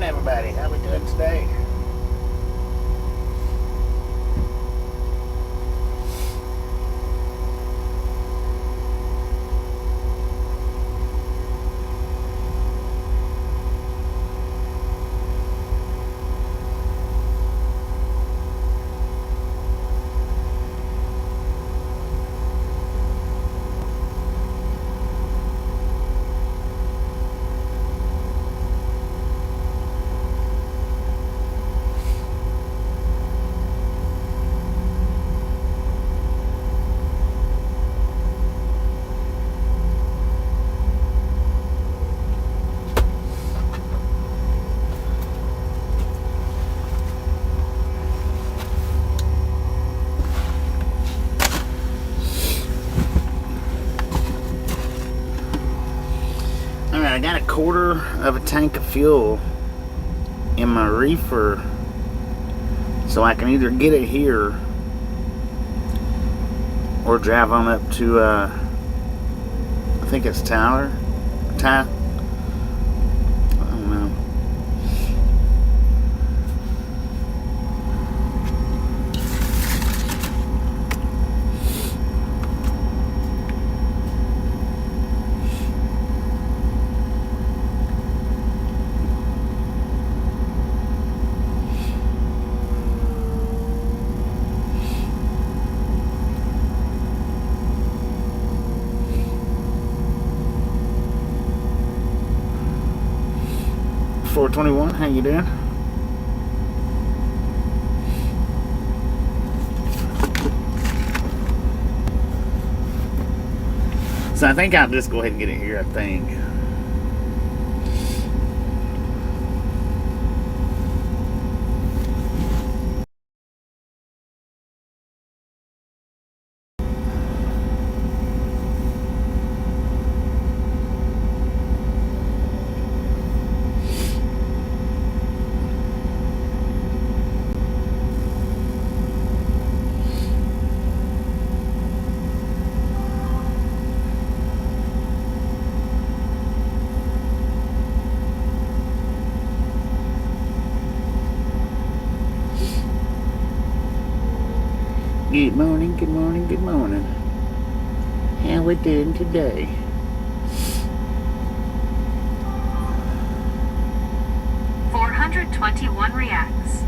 morning, everybody. How we doing today? I got a quarter of a tank of fuel in my reefer, so I can either get it here or drive on up to I think it's Ty. I don't know. .421, how you doing? So I think I'll just go ahead and get it here, I think. Good morning, good morning, good morning. How we doing today? .421 reacts.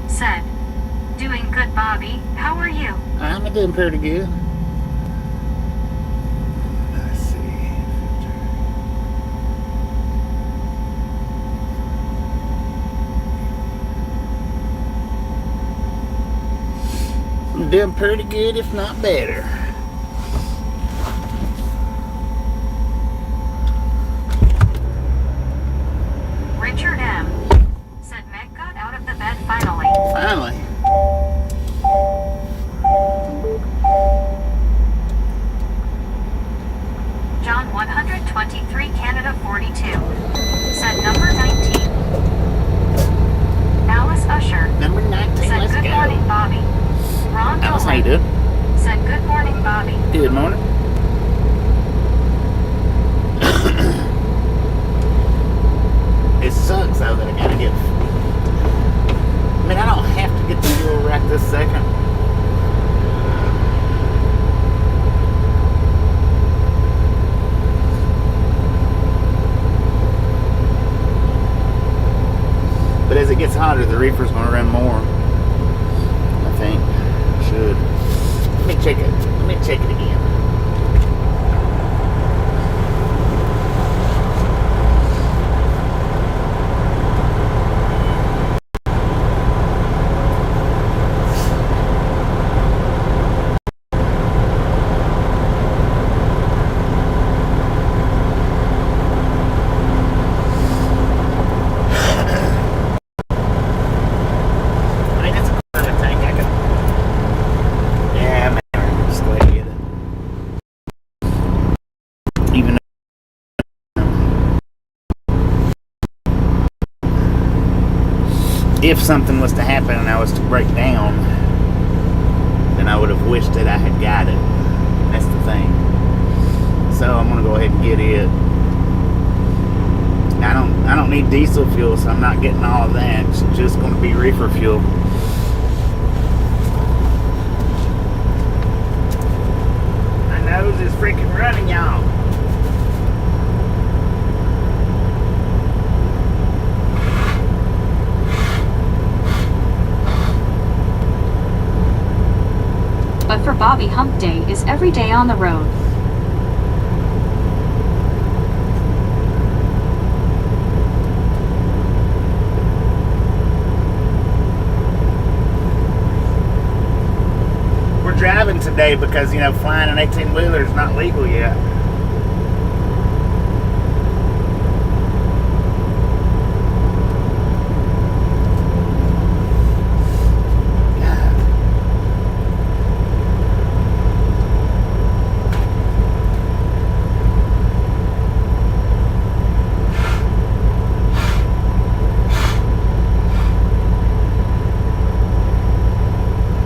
Said, doing good, Bobby. How are you? I'm doing pretty good. Let's see. I'm doing pretty good, if not better. Richard M. said Meg got out of the bed finally. Finally. John 123 Canada 42 said number 19. Alice Usher Number 19, said let's good go. morning, Bobby. Ron Alice, how you Dolan doing? said good morning, Bobby. Good morning. It sucks though that I gotta get. I mean, I don't have to get the fuel right this second. But as it gets hotter, the reefer's gonna run more. I think. Should. Let me check it. Let me check it again. If something was to happen and I was to break down, then I would have wished that I had got it. That's the thing. So I'm going to go ahead and get it. I don't need diesel fuel, so I'm not getting all of that. It's just going to be reefer fuel. My nose is freaking running, y'all. But for Bobby, hump day is every day on the road. We're driving today because, you know, flying an 18-wheeler is not legal yet.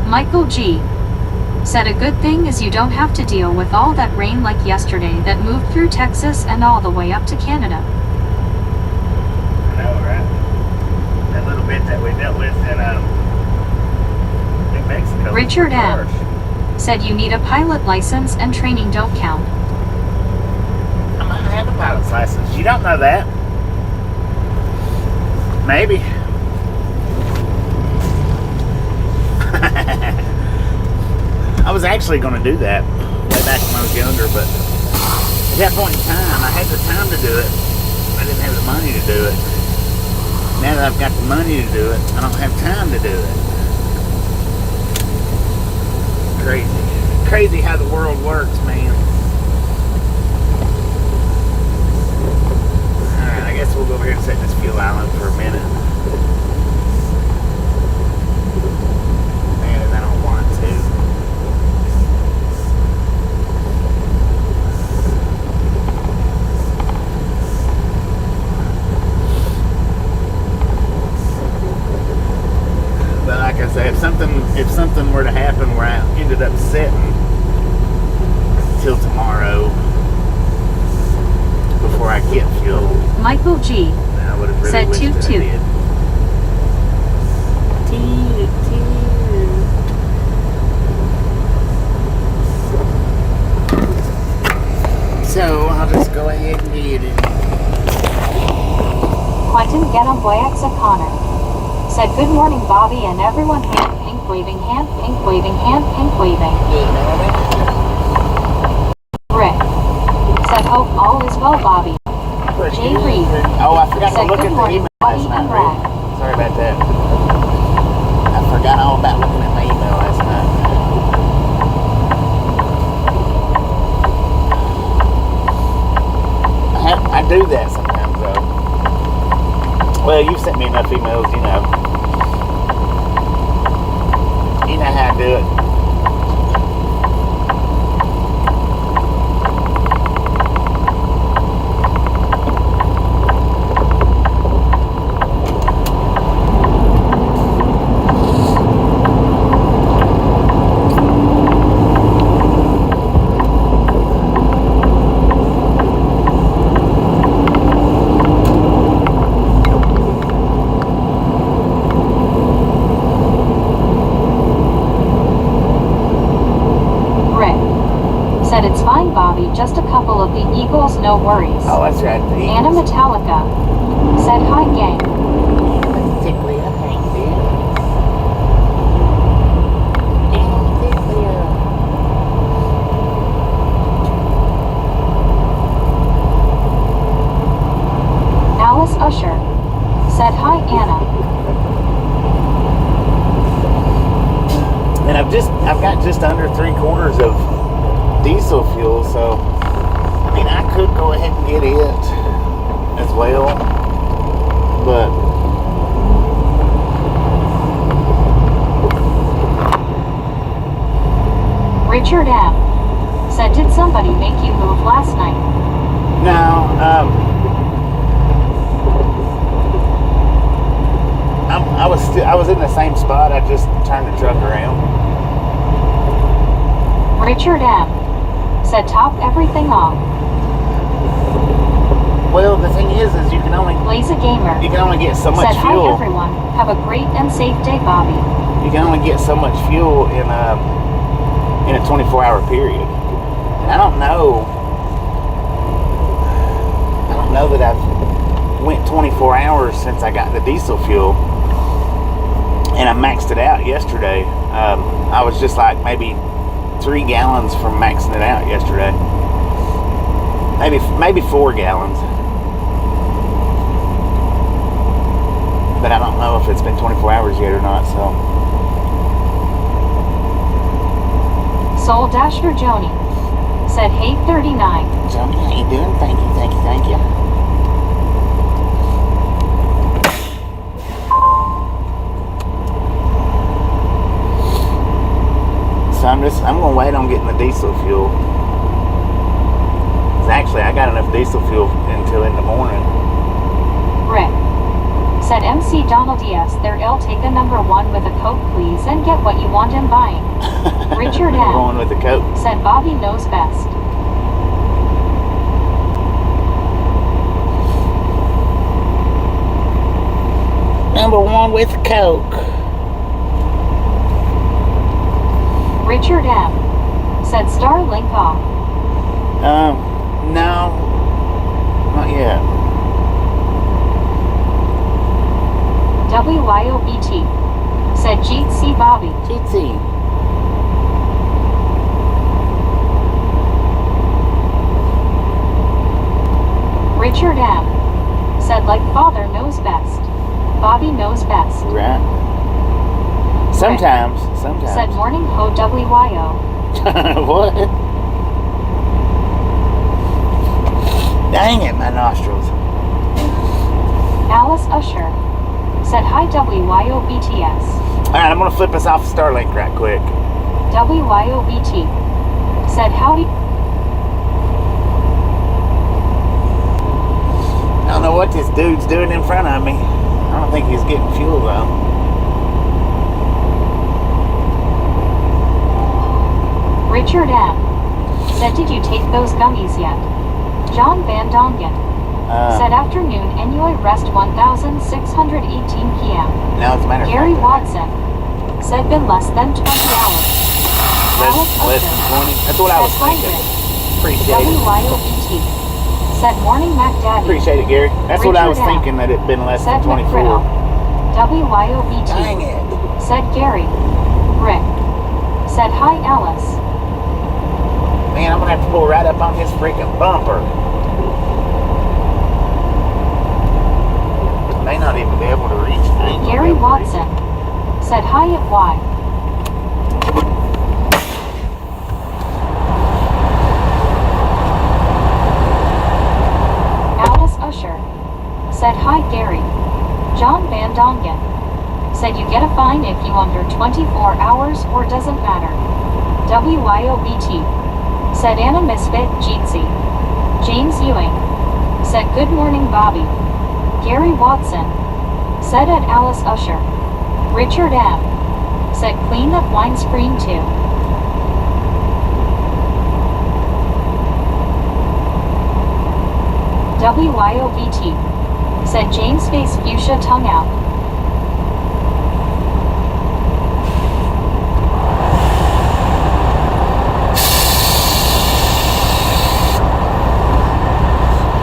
Michael G. said a good thing is you don't have to deal with all that rain like yesterday that moved through Texas and all the way up to Canada. I know, right? That little bit that we dealt with in New Mexico. Richard M. said you need a pilot license and training don't count. I might have a pilot's license. You don't know that. Maybe. I was actually going to do that way back when I was younger, but at that point in time, I had the time to do it. I didn't have the money to do it. Now that I've got the money to do it, I don't have time to do it. Crazy. Crazy how the world works, man. Alright, I guess we'll go over here and sit in this fuel island for a minute. Man, I don't want to. But like I say, if something were to happen where I ended up sitting till tomorrow before I get fuel, Michael G. I would have really said wished toot that I toot. did. Toot toot. So I'll just go ahead and get it. Quentin Genoboyax O'Connor said good morning Bobby and everyone hand pink waving hand pink waving hand pink waving. Rick said hope all is well Bobby. Jay Reed Oh, I forgot to said look good at the morning email Bobby last night. and Rag. Sorry about that. I forgot all about looking at my email last night. I do that sometimes, though. Well, you've sent me enough emails, you know. You know how I do it. Said it's fine Bobby, just a couple of the Eagles, no worries. Oh, that's right. The Anna Metallica said hi gang. Tickly, I think, dude. Alice Usher said hi Anna. And I've got just under 3/4 of diesel fuel, so I mean I could go ahead and get it as well, but Richard M. said did somebody make you move last night? no, I was in the same spot. I just turned the truck around. Richard M. said top everything off. Well, the thing is you can only Lazy Gamer get so much said, fuel. "Hi everyone, have a great and safe day, Bobby." You can only get so much fuel in a 24-hour period. And I don't know that I've went 24 hours since I got the diesel fuel, and I maxed it out yesterday. I was just like maybe 3 gallons from maxing it out yesterday. Maybe 4 gallons. But I don't know if it's been 24 hours yet or not, so. Soul Dasher Joni said, "Hey 39. Joni, how you doing? Thank you. So I'm gonna wait on getting the diesel fuel. 'Cause actually, I got enough diesel fuel until in the morning. Rick said, "MC Donald yes, there'll take a number 1 with a Coke please and get what you want in buying." Richard M. Going with the Coke. said, "Bobby knows best." Number 1 with Coke. Richard M. said, "Starlink off." No, not yet. WYOBT said, "Jeet see Bobby." GT. Richard M. said, "Like father knows best, Bobby knows best." Right. Sometimes. Said, "Morning ho WYO." What? Dang it, my nostrils. Alice Usher said, "Hi WYOBTS." Alright, I'm gonna flip us off Starlink right quick. WYOBT said, "Howdy." I don't know what this dude's doing in front of me. I don't think he's getting fuel though. Richard M. said, "Did you take those gummies yet?" John Van Dongen said, "Afternoon Annual rest 1618 p.m. Now as a matter of Gary fact, Watson said, "Been less than 20 hours." less than 20. That's what I was thinking. Appreciate it. WYOBT said, "Morning Mac Daddy." Appreciate it, Gary. That's what I was Richard M. thinking, that it'd been less said, than 24. "McGriddle." WYOBT Dang it. said, "Gary." Rick said, "Hi Alice." Man, I'm gonna have to pull right up on his freaking bumper. May not even be able to reach things. Gary Watson said, "Hi at Y." Alice Usher said, "Hi Gary." John Van Dongen said, "You get a fine if you under 24 hours or doesn't matter." WYOBT said, "Anna Misfit Jeetsy." James Ewing said, "Good morning Bobby." Gary Watson said, "At Alice Usher." Richard M. said, "Clean that windscreen too." WYOBT said, "James face fuchsia tongue out."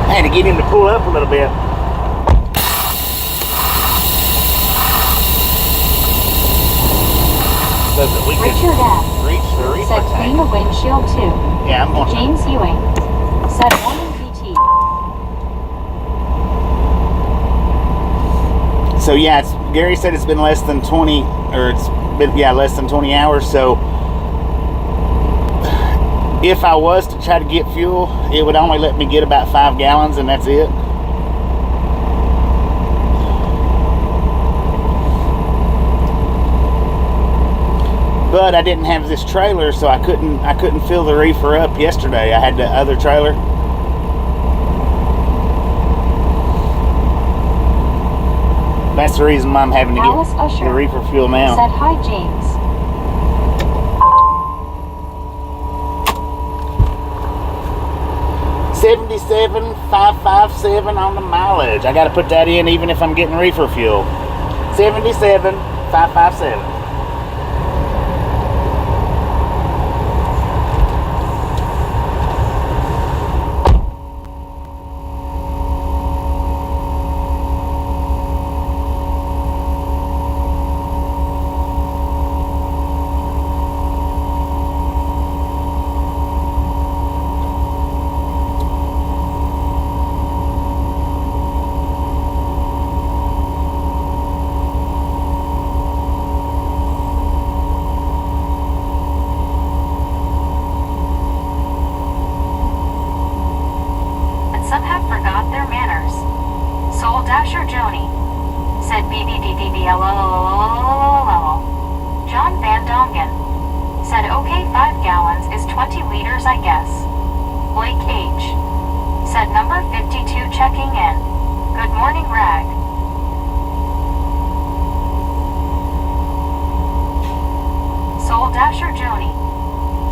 I had to get him to pull up a little bit. So that we could Richard M. reach the reefer said, "Clean the tank. windshield too." Yeah, I'm gonna. James Ewing said, "Morning BT." So yeah, Gary said it's been less than 20, or it's been, less than 20 hours. So if I was to try to get fuel, it would only let me get about 5 gallons, and that's it. But I didn't have this trailer, so I couldn't fill the reefer up yesterday. I had the other trailer. That's the reason why I'm having to Alice get Usher the reefer fuel now. said, "Hi James." $77 557 on the mileage. I got to put that in even if I'm getting reefer fuel. 77,557. Some have forgot their manners. Soul Dasher Joni said BBDDBLLLLLLLLL. John Van Dongen said okay, 5 gallons is 20 liters I guess. Blake H said number 52 checking in. Good morning, Rag. Soul Dasher Joni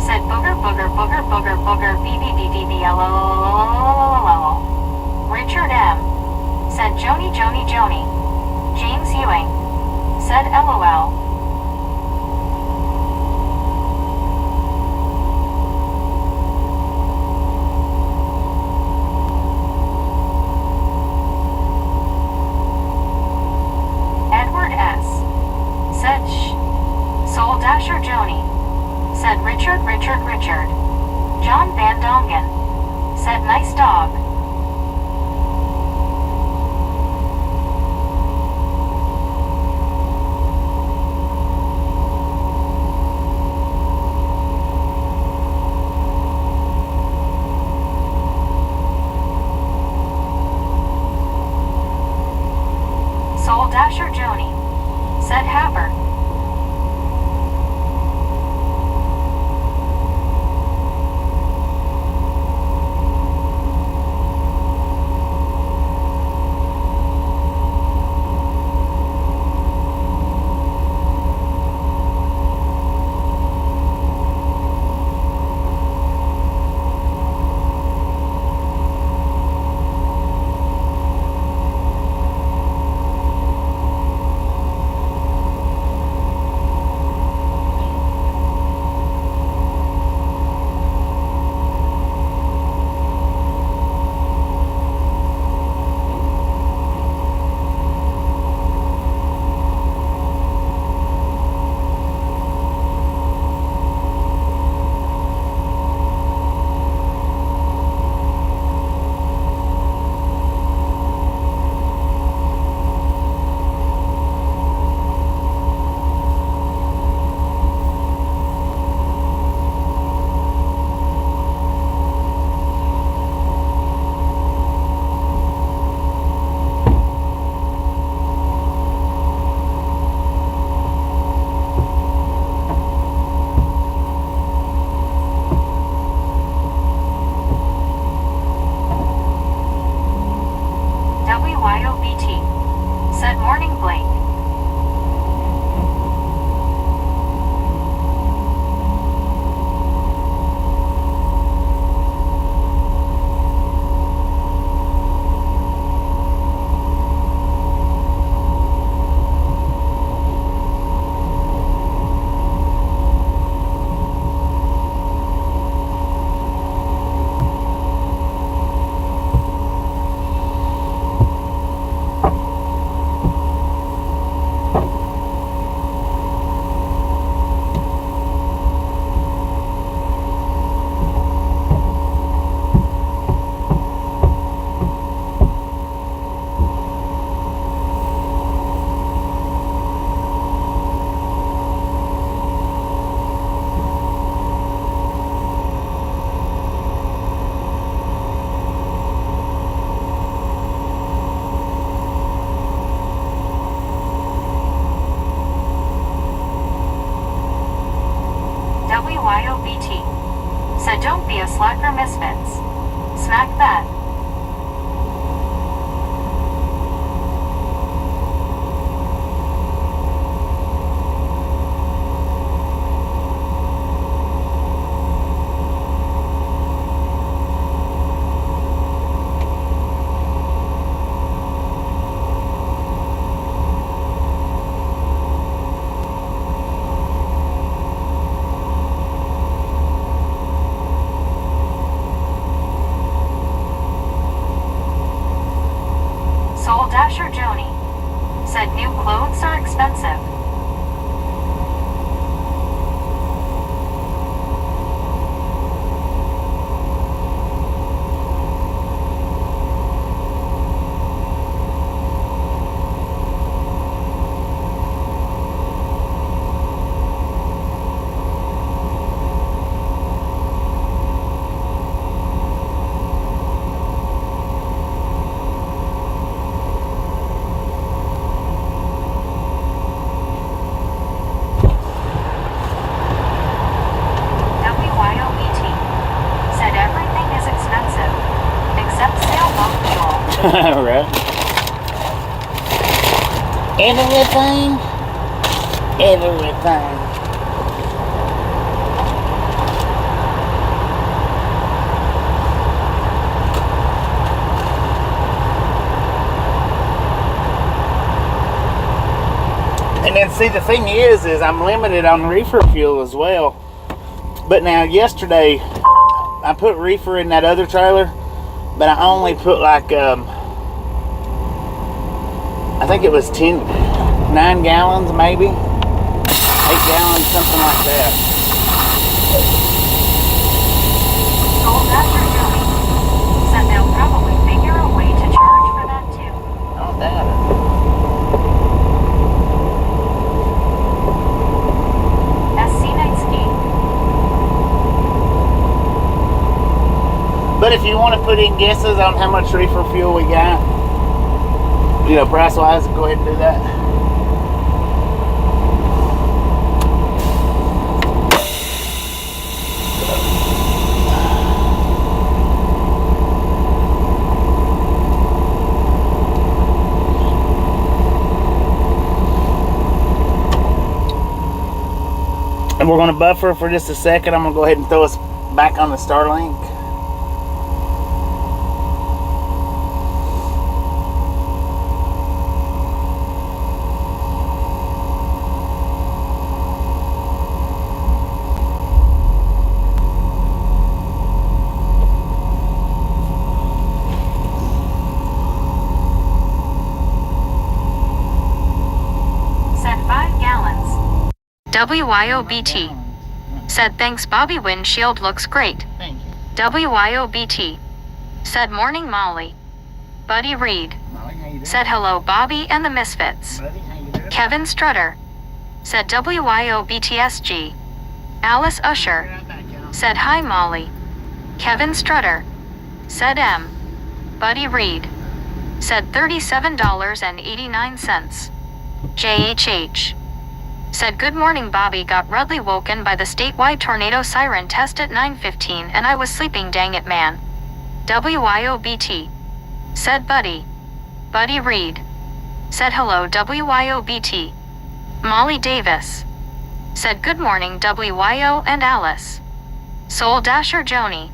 said booger booger booger booger booger BBDDBLLLLLLLL. Richard M said Joni Joni Joni. James Ewing said LOL. Edward S said shh. Soul Dasher Joni said Richard. John Van Dongen said nice dog. Soul Dasher Joni said Happer. WYOBT said morning, Blake. WYOBT said don't be a slacker, misfits. Smack that. Right. Everything. And then see, the thing is I'm limited on reefer fuel as well. But now yesterday I put reefer in that other trailer, but I only put like I think it was 9 gallons maybe, 8 gallons, something like that. Soul Dasher Joey said they'll probably figure a way to charge for that too. Don't doubt it. SC Knightsky. But if you want to put in guesses on how much reefer fuel we got, you know, price wise, go ahead and do that. And we're going to buffer for just a second. I'm going to go ahead and throw us back on the Starlink. Said 5 gallons. WYOBT. Said thanks Bobby, windshield looks great. Thank you. WYOBT. Said morning Molly. Buddy Reed. Molly, how you doing? Said hello Bobby and the Misfits. Buddy, how you doing? Kevin Strutter. Said WYOBTSG. Alice Usher. Said hi Molly. Kevin Strutter. Said M. Buddy Reed. Said $37.89. JHH. Said good morning Bobby, got rudely woken by the statewide tornado siren test at 9:15 and I was sleeping, dang it man. WYOBT. Said Buddy. Buddy Reed. Said hello WYOBT. Molly Davis. Said good morning WYO and Alice. Soul Dasher Joni.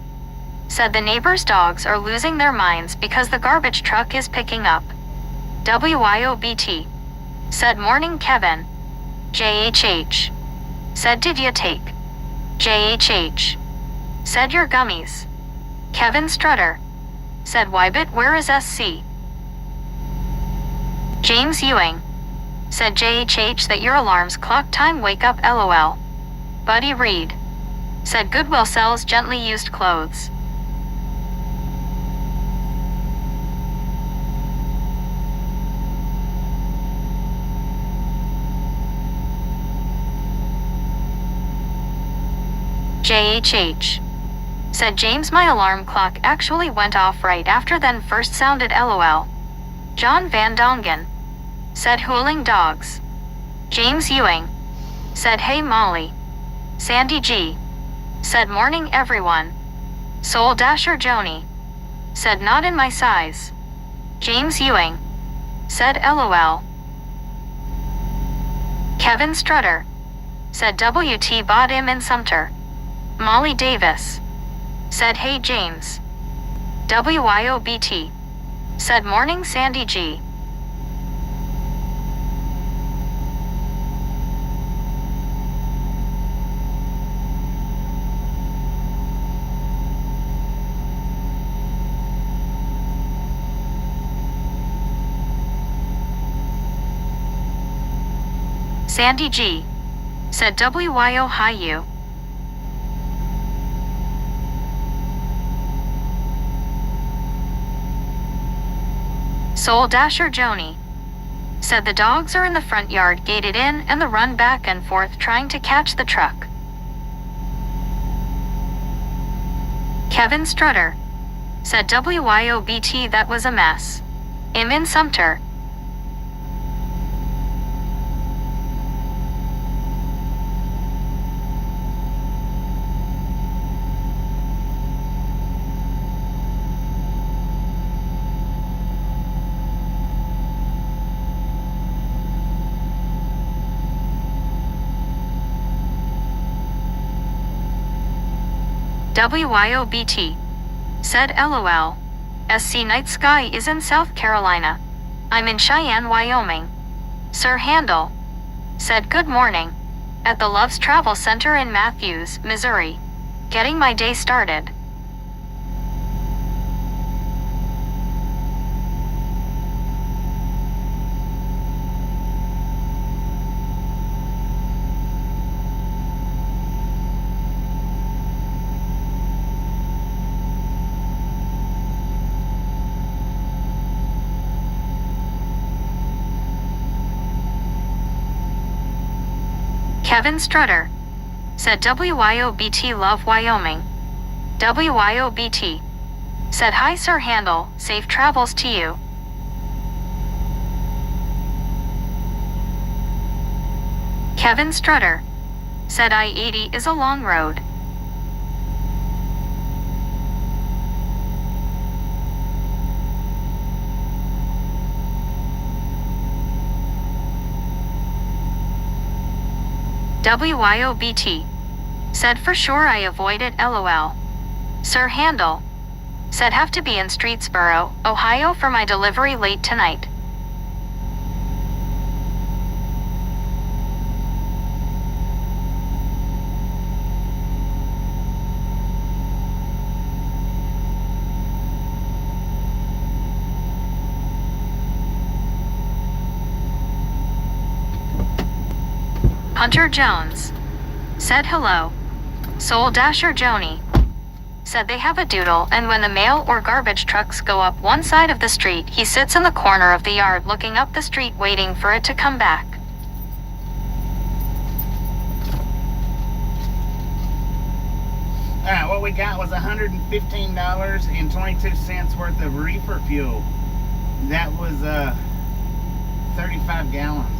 Said the neighbors' dogs are losing their minds because the garbage truck is picking up. WYOBT. Said morning Kevin. JHH. Said did ya take? JHH. Said your gummies. Kevin Strutter. Said Wybit, where is SC? James Ewing. Said JHH that your alarms clock time, wake up LOL. Buddy Reed. Said Goodwill sells gently used clothes. JHH. Said James, my alarm clock actually went off right after then first sounded LOL. John Van Dongen. Said hooling dogs. James Ewing. Said hey Molly. Sandy G. Said morning everyone. Soul Dasher Joni. Said not in my size. James Ewing. Said LOL. Kevin Strutter. Said WT bought him in Sumter. Molly Davis. Said hey James. WYOBT. Said morning Sandy G. Sandy G. Said WYO hi you. Soul Dasher Joni. Said the dogs are in the front yard gated in and the run back and forth trying to catch the truck. Kevin Strutter. Said WYOBT that was a mess. I'm in Sumter. WYOBT. Said LOL. SC night sky is in South Carolina. I'm in Cheyenne, Wyoming. Sir Handel. Said good morning. At the Loves Travel Center in Matthews, Missouri. Getting my day started. Kevin Strutter. Said WYOBT love Wyoming. WYOBT. Said hi Sir Handel, safe travels to you. Kevin Strutter. Said I-80 is a long road. WYOBT. Said for sure I avoided LOL. Sir Handel. Said have to be in Streetsboro, Ohio for my delivery late tonight. Hunter Jones. Said hello. Soul Dasher Joni. Said they have a doodle and when the mail or garbage trucks go up one side of the street, he sits in the corner of the yard looking up the street waiting for it to come back. Alright, what we got was $115.22 worth of reefer fuel. That was 35 gallons.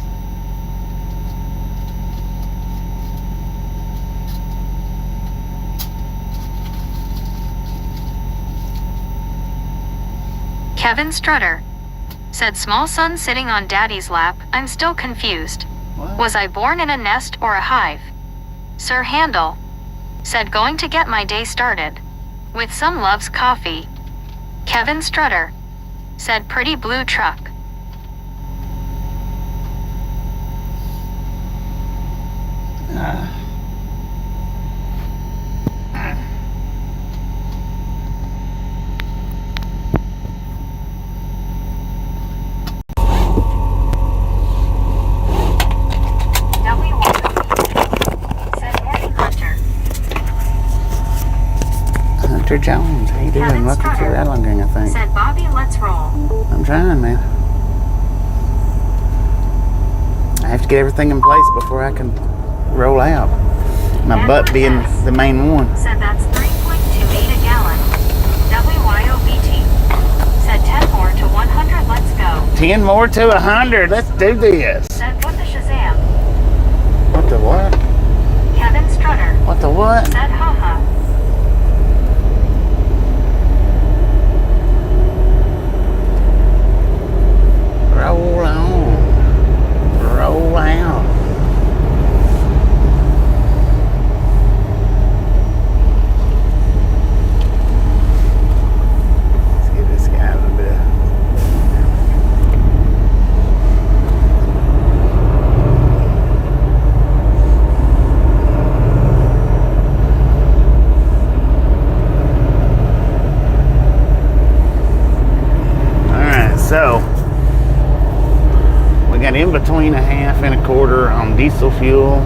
Kevin Strutter. Said small son sitting on daddy's lap, I'm still confused. What? Was I born in a nest or a hive? Sir Handel. Said going to get my day started. With some loves coffee. Kevin Strutter. Said pretty blue truck. Hunter Jones, how you doing? Kevin Welcome to Strutter. that Longing, I think. Said Bobby, let's roll. I'm trying, man. I have to get everything in place before I can roll out. My Edward butt being S. the main one. Said that's 3.28 a gallon. WYOBT. Said 10 more to 100, let's go. 10 more to 100. Let's do this. Said what the Shazam. What the what? Kevin Strutter. What the what? Said haha. Roll on. Roll out. Let's give this guy a little bit of... Alright, so we got in between a half and a quarter on diesel fuel.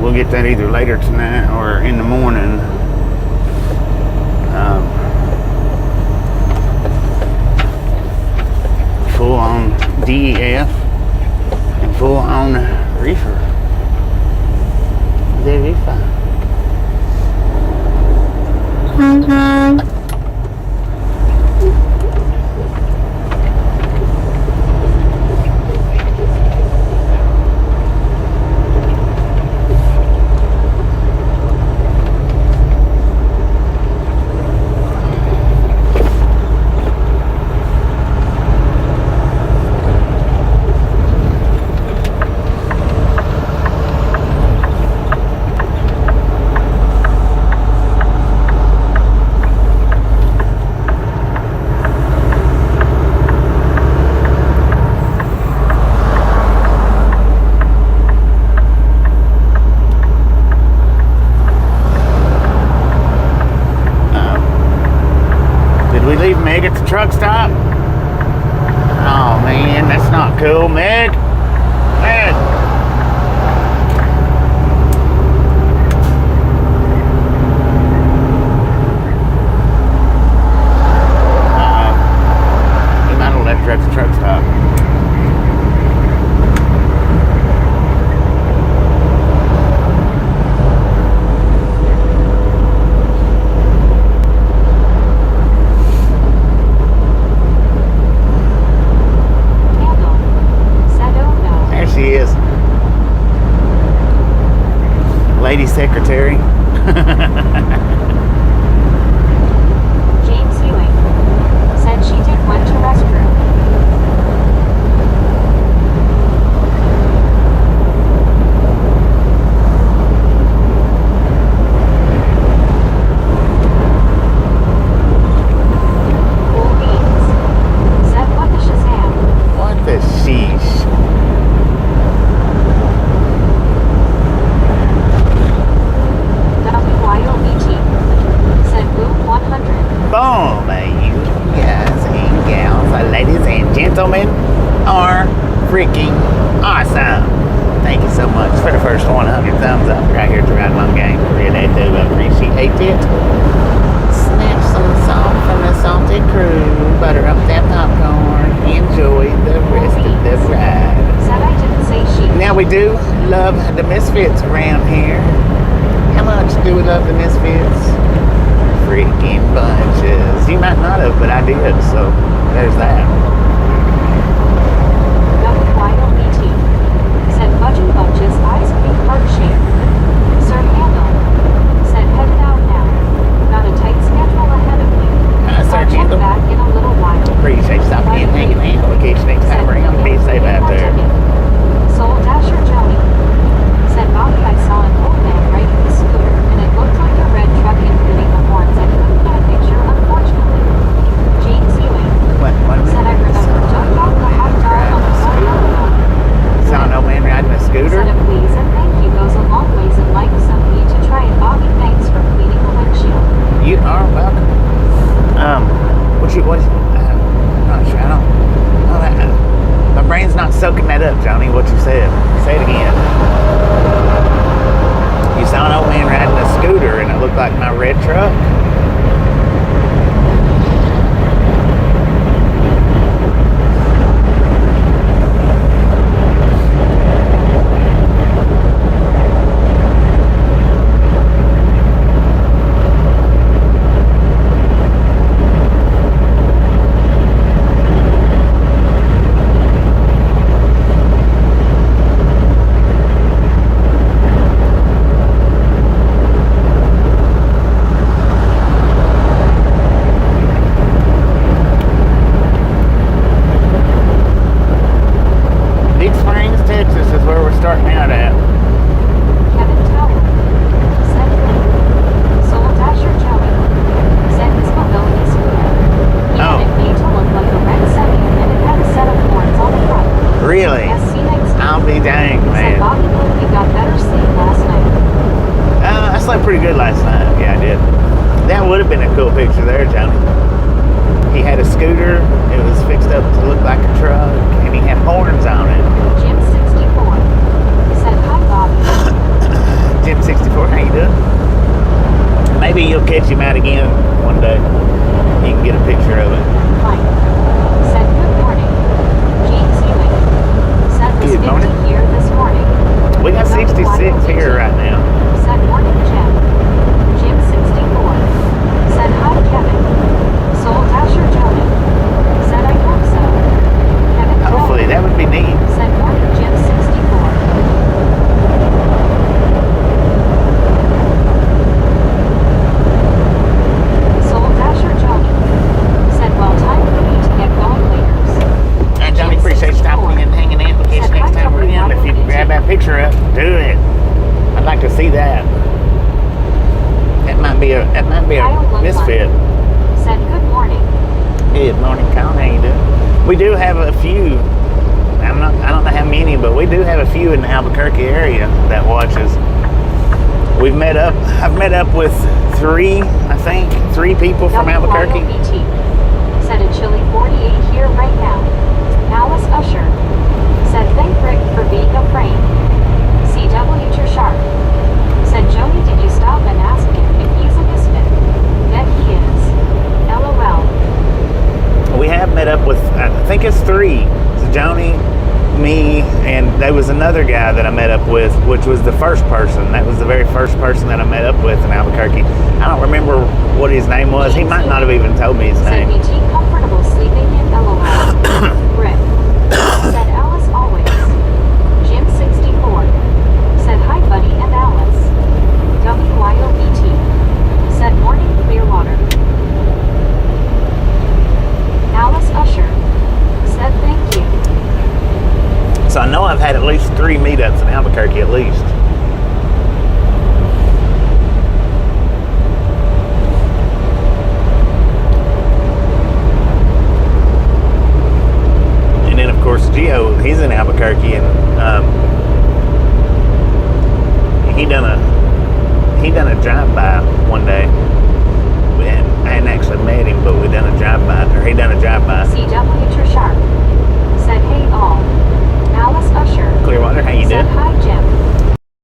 We'll get that either later tonight or in the morning. Full on DEF and full on reefer. The reefer. truck stop. Oh man, that's not cool, Meg. Meg. You might have left her at the truck stop. She is. Lady secretary. James Ewing said she did went to restroom. Cool beans. Said what the Shazam. What the sheesh? WYOBT said boom 100. Boom, you guys and gals, ladies and gentlemen, are freaking awesome. Thank you so much for the first 100 thumbs up right here to Ride Along Gang. Really do appreciate it. Snatch some salt from the salted crew, butter up that popcorn, enjoy the rest of the ride. Said I didn't say she. Now we do love the Misfits around here. How much do we love the Misfits? Freaking bunches. You might not have, but I did, so there's that. WYOBT said Budget Bunches Ice Cream Heart Shape. Sir Handle said headed out now. Got a tight schedule ahead of you. Sir I'll check Handle. back in a little while. Appreciate you stopping in, hanging out. Location next time around. Be safe out there. Soul Dasher Joni said Bobby, I saw an old man riding the scooter and it looked like a red truck including the horns. I couldn't get a picture unfortunately. James Ewing What said I remember Doug got the hot dog on the phone. Saw an old man riding a scooter? Said a please and thank you goes a long ways in life. Some need to try it. Bobby, thanks for cleaning the windshield. You are welcome. I'm not sure. I don't. My brain's not soaking that up, Johnny. What you said. Say it again. You saw an old man riding a scooter and it looked like my red truck? Pretty good last night. Yeah, I did. That would have been a cool picture there, Johnny. He had a scooter. It was fixed up to look like a truck, and he had horns on it. Jim 64 said hi, Bobby. Jim 64, how you doing? Maybe you'll catch him out again one day. You can get a picture of it. Mike said good morning. James Ewing said was 50 here this morning. We got 66 here right now. Said morning, Jim. Jim 64 said hi, Kevin. Soul Dasher Joni said I hope so. Kevin Hopefully, that would be neat. said morning, Jim 64. Soul Dasher Joni said well time for me to get going later. And Johnny, appreciate you stopping in and hanging out. In case next time around, if you can grab that picture up, do it. I'd like to see that. That might be a misfit. Said good morning. Good morning, Colin. How you doing? We do have a few. I don't know how many, but we do have a few in the Albuquerque area that watches. I've met up with three people from Albuquerque. WYOBT said a chilly 48 here right now. Alice Usher said thank Rick for being a frame. CW Sharp said Joni, did you stop and ask him if he's a misfit? Bet he is. LOL. We have met up with, I think it's 3. It's Joni, me, and there was another guy that I met up with, which was the first person. That was the very first person that I met up with in Albuquerque. I don't remember what his name was. He might not have even told me his name. Said BT comfortable sleeping in LOL. Rick said Alice always. Jim 64 said hi buddy and Alice. WYOBT said morning Clearwater. Alice Usher said thank you. So I know I've had at least 3 meetups in Albuquerque at least. And then of course Gio, he's in Albuquerque, and he done a drive-by one day. And I hadn't actually met him, but we done a drive-by, or he done a drive-by. CW Sharp said hey all. Alice Usher Clearwater, how you said doing? hi Jim.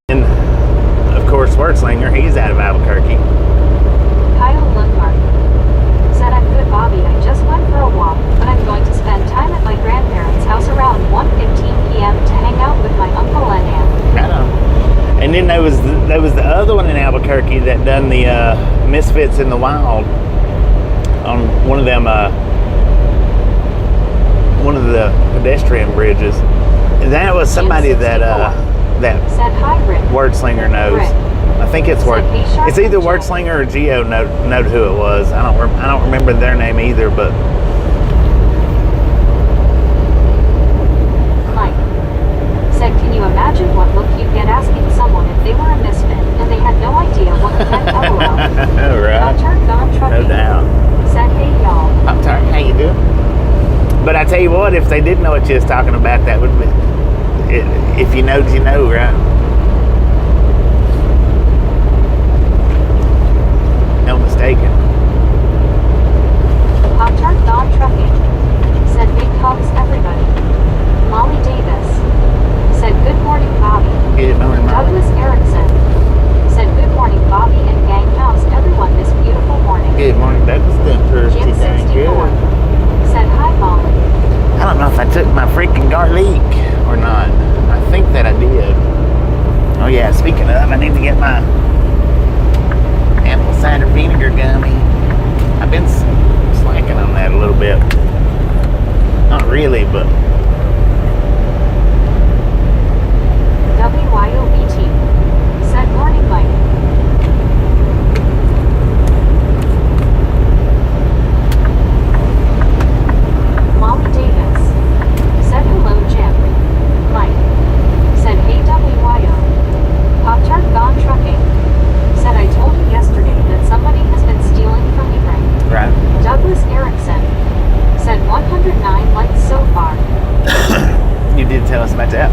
And of course Wertzlinger, he's out of Albuquerque. Kyle Lundmark said I'm good Bobby, I just went for a walk, but I'm going to spend time at my grandparents' house around 1:15 p.m. to hang out with my uncle and aunt. Right on. And then there was the other one in Albuquerque that done the Misfits in the Wild on one of them one of the pedestrian bridges. And that was somebody that said hi Rick. Wertzlinger knows. Rick. I think it's Said, "Hey, Sharp it's either and Joe." Wertzlinger or Gio know who it was. I don't remember their name either, but Mike said, can you imagine what look you'd get asking someone if they were a misfit and they had no idea what meant LOL? right. Contractor gone No trucking doubt. said hey y'all. Pop-Tart, how you doing? But I tell you what, if they didn't know what you was talking about, that would be, if you knowed, you know, right? No mistaken. Pop-Tart gone trucking said big hugs everybody. Molly Davis said good morning Bobby. Good morning, Mom. Douglas Erickson said good morning Bobby and gang. How's everyone this beautiful morning? Good morning, Douglas. Doing pretty Jim dang 64 good. said hi Molly. I don't know if I took my freaking garlic or not. I think that I did. Oh yeah, speaking of, I need to get my apple cider vinegar gummy. I've been slacking on that a little bit. Not really, but WYOBT said morning Mike. Molly Davis said hello Jim. Mike said hey WYO. Pop-Tart gone trucking said I told you yesterday that somebody has been stealing from me right. right. Douglas Erickson said 109 likes so far. You did tell us about that.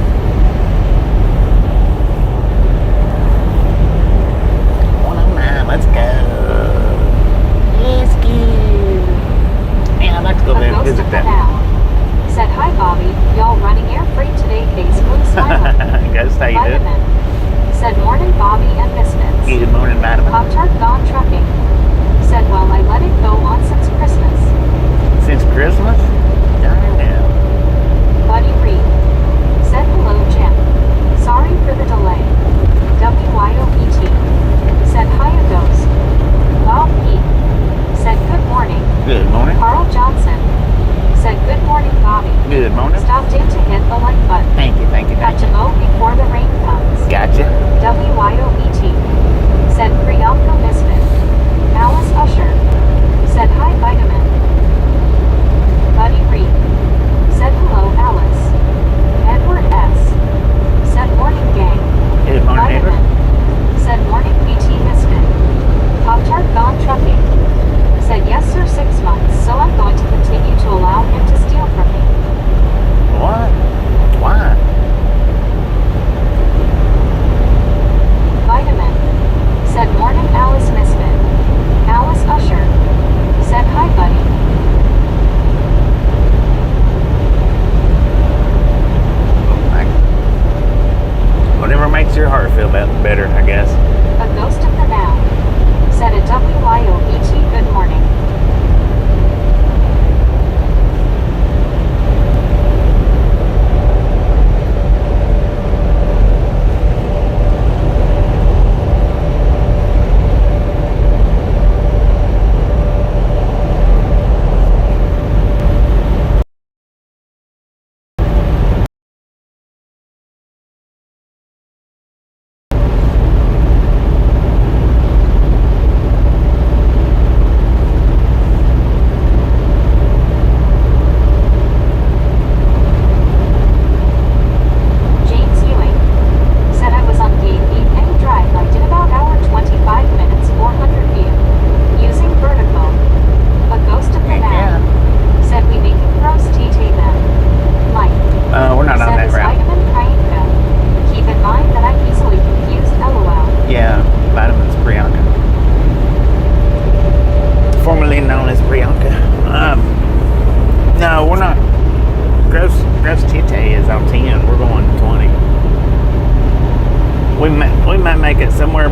make it somewhere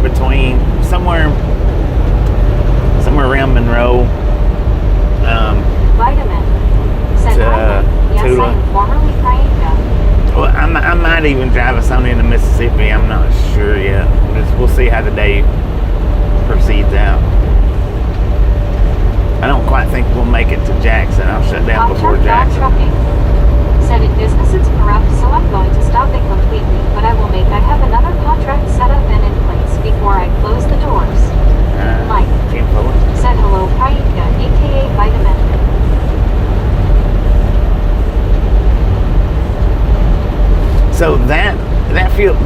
around Monroe. Vitamin. Said To, hi. Yes, Tula. I am formerly Cayuga. Well, I might even drive us on into Mississippi. I'm not sure yet. We'll see how the day proceeds out. I don't quite think we'll make it to Jackson. I'll shut down before Contract Jackson. trucking. Said in business it's corrupt, so I'm going to stop it completely, but I have another contract set up and in place before I close the doors. Mike. Jim Fuller. Said hello, Cayuga, aka Vitamin. So that fuel A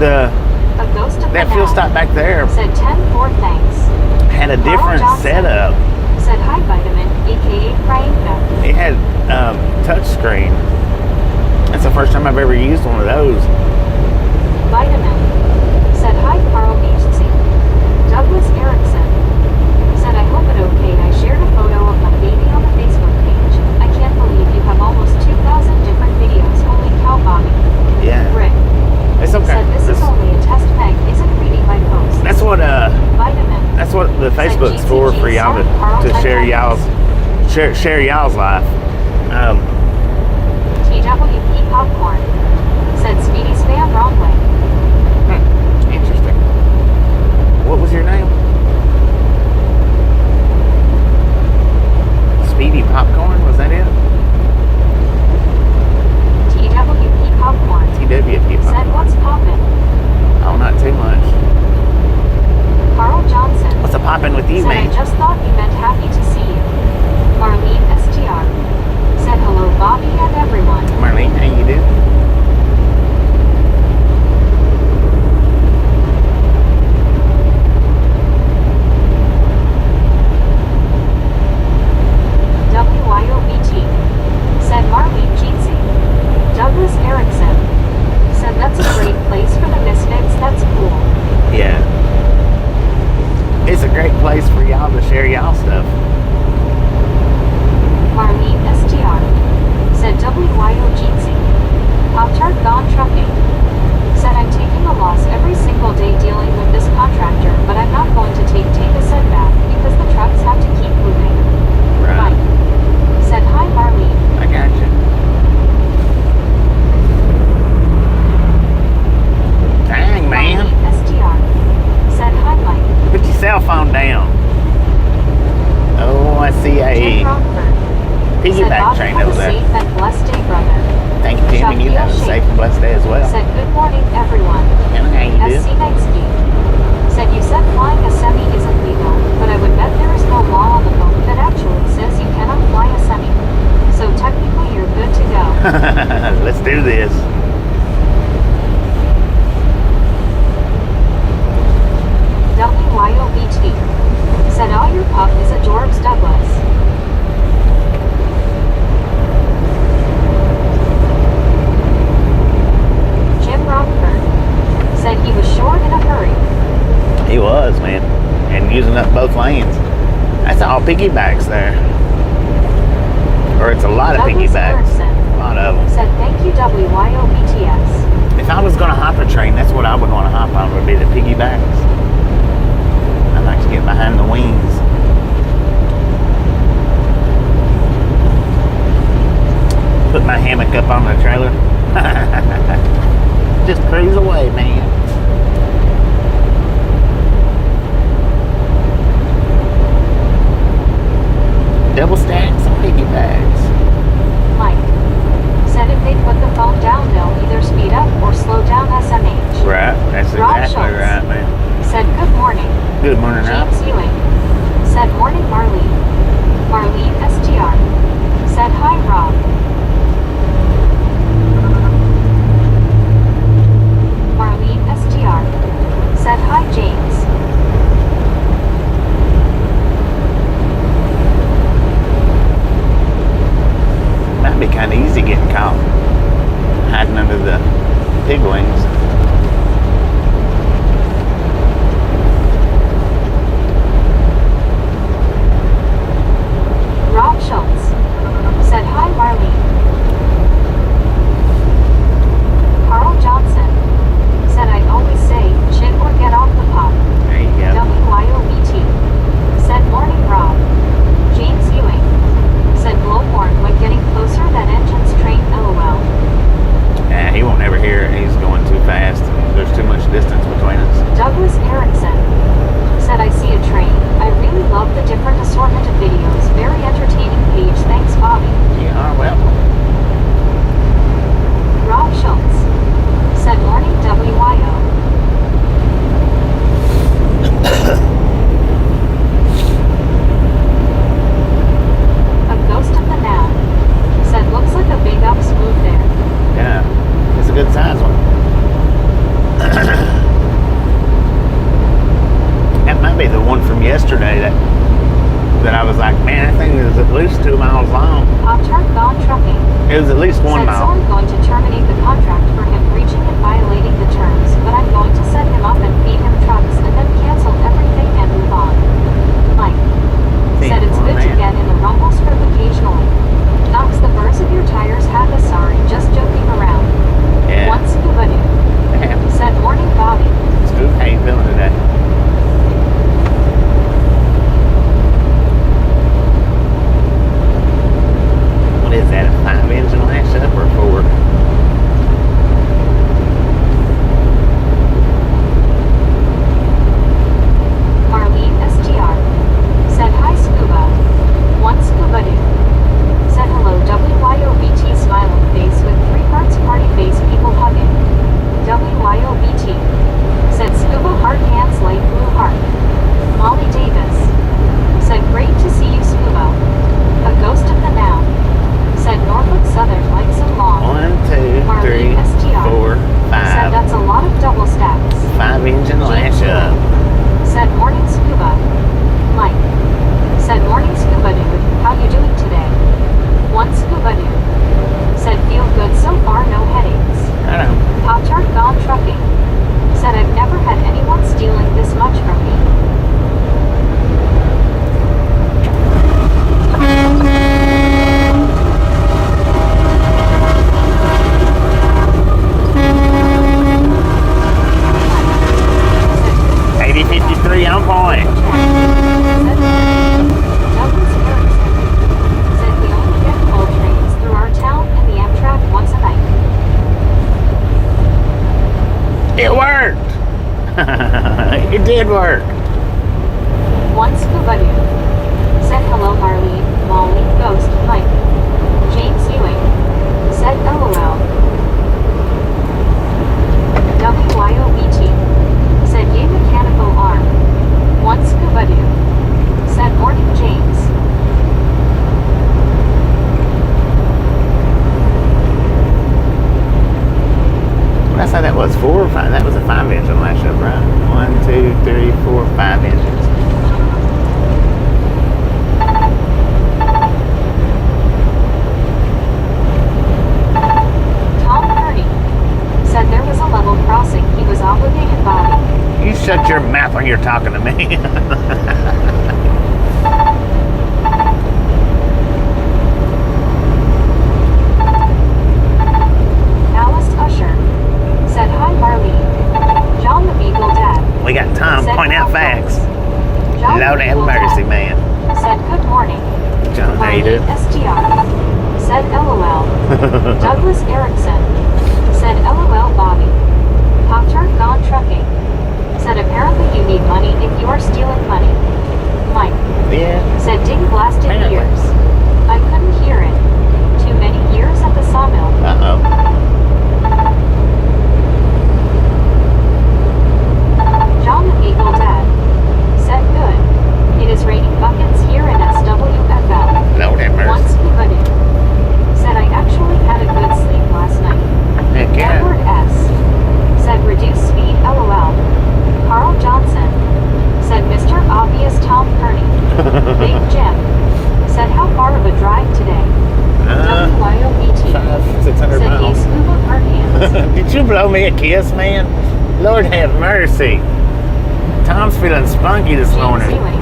ghost of that the fuel now. stop back there Said 10-4 thanks. had a Carl different Johnson. setup. Said hi, Vitamin, aka Cayuga. It had touch screen. That's the first time I've ever used one of those. Vitamin. Said hi, Carl HC. Douglas Erickson. Said I hope it okay. I shared a photo of my baby on the Facebook page. I can't believe you have almost 2,000 different videos. Holy cow, Bobby. Yeah, Rick. it's okay. Said this is only a test. Meg isn't reading my posts. That's what Vitamin. that's what the Facebook's for y'all to share y'all's life. TWP Popcorn. Said Speedy spam wrong way. Interesting. What was your name? Speedy Popcorn, was that it? TWP Popcorn. TWP Popcorn. Said what's poppin'? Oh, not too much. Carl Johnson. What's a poppin' with you, Said man? I just thought you meant happy to see you. Marlene STR. Said hello, Bobby and everyone. Marlene, how you do? WYOBT. Said Marlene Jeetsy. Douglas Erickson. Said that's a great place for the misfits. That's cool. Yeah. It's a great place for y'all to share y'all stuff. Marlene STR. Said WYOGC. Pop-Tart Gone Trucking. Said I'm taking a loss every single day dealing with this contractor, but I'm not going to take a setback because the trucks have to keep moving. Right. Mike. Said hi, Marlene. I got you. Dang, man. Marlene STR. Said hi, Mike. Put your cell phone down. Oh, I see Jim a Rockford. Said piggyback Bobby train have over a there. safe and blessed day, brother. Thank you, Jim, and you have a safe and blessed day as well. Said good morning, everyone. And how you do? SC Knightsky. Said you said flying a semi isn't legal, but I would bet there is no law on the book that actually says you cannot fly a semi. So technically you're good to go. Let's do this. WYOBT. Said all your pup is a Jorbs Douglas. Jim Rockford. Said he was short in a hurry. He was, man. And using up both lanes. That's all piggybacks there. Or it's a lot of Douglas piggybacks. Erickson. A lot of them. Said thank you WYOBTS. If I was going to hop a train, that's what I would want to hop on, would be the piggybacks. I'd like to get behind the wings. Put my hammock up on the trailer. Just cruise away, man. Double stack some piggybacks. Mike. Said if they put the phone down, they'll either speed up or slow down SMH. Right, that's Rob exactly Schultz. right, man. Said good morning. Good morning, Rob. James Ewing. Said morning, Marlene. Marlene STR. Said hi, Rob. Marlene STR. Said hi, James. at least 2 miles long. Pop-Tart gone trucking. It was at least 1 Said, so mile. I'm going to terminate the contract for him breaching and violating the terms, but I'm going to set him up and feed him trucks and then cancel everything and move on. Mike. Said it's good to get in the rumble strip occasionally. Knocks the burrs of your tires, haha, sorry, just joking around. Yeah. One scuba dude. Said morning Bobby. Scoop, how you feeling today? What is that, a 5-engine lash up or 4? Marlene STR. Said hi scuba. One scuba dude. Said hello WYOBT smiling face with 3 hearts party face people hugging. WYOBT. Said scuba heart hands light blue heart. Molly Davis. Said great to see you scuba. A ghost of the now. Said Norfolk Southern like some long. 1, 2, 3, Marlene STR. 4, Said 5. that's a lot of double stacks. 5-engine lash up. Said morning scuba. Mike. Said morning scuba dude, how you doing today? One scuba dude. Said feel good so far, no headaches. I know. Pop-Tart gone trucking. Said I've never had anyone stealing this much from me. On point. Douglas Erickson. Said we only get coal trains through our town and the Amtrak once a night. It worked. It did work. One scuba dude. Said hello Marlene, Molly, Ghost, Mike. James Ewing. Said LOL. WYOBT. Said yay mechanical arm. One scuba dude. Said morning James. What did I say that was? 4 or 5? That was a 5-engine lash up, right? 1, 2, 3, 4, 5 engines. Tom Purdy. Said there was a level crossing he was obligated Bobby. You shut your mouth when you're talking to me. Alice Usher. Said hi Marlene. John the Beagle Dad. We got Tom Said point out no facts. John Lord the have Beagle mercy, Dad. man. Said good morning. John, how you Marlene doing? STR. Said LOL. Douglas Erickson. Said LOL Bobby. Pop-Tart gone trucking. Said apparently you need money if you are stealing money. Mike. Yeah. Said ding blasted Apparently. ears. I couldn't hear it. Too many years at the sawmill. Uh-oh. John the Beagle Dad. Said good. It is raining buckets here in SWFL. Lord have One mercy. scuba dude. Said I actually had a good sleep last night. Heck yeah. Edward S. Said reduce speed LOL. Carl Johnson. Said Mr. Obvious Tom Kearney. Big Jim. Said how far of a drive today? WYOBT. 500, 600 Said hey miles. scuba hard hands. Did you blow me a kiss, man? Lord have mercy. Tom's feeling spunky this James morning. Ewing.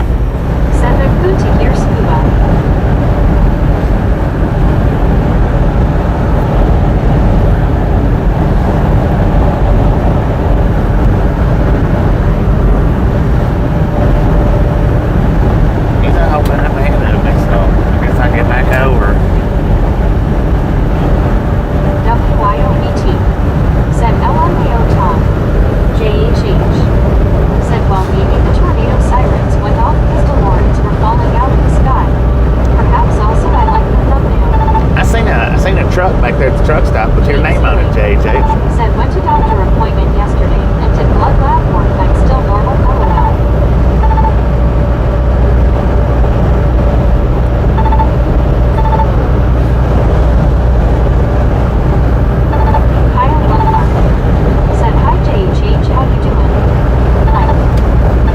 Said they're good to hear scuba. He's not opening up ahead of me, so I guess I get back over. WYOBT. Said LMAO Tom. JHH. Said while maybe the tornado sirens went off because the alarms were falling out of the sky. Perhaps also I like the thumbnail. I seen a truck back there at the truck stop with your name on it, JJ. Said went to doctor appointment yesterday and did blood lab work. I'm still normal LOL. Kyle Lundmark. Said hi JHH, how you doing? Mike.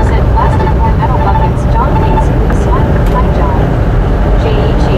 Said blasted more metal buckets. John Mason with a smile. Hi John. JHH.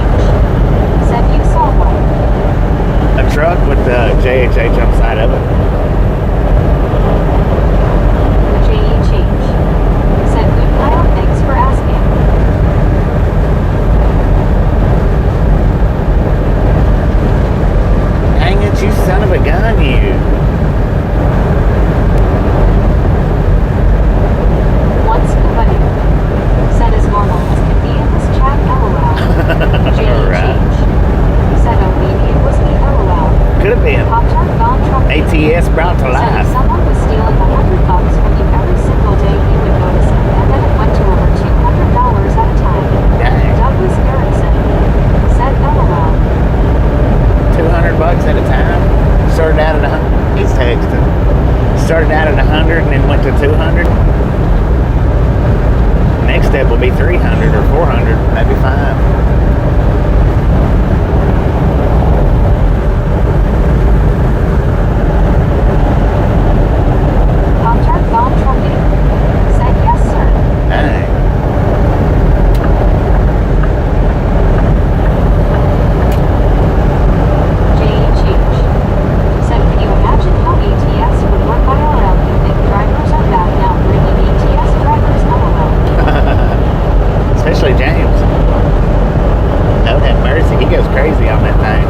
especially James. Lord have mercy, he goes crazy on that thing.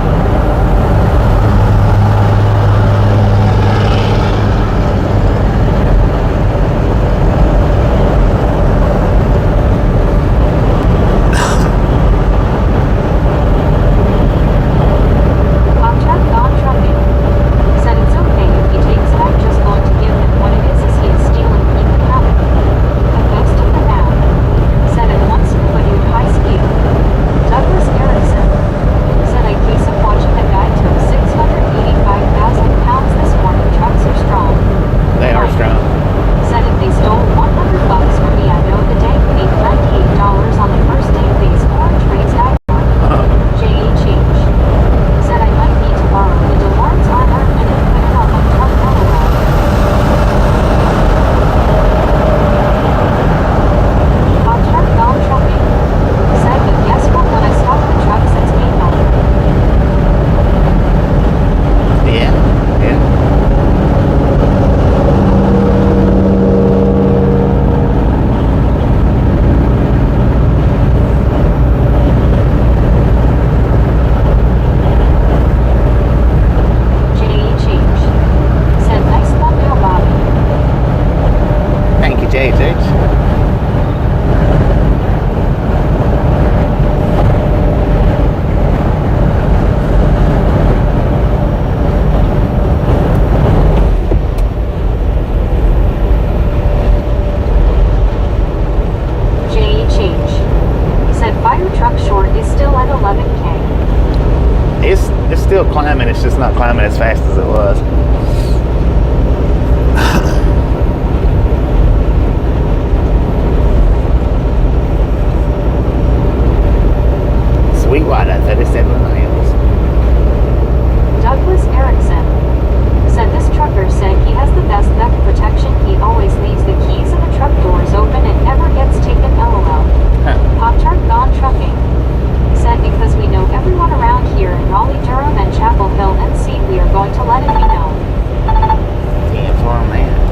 It's still climbing, it's just not climbing as fast as it was. Sweetwater, 37 miles. Douglas Erickson said this trucker said he has the best theft protection. He always leaves the keys in the truck doors open and never gets taken. LOL. Pop-Tart Gone Trucking said because we know everyone around here in Raleigh, Durham, and Chapel Hill, NC, we are going to let it be known. Yeah, for a man.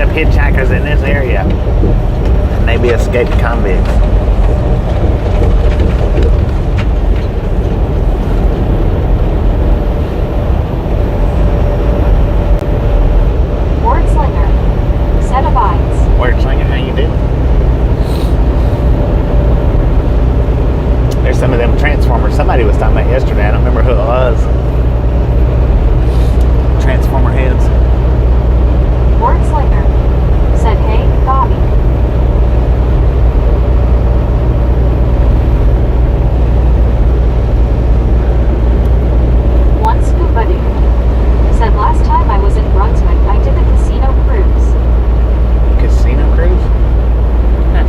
have hitchhikers in this area. And maybe escaped convicts. Wordslinger. Set abides. Wordslinger, how you doing? There's some of them transformers somebody was talking about yesterday. I don't remember who it was. Transformer heads. Wordslinger. Said, hey, Bobby. One scuba dude. Said, last time I was in Brunswick, I did the casino cruise. Casino cruise? Huh.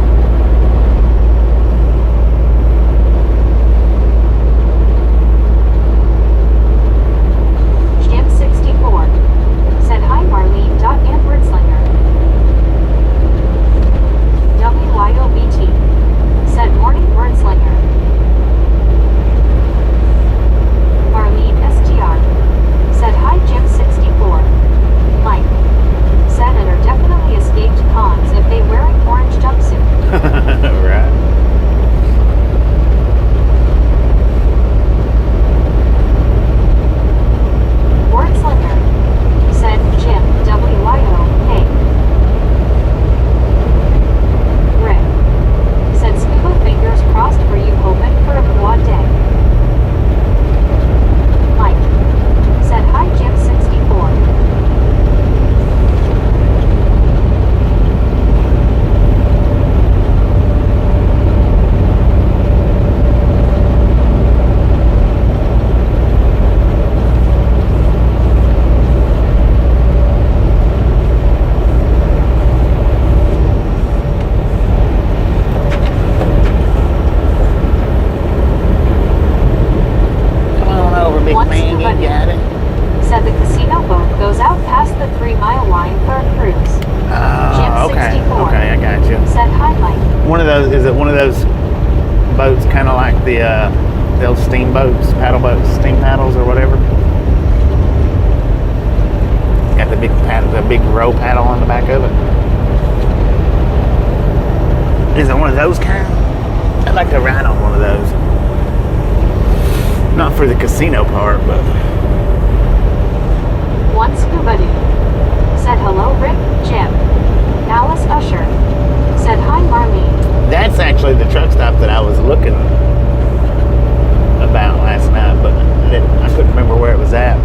Jim 64. Said, hi, Marlene. And Wordslinger. WYOBT. Said, morning, Wordslinger. Marlene STR. Said, hi, Jim 64. Mike. Said, and are definitely escaped cons if they wearing orange jumpsuit. Right. Wordslinger. Said, Jim, WYO, hey. Rick. Said, scuba fingers crossed for you, hoping for a quad day. Mike. Said, hi, Jim 64. Come on over, big Once man. You scuba got it. Said the casino boat goes out past the 3-mile line for a cruise. Jim Oh, okay. 64. Okay, I got you. Said, hi, Mike. One of those, is it one of those boats kind of like those steamboats, paddle boats, steam paddles or whatever? Got the big paddle, the big row paddle on the back of it. Is it one of those kind? I'd like to ride on one of those. Not for the casino part, but One scuba dude. Said, hello, Rick, Jim. Alice Usher. Said, hi, Marlene. that's actually the truck stop that I was looking about last night, but I couldn't remember where it was at.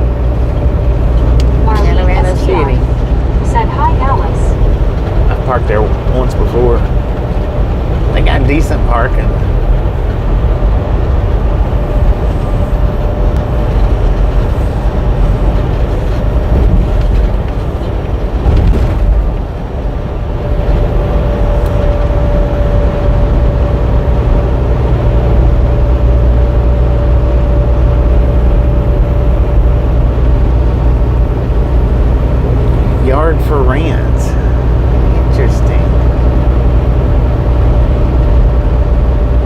Marlene Colorado STI. City. Said, hi, Alice. I've parked there once before. They got decent parking. Yard for rent. Interesting.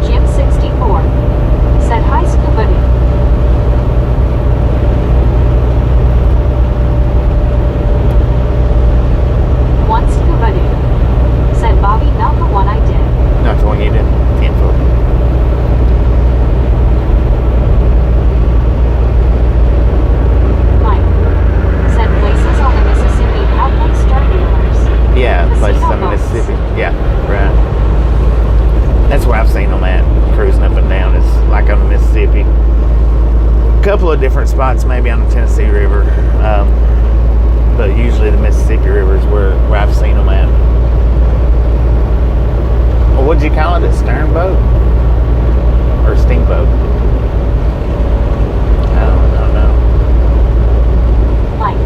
Jim 64. Said, hi, scuba dude. One scuba dude. Said, Bobby, not the one I did. Not the one you did. 10 foot. Mike. Said, places on the Mississippi have like star dealers. Yeah, places Casino in boats. Mississippi. Yeah, right. That's where I've seen them at, cruising up and down. It's like on the Mississippi. A couple of different spots, maybe on the Tennessee River, but usually the Mississippi River is where I've seen them at. Well, what'd you call it? A stern boat or a steamboat? I don't know. Mike.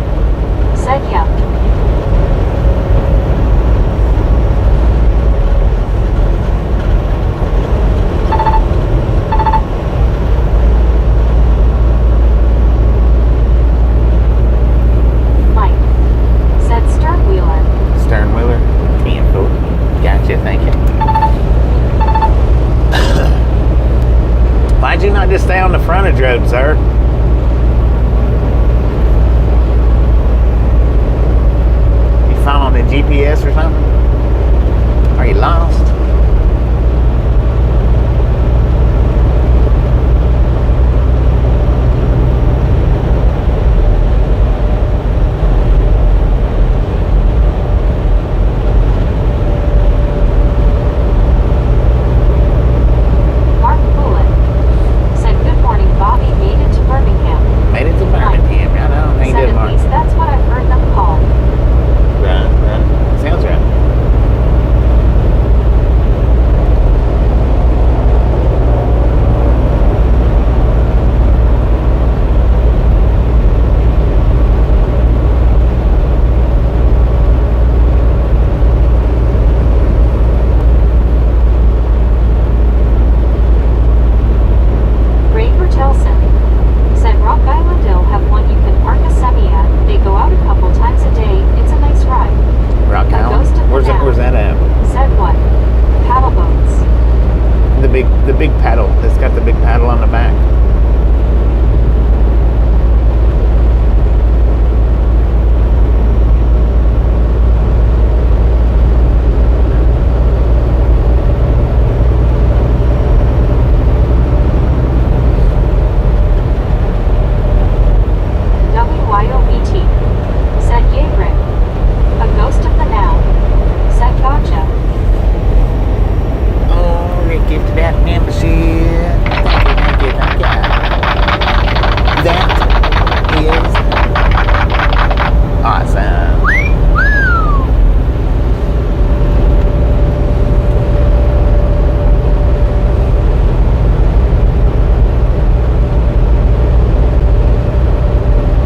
Said, yeah. Mike. Said, stern wheeler. Stern wheeler, 10 foot. Gotcha, thank you. Why'd you not just stay on the frontage road, sir? You falling, did GPS or something? Are you lost? The big paddle. It's got the big paddle on the back. WYOBT. Said yay Rick. A ghost of the now. Said gotcha. Oh, they gifted that membership. Thank you. That is awesome.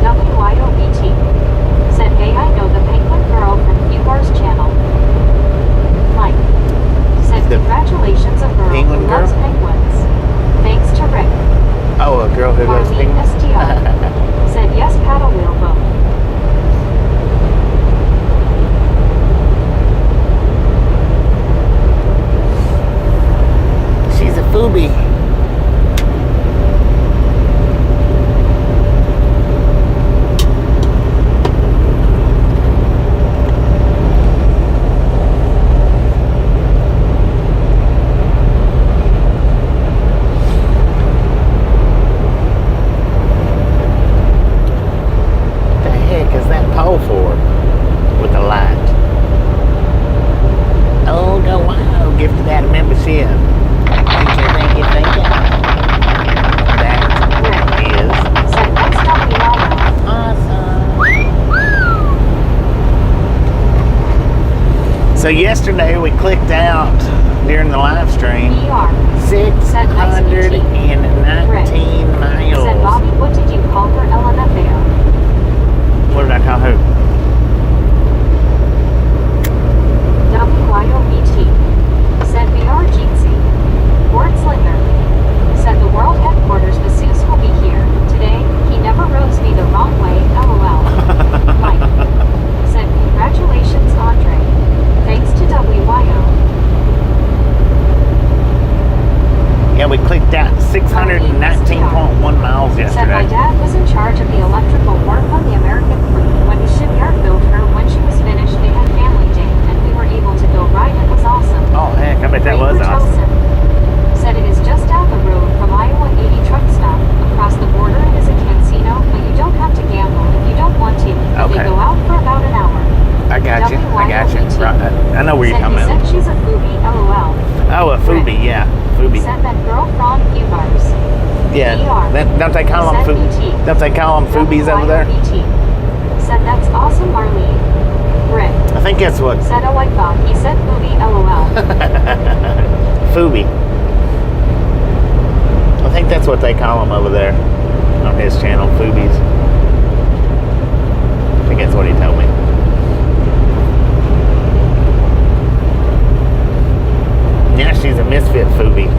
WYOBT. Said hey, I know the penguin girl from Fubar's channel. Mike. Said The congratulations, a girl penguin who girl? loves penguins. Thanks to Rick. Oh, a girl who loves Marlene penguins. STR. Said yes, paddle wheel boat. She's a foobie. The heck is that pole for? With the light. Oh, no, wow. Gifted that membership. Thank you. That is Said thanks WYO. awesome. So yesterday we clicked out during the live stream BR. 619 Said miles. Bobby, what did you call her LMFAO? What did I call who? WYOBT. Said VR Jeetsy. Wordslinger. Said the world headquarters masseuse will be here today. He never rose me the wrong way, LOL. Mike. Said congratulations, Andre. Thanks to WYO. Yeah, we clicked out 619.1 miles Said my yesterday. dad was in charge of the electrical work on the American crew. When the shipyard built her, when she was finished, they had family day, and we were able to go ride. It was awesome. Oh, heck, I bet that was Rafer awesome. Telson said it is just down the road from Iowa 80 truck stop. Across the border it is a casino, but you don't have to gamble if you don't want to. Okay. They go out for about an hour. I got you. WYOBT. Right, I know where you're Said talking he about. said she's a foodie, LOL. Oh, a foobie, yeah. Foobie. Said that girl from Fubars. Yeah. Don't they call them Said BT. Don't they call them foobies over there? WYOBT. Said that's awesome, Marlene. Rick. I think that's what Said oh I thought he said foodie, LOL. foobie. I think that's what they call them over there on his channel, foobies. I think that's what he told me. Yeah, she's a misfit foobie.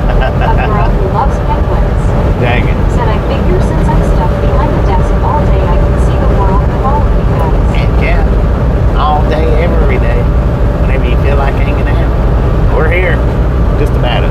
girl who loves penguins. Dang it. Said I figure since I'm stuck behind the desk all day I can see the world with all of you guys. And yeah, all day, every day, whenever you feel like hanging out. We're here, just about it.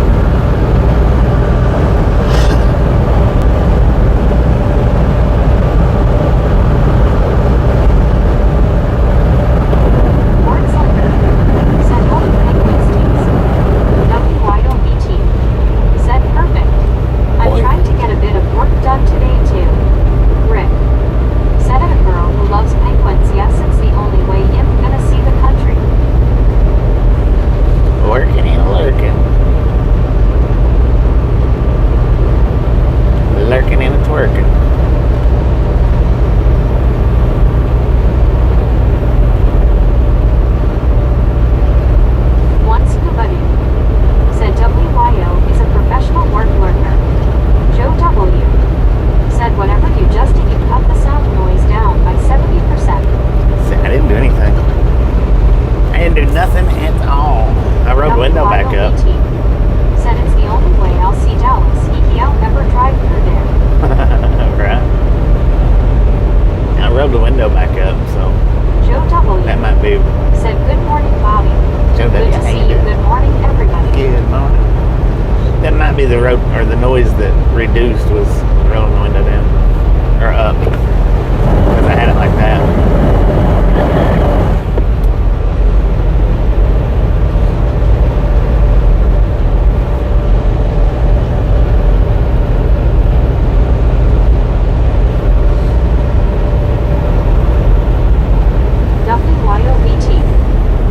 The road or the noise that reduced was rolling the window down or up because I had it like that. WYOBT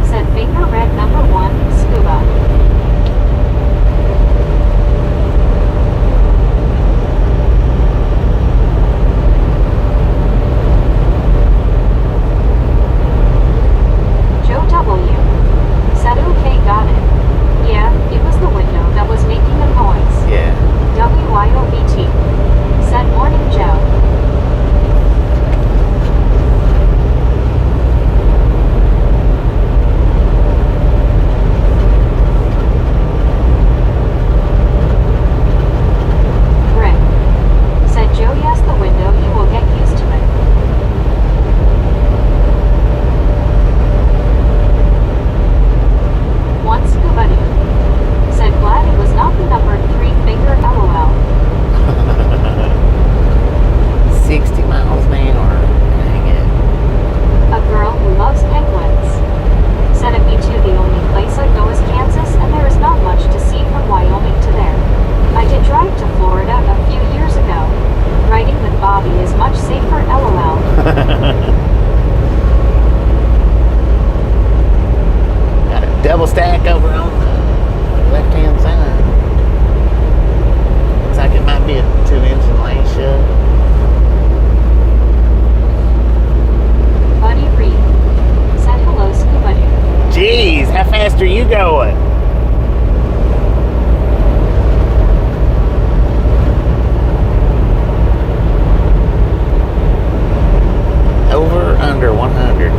said finger red number 1 scuba. Are you going? Over under 100.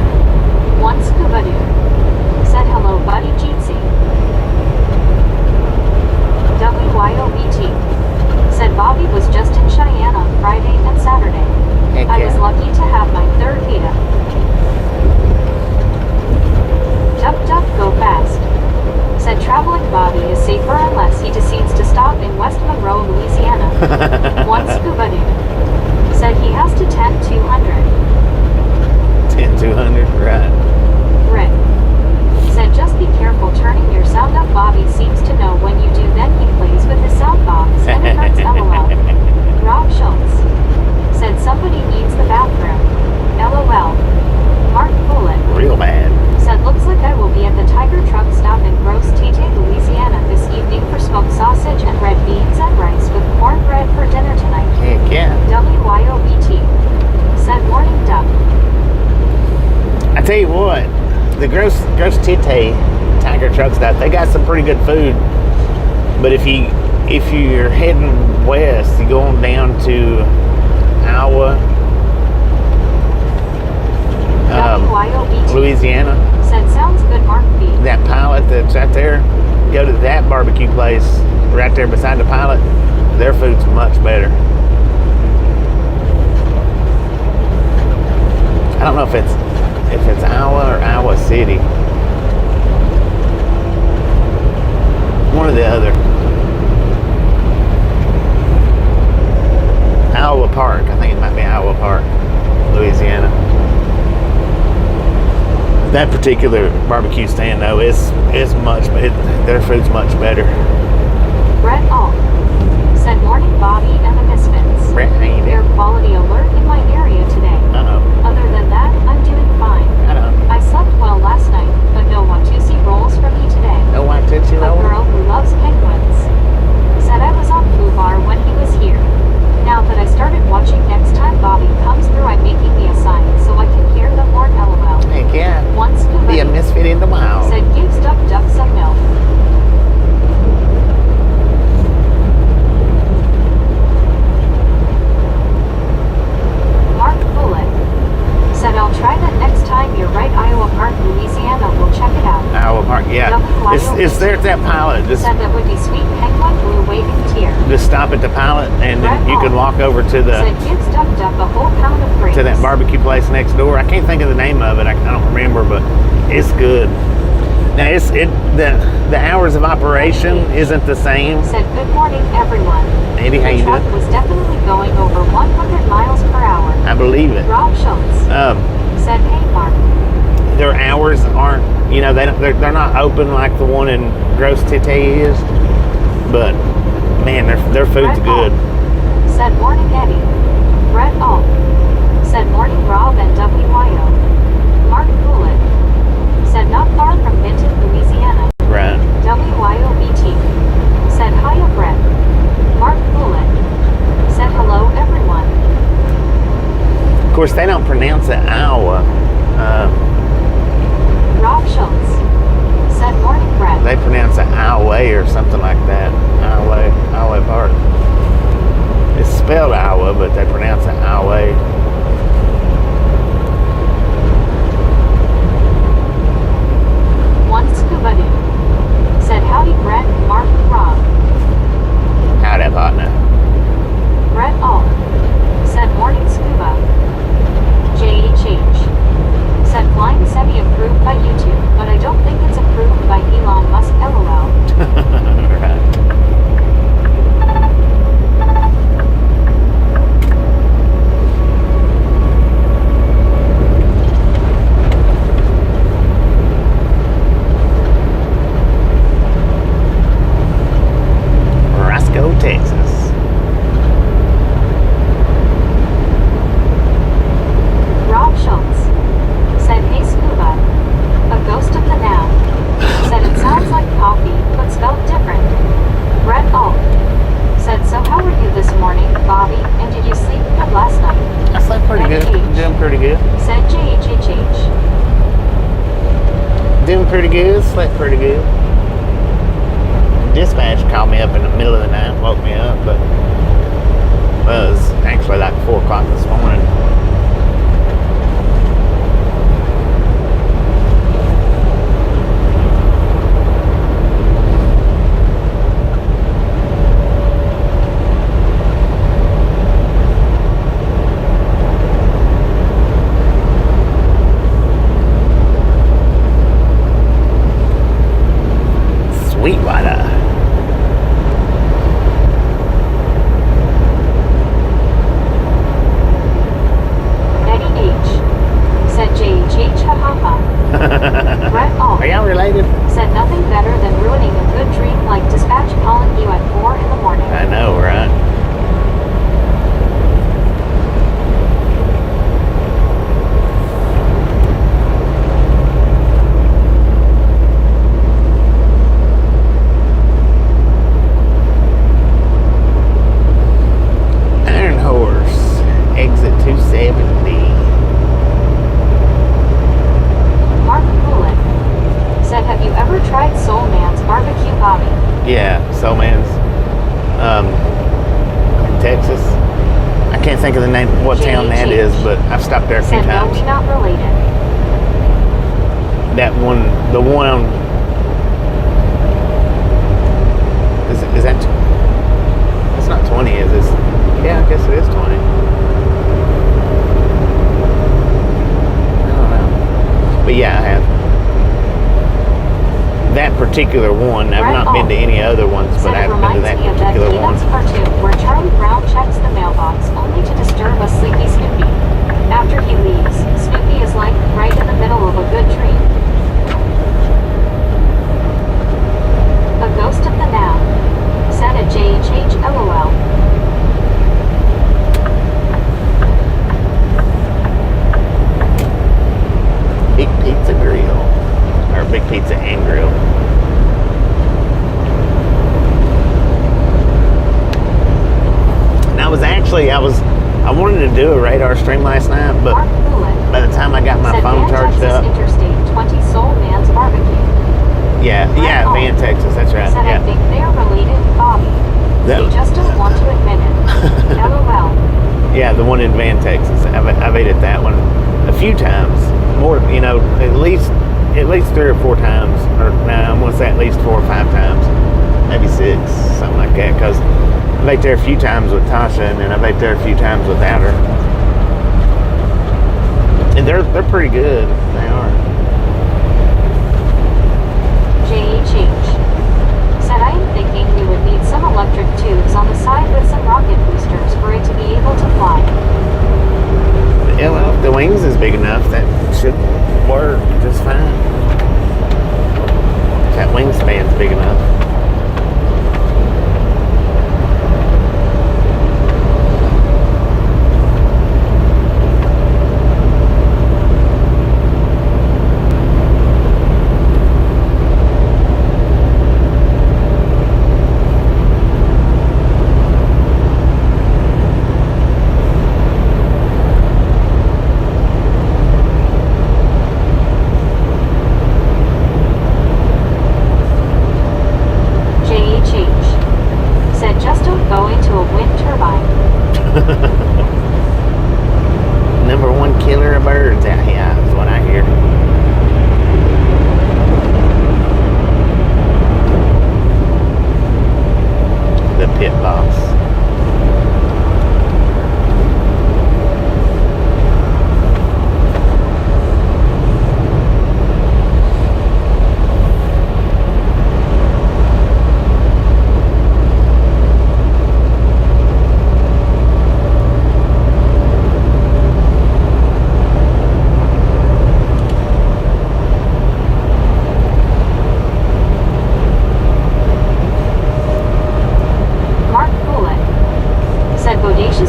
One scuba dude said hello, buddy Jeetsy. WYOBT said Bobby was just in Cheyenne on Friday and Saturday. Heck I yeah. was lucky to have my third Vita. Duck, go fast. Said traveling Bobby is safer unless he decides to stop in West Monroe, Louisiana. One scuba dude said he has to 10-200. 10-200, right. Rick said just be careful turning your sound up. Bobby seems to know when you do, then he plays with his sound box and it hurts. LOL. Rob Schultz said somebody needs the bathroom. LOL. Mark Bullet Real bad. said looks like I will be at the Tiger Truck Stop in Grosse Tete, Louisiana this evening for smoked sausage and red beans and rice with cornbread for dinner tonight. Heck yeah. WYOBT said morning duck. I tell you what, the Grosse Tete Tiger Truck Stop, they got some pretty good food. But if you're heading west, you go on down to Iowa, Louisiana. Said sounds good, Mark B. That pilot that's right there, go to that barbecue place right there beside the pilot, their food's much better. I don't know if it's Iowa or Iowa City. One or the other. Iowa Park. I think it might be Iowa Park, Louisiana. That particular barbecue stand, though, their food's much better. Brett Alt said, morning Bobby and the Misfits. Brett, how you Air doing? quality alert in my area today. Uh-oh. Other than that, I'm doing fine. I slept well last night, but no Watusi rolls for me today. No white Tootsie A Roll? girl who loves penguins said I was on Flubar when he was here. Now that I started watching, next time Bobby comes through, I'm making me a sign so I can hear the horn LOL. Heck yeah. One scuba Be a misfit in the wild. said gives Duck some milk. Mark Bullet said I'll try that next time. You're right, Iowa Park, Louisiana. We'll check it out. Iowa Park, yeah. It's there at that pilot. Just Said that would be sweet. Penguin blue waving tear. just stop at the pilot, and then you can walk over to Said gives Duck a whole pound of grapes. that barbecue place next door. I can't think of the name of it. I don't remember, but it's good. Now the hours of operation isn't the same. Said good morning, everyone. Eddie, how The you truck doing? was definitely going over 100 miles per hour. I believe it. Rob Schultz said, hey Mark. Their hours aren't, they're not open like the one in Gross Tite is, but man, their food's Brett good. Alt said morning Eddie. Brett Alt said morning Rob and WYO. Mark Bullet said not far from Benton, Louisiana. Right. WYOBT said hiya Brett. Mark Bullet said hello everyone. Of course, they don't pronounce it Iowa. Rob Schultz said morning Brett. They pronounce it Iowa or something like that. Iowa Park. It's spelled Iowa, but they pronounce it Iowa. One scuba dude said howdy Brett, Mark, Rob. Howdy, partner. Brett Alt said morning scuba. JHH said flying semi approved by YouTube, but I don't think it's approved by Elon Musk LOL. Right. Roscoe, Texas. Rob Schultz said hey scuba. A ghost of the now. Said it sounds like coffee, but spelled different. Brett Alt said so how were you this morning, Bobby, and did you sleep good last night? I slept pretty good. NH Doing pretty good. said JHHH. Doing pretty good. Slept pretty good. Dispatch called me up in the middle of the night and woke me up, but it was actually like 4 o'clock this morning. Sweetwater. Eddie H said JHH ha ha ha. Brett Alt Are y'all related? said nothing better than ruining a good dream like dispatch calling you at 4 in the morning. I know, right? Iron Horse, exit 270. Mark Bullet said have you ever tried Soul Man's barbecue, Bobby? Yeah, Soul Man's, in Texas. I can't think of the name, what town that is, but I've stopped there a few Said no, times. we not related. That one, the one on, Is that? It's not 20, is it? Yeah, I guess it is 20. I don't know. But yeah, I have. That particular one, I've not been to any other ones, but I've been to that particular one. Part 2, where Charlie Brown checks the mailbox only to disturb a sleepy Snoopy. After he leaves, Snoopy is like right in the middle of a good dream. A ghost of the now, said at JHH LOL. Big Pizza Grill. Or Big Pizza and Grill. And I wanted to do a radar stream last night, but by the time I got my phone charged up. Interstate 20 Soul Man's Barbecue. Yeah, Van, Texas, that's right. Said I think they are related, Bobby. You just don't want to admit it. LOL. Yeah, the one in Van, Texas. I've ate at that one a few times. More, at least 3 or 4 times. Or no, I'm going to say at least 4 or 5 times. Maybe 6, something like that. Because I've ate there a few times with Tasha, and then I've ate there a few times without her. And they're pretty good. They are. JHH. Said I am thinking we would need some electric tubes on the side with some rocket boosters for it to be able to fly. Yeah, well, if the wings is big enough, that should work just fine. If that wingspan's big enough. Number one killer of birds out here is what I hear. The pit boss.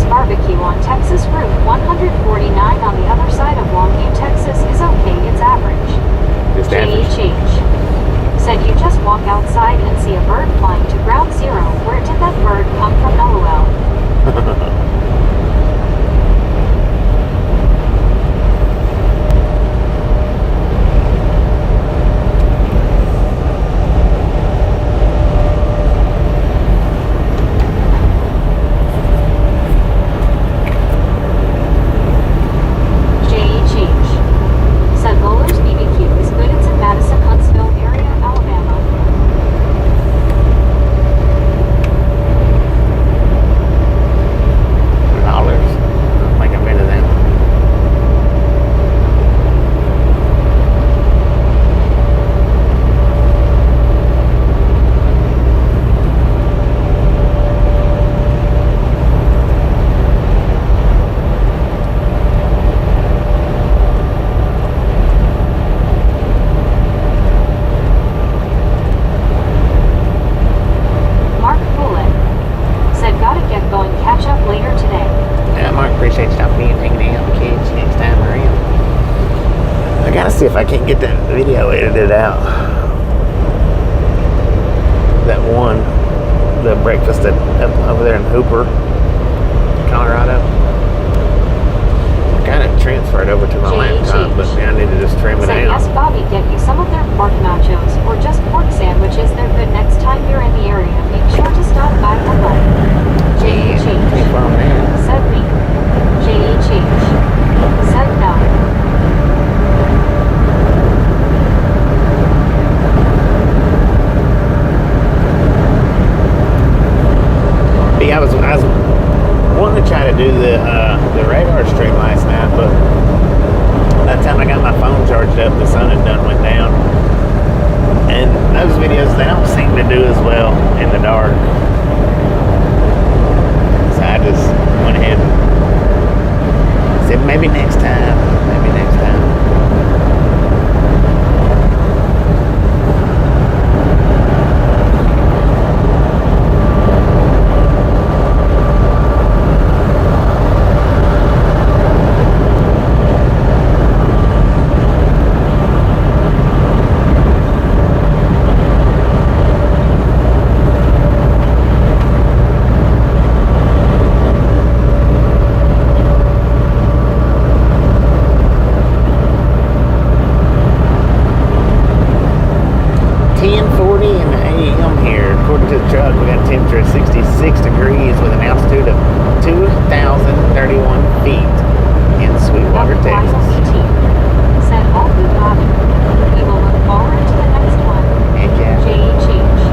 Barbecue on Texas Route 149 on the other side of Longview, Texas is okay, it's average. JHH. Said you just walk outside and see a bird flying to ground zero. Where did that bird come from, LOL? See if I can't get that video edited out. That one, the breakfast up over there in Hooper, Colorado. I kind of transferred over to my laptop, but I need to just trim it down. Yes, Bobby, get you some of their pork nachos or just pork sandwiches. They're good next time you're in the area. Make sure to stop by for lunch. JHH. Said me. JHH. Said no. to try to do the radar stream last night, but by the time I got my phone charged up, the sun had done went down. And those videos, they don't seem to do as well in the dark. So I just went ahead and said maybe next time. Maybe next time. 10:40 in the AM here. According to the truck, we got a temperature of 66 degrees with an altitude of 2,031 feet in Sweetwater, Texas. Said all good Bobby. We will look forward to the next one. Heck yeah. JHH.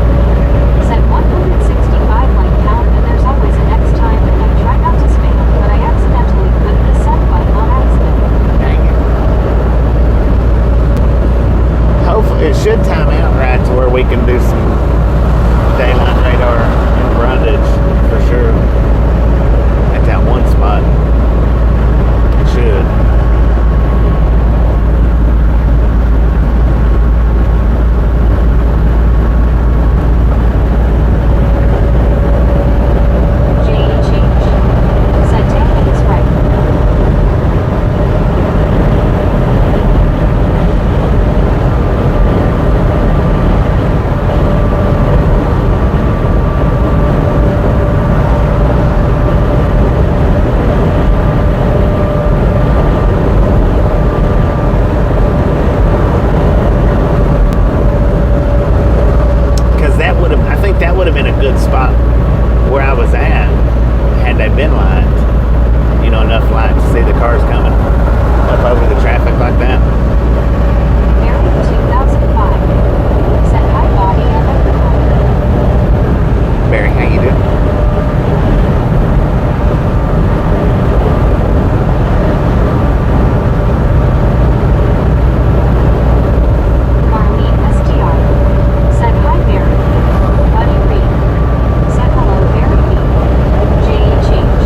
Said 165 like count, and there's always a next time, and I try not to spam, but I accidentally clicked the send button on accident. Dang it. Hopefully, it should time out right to where we can do some daylight radar in Brundage for sure. At that one spot. It should. Said 10 minutes right. Because that would have, I think that would have been a good spot where I was at had they been light. You know, enough light to see the cars coming up over the traffic like that. Mary 2005. Said hi Bobby and everyone. Barry, how you doing? Marlene STR. Said hi Barry. Buddy Reed. Said hello Barry B. JHH.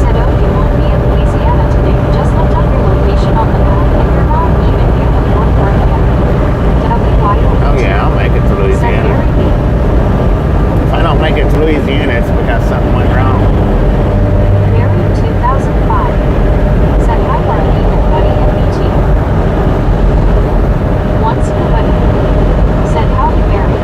Said oh you won't be in Louisiana today. Just looked up your location on the map and you're not even near the Fort Worth yet. WYOBT. Oh yeah, I'll make it to Said Louisiana. Barry B. If I don't make it to Louisiana, it's because something went wrong. Barry 2005. Said hi Marlene and Buddy MBT. Once for Buddy. Said howdy Barry.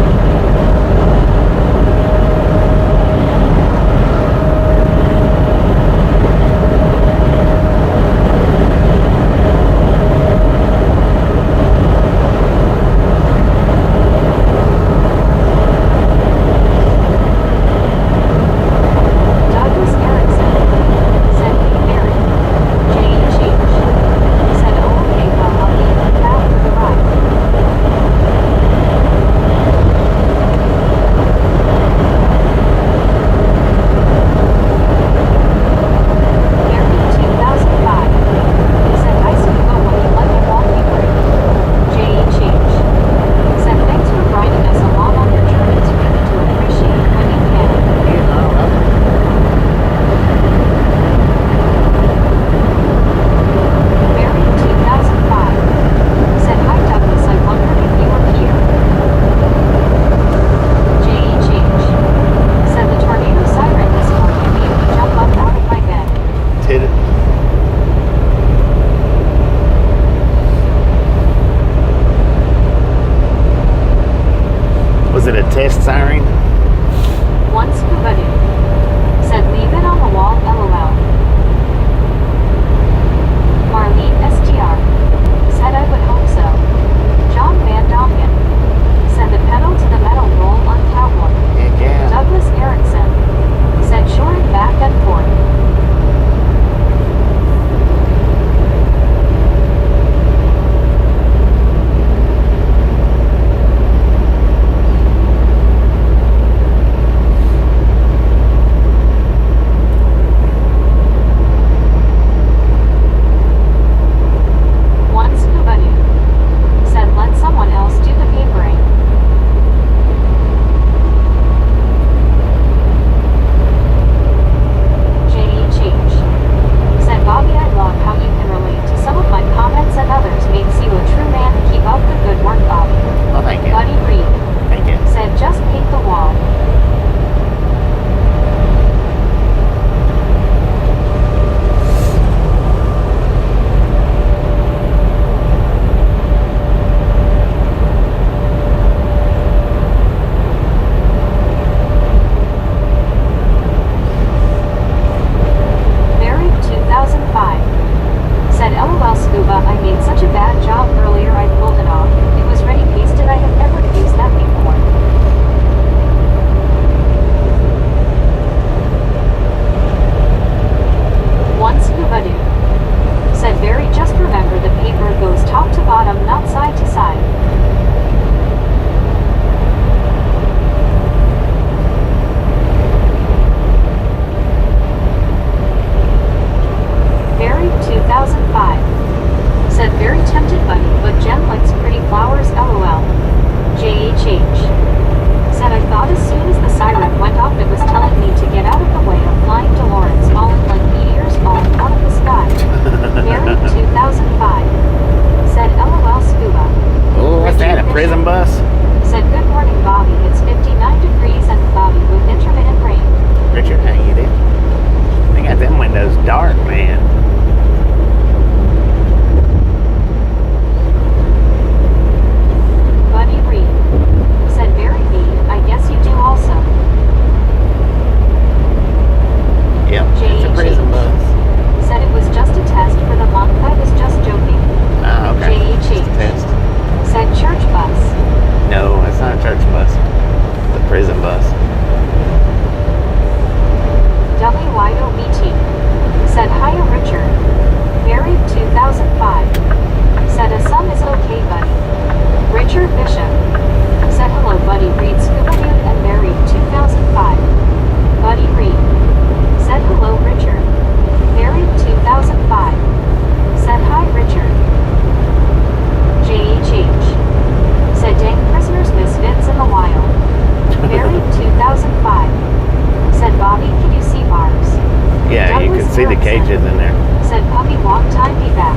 See the cages in there. Said puppy walk time be back.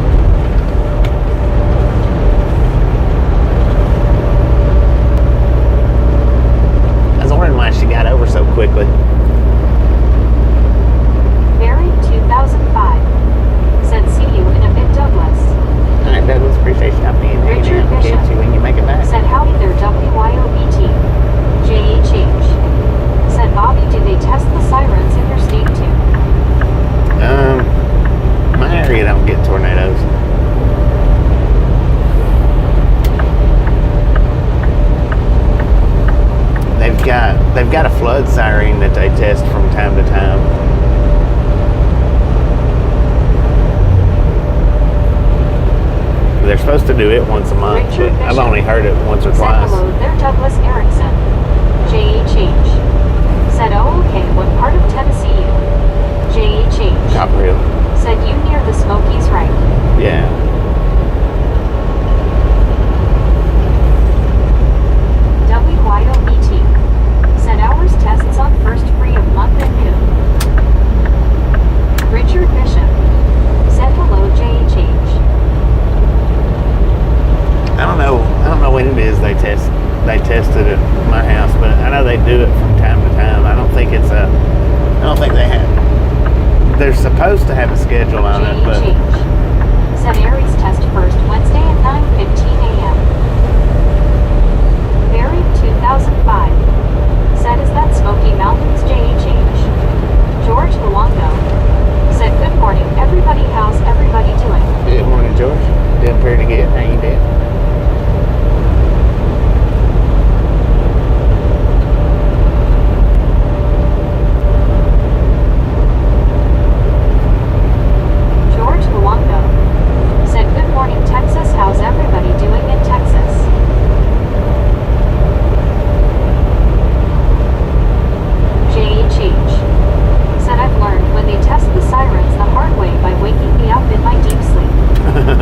I was wondering why she got over so quickly. Barry 2005. Said see you in a bit, Douglas. All right, Douglas, appreciate you stopping in. Richard I'll Bishop. catch you when you make it back. Said howdy there, WYOBT. JHH. Said Bobby, do they test the sirens Interstate too? My area don't get tornadoes. They've got a flood siren that they test from time to time. They're supposed to do it once a month, Richard but I've Bishop. only heard it once or Said twice. hello there, Douglas Erickson. JHH. Said oh okay, what part of Tennessee you? JHH. Top Hill. Said you near the Smokies, right? Yeah. WYOBT. Said hours tests on first free of month and noon. Richard Bishop. Said hello, JHH. I don't know when it is they test it at my house, but I know they do it from time to time. I don't think they have. They're supposed to have a schedule on it, but JHH. Said Aries test first Wednesday at 9:15 a.m. Barry 2005. Said is that Smoky Mountains, JHH. George Luongo. Said good morning everybody, how's everybody doing? good morning, George. Doing pretty good. How you doing? George Luongo. Said good morning Texas, how's everybody doing in Texas? JHH. Said I've learned when they test the sirens the hard way by waking me up in my deep sleep.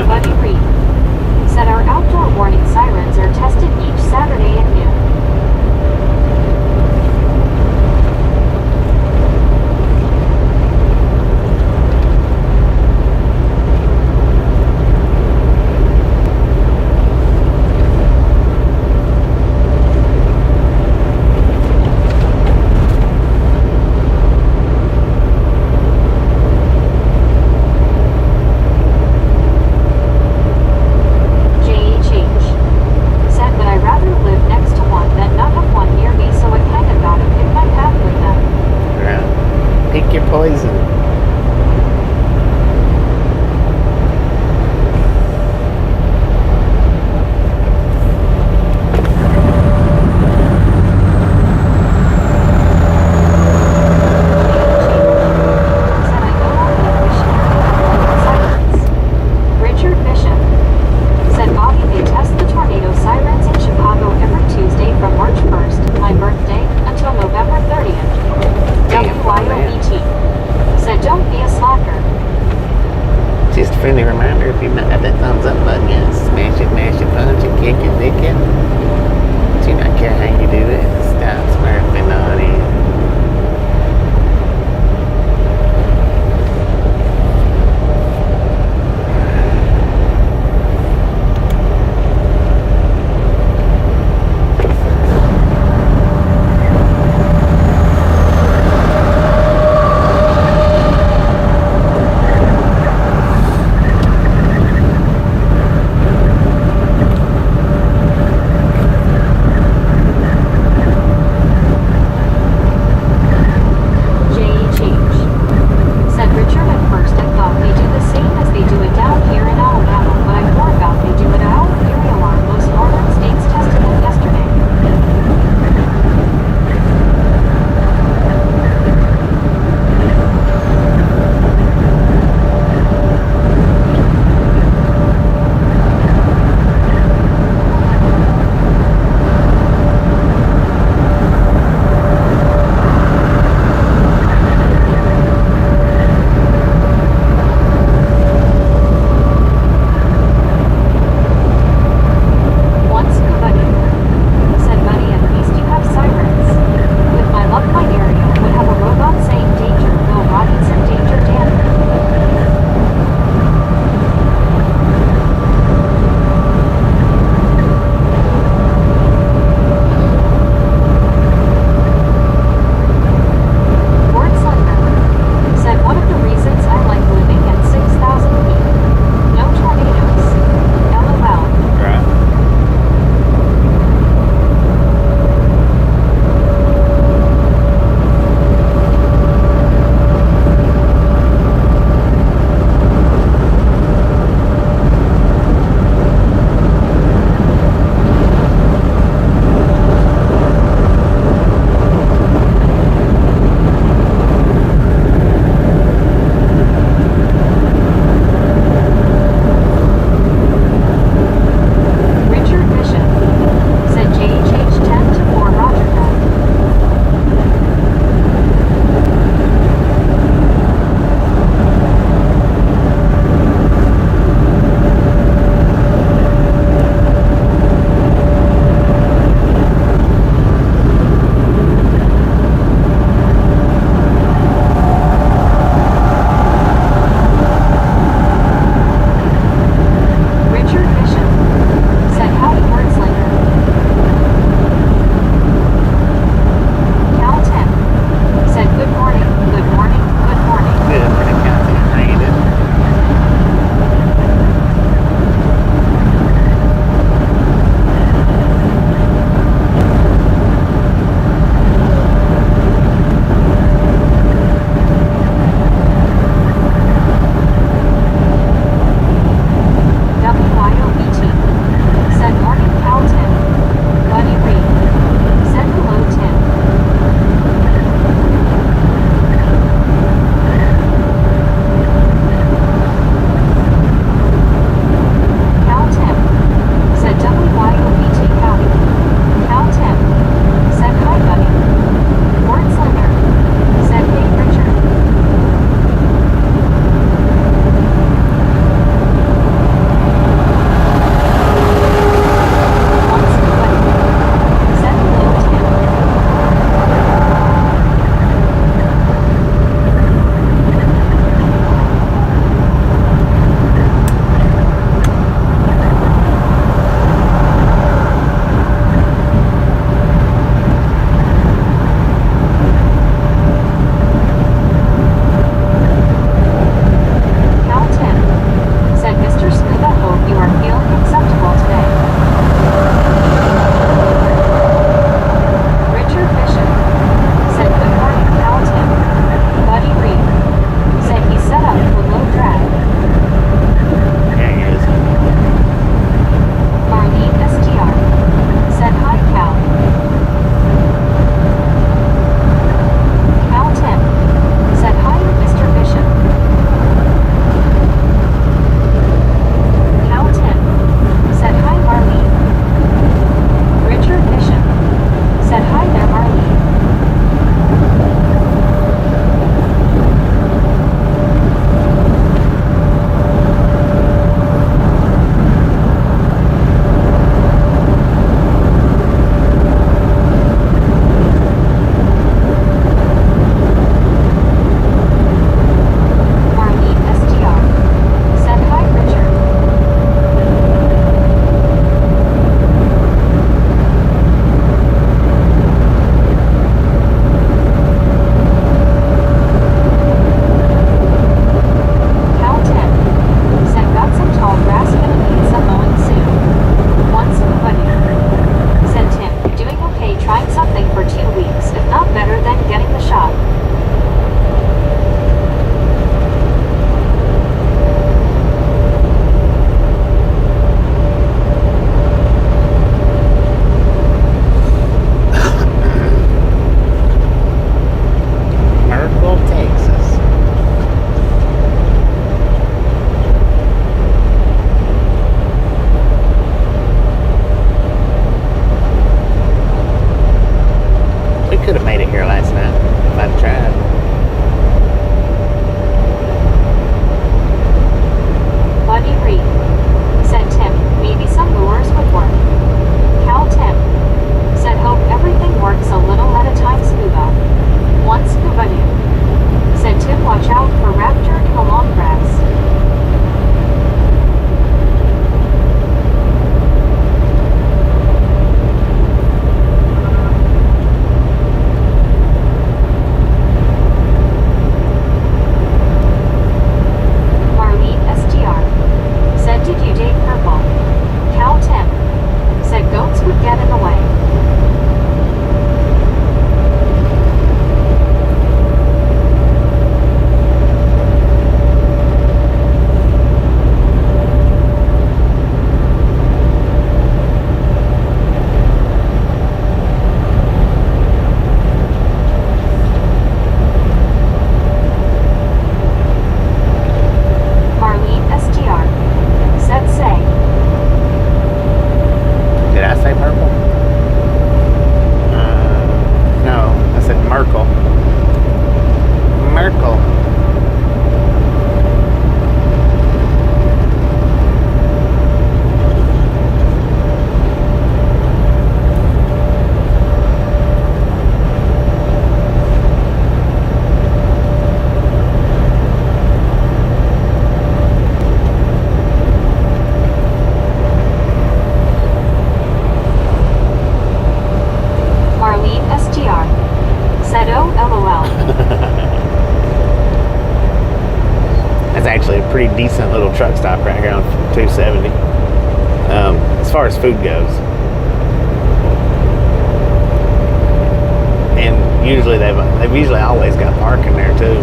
Buddy Reed. Said our outdoor warning sirens are tested each Saturday at noon. JHH. Said but I rather live next to one than not have one near me, so I kinda gotta pick my path with them. Right. Pick your poison. Said I go on the sirens. Richard Bishop. Said Bobby, they test the tornado sirens in Chicago every Tuesday from March 1st, my birthday, until November 30th. Damn, WYOBT. Said don't be a slacker. Just a friendly reminder, if you've not got that thumbs up button yet, smash it, mash it, punch it, kick it, dick it. Do not care how you do it. Stop smurfing on it. actually a pretty decent little truck stop right here on 270. As far as food goes. And usually they've usually always got parking there too.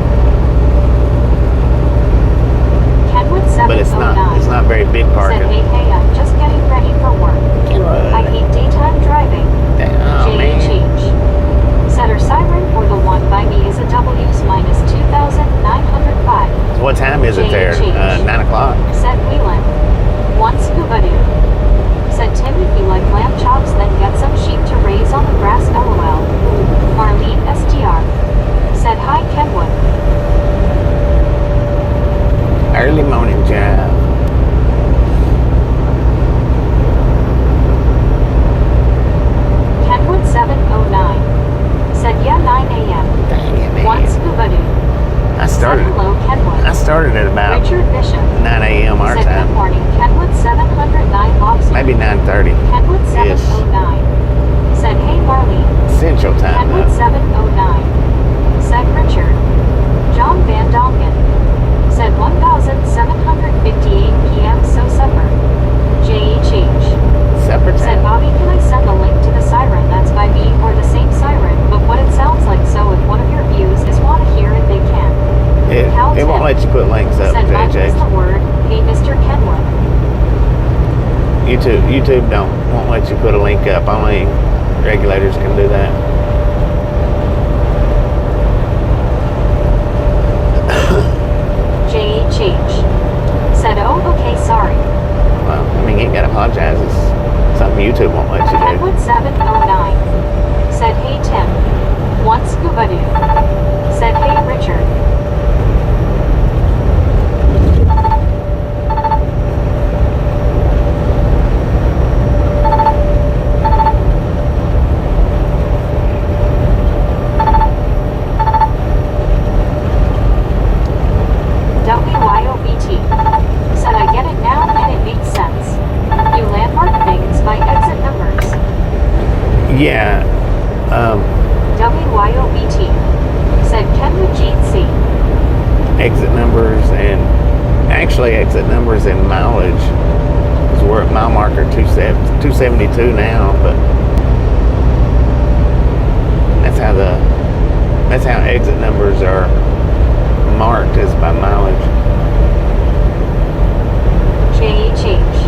Kenwood But it's not very big parking. Said, hey, I'm just getting ready for work. I hate daytime driving. Oh, man. Said her siren for the one by me is a W's minus 2,905. So what time is it there? 9 o'clock. Said Whelan. One scuba dude. Said Tim, if you like lamb chops, then get some sheep to raise on the grass. LOL. Marlene STR. Said hi Kenwood. Early morning job. Kenwood 709. Said yeah 9 a.m. Dang it, man. One scuba dude. I started. Said hello Kenwood. I started at about Richard Bishop. 9 a.m. our Said time. good morning Kenwood 709 Lobster. Maybe 9:30. Kenwood 709. Said hey Marlene. Central time Kenwood though. 709. Said Richard. John Van Dongen. Said 1,758 p.m. so supper. JHH. Supper Said time. Bobby, can I send a link to the siren that's by me or the same siren, but what it sounds like, so if one of your views is want to hear it, they can. It won't let you put links up, Said Mike is JJ. the word. Hey Mr. Kenwood. YouTube won't let you put a link up. Only regulators can do that. JHH. Said oh okay sorry. Well, I mean, you ain't gotta apologize. It's something YouTube won't let you do. Kenwood 709. Said hey Tim. One scuba dude. Said hey Richard. WYOBT. Said I get it now and it makes sense. You landmark things by exit numbers. Yeah. WYOBT. Said Kenwood GC. Exit numbers and actually exit numbers and mileage. Because we're at mile marker 272 now, but that's how exit numbers are marked, is by mileage. JHH.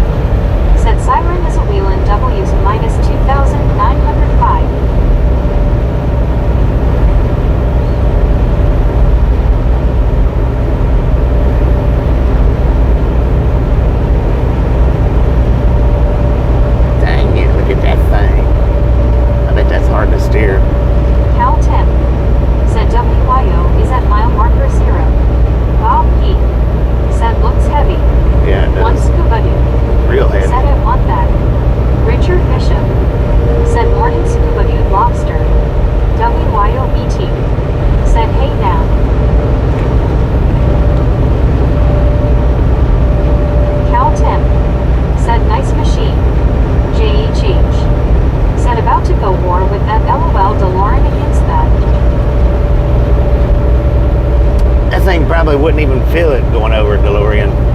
Said siren is a Whelan W's minus 2,905. Dang it, look at that thing. I bet that's hard to steer. Cal 10. Said WYO is at mile marker 0. Bob P. Said looks heavy. Yeah, it One does. scuba dude. Real heavy. Said I want that. Richard Bishop. Said morning scuba dude lobster. WYOBT. Said hey now. Cal 10. Said nice machine. JHH. Said about to go war with that LOL DeLorean against that. That thing probably wouldn't even feel it going over DeLorean.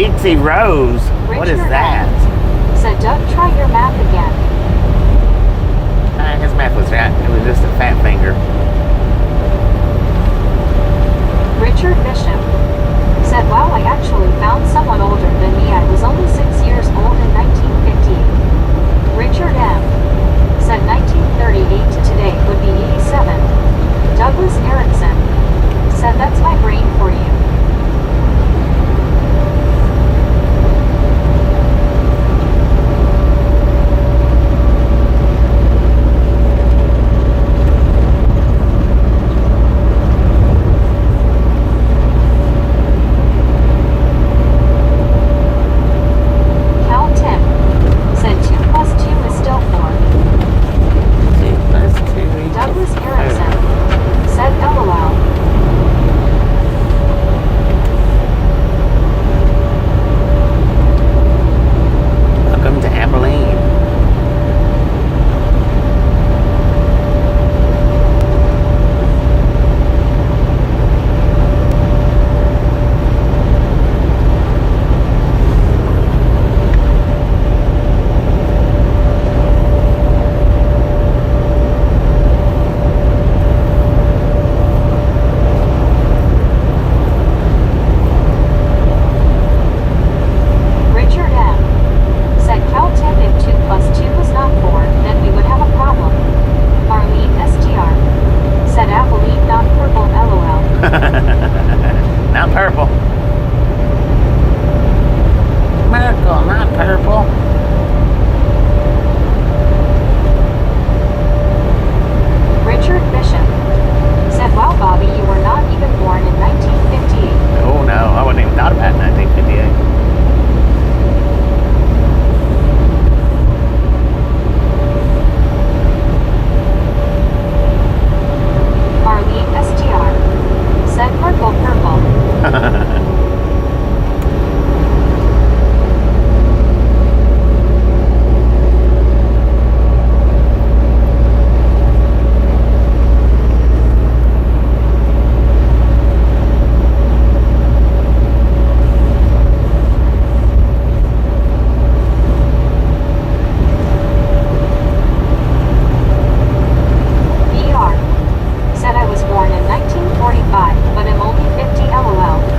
Dixie Rose. What is Richard that? Said, Doug, try your math again. His math was right. It was just a fat finger. Richard Bishop said, wow, I actually found someone older than me. I was only 6 years old in 1958. Richard M. said 1938 to today would be 87. Douglas Erickson said, that's my brain for you.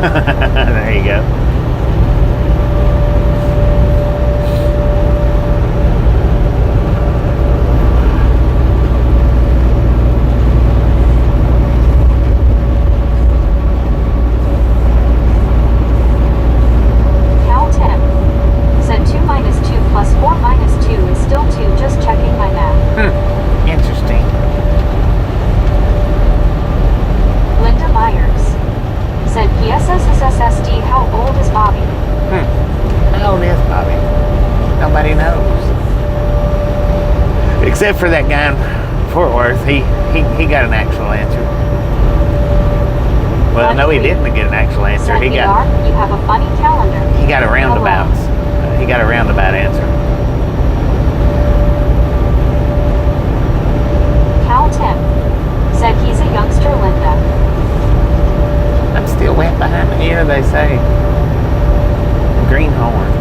There you go. Cal 10 said 2 minus 2 plus 4 minus 2 is still 2. Just checking my math. Interesting. Linda Myers said PSSSSD, how old is Bobby? How old is Bobby? Nobody knows. Except for that guy in Fort Worth. He got an actual answer. Well, no, he didn't get an actual answer. Said He you got have a funny calendar. he got a roundabout. He got a roundabout answer. Cal 10 said he's a youngster, Linda. I'm still wet behind the ear, they say. Greenhorn.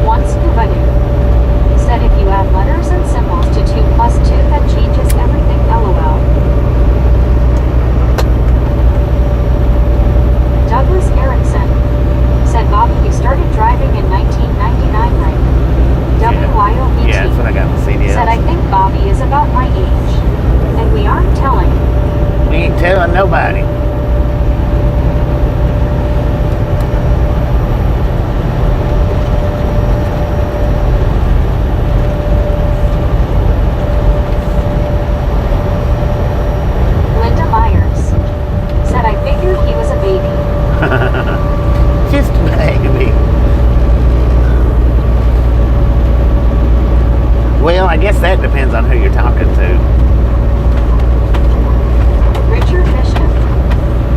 One scuba dude said if you add letters and symbols to 2 plus 2, that changes everything, LOL. Douglas Erickson said, Bobby, you started driving in 1999, right? WYOBT Yeah, that's when I got the CDL. said, I think Bobby is about my age. And we aren't telling. We ain't telling nobody. Linda Myers said, I figured he was a baby. Just a baby. Well, I guess that depends on who you're talking to. Richard Bishop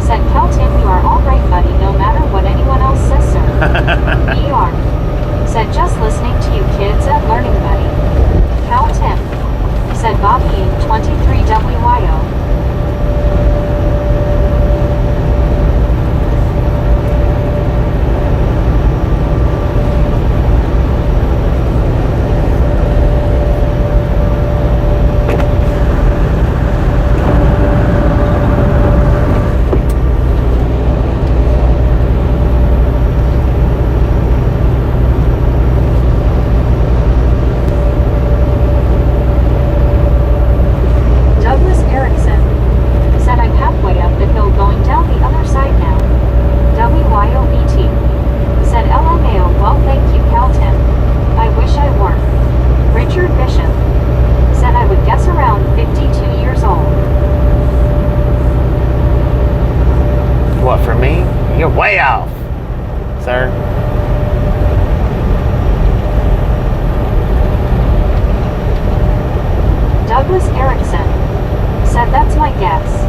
said, Kelton, you are all right, buddy, no matter what anyone else says, sir. ER said, just listening to you kids and learning, buddy. Cal 10 said Bobby 23 WYO. Way off, sir. Douglas Erickson said that's my guess.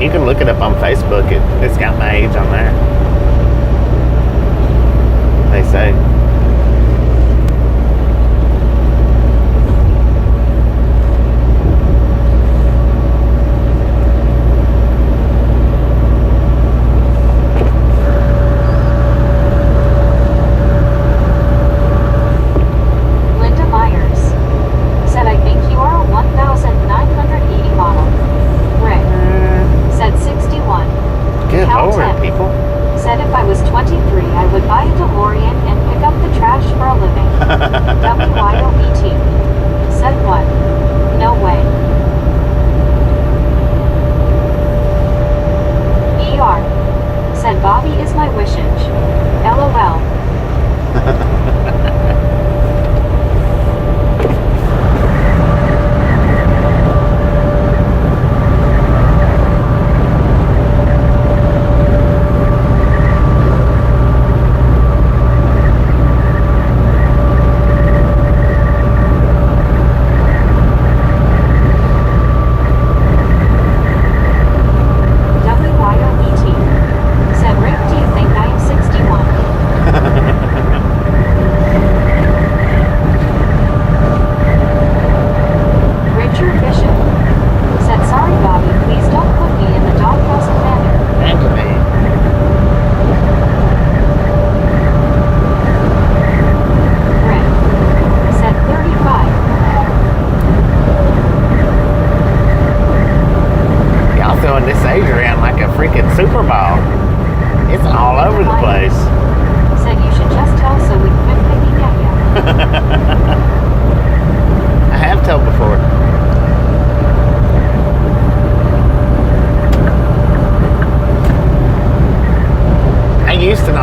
You can look it up on Facebook. It's got my age on there. They say.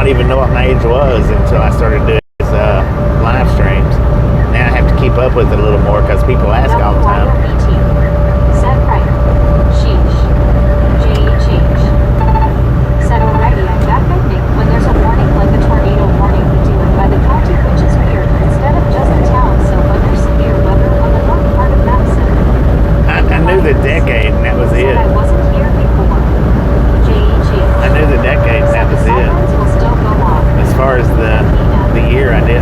Even know what my age was until I started doing these live streams. Now I have to keep up with it a little more because people ask all the time. Said right. Sheesh. Cheech. Said alrighty, I'm back. I think when there's a warning like a tornado warning, we do it by the county, which is weird, instead of just the town. So when there's severe weather on the north part of Madison. I knew the decade and that was it. I wasn't here before. I knew the decade and that was it. As far as the year, I did.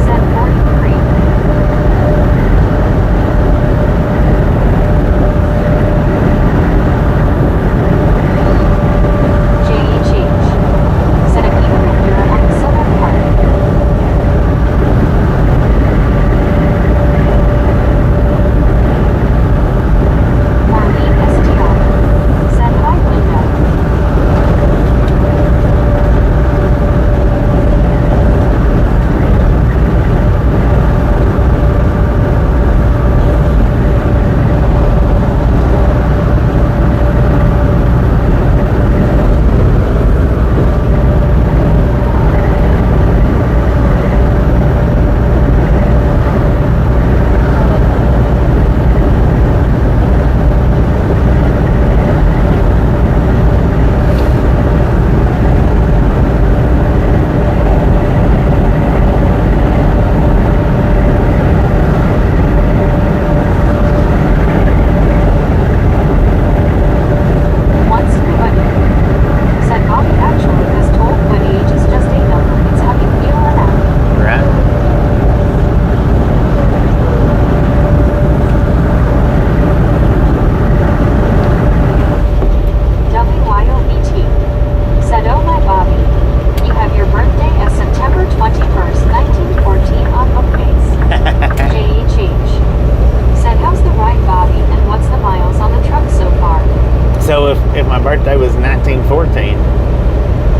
if my birthday was 1914,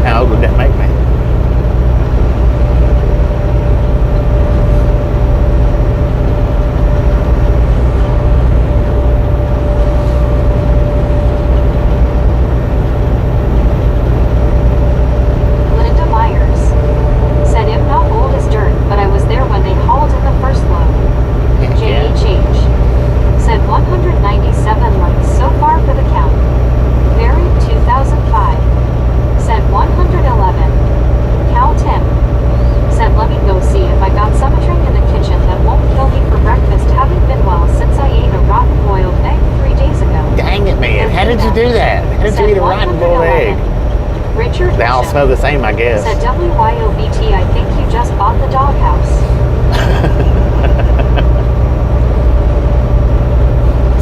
how old would that make me? Linda Myers said, "I'm not old as dirt, but I was there when they hauled in the first load." JHH said 197 likes so far for the count. Buried 2005 said 111. Cal Tim said, "Let me go see if I got something in the kitchen that won't kill me for breakfast. Haven't been well since I ate a rotten boiled egg 3 days ago." Dang it, man. How did you do that? How did you eat a rotten boiled egg? Richard They all Bishop smell the same, I guess. said, "WYOBT, I think you just bought the doghouse."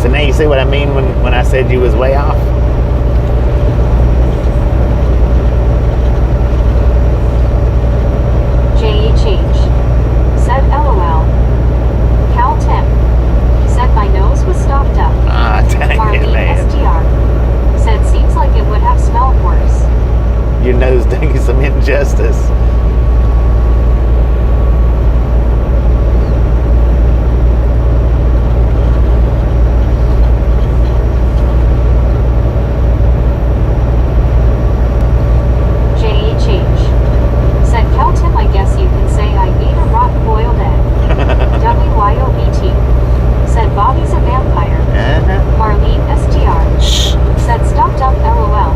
So now you see what I mean when I said you was way off? JHH said, "LOL." Cal Tim said, "My nose was stopped up." Ah, dang it, Marlene man. STR said, "Seems like it would have smelled worse." Your nose doing you some injustice. JHH said, "Cal Tim, I guess you can say I ate a rotten boiled egg." WYOBT said, "Bobby's a vampire." Marlene STR Shh. said, "Stopped up LOL."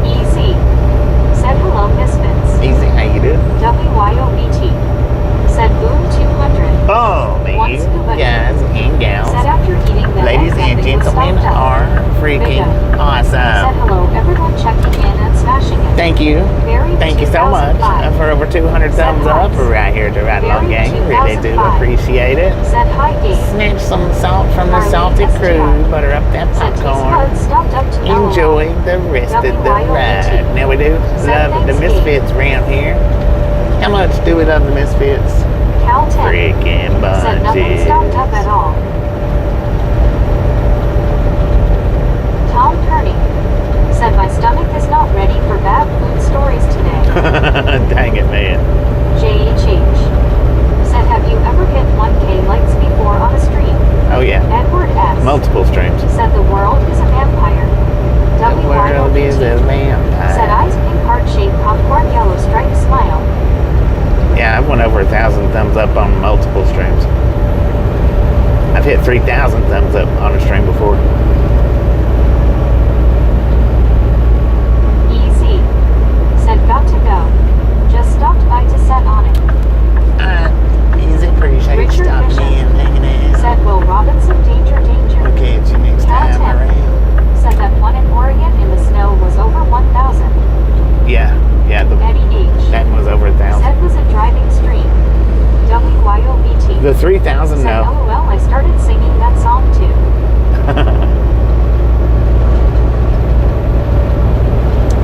EZ said, "Hello Misfits." Easy, how you doing? WYOBT said, "Boom 200." Boom, One you scuba guys and gals, said after eating the ladies egg, and nothing was gentlemen stopped up. are freaking Said, awesome. "Hello everyone checking in and smashing it." Thank you. Buried Thank you so much 2005 for over 200 thumbs up right here to Ride Along Buried Gang. Really do 2005 appreciate it. said, "Hi Gabe." Snatch some salt from the Marlene salty STR crew, butter up that said, "Taste popcorn. buds stopped up to LOL." Enjoy the rest of the WYOBT ride. Now we do said, love the "Thanks, Misfits around here. How much do we love the Misfits? Cal 10 Freaking said, "Nothing stopped up bunches. at all." Tom Kearney said, "My stomach is not ready for bad food stories today." Dang it, man. JHH said, "Have you ever hit 1K likes before on a stream?" Oh yeah, Edward S multiple streams. said, "The world is a vampire." The world is a WYOBT vampire. said, "Eyes pink heart-shaped popcorn yellow striped smile." Yeah, I've went over 1,000 thumbs up on multiple streams. I've hit 3,000 thumbs up on a stream before. EZ said, "Got to go. Just stopped by to set on it." Easy, appreciate you Richard stopping Bishop in, hanging out. said, "Will Robinson danger danger?" We'll catch you next Cal time 10 around. said that one in Oregon in the snow was over 1,000. Yeah, Eddie H that one was over 1,000. said, "Was a driving stream." WYOBT The 3,000, said, no. "LOL, I started singing that song too."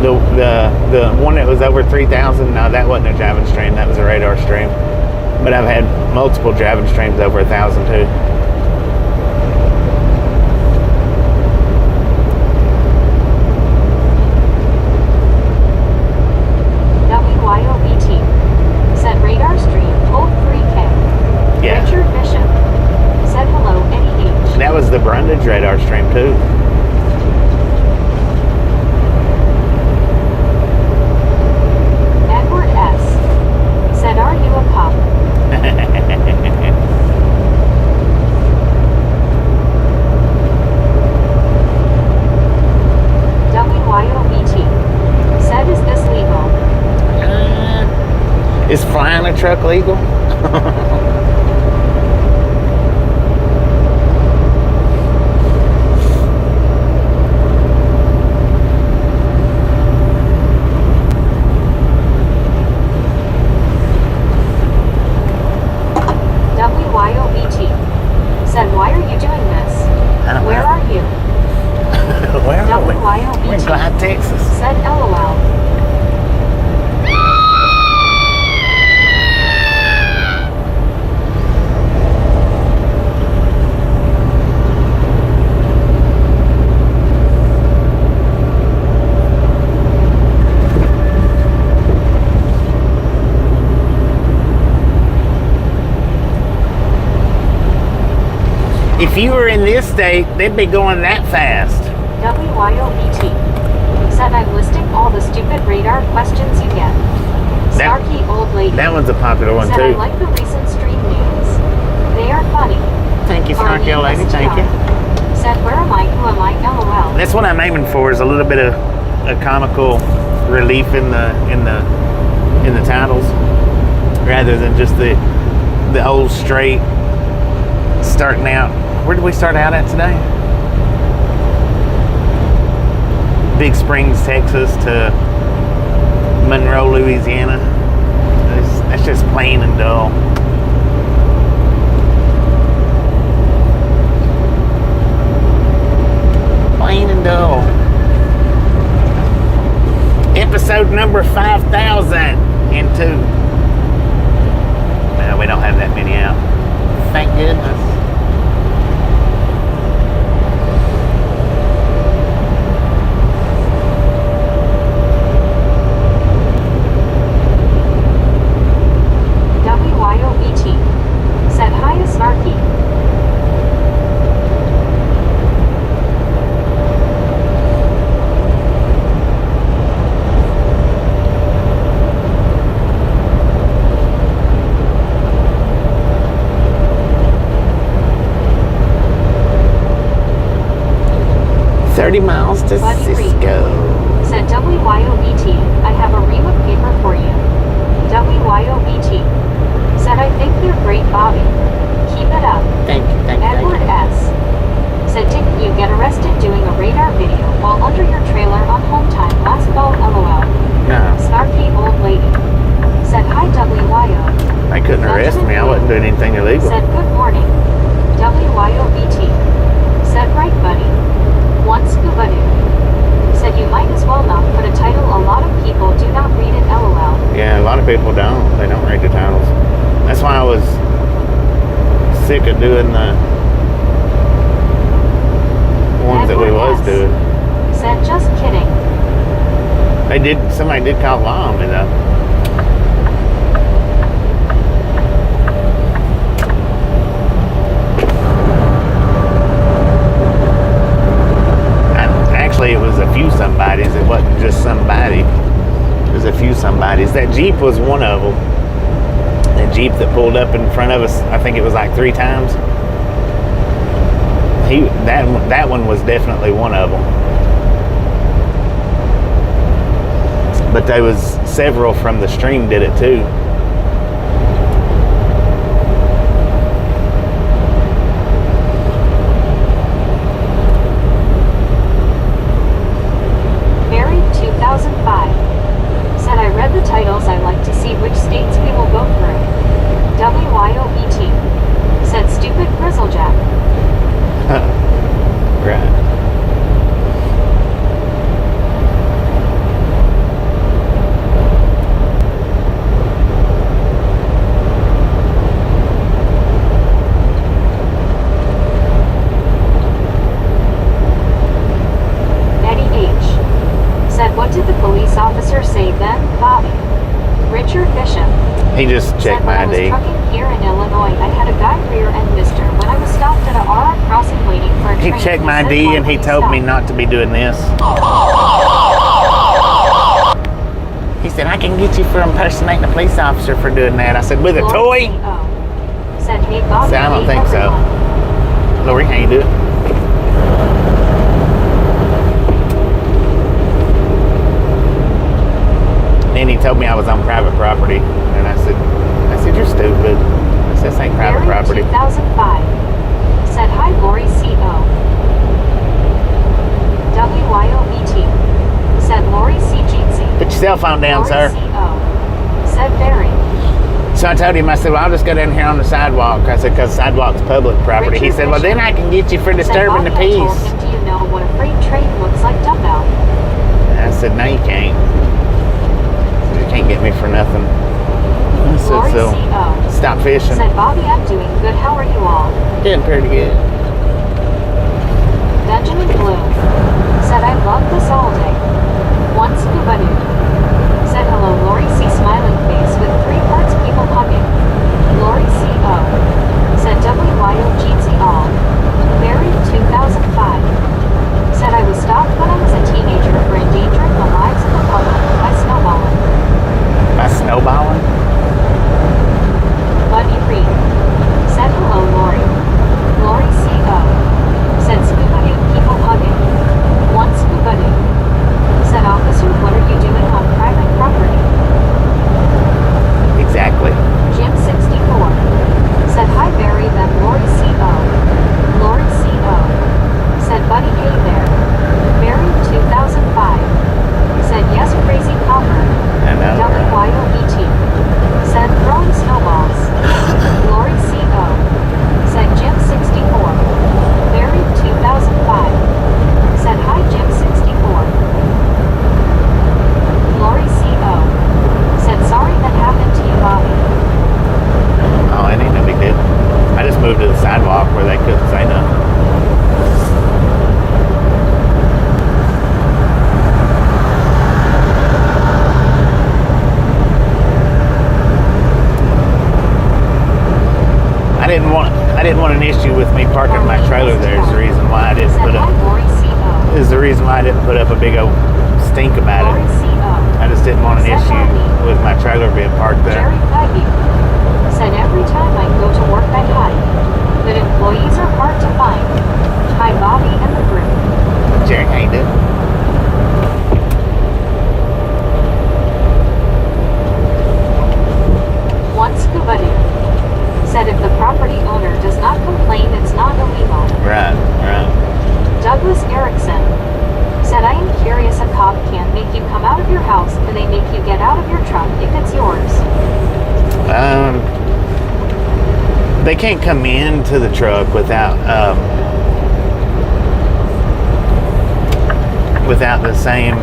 The one that was over 3,000, no, that wasn't a driving stream. That was a radar stream. But I've had multiple driving streams over 1,000 too. WYOBT said, "Radar stream pulled 3K." Yeah. Richard Bishop said, "Hello Eddie H." That was the Brundage radar stream too. Edward S said, "Are you a cop?" WYOBT said, "Is this legal?" Is flying a truck legal? WYOBT said, "Why are you doing this? I don't Where know. are you?" Where are we? We're in WYOBT Glide, Texas. said, "LOL." If you were in this state, they'd be going that fast. WYOBT. Said I'm listing all the stupid radar questions you get. Snarky old lady. That one's a popular one said too. I like the recent stream news. They are funny. Thank you, snarky old lady. Thank you. Said where am I? Who am I? LOL. That's what I'm aiming for, is a little bit of a comical relief in the titles, rather than just the old straight starting out. Where did we start out at today? Big Springs, Texas to Monroe, Louisiana. That's just plain and dull. Plain and dull. Episode number 5,002. No, we don't have that many out. Thank goodness. WYOBT. Said hi to Snarky. Miles to Buddy Cisco. Said WYOBT. I have a ream of paper for you. WYOBT. Said I think you're great, Bobby. Keep it up. Thank you, thank you. Edward S. Said didn't you get arrested doing a radar video while under your trailer on home time last fall? LOL. No, Snarky old lady. Said hi WYO. they couldn't arrest me. I wasn't doing anything illegal. Said good morning. WYOBT. Said right buddy. One scuba dude. Said you might as well not put a title. A lot of people do not read it. LOL. Yeah, a lot of people don't. They don't read the titles. That's why I was sick of doing the ones that we was doing. Said just kidding. Somebody did call law on me though. Actually, it was a few somebodies. It wasn't just somebody. It was a few somebodies. That Jeep was one of them. That Jeep that pulled up in front of us, I think it was like 3 times. That one was definitely one of them. But there was several from the stream did it too. Barry 2005. Said I read the titles. I like to see which states we will go through. WYOBT. Said stupid Grizzlejack. Right. What did the police officer say then, Bobby? Richard Bishop. He just checked my ID. When I was trucking here in Illinois, I had a guy rear end mister when I was stopped at a RR crossing waiting for a train. He checked my ID and he told me not to be doing this. He said, I can get you for impersonating a police officer for doing that. I said, with a toy? Said, hey, Bobby. I don't think so. Lori, how you do it? And he told me I was on private property, and I said, you're stupid. I said, this ain't private property. 2005. Said, hi, Lori C.O. WYOBT. Said, Lori C.G.C. Put your cell phone down, Lori sir. C.O. Said, Barry. So I told him, I said, well, I'll just go down here on the sidewalk. I said, because the sidewalk's public property. He said, well, then I can get you for disturbing the peace. I told him, do you know what a freight train looks like, dumbbell? I said, no, you can't. You can't get me for nothing. I said, Lori so C.O. stop fishing. Said, Bobby, I'm doing good. How are you all? Doing pretty good. Benjamin Bloom. Said, I love this all day. One scuba dude. Said, hello, Lori C. Smiling face with 3 parts people hugging. Lori C.O. Said, WYOGT all. I didn't want an issue with me parking my trailer there. Is the reason why I didn't Said put hi, up. Lori CO. Is the reason why I didn't put up a big old stink about Lori it. CO. I just didn't want an Said issue hi. with my trailer being parked there. Jerry Faggy. Said every time I go to work I hide. That employees are hard to find. Hi, Bobby and the group. Jerry, how you doing? One scuba dude. Said if the property owner does not complain, it's not illegal. Right. Douglas Erickson. Said I am curious, a cop can't make you come out of your house. Can they make you get out of your truck if it's yours? They can't come into the truck without the same,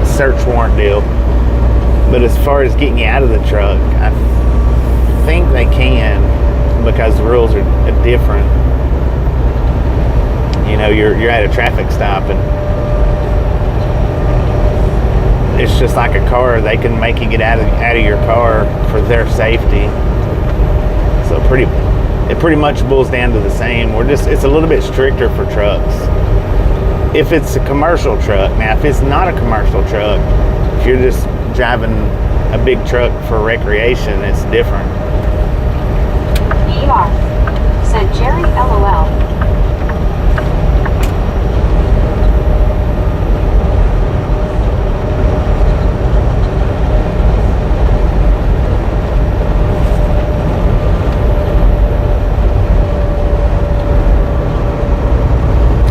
search warrant deal. But as far as getting you out of the truck, I think they can, because the rules are different. You're at a traffic stop, and it's just like a car. They can make you get out of your car for their safety. So it pretty much boils down to the same. It's a little bit stricter for trucks. If it's a commercial truck, now if it's not a commercial truck, if you're just driving a big truck for recreation, it's different. ER. Said Jerry LOL.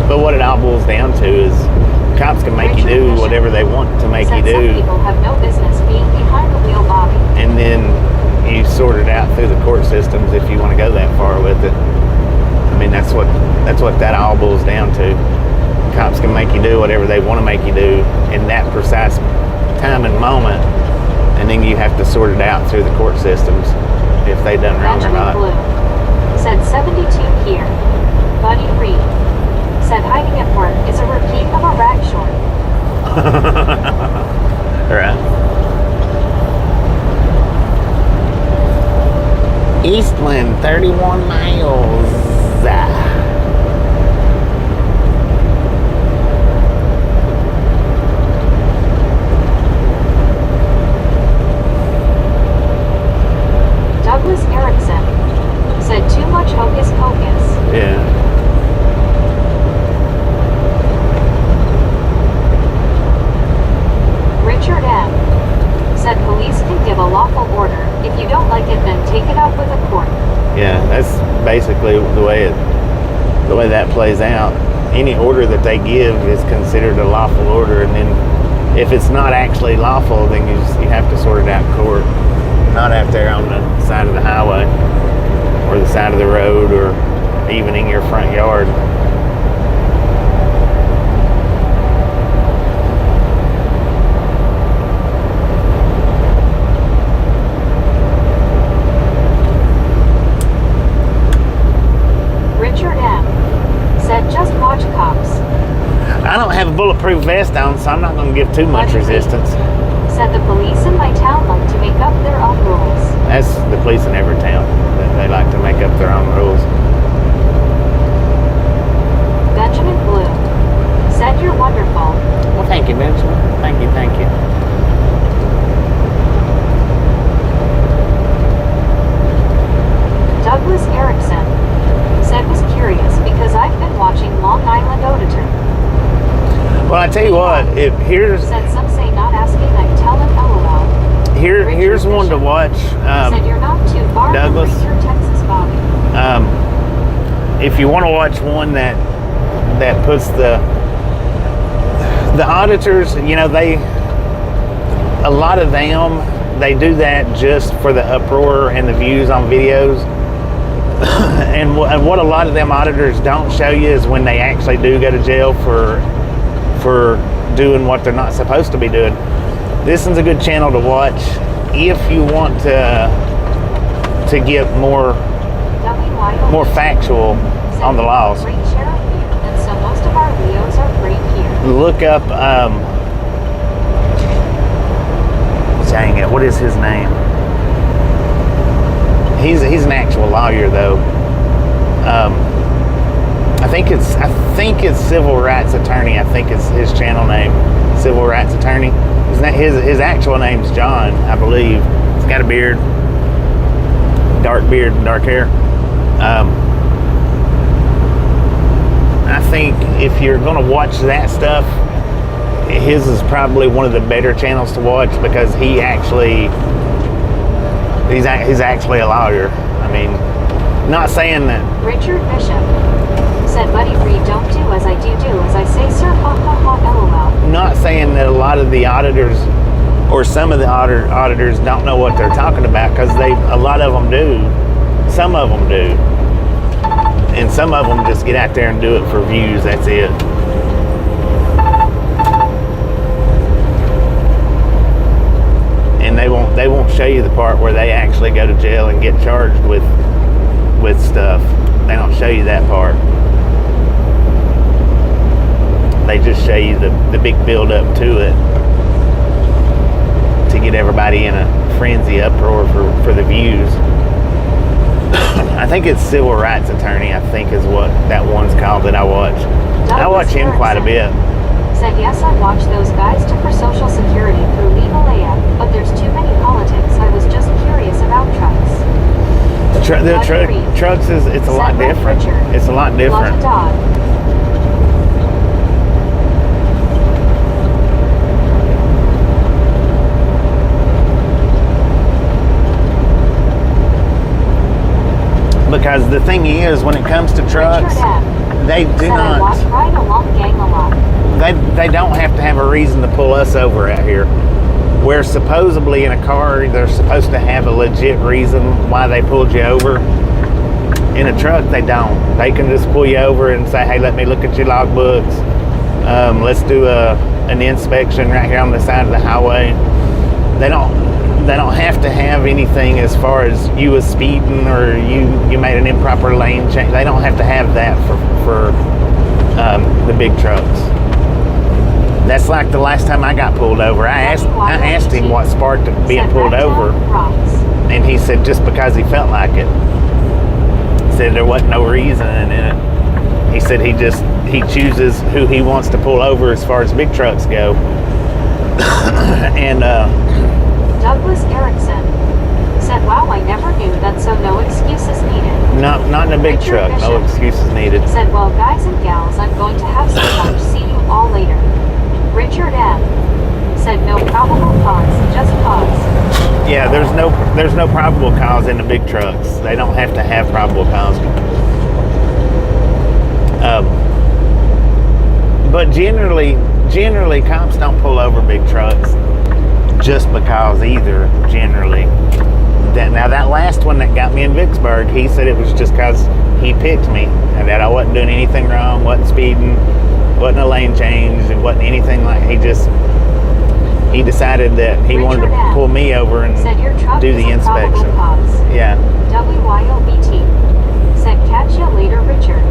But what it all boils down to is cops can make you do whatever they want to make you do. Some people have no business being behind the wheel, Bobby. And then you sort it out through the court systems if you want to go that far with it. I mean, that's what that all boils down to. Cops can make you do whatever they want to make you do in that precise time and moment, and then you have to sort it out through the court systems if they done wrong or not. Blue. Said 72 here. Buddy Reed. Said hiding at work is a repeat of a rag short. Right. Eastland, 31 miles. Douglas Erickson. Said too much hocus pocus. Yeah. Richard M. Said police can give a lawful order. If you don't like it, then take it up with a court. Yeah, that's basically the way that plays out. Any order that they give is considered a lawful order, and then if it's not actually lawful, then you have to sort it out in court, not out there on the side of the highway or the side of the road or even in your front yard. I don't have a bulletproof vest on, so I'm not going to give too much resistance. Said the police in my town like to make up their own rules. That's the police in every town. They like to make up their own rules. Benjamin Blue. Said you're wonderful. Well, thank you, Benjamin. Thank you. Douglas Erickson. Said was curious because I've been watching Long Island Auditor. Well, I tell you what, Said some say not asking, I'm telling LOL. Here's one to watch. Said you're not too far Douglas, from Reefer, Texas, Bobby. If you want to watch one that puts the auditors, a lot of them, they do that just for the uproar and the views on videos. And what a lot of them auditors don't show you is when they actually do go to jail for doing what they're not supposed to be doing. This is a good channel to watch if you want to get more factual on the laws. Great sheriff here, and so most of our Leos are great here. Look up, dang it, what is his name? He's an actual lawyer though. I think it's civil rights attorney. I think it's his channel name, civil rights attorney. His actual name's John, I believe. He's got a beard, dark beard and dark hair. I think if you're going to watch that stuff, his is probably one of the better channels to watch because he's actually a lawyer. I mean, not saying that. Richard Bishop said, Buddy Reed, don't do as I do as I say, sir, ha ha ha, lol. Not saying that a lot of the auditors or some of the auditors don't know what they're talking about, because a lot of them do. Some of them do. And some of them just get out there and do it for views, that's it. And they won't show you the part where they actually go to jail and get charged with stuff. They don't show you that part. They just show you the big build up to it to get everybody in a frenzy uproar for the views. I think it's civil rights attorney, I think is what that one's called that I watch. I watch him quite a bit. Said, yes, I watch those guys too for Social Security through Legal AF, but there's too many politics. I was just curious about trucks. Trucks it's a lot different. It's a lot different. Because the thing is, when it comes to trucks, they do not. They don't have to have a reason to pull us over out here. Where supposedly in a car, they're supposed to have a legit reason why they pulled you over. In a truck, they don't. They can just pull you over and say, hey, let me look at your logbooks. Let's do an inspection right here on the side of the highway. They don't have to have anything as far as you was speeding or you made an improper lane change. They don't have to have that for the big trucks. That's like the last time I got pulled over. I asked him what sparked being pulled over, and he said just because he felt like it. He said there wasn't no reason in it. He said he chooses who he wants to pull over as far as big trucks go. And Douglas Erickson said, wow, I never knew that, so no excuses needed. Not in a big truck, no excuses needed. Said, well, guys and gals, I'm going to have some lunch. See you all later. Richard M. said, no probable cause, just cause. Yeah, there's no probable cause in the big trucks. They don't have to have probable cause. But generally, cops don't pull over big trucks just because either, generally. Now that last one that got me in Vicksburg, he said it was just because he picked me and that I wasn't doing anything wrong, wasn't speeding, wasn't a lane change, it wasn't anything like. He decided that he wanted to pull me over and do the inspection. Yeah. WYOBT said, catch you later, Richard.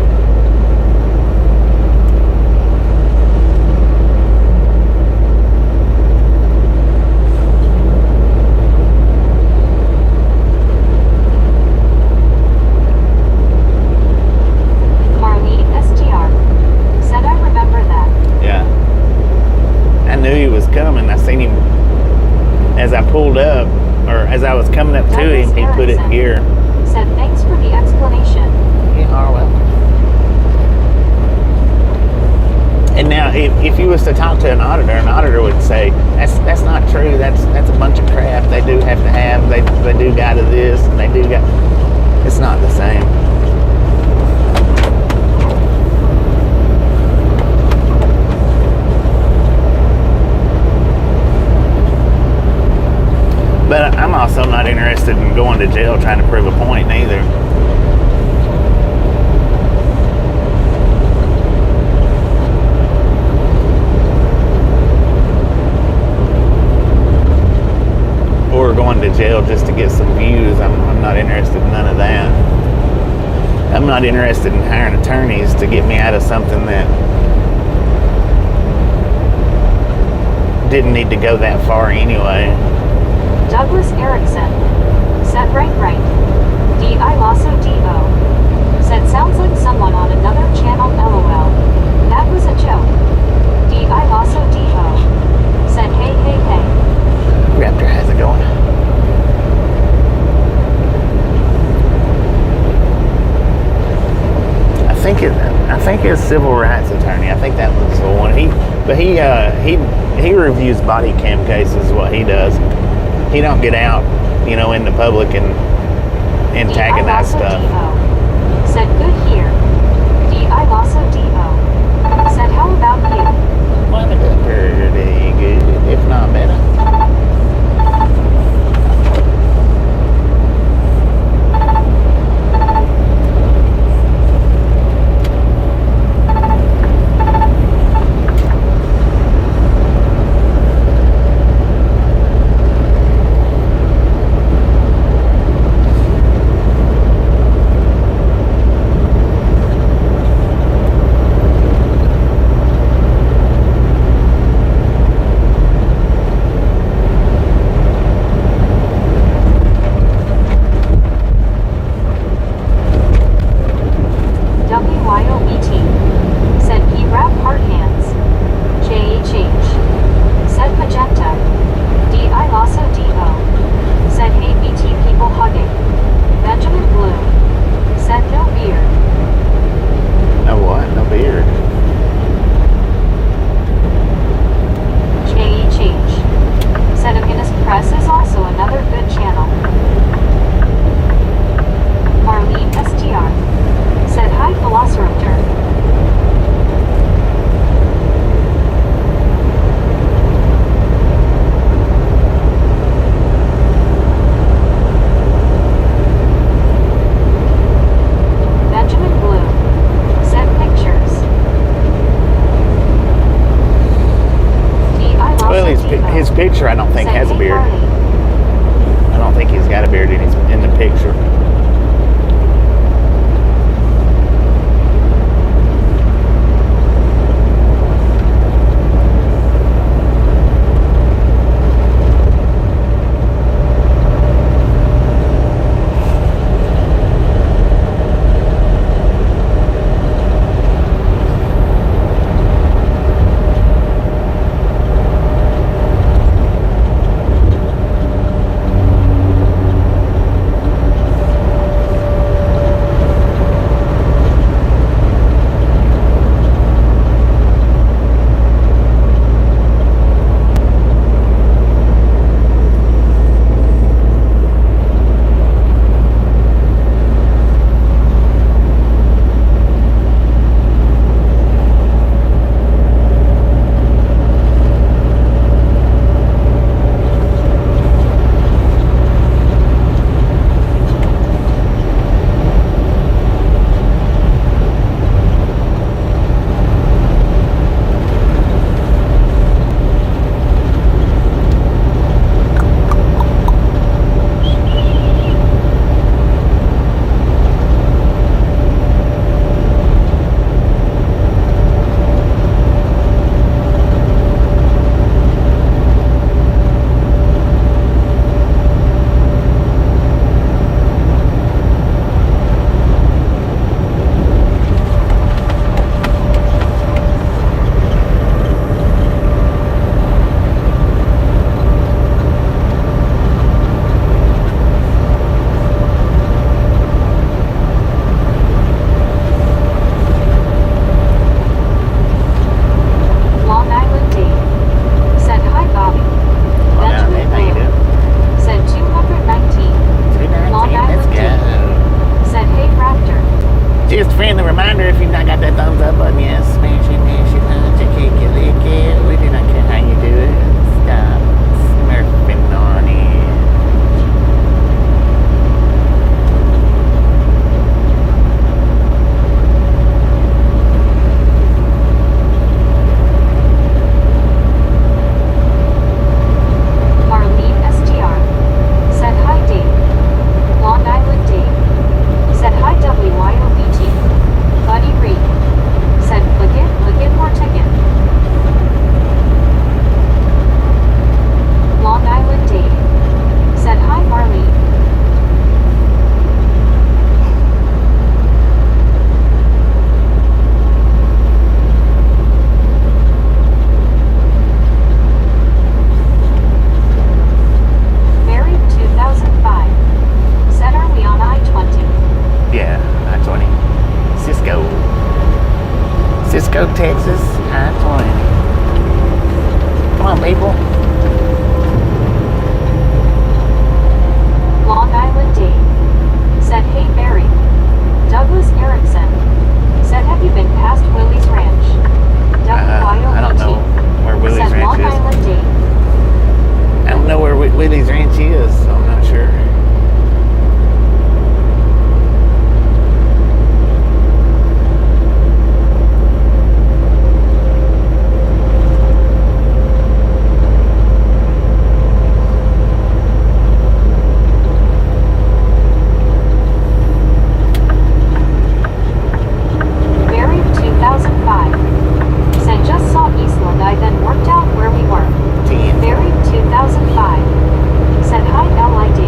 As I pulled up, or as I was coming up to him, he put it in gear. Said, thanks for the explanation. You are welcome. And now, if you was to talk to an auditor would say, that's not true. That's a bunch of crap. They do have to have. They do got to this, and they do got. It's not the same. But I'm also not interested in going to jail trying to prove a point neither. Or going to jail just to get some views. I'm not interested in none of that. I'm not interested in hiring attorneys to get me out of something that didn't need to go that far anyway. Douglas Erickson said, right. I think his civil rights attorney. I think that was the one. He reviews body cam cases. Is what he does. He don't get out, in the public and antagonize stuff. D.I. said good here. D.I. Lasso D.O. said how about you? Well, I'm doing pretty good, if not better. His picture, I don't think, has a beard. I don't think he's got a beard in the picture. Cisco, Texas, I-20. Come on, people. Long Island D. Said, hey Barry. Douglas Erickson. Said, have you been past Willie's Ranch? I don't know where Willie's said, Ranch Long is. Island D. I don't know where Willie's Ranch is, so I'm not sure. Barry 2005. Said, just saw Eastland. I then worked out where we were. 10. Barry 2005. Said, hi LID.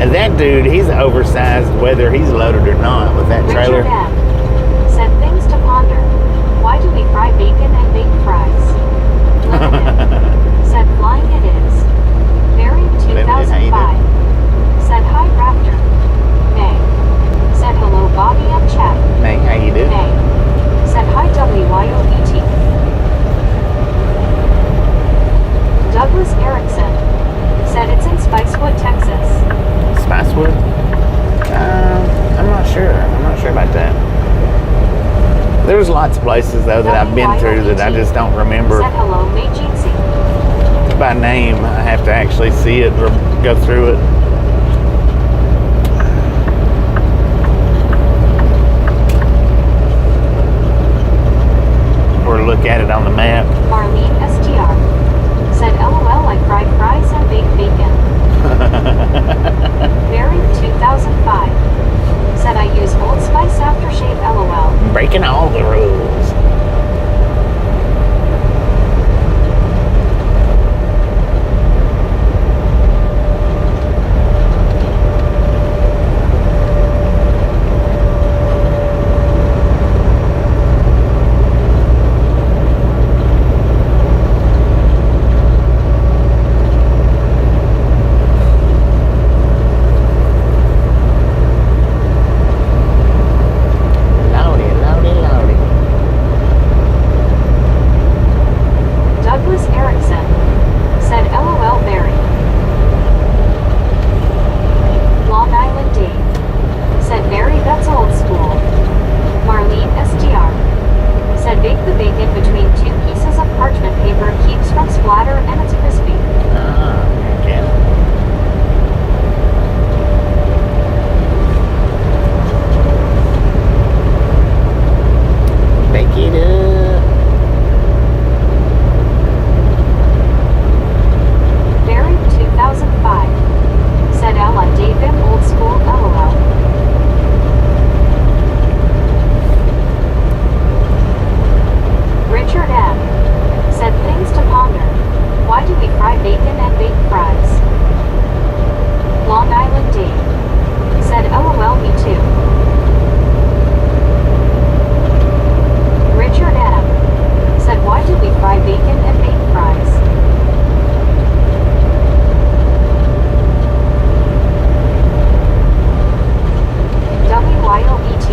And that dude, he's oversized whether he's loaded or not with that trailer. Richard M. Said, things to ponder. Why do we fry bacon and bake fries? Limited. Said, flying it is. Barry 2005. Said, hi Raptor. May. Said, hello Bobby and chat. Hey, how you doing? May. Said, hi WYOBT. Douglas Erickson. Said, it's in Spicewood, Texas. Spicewood? I'm not sure. I'm not sure about that. There's lots of places though that I've been through that I just don't remember Said, hello May Jeansy. by name. I have to actually see it or go through it. Or look at it on the map. Marlene STR. Said, LOL, I fried fries and baked bacon. Barry 2005. Said, I use Old Spice aftershave, LOL. Breaking all the rules. Douglas Erickson. Said, LOL Barry. Long Island D. Said, Barry, that's old school. Marlene STR. Said, bake the bacon between two pieces of parchment paper, keeps from splatter and it's crispy. Okay. Bake it up. Barry 2005. Said, Ella David, old school, LOL. Richard M. Said, things to ponder. Why do we fry bacon and bake fries? Long Island D. Said, LOL, me too. Richard M. Said, why do we fry bacon and bake fries? WYOBT.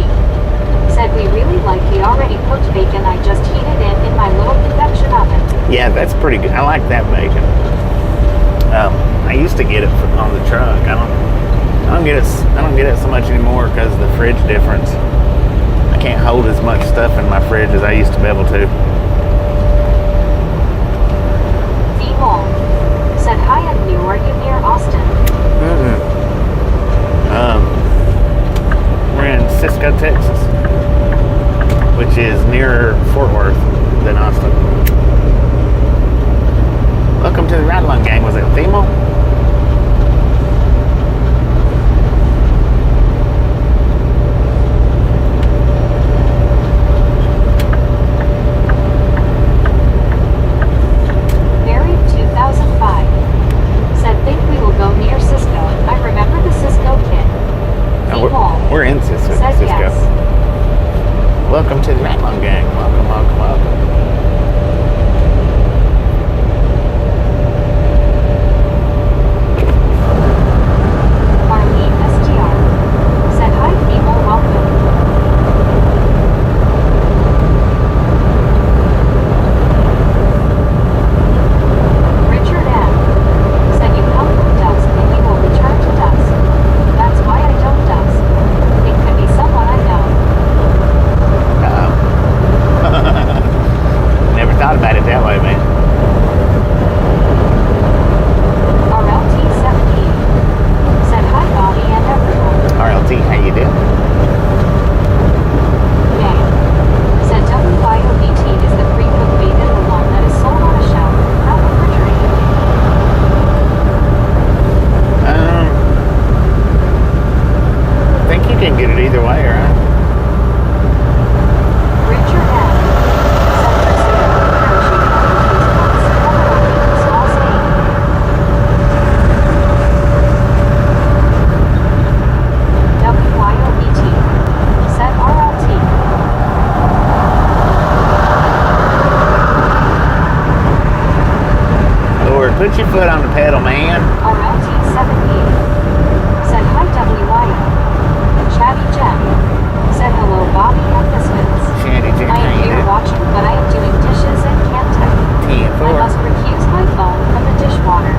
Said, we really like the already cooked bacon. I just heated it in my little convection oven. Yeah, that's pretty good. I like that bacon. I used to get it on the truck. I don't get it so much anymore because of the fridge difference. I can't hold as much stuff in my fridge as I used to be able to. V-Mall. Said, hi and new. Are you near Austin? We're in Cisco, Texas, which is nearer Fort Worth than Austin. Welcome to the Ride Along Gang. Was it Themo? foot on the pedal, man. RLT78 said hi WYO. Chatty Jack said hello Bobby and Misfits. Shanty Jack I am here ain't it. watching, but I am doing dishes and can't type. 10-4. I must recuse my phone from the dishwater.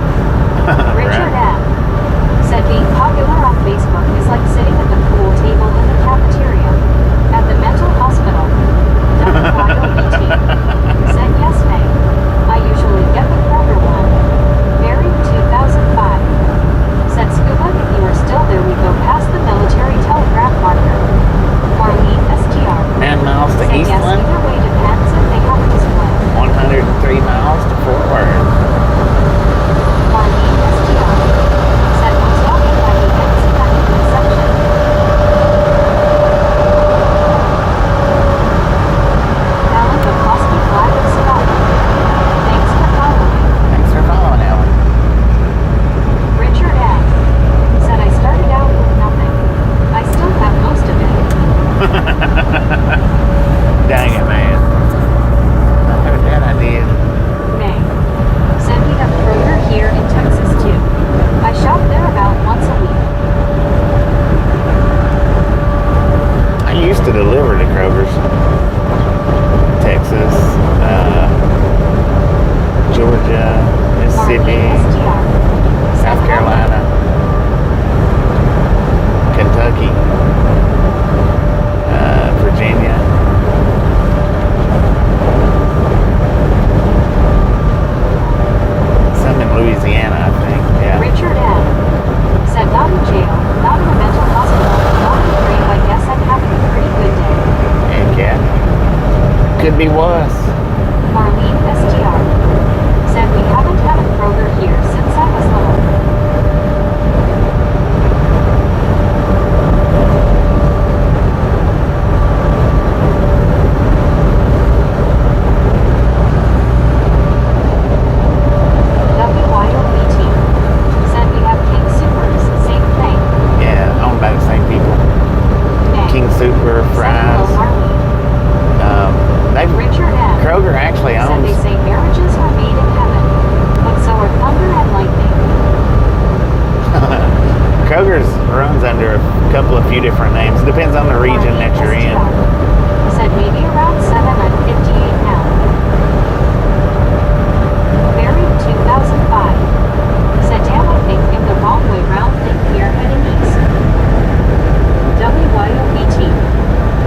Richard Right. M. said being popular on Facebook is like sitting at the pool table in the cafeteria at the mental hospital. WYOBT said yes, May. I usually get the Kroger one. Buried 2005 said Scuba, if you are still there, we go past the military telegraph marker. Marlene STR 9 miles to said yes, Eastland. either way depends if they have a display. 103 miles to Fort Worth. Marlene STR said most often by the unexpected reception. Alan McCloskey live in Scotland. Thanks for following. Thanks for following, Alan. Richard M. said I started out with nothing. I still have most of it. Dang it, man. I heard that I did. May said we have Kroger here in Texas too. I shop there about once a week. I used to deliver to Kroger's. Texas, Georgia, Mississippi, Marlene STR said South Carolina, Kentucky, Virginia. Some in Louisiana, I think. Yeah. Richard M. said not in jail, not in a mental hospital, not in the grave. I guess I'm having a pretty good day. Heck yeah. Could be worse. Marlene STR said we haven't had a Kroger here since I was little. WYOBT said we have King Supers, same thing. Yeah, owned by the same people. May King Super, said fries. hello Marlene. Richard M. Kroger actually said owns. they say marriages are made in heaven, but so are thunder and lightning. Kroger's runs under a couple of few different names. It depends on the region that you're in. Said maybe around 7. I'm 58 now. Buried 2005 said damn, I think in the wrong way round thing here heading east. WYOBT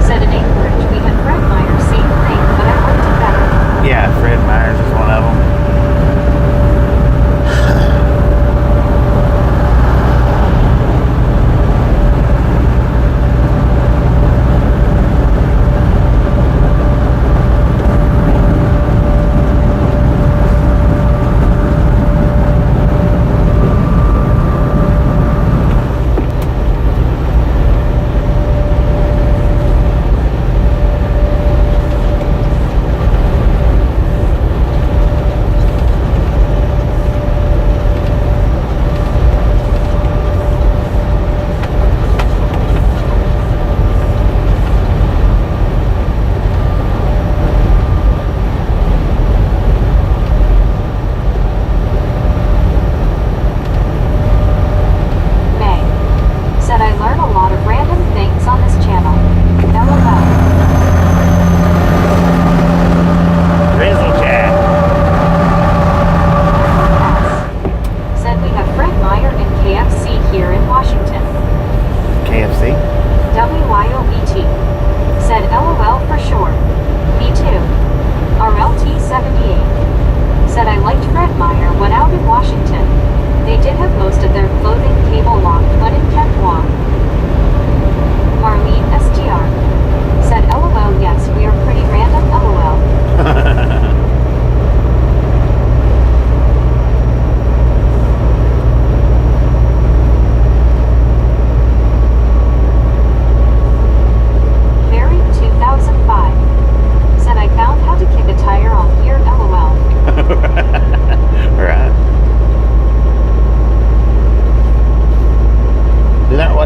said in Anchorage we had Fred Meyer, same thing, but I liked it better. Yeah, Fred Myers is one of them.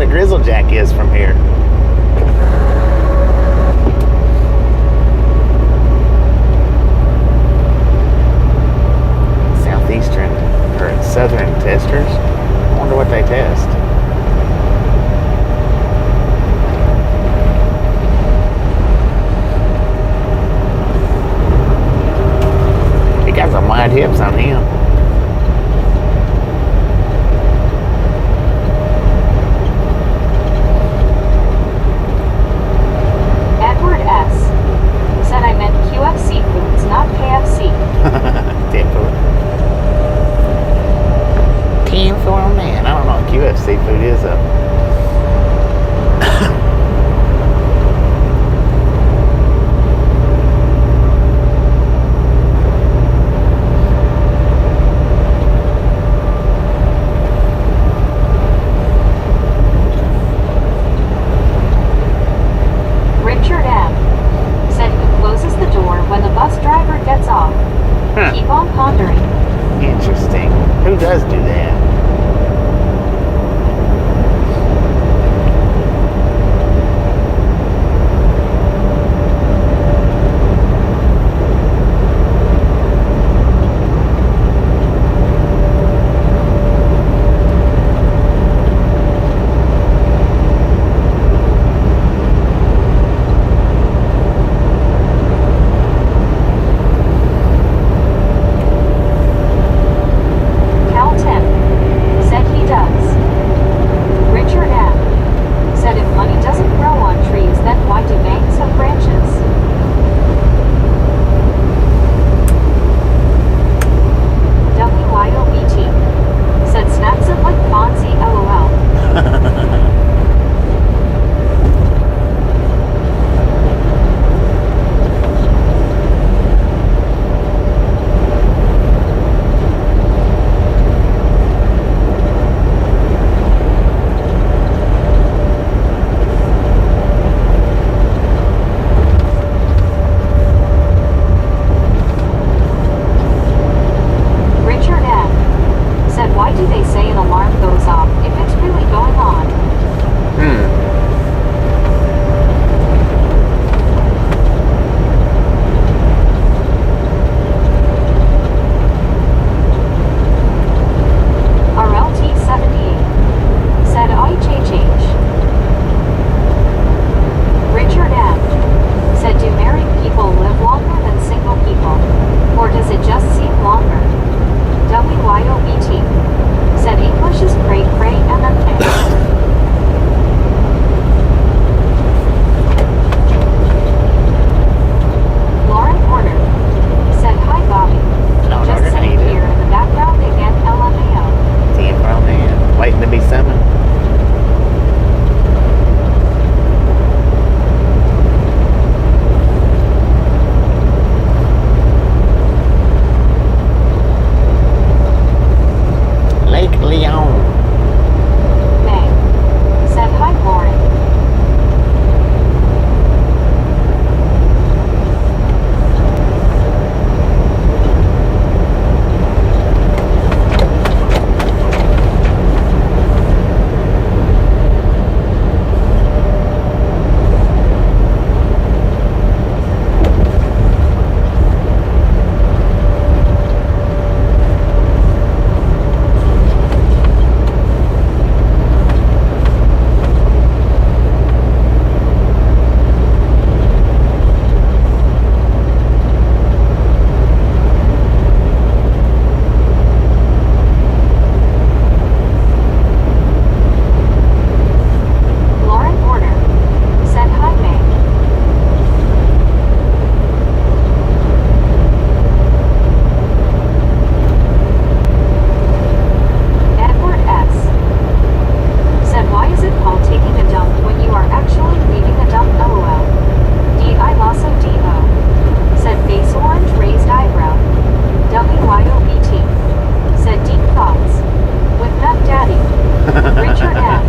Grizzlejack is from here. Southeastern, or testers? I wonder what they test. He got some wide hips on him. Edward S. said I meant QFC foods, not KFC. Tinfoil man. I don't know what QFC food is though. Richard M. said he closes the door when the bus driver gets off. Huh. Keep on pondering. Interesting. Who does do that? Cal Tim said he does. Richard M. said if money doesn't grow on trees, then why do banks have branches? WYOBT said snaps it like Fonzie LOL. Richard M. said why do they say an alarm goes off if it's really going on? RLT78 said IJH. Richard M. said do married people live longer than single people? Or does it just seem longer? WYOBT said English is cray cray MMK. Lauren Porter said hi Bobby. No, Just order saying needed. here in the background again LMAO. Tinfoil man. Waiting to be summoned. Lake Leon. May said hi Lauren. Lauren Porter said hi May. Edward S. said why is it called taking a dump when you are actually leaving a dump LOL? D.I. Lasso D.O. said face orange raised eyebrow. WYOBT said deep thoughts. With Nut Daddy. Richard M.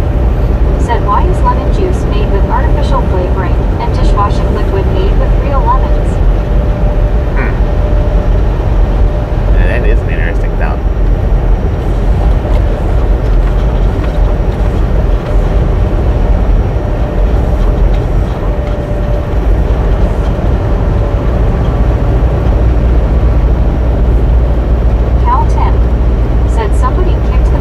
said why is lemon juice made with artificial flavoring and dishwashing liquid made with real lemons? That is an interesting thought. Cal Tim said somebody kicked the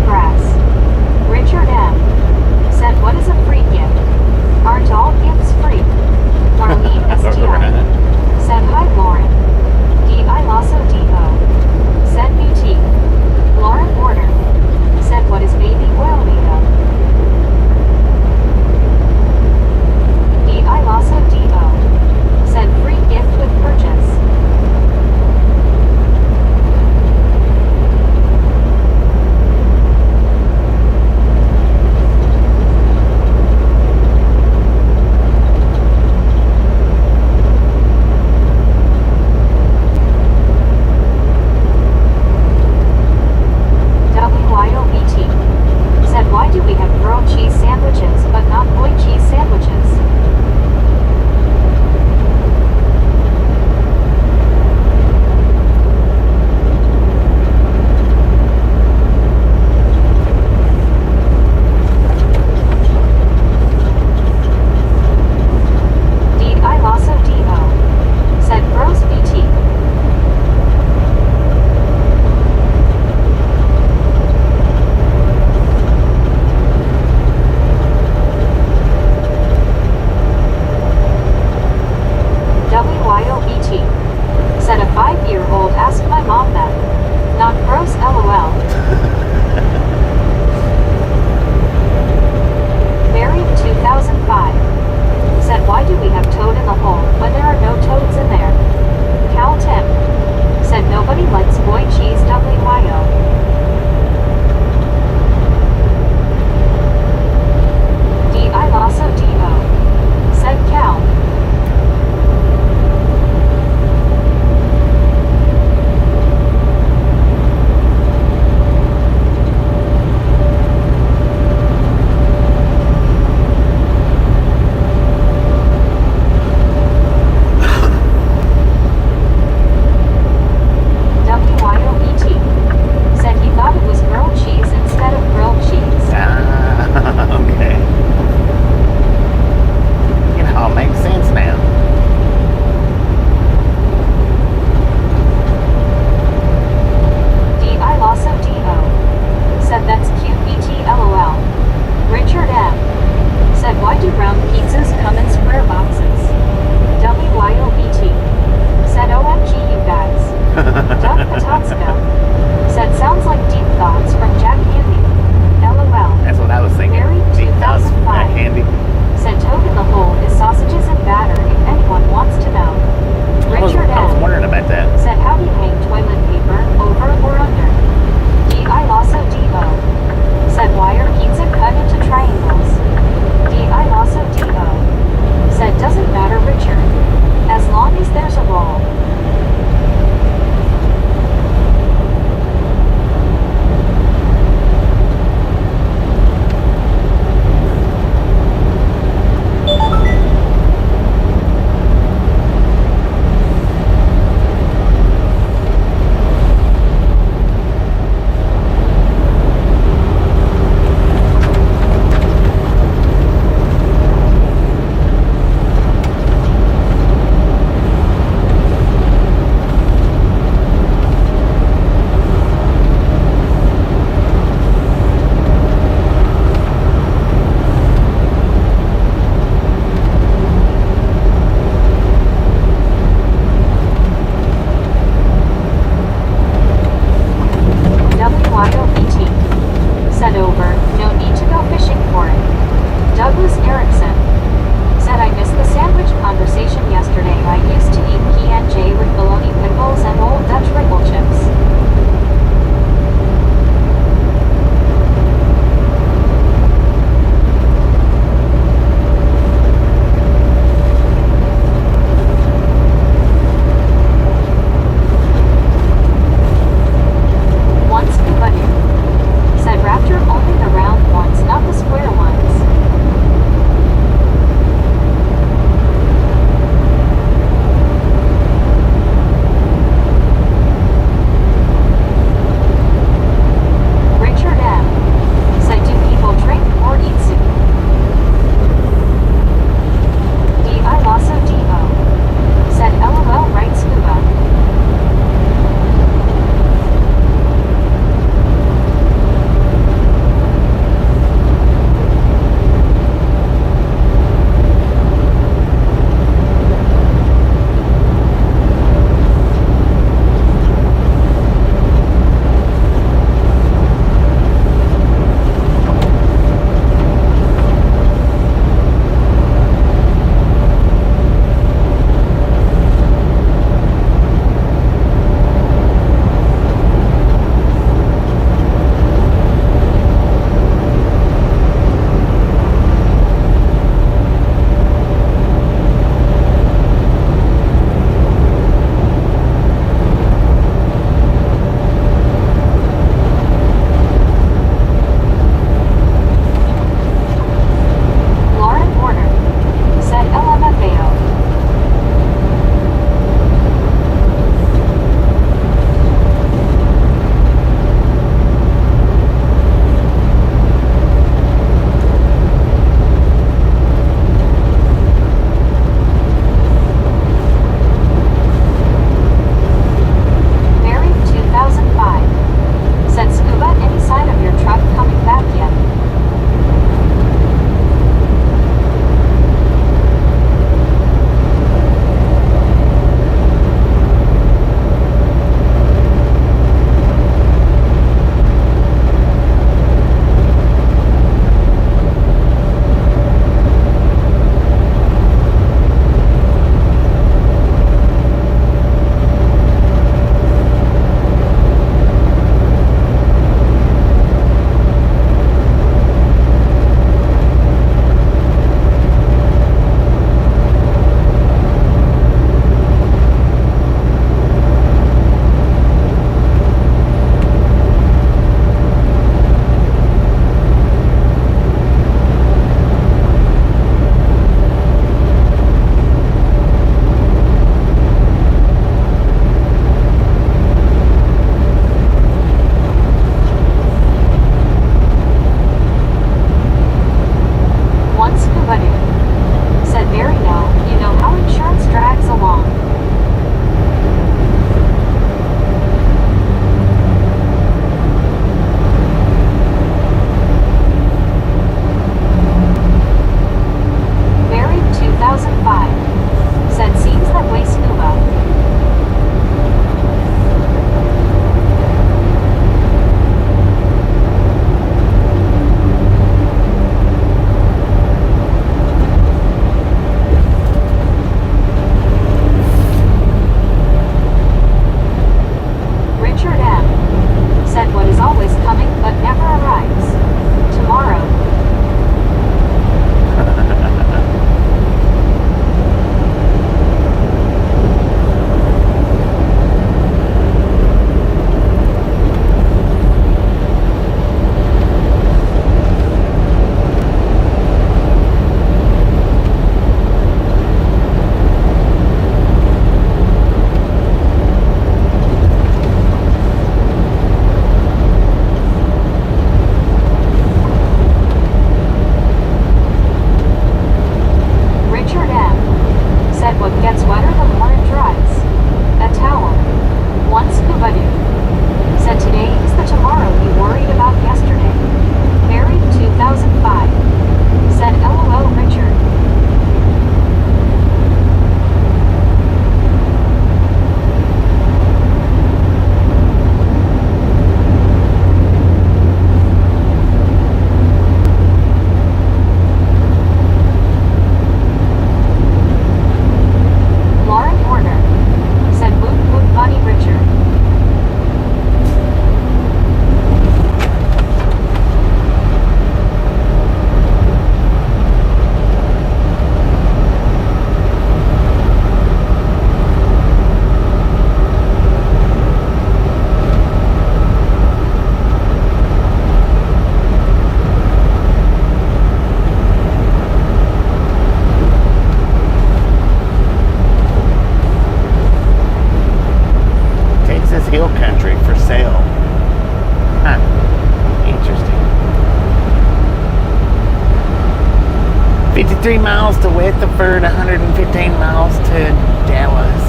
53 miles to Weatherford, 115 miles to Dallas.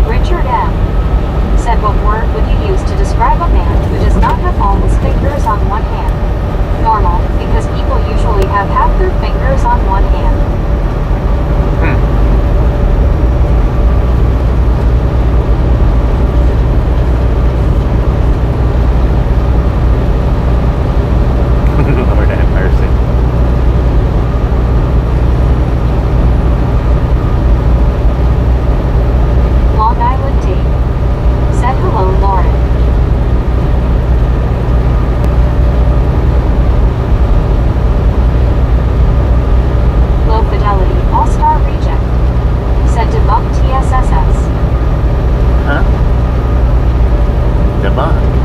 Richard M. said, what word would you use to describe a man who does not have all his fingers on one hand? Normal, because people usually have half their fingers on one hand. Lord have mercy. Long Island Dave said, hello, Lauren. Low Fidelity All-Star Reject said, debunk TSSS. Huh? Debunk.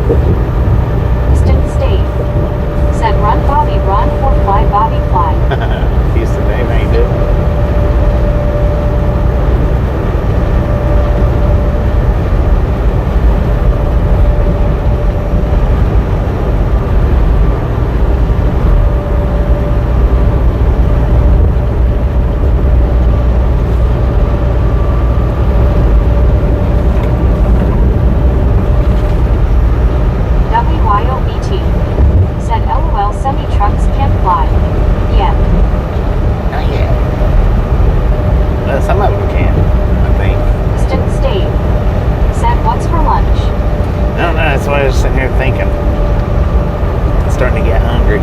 Interstate. Said run Bobby run or fly Bobby fly. Houston Dave, how you doing? WYOBT. Said LOL semi-trucks can't fly. Yeah. Not yet. Well, some of them can, I think. Interstate. Said what's for lunch? I don't know, that's why I was sitting here thinking. I'm starting to get hungry.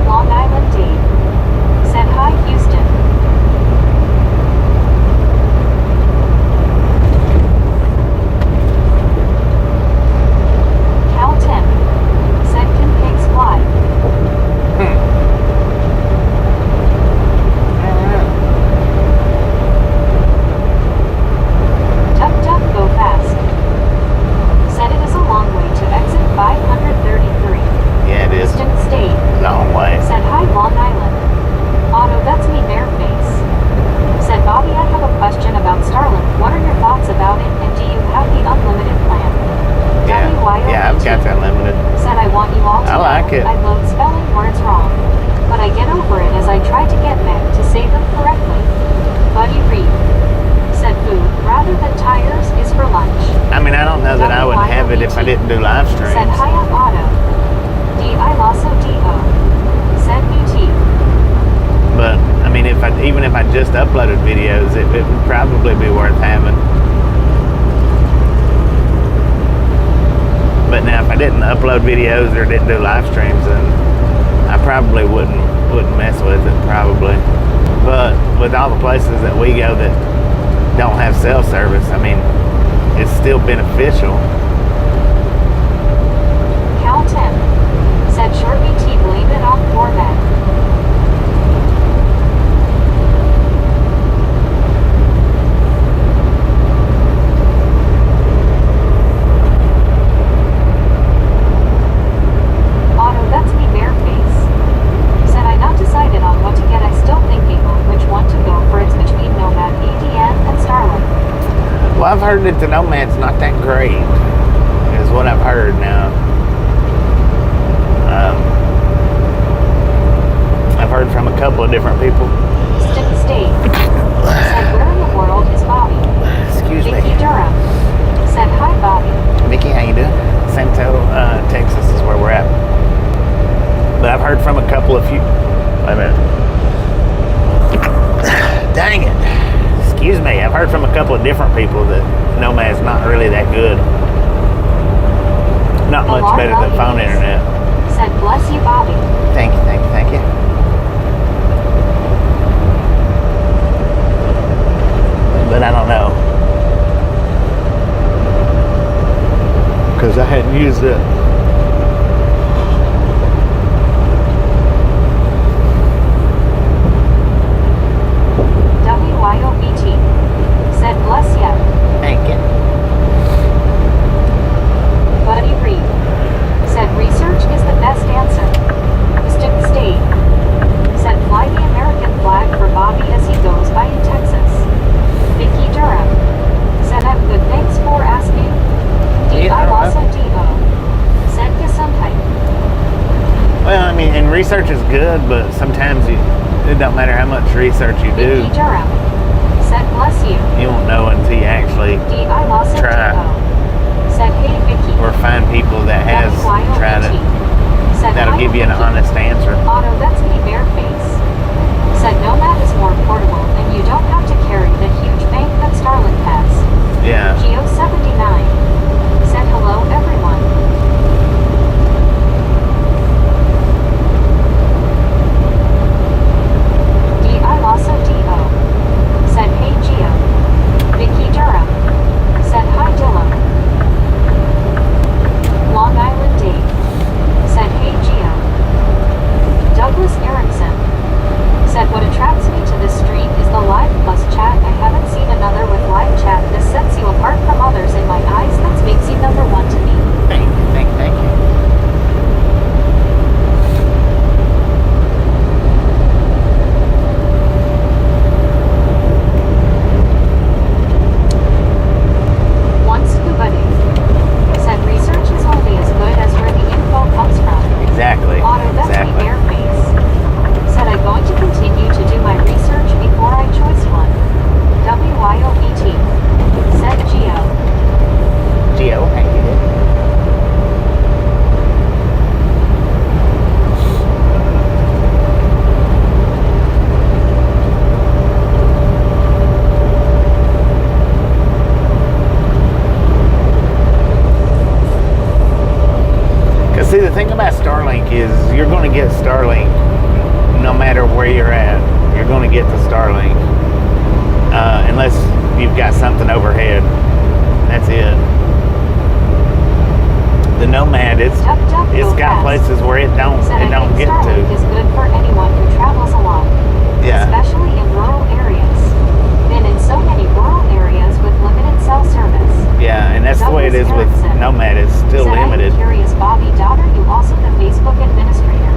Long Island Dave. Said hi Houston. Cal Tim. Said can pigs fly? Duck duck go fast. Said it is a long way to exit 533. Yeah, it is. Interstate. Long way. Said hi Long Island. Otto, that's me bareface. Said Bobby, I have a question about Starlink. What are your thoughts about it, and do you have the unlimited plan? WYOBT. Yeah, I've got that limited. Said I want you all to I like know it. I loathe spelling words wrong, but I get over it as I try to get Meg to say them correctly. Buddy Reed. Said food rather than tires is for lunch. I mean, I don't know that I would have it if I didn't do live streams. Said hi up Otto. D.I. Lasso D.O. Said BT. But I mean, even if I just uploaded videos, it would probably be worth having. But now, if I didn't upload videos or didn't do live streams, then I probably wouldn't mess with it, probably. But with all the places that we go that don't have cell service, I mean, it's still beneficial. Cal 10. Said short BT blame it on poor Meg. Otto, that's me bareface. Said I not decided on what to get. I still thinking on which one to go for. It's between Nomad ADN and Starlink. Well, I've heard that the Nomad's not that great, is what I've heard now. I've heard from a couple of different people. Interstate. Said where in the world is Bobby? Excuse me. Vicky Durham. Said hi Bobby. Vicky, how you doing? Santo, Texas is where we're at. But I've heard from a couple of few. Wait a minute. Dang it. Excuse me. I've heard from a couple of different people that Nomad's not really that good. Not much better than phone internet. Said bless you Bobby. Thank you, thank you, thank you. But I don't know. Because I hadn't used it. WYOBT. Said bless ya. Thank you. Buddy Reed. Said research is the best answer. Interstate. Said fly the American flag for Bobby as he goes by in Texas. Vicky Durham. Said have good thanks for asking. D.I. Lasso D.O. Said Gesundheit. Well, I mean, and research is good, but sometimes it don't matter how much research you do. Vicky Durham. Said bless you. You won't know until you actually D.I. Lasso try. D.O. Said hey Vicky. Or find people that has tried it. Said That'll hi, give you an Vicky. honest answer. Otto, that's me bareface. Said Nomad is more portable and you don't have to carry the huge bank that Starlink has. Yeah. Geo79. Said hello everyone. D.I. Lasso D.O. Said hey Geo. Vicky Durham. Said hi Dylan. See, the thing about Starlink is you're going to get Starlink no matter where you're at. You're going to get the Starlink unless you've got something overhead. That's it. The Nomad, it's got places where it don't get to. Starlink is good for anyone who travels a lot, especially in rural areas. Been in so many rural areas with limited cell service. Yeah, and that's the way it is with Nomad. It's still limited. I'm curious, Bobby, daughter, you also the Facebook administrator.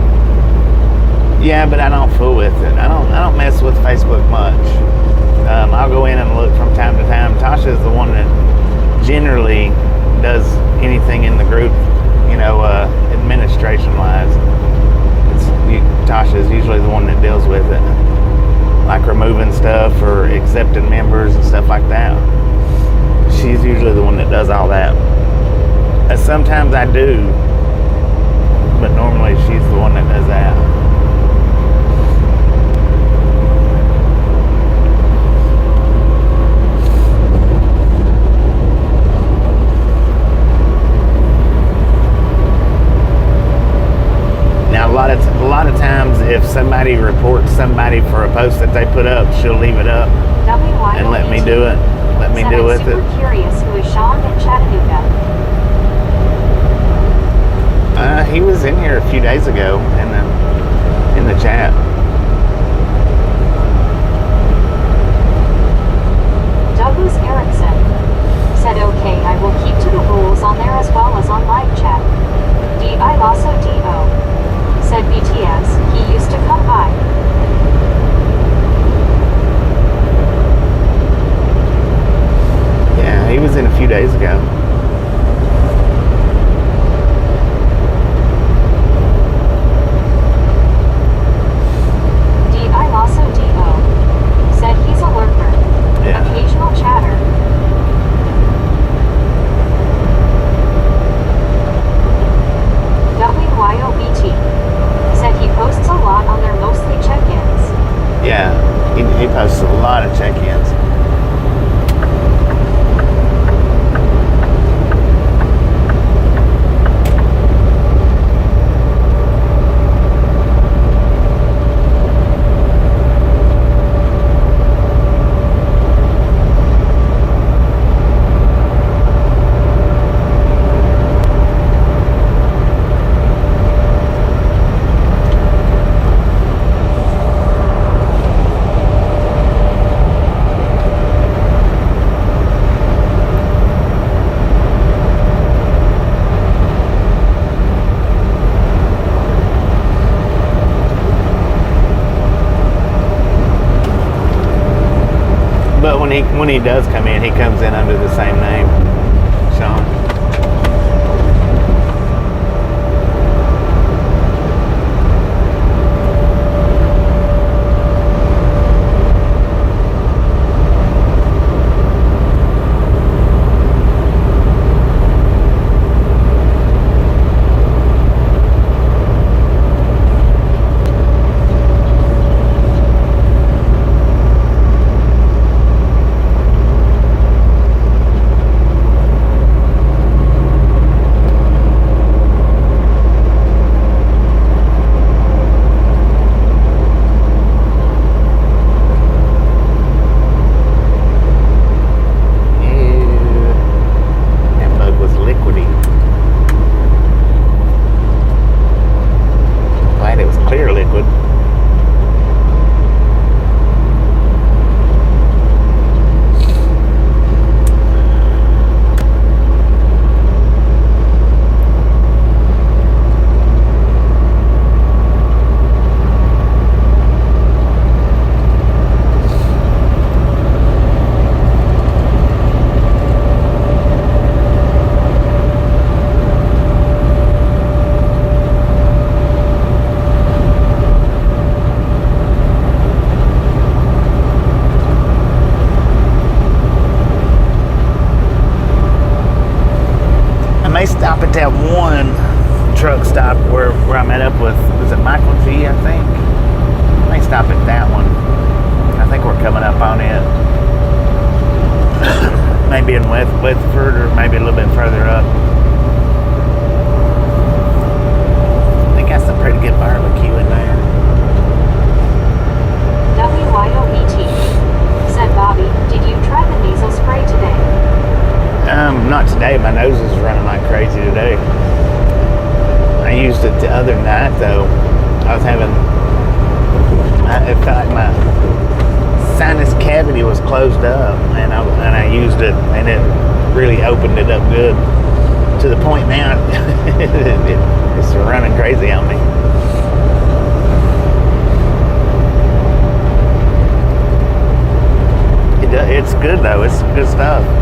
Yeah, but I don't fool with it. I don't mess with Facebook much. I'll go in and look from time to time. Tasha's the one that generally does anything in the group, administration-wise. Tasha's usually the one that deals with it, like removing stuff or accepting members and stuff like that. She's usually the one that does all that. Sometimes I do, but normally she's the one that does that. Now, a lot of times, if somebody reports somebody for a post that they put up, she'll leave it up and let me do it. Let me deal with it. I'm super curious, who is Sean in Chattanooga? He was in here a few days ago in the chat. Douglas Erickson said, okay, I will keep to the rules on there as well as on live chat. I also D.O. said BTS, he used to come by. Yeah, he was in a few days ago. I also D.O. said he's a lurker. Yeah. Occasional chatter. WYOBT said he posts a lot on their mostly check-ins. Yeah, he posts a lot of check-ins. But when he does come in, he comes in under the same name, Sean. at that one truck stop where I met up with, was it Michael G, I think? I may stop at that one. I think we're coming up on it. Maybe in Weatherford or maybe a little bit further up. today. I used it the other night though. It felt like my sinus cavity was closed up, and I used it, and it really opened it up good to the point now it's running crazy on me. It's good though. It's good stuff.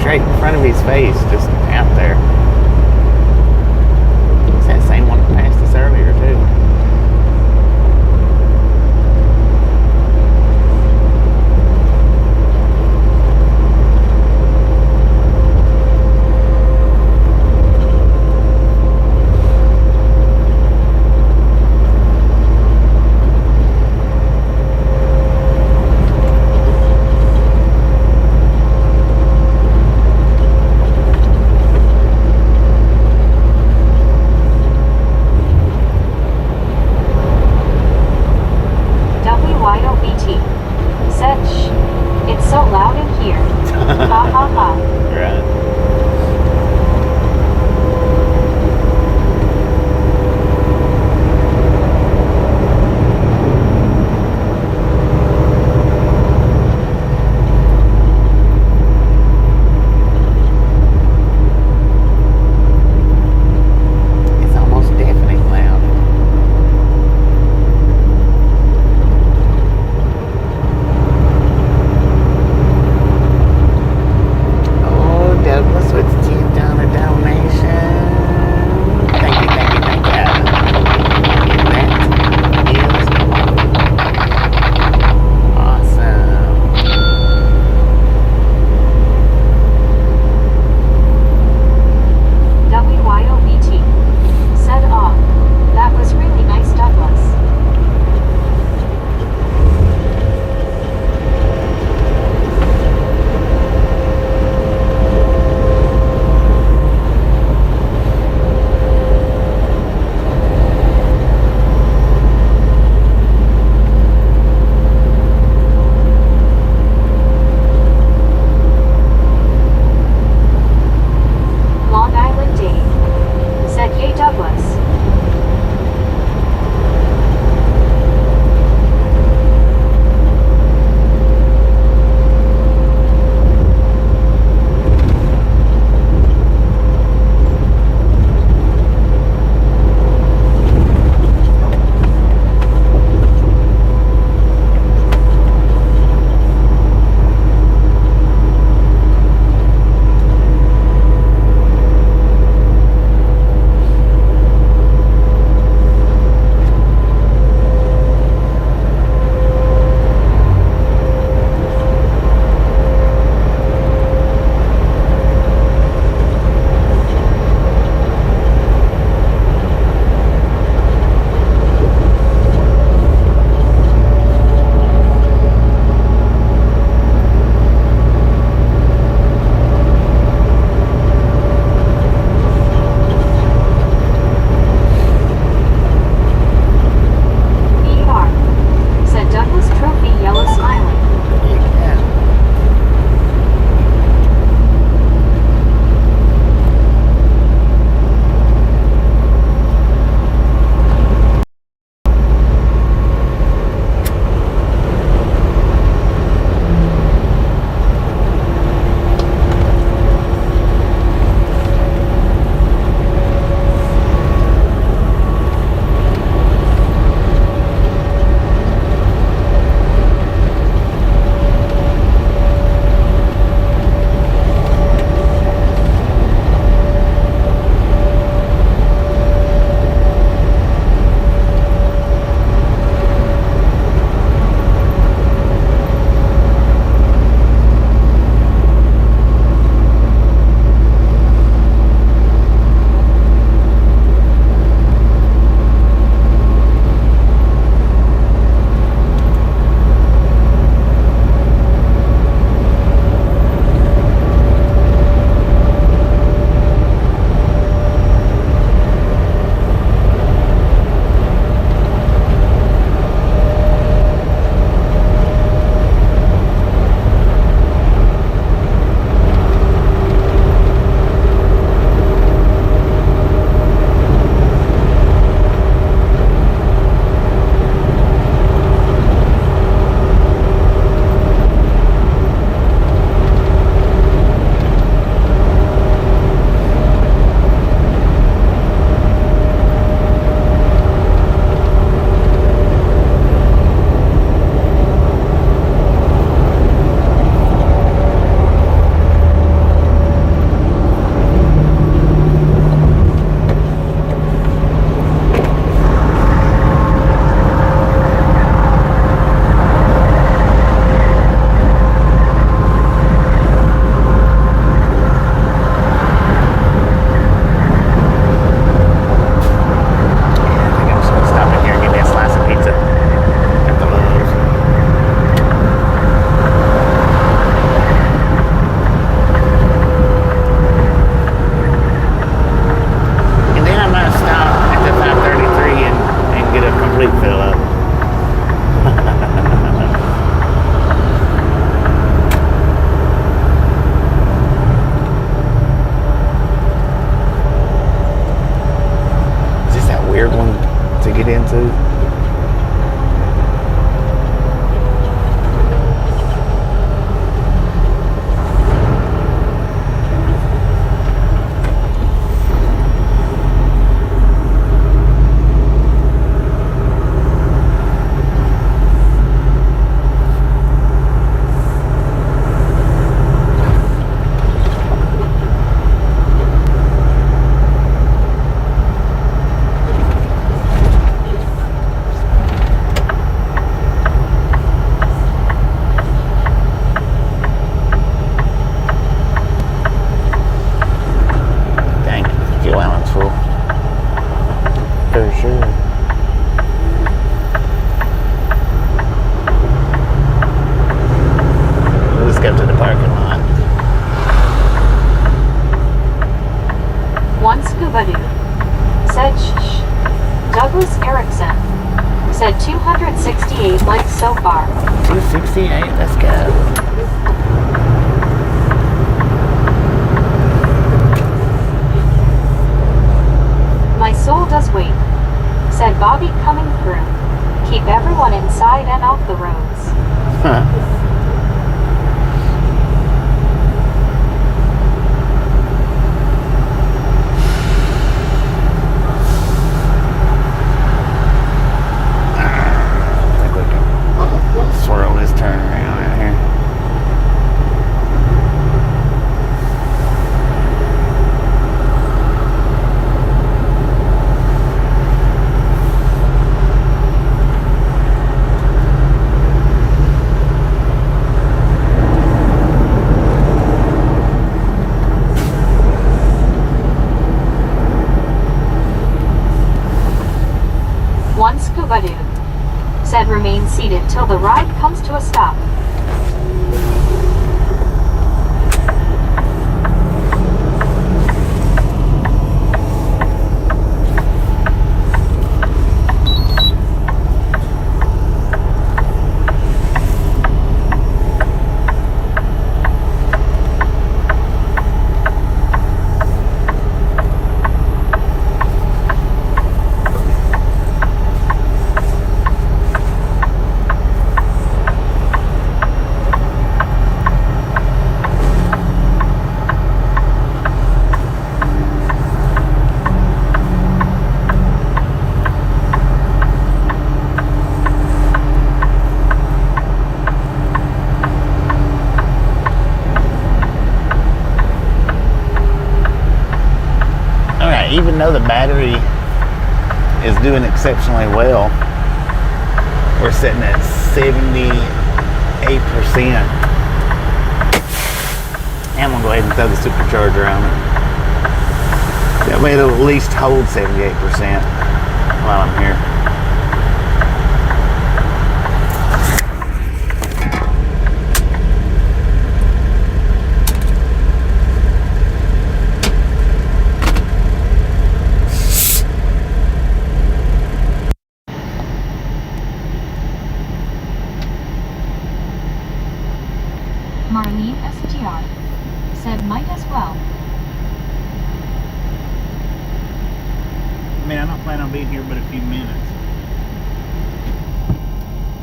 straight in front of his face, just out there. weird one to get into. Said 268 likes so far. 268, let's go. My soul does wait, said Bobby coming through. Keep everyone inside and off the roads. Huh. Swirl this turn around out here. One scuba dude said remain seated till the ride comes to a stop. Even though the battery is doing exceptionally well, we're sitting at 78%. And I'm gonna go ahead and throw the supercharger on it. That way it'll at least hold 78% while I'm here. Marlene STR said might as well. I mean, I'm not planning on being here but a few minutes.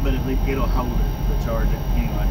But at least it'll hold it, the charge it anyway.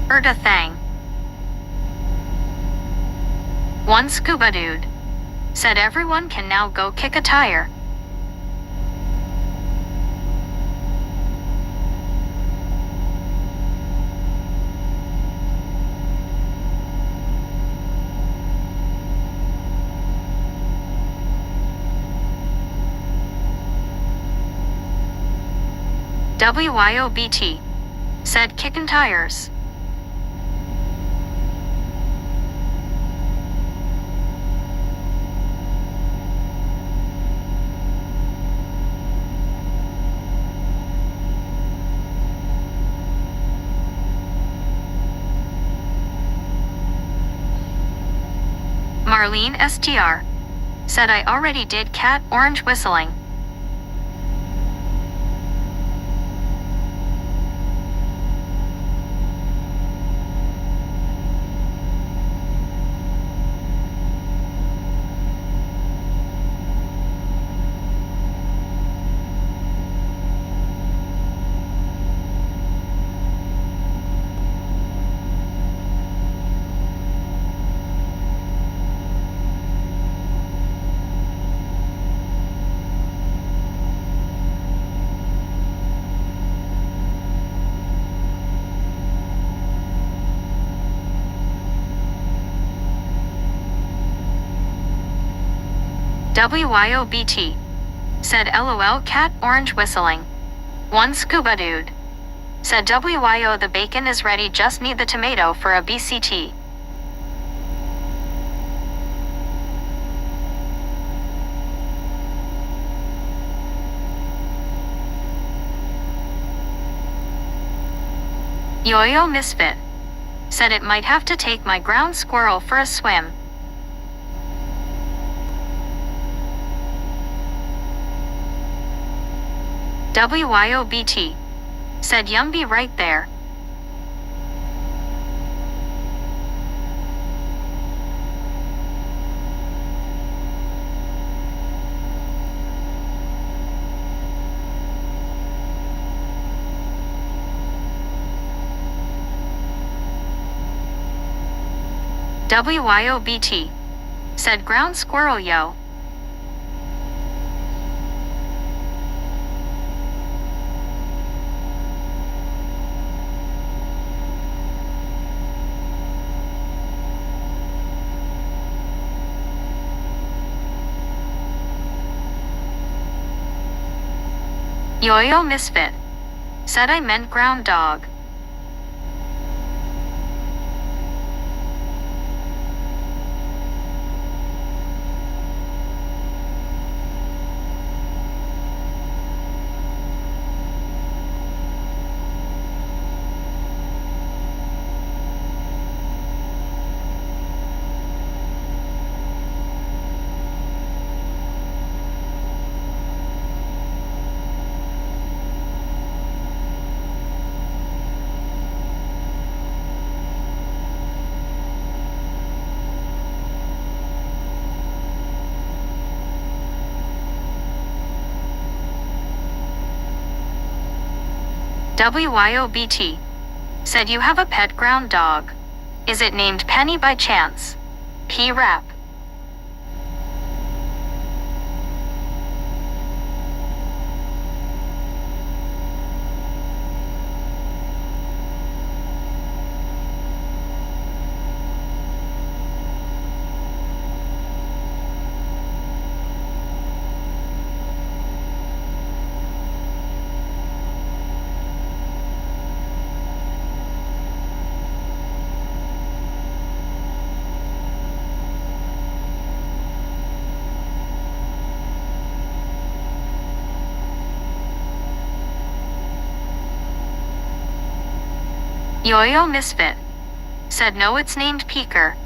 Heard a thing. One scuba dude said everyone can now go kick a tire. WYOBT. Said kickin' tires. Marlene STR. Said I already did cat orange whistling. WYOBT. Said LOL cat orange whistling. One scuba dude. Said WYO the bacon is ready, just need the tomato for a BCT. Yo-Yo Misfit. Said it might have to take my ground squirrel for a swim. WYOBT. Said Yumby right there. WYOBT. Said ground squirrel yo. Yo-Yo Misfit. Said I meant ground dog. WYOBT. Said you have a pet ground dog. Is it named Penny by chance? P-Rap. Yo-Yo Misfit. Said no, it's named Peeker.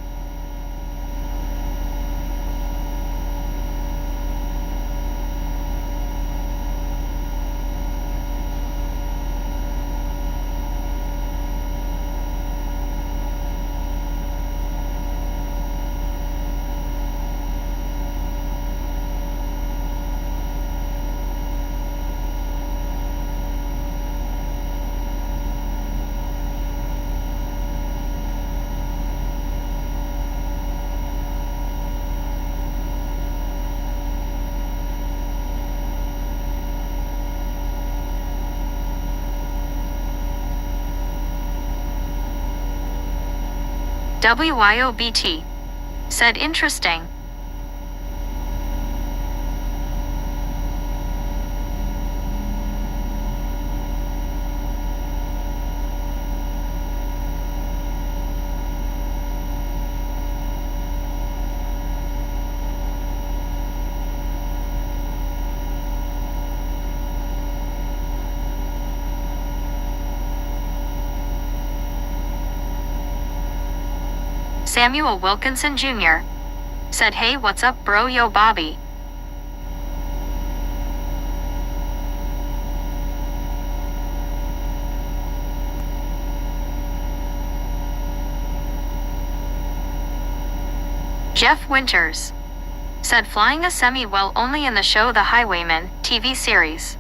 WYOBT. Said interesting. Samuel Wilkinson Jr. said, "Hey, what's up, bro? Yo, Bobby." Jeff Winters said, "Flying a semi well only in the show The Highwayman TV series."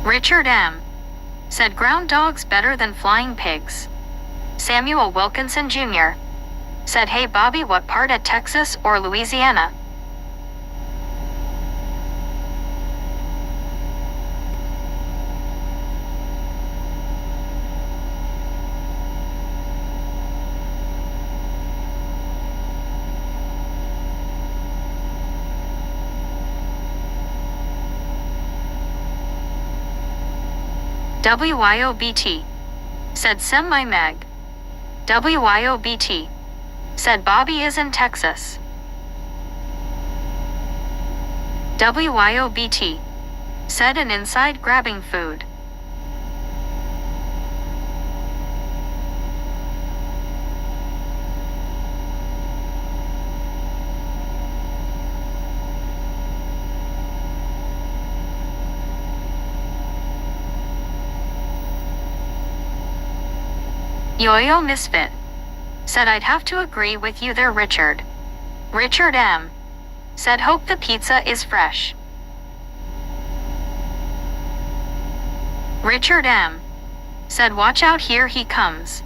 Richard M. said, "Ground dogs better than flying pigs." Samuel Wilkinson Jr. said, "Hey Bobby, what part of Texas or Louisiana?" WYOBT said, "Semi-Meg." WYOBT said, "Bobby is in Texas." WYOBT said, "An inside grabbing food." Yo-Yo Misfit said, "I'd have to agree with you there, Richard." Richard M. said, "Hope the pizza is fresh." Richard M. said, "Watch out, here he comes."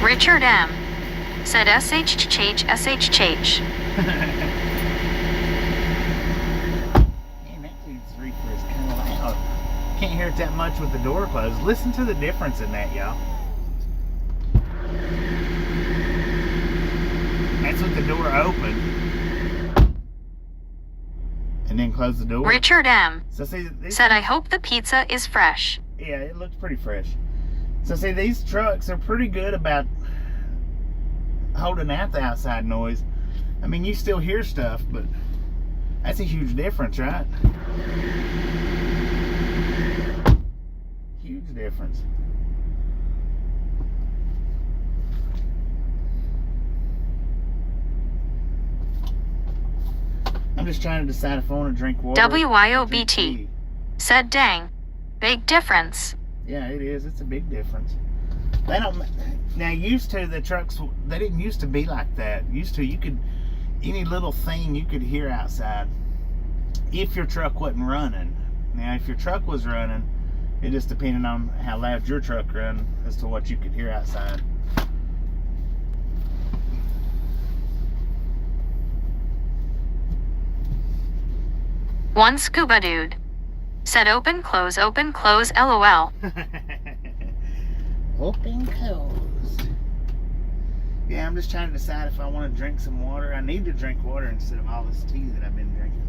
Richard M. said, "SHH, SHH." Man, that dude's reefer is kind of loud. Can't hear it that much with the door closed. Listen to the difference in that, y'all. That's with the door open. And then close the door. Richard M. So see, said, "I hope the pizza is fresh." Yeah, it looks pretty fresh. So see, these trucks are pretty good about holding out the outside noise. I mean, you still hear stuff, but that's a huge difference, right? Huge difference. I'm just trying to decide if I want to drink water. WYOBT said, "Dang, big difference." Yeah, it is. It's a big difference. They don't. Now, used to the trucks, they didn't used to be like that. Used to, you could, any little thing you could hear outside if your truck wasn't running. Now, if your truck was running, it just depended on how loud your truck ran as to what you could hear outside. One scuba dude said, open, close, LOL." Open, closed. Yeah, I'm just trying to decide if I want to drink some water. I need to drink water instead of all this tea that I've been drinking.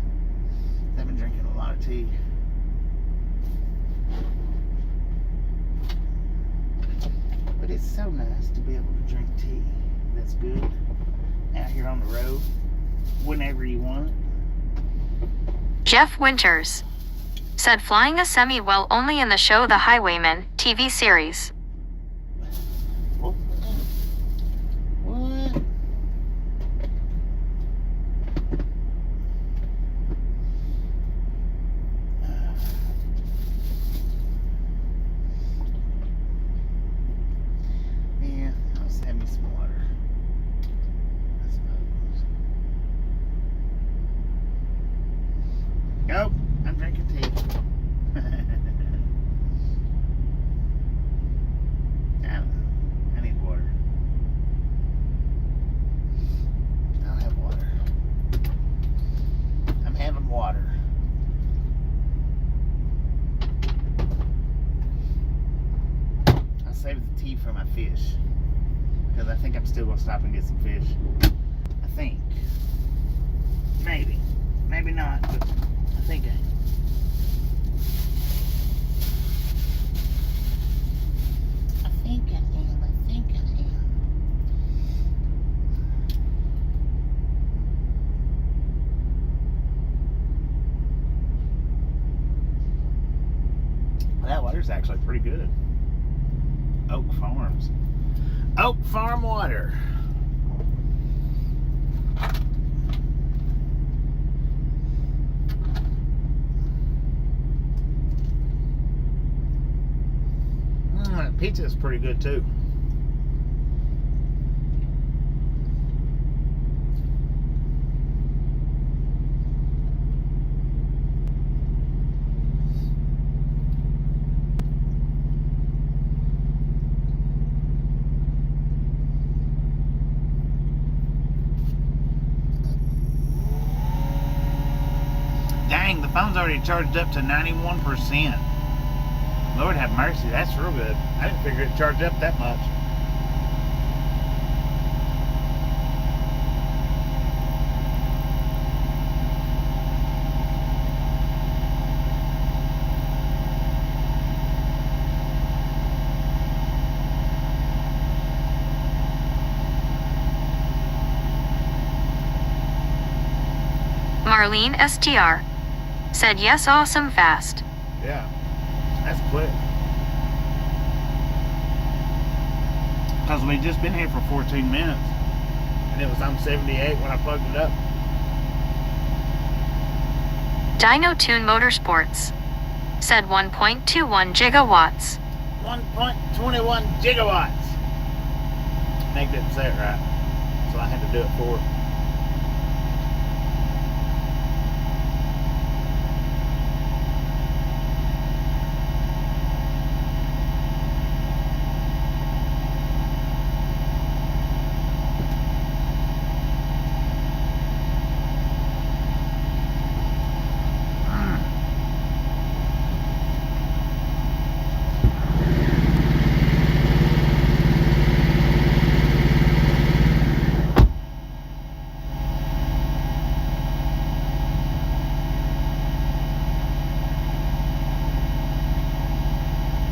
I've been drinking a lot of tea. But it's so nice to be able to drink tea. That's good. Out here on the road, whenever you want it. Jeff Winters said, "Flying a semi well only in the show The Highwayman TV series." What? Yeah, I'll just have me some water, I suppose. Nope, I'm drinking tea. I don't know. I need water. I'll have water. water. I'll save the tea for my fish, because I think I'm still going to stop and get some fish. I think. Maybe. Maybe not, but I think I am. I think I am. That water's actually pretty good. Oak Farms. Oak Farm water. Pizza is pretty good too. Dang, the phone's already charged up to 91%. Lord have mercy, that's real good. I didn't figure it charged up that much. Marlene STR said yes, awesome fast. Yeah, that's quick. Because we just been here for 14 minutes. And it was on 78 when I plugged it up. Dino Tune Motorsports said 1.21 gigawatts. 1.21 gigawatts. Meg didn't say it right, so I had to do it for her.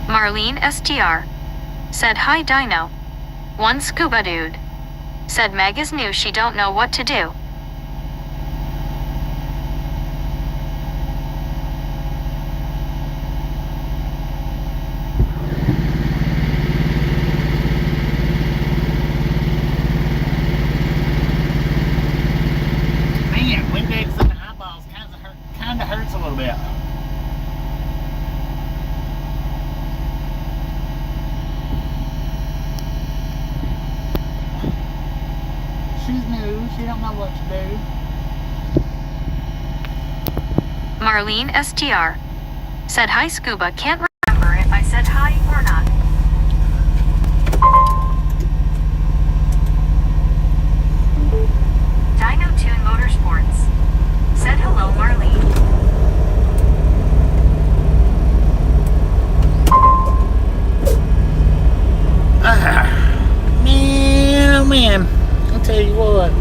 Marlene STR said hi Dino. One scuba dude said Meg is new, she don't know what to do. Man, wind days in the eyeballs kinda hurts a little bit. She's new, she don't know what to do. Marlene STR said hi scuba, can't remember if I said hi or not. Dino Tune Motorsports said hello Marlene. Man, oh man, I'll tell you what.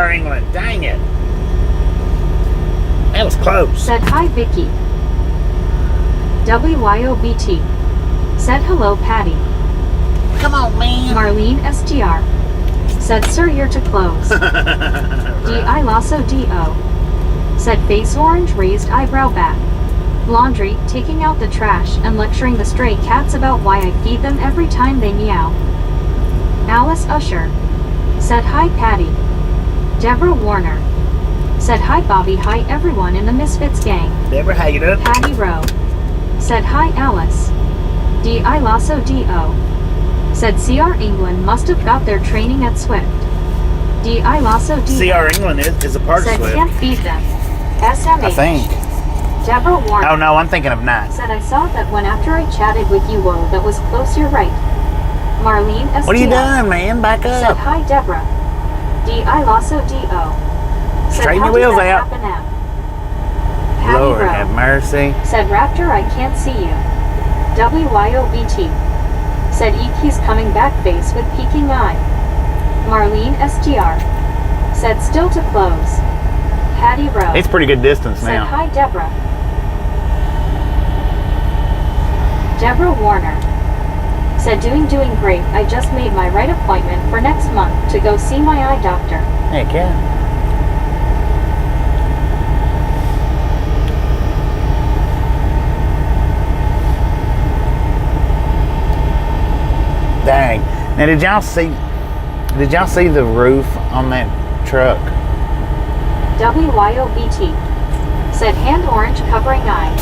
CR England. Dang it. That was close. Said hi Vicky. WYOBT. Said hello Patty. Come on, man. Marlene SGR. Said sir you're to close. DI Lasso DO. Said face orange raised eyebrow back. Laundry, taking out the trash and lecturing the stray cats about why I feed them every time they meow. Alice Usher. Said hi Patty. Deborah Warner. Said hi Bobby, hi everyone in the Misfits gang. Deborah, how you doing? Patty Rowe. Said hi Alice. DI Lasso DO. Said CR England must have got their training at Swift. DI Lasso DO. CR England is a part of Said Swift. can't beat them. SMH. I think. Deborah Warner. Oh no, I'm thinking of Night. Said I saw that one after I chatted with you. Whoa, that was close, you're right. Marlene STL. What are you doing, man? Back Said up. hi Deborah. DI Lasso DO. Said, Straighten how your wheels did that out. happen now? Patty Lord Rowe. have mercy. Said Raptor, I can't see you. WYOBT. Said EQ's coming back face with peeking eye. Marlene SGR. Said still to close. Patty Rowe. It's pretty good distance Said now. hi Deborah. Deborah Warner. Said doing great. I just made my right appointment for next month to go see my eye doctor. Heck yeah. Dang. Now did y'all see the roof on that truck? WYOBT. Said hand orange covering eye.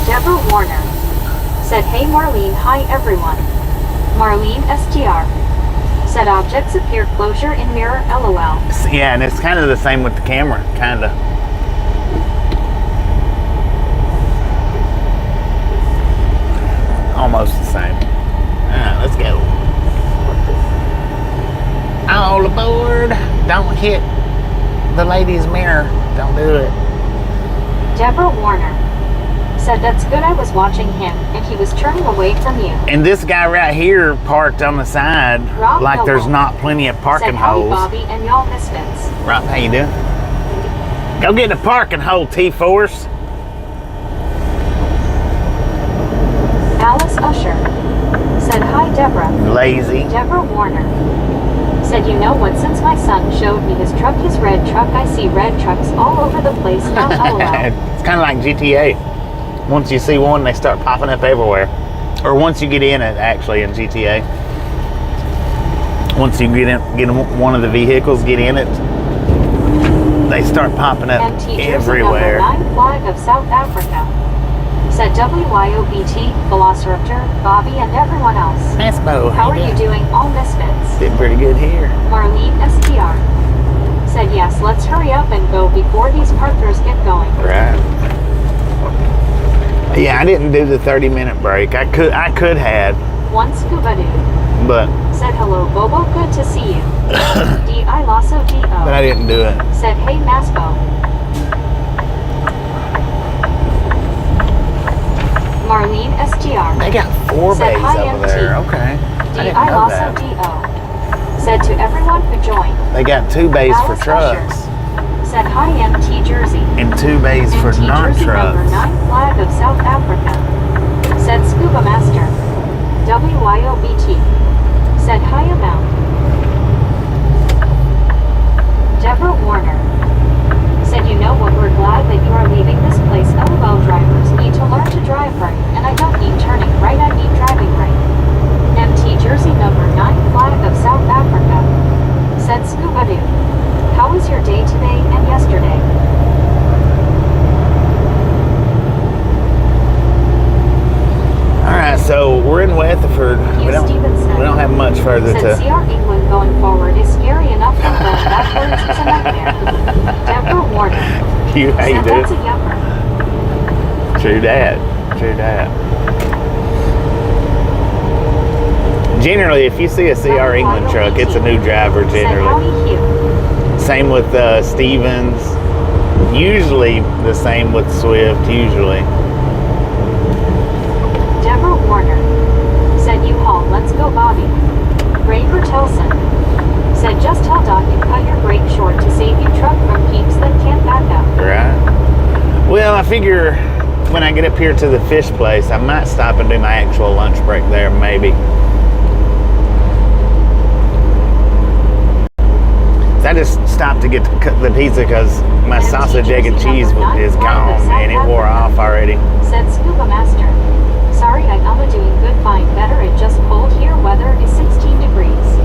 Deborah Warner. Said hey Marlene, hi everyone. Marlene SGR. Said objects appear closure in mirror LOL. Yeah, and it's kind of the same with the camera, kind of. Almost the same. Alright, let's go. All aboard. Don't hit the lady's mirror. Don't do it. Deborah Warner. Said that's good, I was watching him and he was turning away from you. And this guy right here parked on the side Rob like there's Noble. not plenty of parking Said howdy holes. Bobby and y'all misfits. Right, how you doing? Go get the parking hole, T-Force. Alice Usher. Said hi Deborah. Lazy. Deborah Warner. Said you know what, since my son showed me his truck, his red truck, I see red trucks all over the place now. LOL. It's kind of like GTA. Once you see one, they start popping up everywhere. Or once you get in it, actually, in GTA. Once you get in one of the vehicles, get in it, they start popping up MT Jersey everywhere. number 9 flag of South Africa. Said WYOBT, Velociraptor, Bobby, and everyone else. That's Bo. How are you doing, all misfits? Did pretty good here. Marlene STR. Said yes, let's hurry up and go before these partners get going. Right. Yeah, I didn't do the 30-minute break. I could have, One scuba dude. but Said hello Bobo, good to see you. DI Lasso DO. but I didn't do it. Said hey Masbo. Marlene SGR. They got 4 Said bays hi, over MT. there. Okay. I didn't DI know Lasso that. DO. Said to everyone who joined. They got 2 bays for Alice trucks Said hi MT Jersey. and 2 bays for MT Jersey number non-trucks. 9 flag of South Africa. Said Scuba Master. WYOBT. Said hi amount. Deborah Warner. Said you know what, we're glad that you are leaving this place. LOL, drivers need to learn to drive right, and I don't mean turning right, I mean driving right. MT Jersey number 9 flag of South Africa. Said Scuba Dude. How was your day today and yesterday? Alright, so we're in Weatherford. We don't have much further Said to. CR England going forward is scary enough from the backwards is a nightmare. Deborah Warner. You, how you Said doing? that's a yupper. True that. True that. Generally, if you see a CR England truck, it's a new driver Said howdy generally. Hugh. Same with Stevens. Usually the same with Swift, usually. Deborah Warner. Said U-Haul, let's go Bobby. Ray Bertelson. Said just tell Doc you cut your break short to save your truck from peeps that can't back up. Right. Well, I figure when I get up here to the fish place, I might stop and do my actual lunch break there, maybe. I just stopped to get the pizza because my sausage, egg, and cheese is gone, and it wore off already. Said Scuba Master. Sorry, I'm doing good, fine, better. It just cold here. Weather is 16 degrees.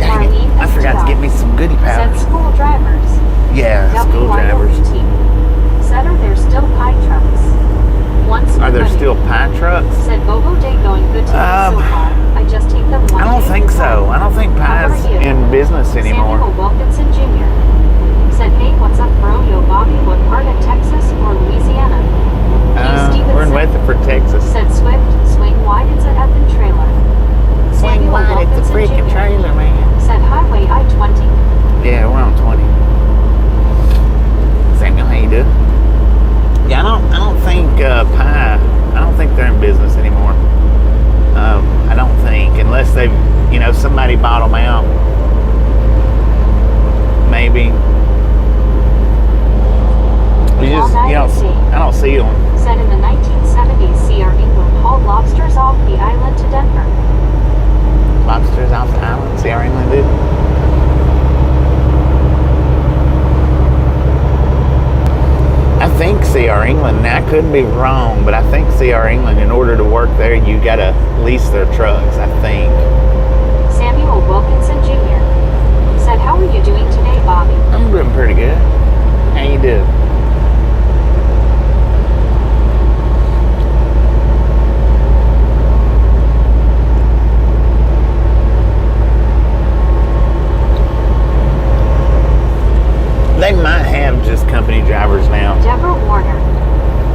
Dang it. I forgot to get me some goodie Said powders. school drivers. Yeah, school drivers. Said are there still pie trucks? Once Are there still pie trucks? Said Bobo Day going good to me so far. I just take them one I don't day think at a so. time. I don't think pie's in business anymore. Samuel Wilkinson Jr. said, hey, what's up, bro? Yo, Bobby, what part of Texas or Louisiana? We're in Weatherford, Texas. Said Swift, swing wide, it's a effing trailer. Swing Samuel wide, it's a Wilkinson freaking Jr. trailer, man. Said Highway I-20. Yeah, we're on 20. Samuel, how you doing? Yeah, I don't think pie. I don't think they're in business anymore. I don't think, unless they've, somebody bought them out. Maybe. I don't see them. Said in the 1970s, C.R. England hauled lobsters off the island to Denver. Lobsters off the island? C.R. England did? I think C.R. England, now I couldn't be wrong, but I think C.R. England, in order to work there, you gotta lease their trucks, I think. Samuel Wilkinson Jr. said, how are you doing today, Bobby? I'm doing pretty good. How you doing? They might have just company drivers now. Deborah Warner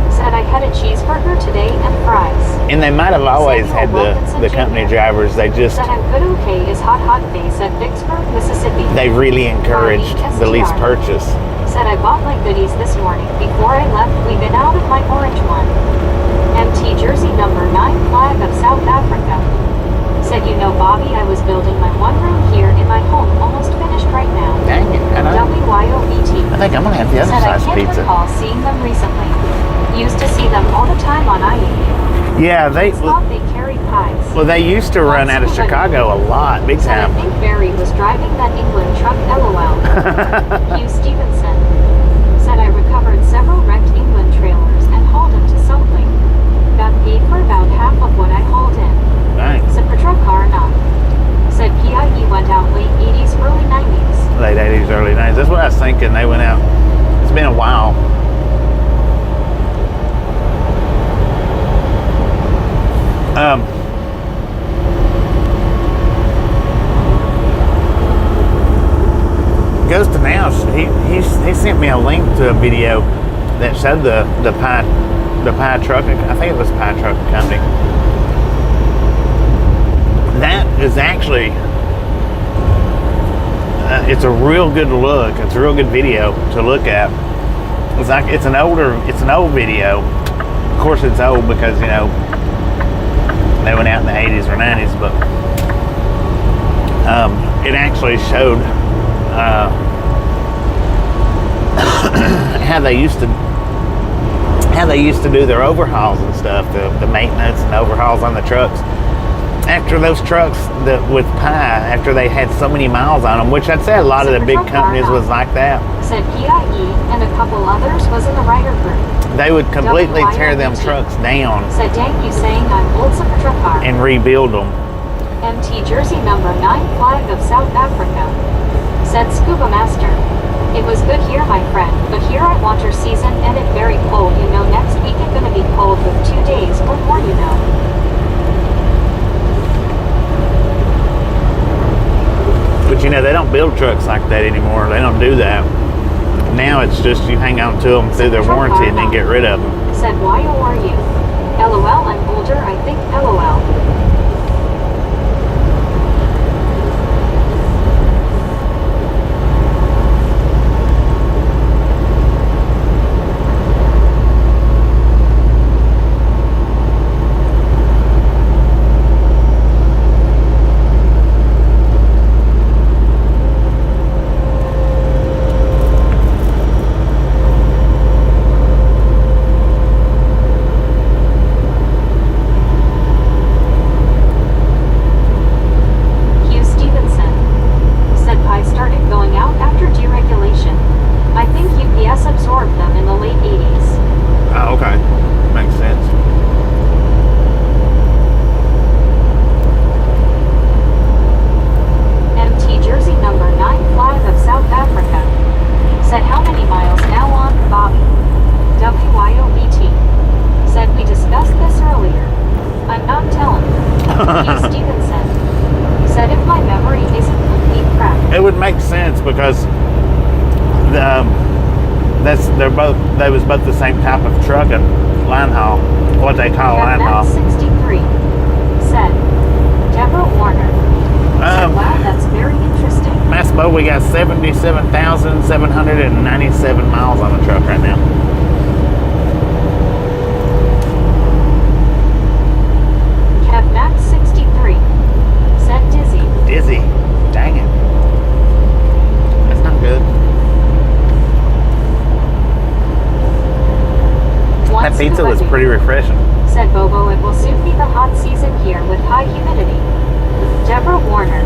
said, I had a cheeseburger today and fries. And they might have always had the company drivers. They just... Said, I'm good, okay, is hot face at Vicksburg, Mississippi. They really encouraged the lease purchase. Said, I bought my goodies this morning. Before I left, we've been out of my orange one. MT jersey number 9 flag of South Africa. Said, Bobby, I was building my one room here in my home, almost finished right now. Dang it, I know. WYOBT. I think I'm going to have the other size said, I can't pizza. recall seeing them recently. Used to see them all the time on I-80. Yeah, they carried pies. Well, they used to run out of Chicago a lot, big Said, time. I think Barry was driving that England truck, LOL. Hugh Stevenson said, I recovered several wrecked England trailers and hauled them to something. Got paid for about half of what I hauled in. Nice. Said Petra car not. Said PIE went out late 80s, early 90s. Late 80s, early 90s. That's what I was thinking. They went out. It's been a while. Goes to now. He sent me a link to a video that showed the pie truck. I think it was Pie Truck Company. That is actually it's a real good look. It's a real good video to look at. It's an old video. Of course, it's old because they went out in the 80s or 90s, but it actually showed how they used to do their overhauls and stuff, the maintenance and overhauls on the trucks. After those trucks with Pie, after they had so many miles on them, which I'd say a lot of the big companies was like that. Said PIE and a couple others was in the rider group. They would completely tear them trucks down. Said, dang, you saying I'm old super truck car. And rebuild them. MT jersey number 9 flag of South Africa. Said Scuba Master. It was good here, my friend, but here at winter season and it very cold. Next week it's gonna be cold with 2 days or more, But they don't build trucks like that anymore. They don't do that. Now it's just you hang on to them through their warranty and then get rid of them. Said, why are you? LOL, I'm older, I think, LOL. They was both the same type of truck and line haul. What they call line haul. 63 said Deborah Warner. Said, wow, that's very interesting. Mass boat, we got 77,797 miles on the truck right now. Max 63 said dizzy. Dizzy. Dang it. That's not good. That pizza was pretty refreshing. Said Bobo, it will soon be the hot season here with high humidity. Deborah Warner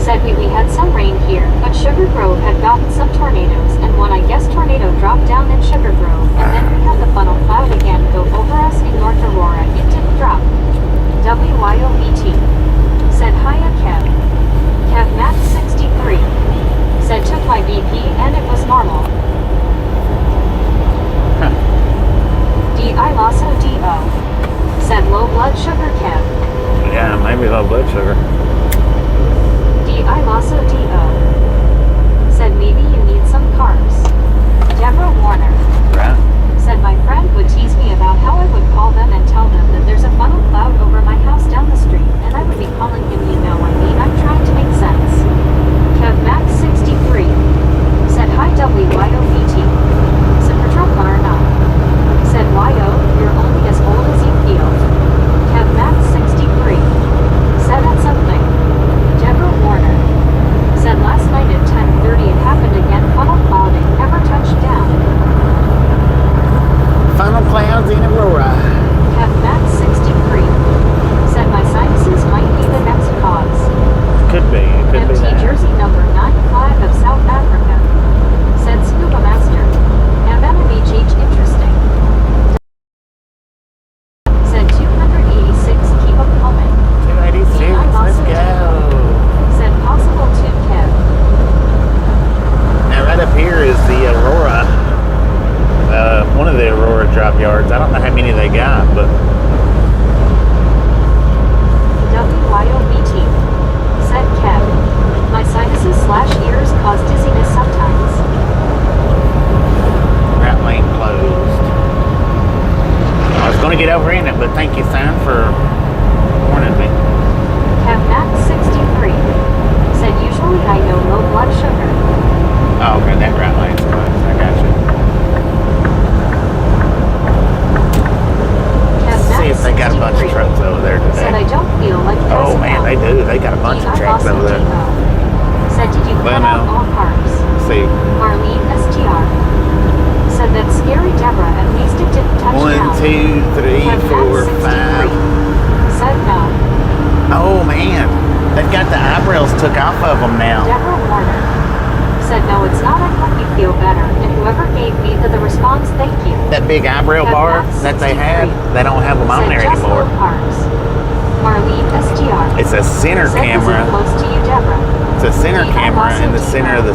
said we had some rain here, but Sugar Grove had gotten some tornadoes, and one I guess tornado dropped down in Sugar Grove, and then we had the funnel cloud again go over us in North Aurora. It didn't drop. WYOBT said hiya Kev. Kev Max 63 said took my BP and it was normal. D.I. Lasso D.O. said low blood sugar Kev. Yeah, maybe low blood sugar. D.I. Lasso D.O. said maybe you need some carbs. Deborah Warner Right. said my friend would tease me about how I would call them and tell them that there's a funnel cloud over my house down the street, and I would be calling him, you know, I mean, I'm trying to make sense. Kev Max 63 said hi WYOBT. Said Patrol Car not. Said YO, you're only as old as you feel. Kev Max 63 said at something. Deborah Warner said last night at 10:30 it happened again, funnel clouding, never touched down. Funnel clouds in Aurora. Kev Max 63 said my sinuses might be the next cause. Could be. It could be MT that. Jersey number 95 of South Africa said Scuba Master. MMHH interesting. Said 286 keep them coming. 286. Let's go. Said possible to Kev. Now right up here is the Aurora. One of the Aurora drop yards. I don't know how many they got, but WYOBT said Kev. My sinuses / ears cause dizziness sometimes. route lane closed. I was going to get over in it, but thank you, son, for warning me. Kev Max 63 said usually I know low blood sugar. Oh, okay, that route lane's closed. I got you. See if they got a bunch of trucks over there Said I today. don't feel like Oh passing man, out. they do. They got a bunch of trucks over there. Said did you Well, cut out no. all carbs? See, Marlene STR said that scary Deborah, at least it didn't touch 1, down. 2, 3, Kev 4, Max 63 5. said no. Oh man, they've got the eyebrows took off of them now. Deborah Warner said no, it's not. I hope you feel better. And whoever gave me the response, thank you. That big eyebrow Kev bar Max that they 63 had, they don't have them on said there just anymore. low carbs. Marlene STR It's a center said, "Is it camera. close to you, Deborah? It's a center camera in the center of the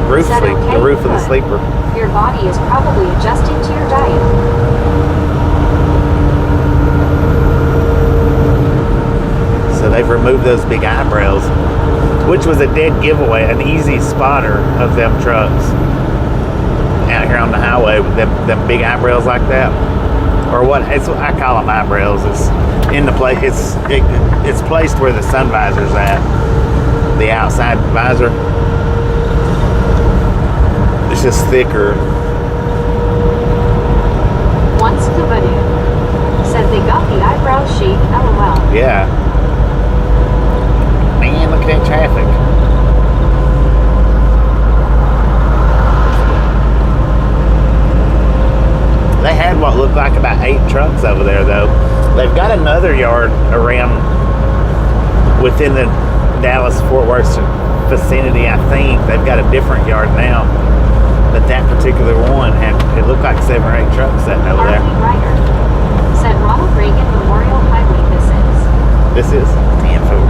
roof Said, sleep, okay, the roof of the good. sleeper. Your body is probably adjusting to your diet." So they've removed those big eyebrows, which was a dead giveaway, an easy spotter of them trucks out here on the highway with them big eyebrows like that, or what? I call them eyebrows. It's in the place. It's placed where the sun visor's at, the outside visor. It's just thicker. Once Scuba Dude said they got the eyebrow shape, LOL. Yeah. Man, look at that traffic. They had what looked like about 8 trucks over there, though. They've got another yard around within the Dallas-Fort Worth vicinity, I think. They've got a different yard now. But that particular one it looked like 7 or 8 trucks sitting over there. Harley Ryder said Ronald Reagan Memorial Highway this is. This is 10-4.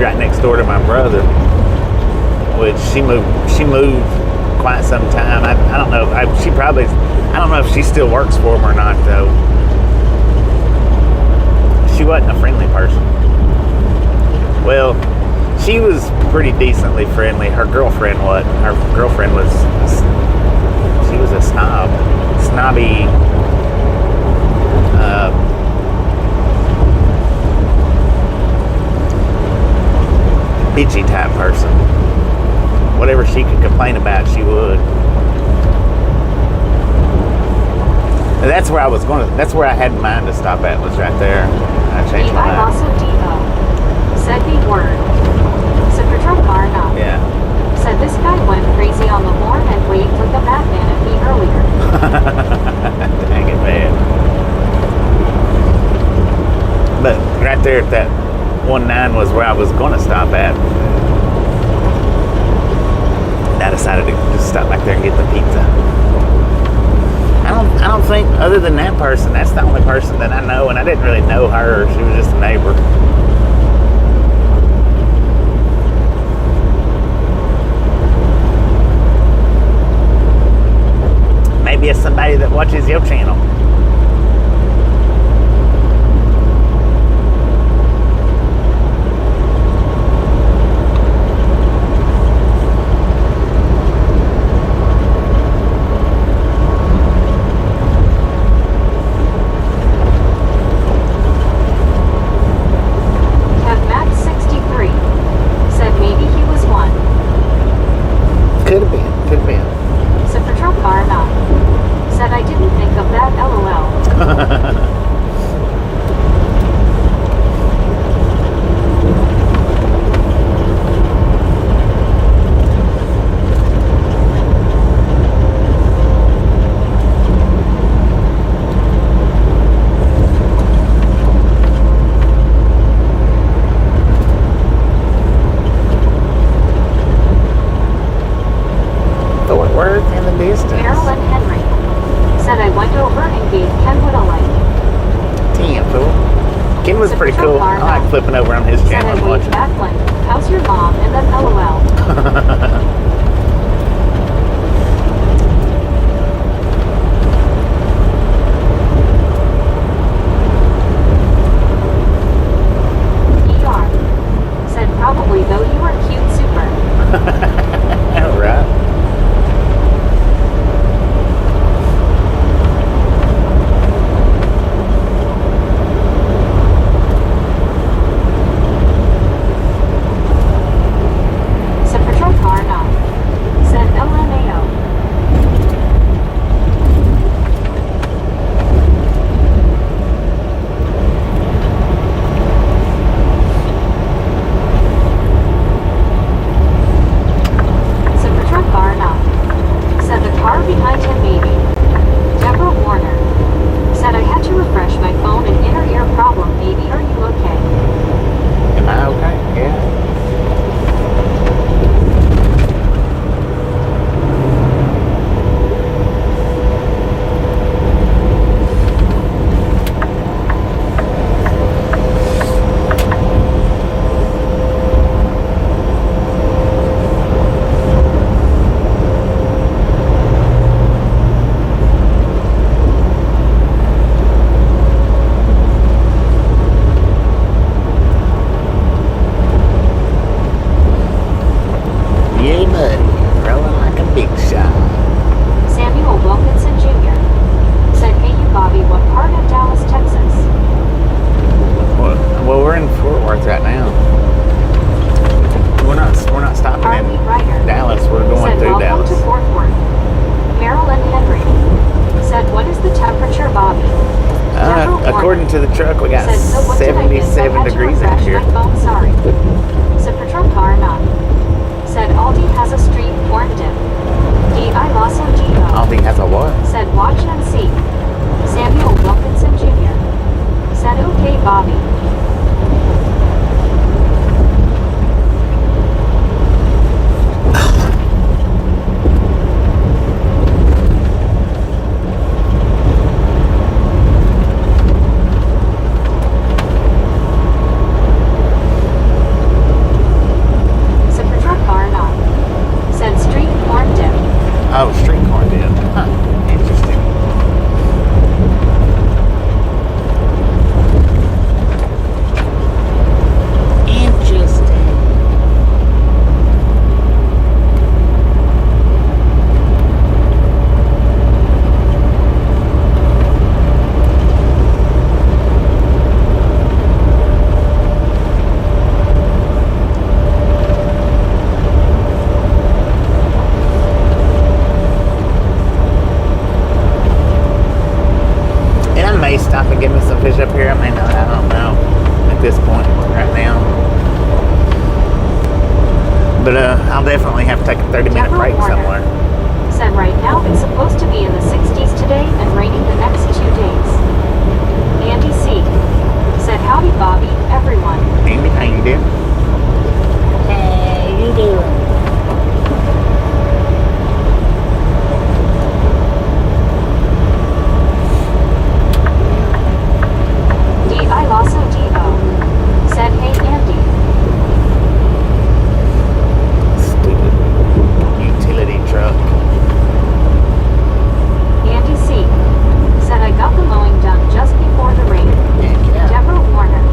lived right next door to my brother, which she moved quite some time. I don't know. I don't know if she still works for him or not, though. She wasn't a friendly person. Well, she was pretty decently friendly. Her girlfriend wasn't. Her girlfriend was, she was a snobby, bitchy type person. Whatever she could complain about, she would. And that's where I had in mind to stop at, was right there. I changed my mind. Also D.O. said the word. Secretary Barna. Yeah. Said this guy went crazy on the horn and waved like a madman at me earlier. Dang it, man. But right there at that 1-9 was where I was going to stop at. I decided to just stop back there and get the pizza. I don't think, other than that person, that's the only person that I know, and I didn't really know her. She was just a neighbor. Maybe it's somebody that watches your channel. Pretty cool. I like flipping over on his channel and watching. How's your mom? And then LOL. Said probably, though you were cute super. Right. According to the truck, we got 77 degrees out here. Sorry. So Patrol Car 9 said Aldi has a street corn dip. D.I. Lasso Gio Aldi has a what? said watch and see. Samuel Wilkinson Jr. said okay Bobby. But I'll definitely have to take a 30-minute Deborah break Warner somewhere. said right now it's supposed to be in the 60s today and raining the next 2 days. Andy C. said howdy Bobby, everyone. Andy, how you doing? How you doing? D.I. Lasso D.O. said hey Andy. Stupid utility truck. Andy C. said I got the mowing done just before the rain. Yeah, get out. Deborah Warner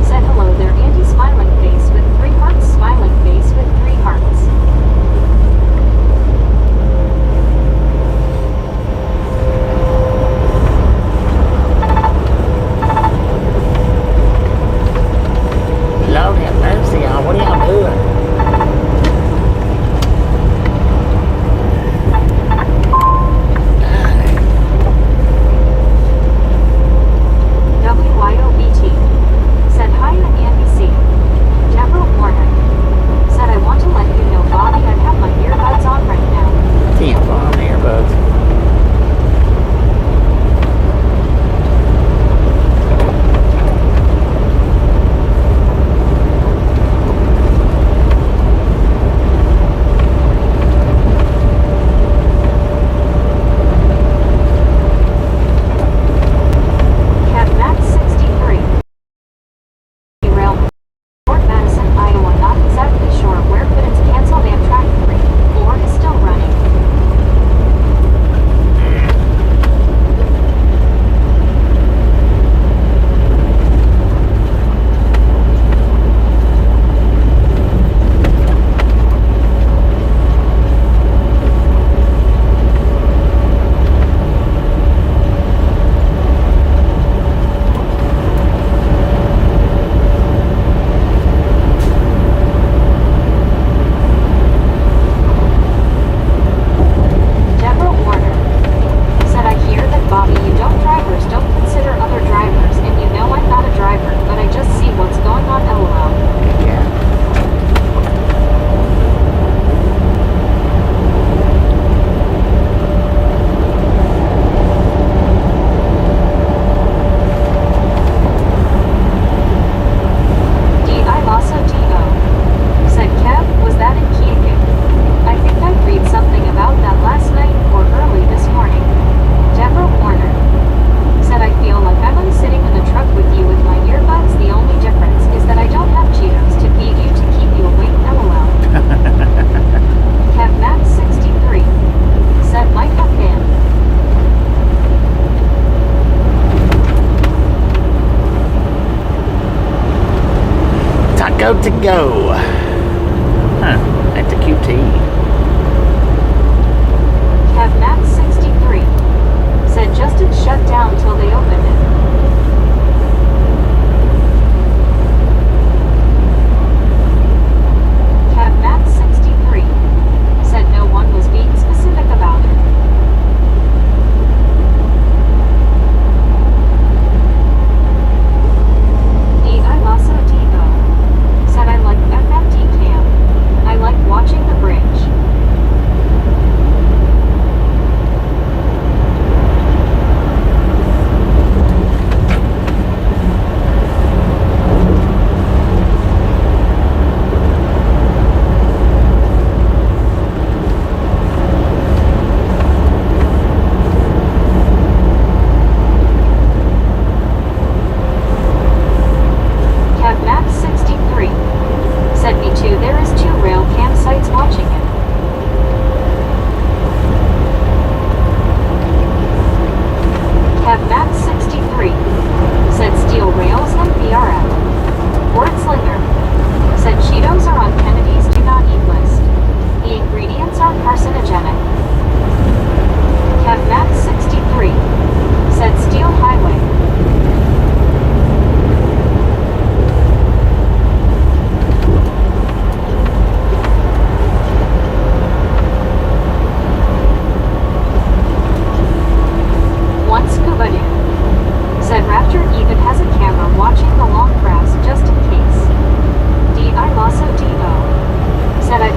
said hello there Andy smiling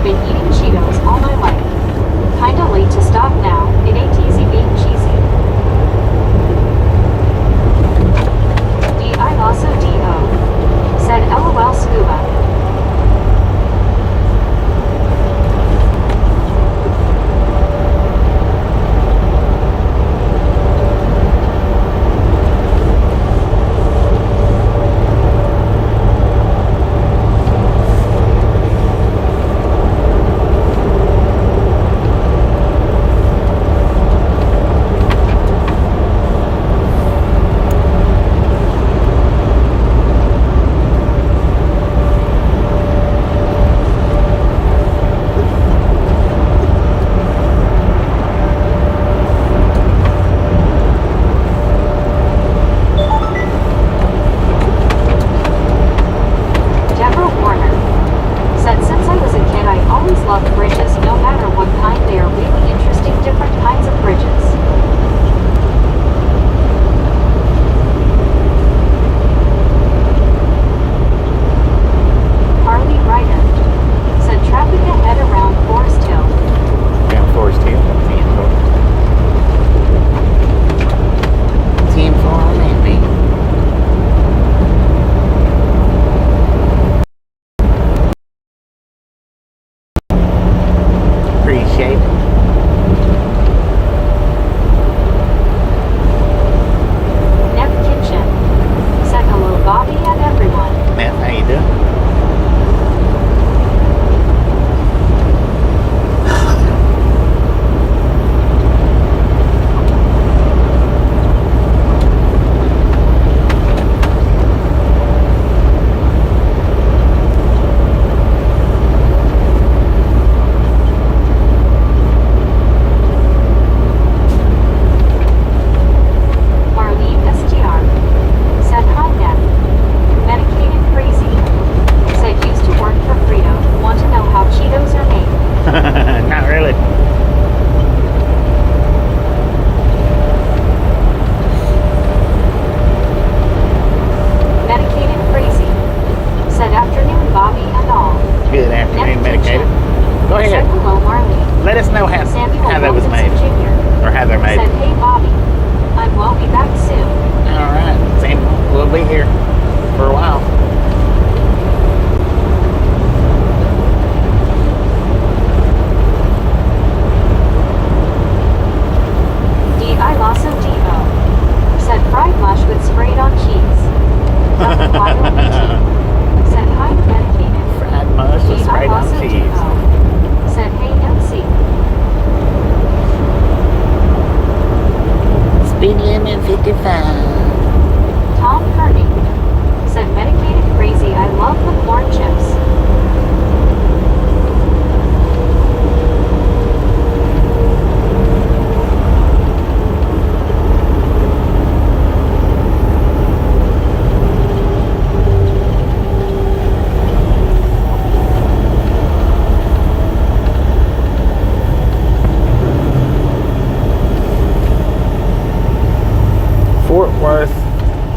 I've been eating Cheetos all my life. Kinda late to stop now, it ain't easy being cheesy. D.I. also D.O. said LOL scuba.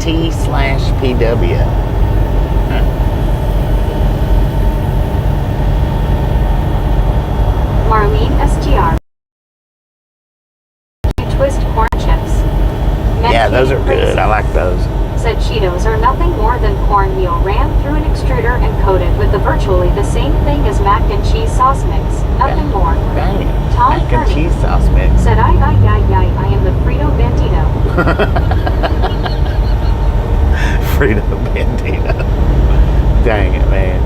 T/PW. Marlene STR. Twist corn chips. Yeah, those are good. I like those. Said Cheetos are nothing more than cornmeal ran through an extruder and coated with virtually the same thing as mac and cheese sauce mix. Nothing more. Dang. Tom Mac and Kearney cheese sauce mix. said I am the Frito Bandito. Frito Bandito. Dang it, man.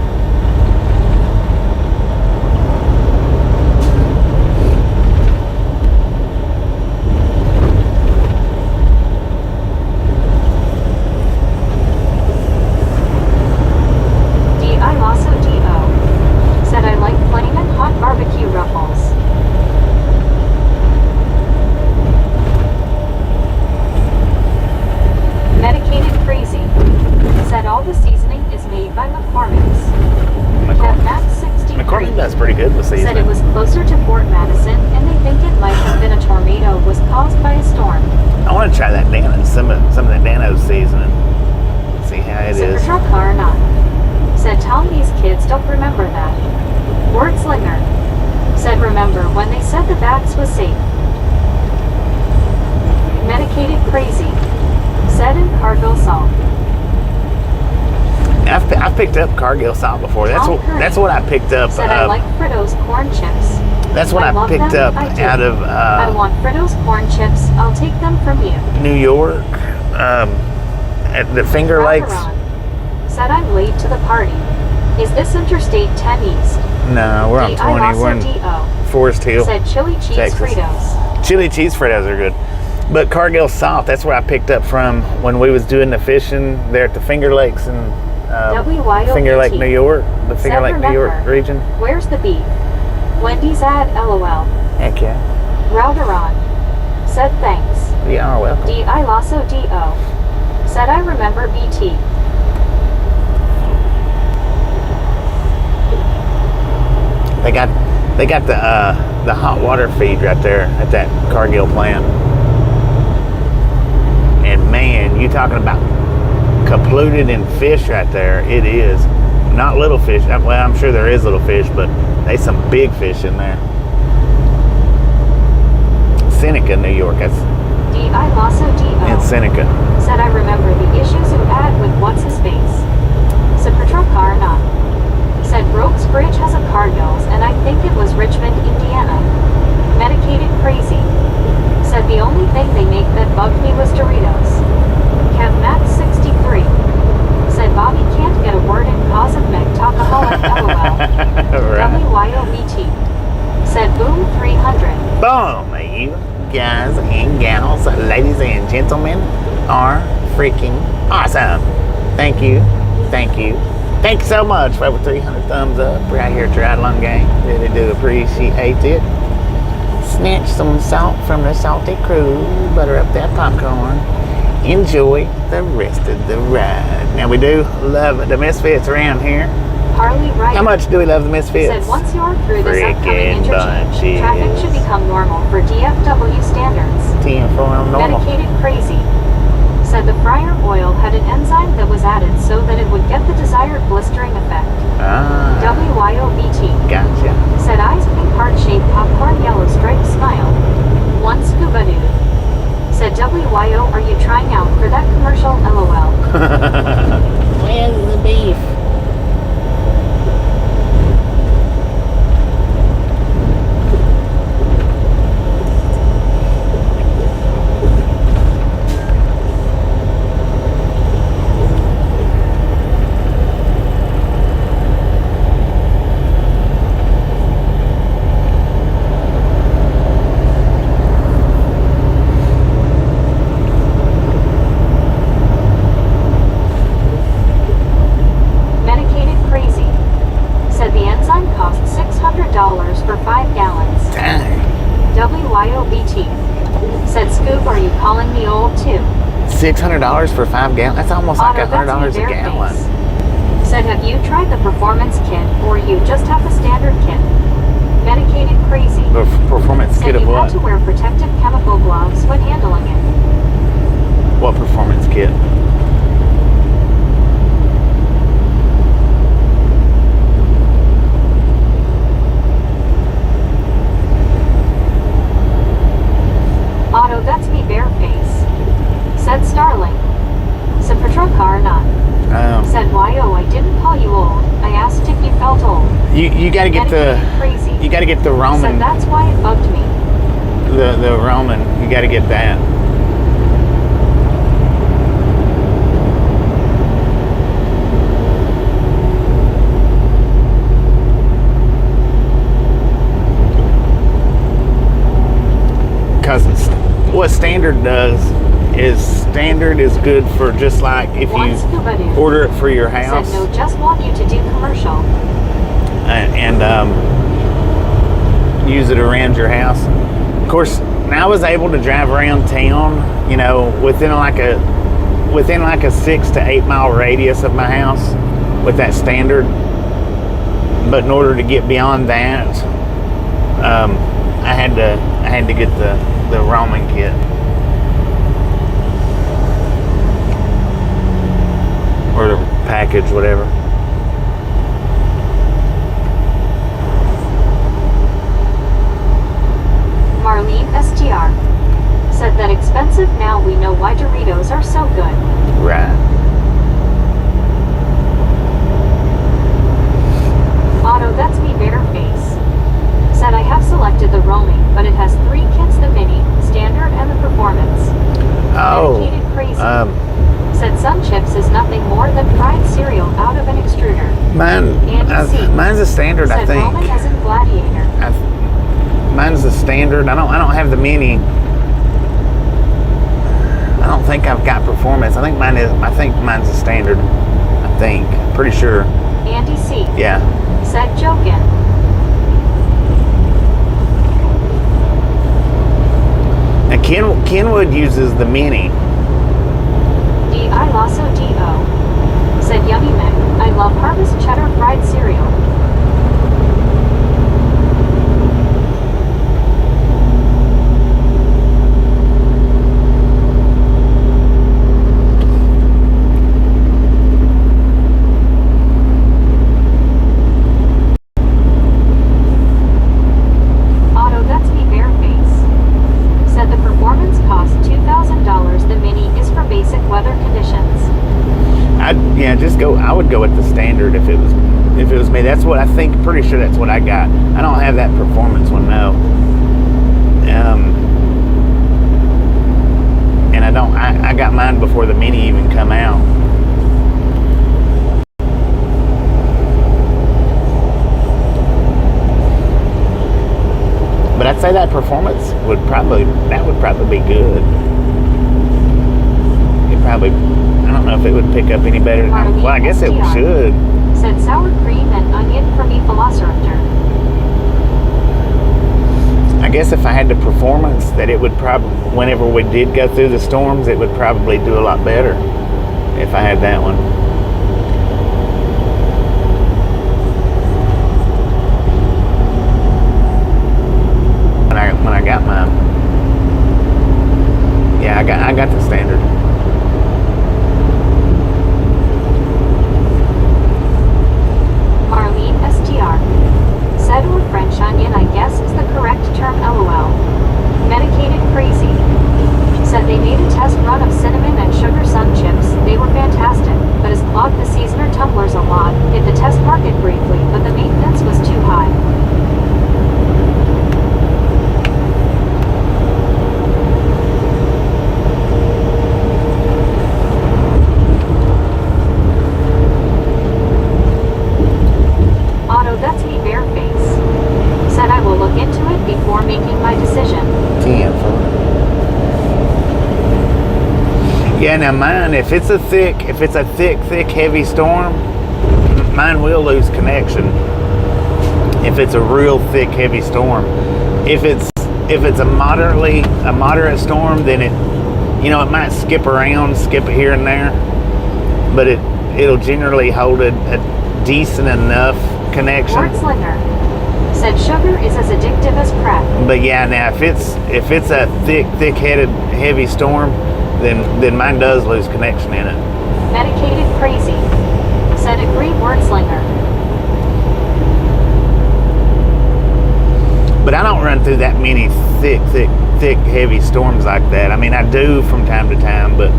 That's pretty good this season. Said it was closer to Fort Madison, and they think it might have been a tornado was caused by a storm. I want to try that Dan, some of that Dano's seasoning. See how it is. Super truck car or not. Said Tom, these kids don't remember that. Wordslinger. Said remember when they said the vax was safe. Medicated crazy. Said in Cargill salt. I've picked up Cargill salt before. That's what I picked up. Said I like Fritos corn chips. That's what I picked up out of. I want Fritos corn chips. I'll take them from you. New York, at the Finger Lakes. Said I'm late to the party. Is this Interstate 10 East? No, we're on 20. We're in Forest Hill. Said chili cheese Texas. Fritos. Chili cheese Fritos are good. But Cargill salt, that's where I picked up from when we was doing the fishing there at the Finger Lakes and Finger Lake, New York, the Finger Lake, New York region. Where's the beef? Wendy's at LOL. Heck yeah. Routeron. Said thanks. You are welcome. D.I. Lasso D.O. Said I remember BT. They got the hot water feed right there at that Cargill plant. And man, you talking about completed in fish right there. It is. Not little fish. Well, I'm sure there is little fish, but there's some big fish in there. Seneca, New York. That's D.I. Lasso D.O. in Seneca. Said I remember the issues you had with what's his face. Said Petrokar not. Said Brooks Bridge has a Cargill's and I think it was Richmond, Indiana. Medicated crazy. Said the only thing they make that bugged me was Doritos. Kev Max 63. Said Bobby can't get a word in cause of Meg Talkaholic LOL. WYOBT. Said Boom 300. Boom, you guys and gals, ladies and gentlemen are freaking awesome. Thank you. Thank you. Thank you so much for over 300 thumbs up right here at Ride Along Gang. Really do appreciate it. Snatch some salt from the salty crew. Butter up that popcorn. Enjoy the rest of the ride. Now we do love the Misfits around here. Harley Ryder. How much do we love the Misfits? Said once you're through this upcoming Freaking interchange, bunches. traffic should become normal for DFW standards. 10 for normal. Medicated crazy. Said the fryer oil had an enzyme that was added so that it would get the desired blistering effect. WYOBT. Gotcha. Said eyes pink heart-shaped popcorn yellow striped smile. One scuba dude. Said WYO are you trying out for that commercial LOL. Where's the beef? for 5 gallons. Dang. WYOBT. Said Scoop, are you calling me old too? $600 for 5 gallons? That's almost like Otto, $100 a that's gallon. face. Said, have you tried the performance kit, or you just have the standard kit? Medicated crazy. The performance Said kit of you what? had to wear protective chemical gloves when handling it. What performance kit? Otto, that's me bareface. Said Starling. Said Petrokar not. Said YO, I didn't call you old. I asked if you felt old. You gotta get crazy. You gotta get the Roman. Said that's why it bugged me. The Roman. You gotta get that. Because what standard does is standard is good for just like if you order it for your house. Said no, just want you to do commercial. And use it around your house. Of course, now I was able to drive around town, you know, within like a 6 to 8 mile radius of my house with that standard. But in order to get beyond that, I had to get the Roman kit. Or the package, whatever. why Doritos are so good. Right. Otto, that's me bare face. Said I have selected the roaming, but it has 3 kits, the mini, standard, and the performance. Oh. Dedicated crazy. Said Sun Chips is nothing more than fried cereal out of an extruder. Mine's a standard, said I think. Roman as in gladiator. Mine's a standard. I don't have the mini. I don't think I've got performance. I think mine's a standard. I think. Pretty sure. Andy C. Yeah. Said jokin'. Now Kenwood uses the mini. D.I. Lasso D.O. Said yummy Mick. I love Harvest Cheddar fried cereal. Otto, that's me bare face. Said the performance costs $2,000. The mini is for basic weather conditions. I would go with the standard if it was me. That's what I think. Pretty sure that's what I got. I don't have that performance one, no. And I got mine before the mini even come out. But I'd say that performance would probably be good. I don't know if it would pick up any better than, well, I guess it should. Said sour cream and onion for me velociraptor. I guess if I had the performance, that it would probably, whenever we did go through the storms, it would probably do a lot better if I had that one. When I got mine. Yeah, I got the standard. Said or French onion, I guess is the correct term, LOL. Medicated crazy. Said they made a test run of cinnamon and sugar Sun Chips. They were fantastic, but has clogged the seasoner tumblers a lot. Did the test market briefly, but the maintenance was too high. Otto, that's me bare face. Said I will look into it before making my decision. Yeah, now mine, if it's a thick, heavy storm, mine will lose connection. If it's a real thick, heavy storm. If it's a moderate storm, then it might skip it here and there, but it'll generally hold a decent enough connection. Wordslinger said sugar is as addictive as crack. But yeah, now if it's a thick-headed, heavy storm, then mine does lose connection in it. Medicated crazy said agree, Wordslinger. But I don't run through that many thick, heavy storms like that. I mean, I do from time to time, but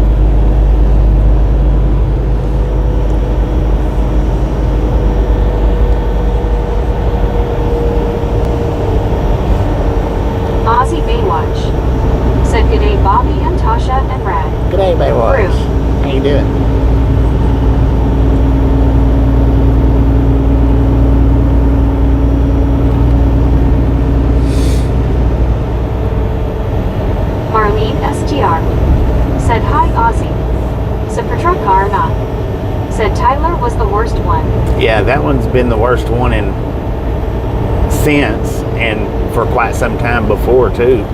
Ozzy Baywatch said g'day Bobby and Tasha and Brad. G'day, Baywatch. Rude. How you doing? Marlene STR said hi Ozzy. Super truck car or not. Said Tyler was the worst one. Yeah, that one's been the worst one since, and for quite some time before too.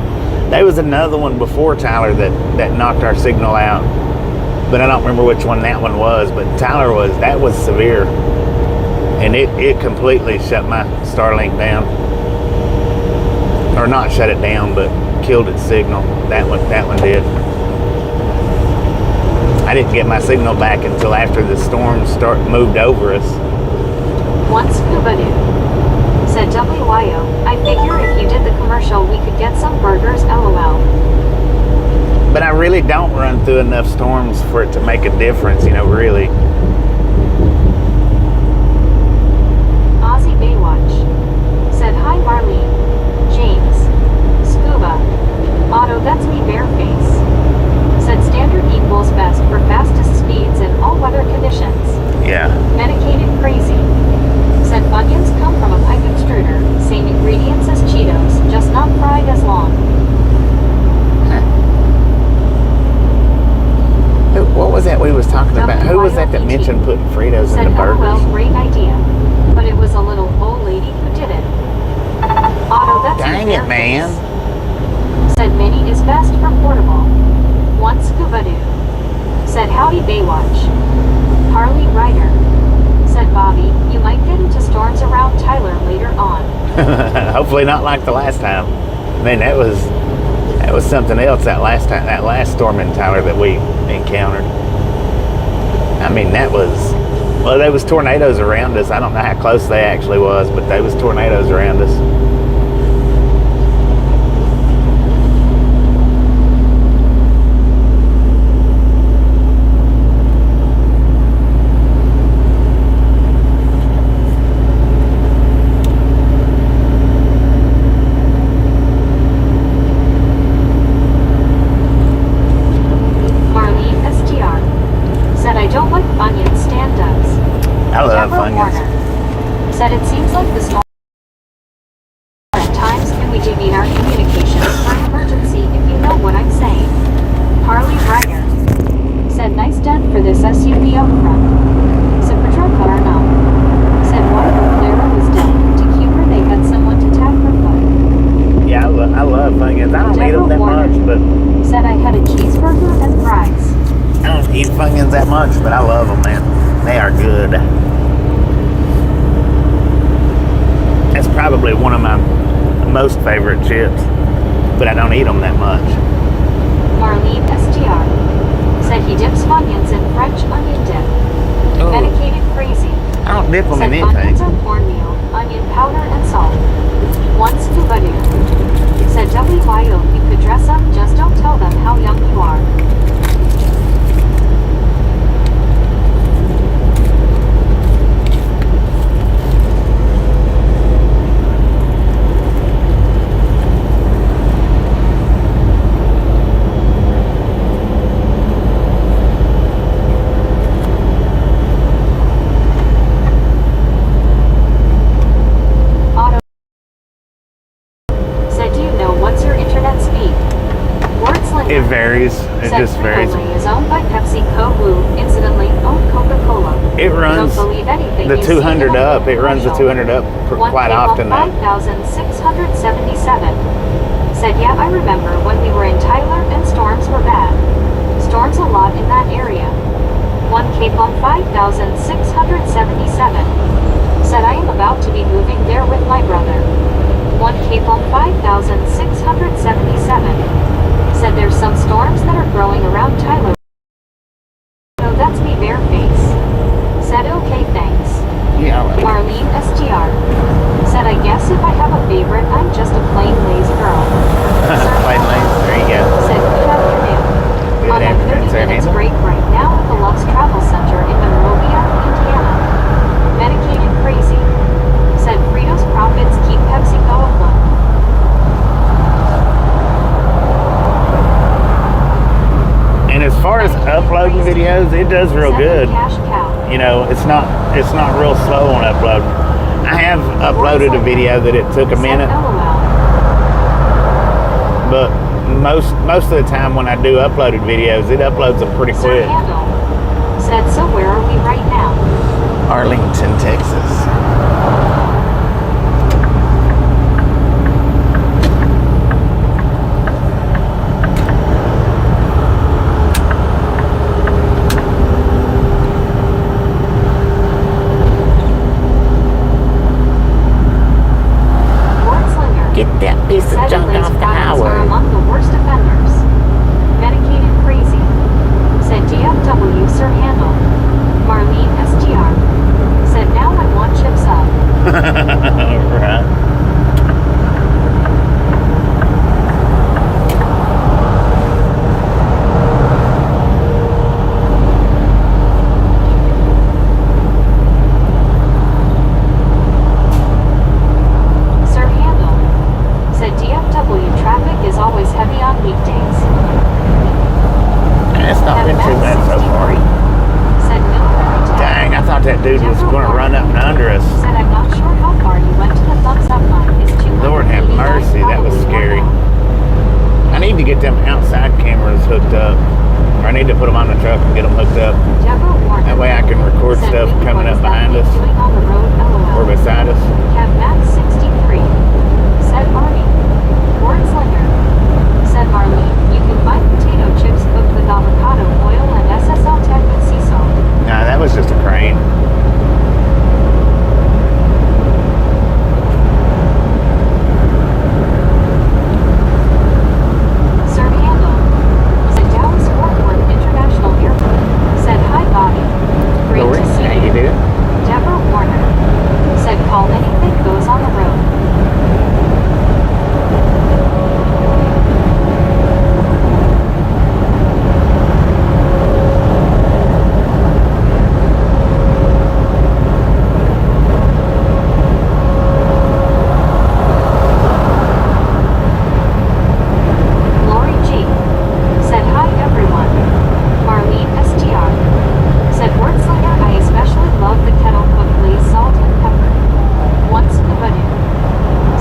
There was another one before Tyler that knocked our signal out, but I don't remember which one that one was. But that was severe, and it completely shut my Starlink down, or not shut it down, but killed its signal. That one did. I didn't get my signal back until after the storm moved over us. One scuba dude said WYO, I figure if you did the commercial we could get some burgers, LOL. But I really don't run through enough storms for it to make a difference, you know, really. Aussie Baywatch said, "Hi Marlene, James, Scuba, Otto, that's me Bareface." Said standard equals best for fastest speeds in all weather conditions. Yeah. Medicated crazy. Said Funyuns come from a pipe extruder, same ingredients as Cheetos, just not fried as long. What was that we was talking about? Who was that mentioned putting Fritos in the burgers? Well, great idea, but it was a little old lady who did it. Otto, that's Dang it, man. Said mini is best for portable. One Scuba Doo. Said howdy Baywatch. Harley Ryder. Said Bobby, you might get into storms around Tyler later on. Hopefully not like the last time. Man, that was something else that last storm in Tyler that we encountered. I mean, there was tornadoes around us. I don't know how close they actually was, but there was tornadoes around us. Said it seems like the storm at times, can we divvy our communications for an emergency if you know what I'm saying. Harley Ryder. Said nice dent for this SUV up front. Said patrol car no. Said water Clara was dead. To cue her they had someone to tap her foot. Yeah, I love Funyuns. I don't eat them that much, but... Said I had a cheeseburger and fries. I don't eat Funyuns that much, but I love them, man. They are good. That's probably one of my most favorite chips, but I don't eat them that much. Marlene STR said he dips Funyuns in French onion dip. Ooh. Medicated crazy. I don't dip them said in anything. Funyuns are cornmeal, onion powder, and salt. One Scuba Doo. Said WYO, you could dress up, just don't tell them how young you are. It varies. It just varies. Is owned by PepsiCo, Woo, incidentally owned Coca-Cola. It runs the 200 up. It runs the 200 up quite often now. 5,677. Said, yeah, I remember when we were in Tyler and storms were bad. Storms a lot in that area. One Cape on 5,677. Said, I am about to be moving there with my brother. One Cape on 5,677. Said there's some storms that are growing around Tyler. No, that's me Bareface. Said okay, thanks. Yeah. Marlene STR. Said I guess if I have a favorite, I'm just a plain lazy girl. Plain lazy, there you go. Said good afternoon. On a 30 minutes break right now at the Love's Travel Center in Monrovia, Indiana. Medicated crazy. Said Fritos profits keep PepsiCo afloat. And as far as uploading videos, it does real good. Cash cow. You know, it's not real slow on uploading. I have uploaded a video that it took a minute, but most of the time when I do uploaded videos, it uploads them pretty quick. Said, so where are we right now? Arlington, Texas. Get that piece of junk off the highway. Are among the worst offenders. Medicated crazy. Said DFW Sir Handle. Marlene STR. Said now I want chips up. Right. hooked up. Or I need to put them on the truck and get them hooked up. Deborah Warner. That way I can record Said, stuff really, coming what up is that behind thing us doing on the road, LOL. or beside us. Kev Max 63. Said Arnie. Wordslinger. Said Marlene. You can buy potato chips cooked with avocado oil and SSL 10 with sea salt. Nah, that was just a crane. Sir Handel. Said Dallas Fort Worth International Airport. Said hi Bobby. Great Lori, to see how you. you doing? Deborah Warner. Said call anything goes on the road. Lori G. Said hi everyone. Marlene STR. Said Wordslinger, I especially love the kettle cooked Lay's salt and pepper. Once Kavadu.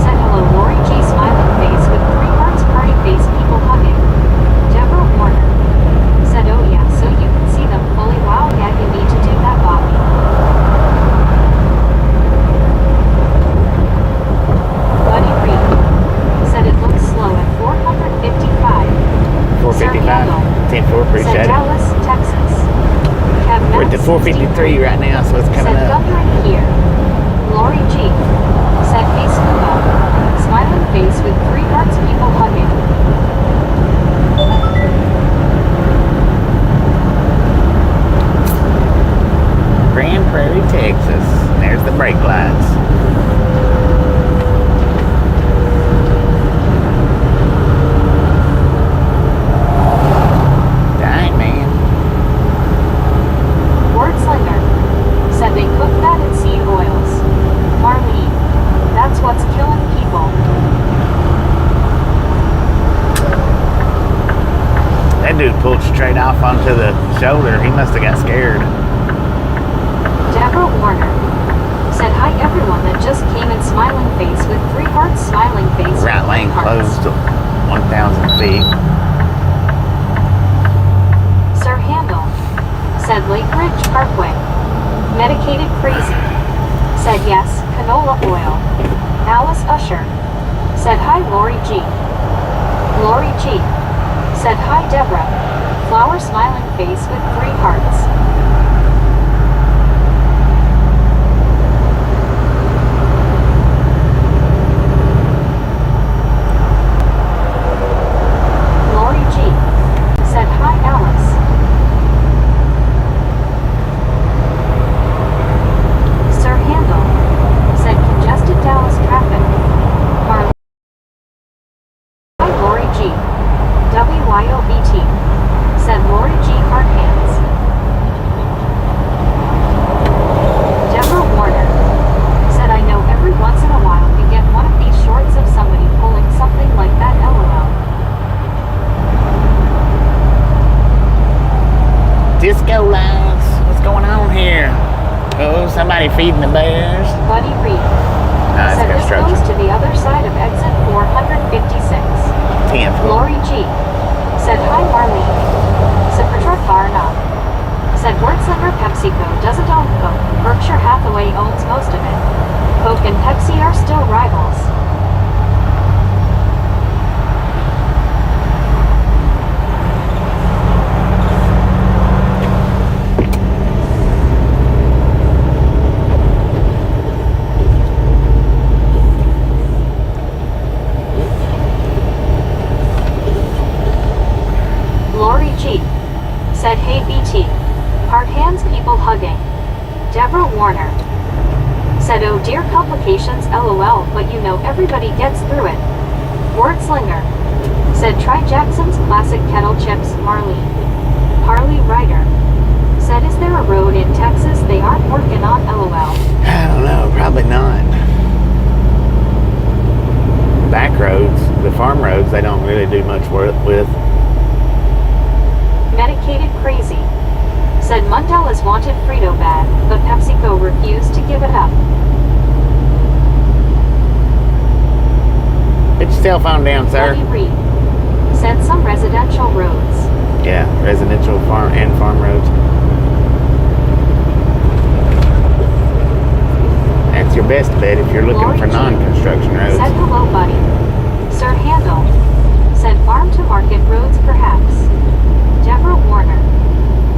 Said hello Lori G. Smiling face with 3 hearts party face people hugging. Deborah Warner. Said oh yeah so you can see them fully. Wow yeah you need to do that Bobby. Buddy Reed. Said it looks slow at 455. 455. 10-4, appreciate Said it. Dallas, Texas. Kev We're at the Max 453 right now, so it's coming said up. thundering here. Lori G. Said hey scuba. Smiling face with 3 hearts people hugging. Grand Prairie, Texas. There's the brake lights. Dang, man. Wordslinger. Said they cook that in seed oils. Marlene. That's what's killing people. That dude pulled straight off onto the shoulder. He must have got scared. Deborah Warner. Said hi everyone that just came in smiling face with 3 hearts smiling face. with Right lane 3 hearts. closed 1,000 feet. Sir Handel. Said Lake Ridge Parkway. Medicated crazy. Said yes, canola oil. Alice Usher. Said hi Lori G. Lori G. Said hi Deborah. Flower smiling face with 3 hearts. Lori G. Said hi Alice. Sir Handel. Said congested Dallas traffic. Marlene. Hi Lori G. WYOBT. Said Lori G. Hard hands. Deborah Warner. Said I know every once in a while you get one of these shorts of somebody pulling something like that LOL. Disco lights. What's going on here? Oh, somebody feeding the bears. Buddy Reed. Nah, it's Said this construction. goes to the other side of exit 456. 10th floor. Lori G. Said hi Marlene. Said Patrick Barnum. Said Wordslinger PepsiCo doesn't own Coke. Berkshire Hathaway owns most of it. Coke and Pepsi are still rivals. Lori G. Said hey BT. Hard hands people hugging. Deborah Warner. Said oh dear complications LOL but you know everybody gets through it. Wordslinger. Said try Jackson's classic kettle chips Marlene. Harley Ryder. Said is there a road in Texas they aren't working on LOL. I don't know, probably not. Back roads, the farm roads, they don't really do much work with. Medicated crazy. Said Mundell is wanted Frito bad, but PepsiCo refused to give it up. Put your cell phone down, sir. Buddy Reed. Said some residential roads. Yeah, residential farm and farm roads. That's your best bet if you're looking Lori for G. non-construction roads. Said hello, buddy. Sir Handel. Said farm to market roads, perhaps. Deborah Warner.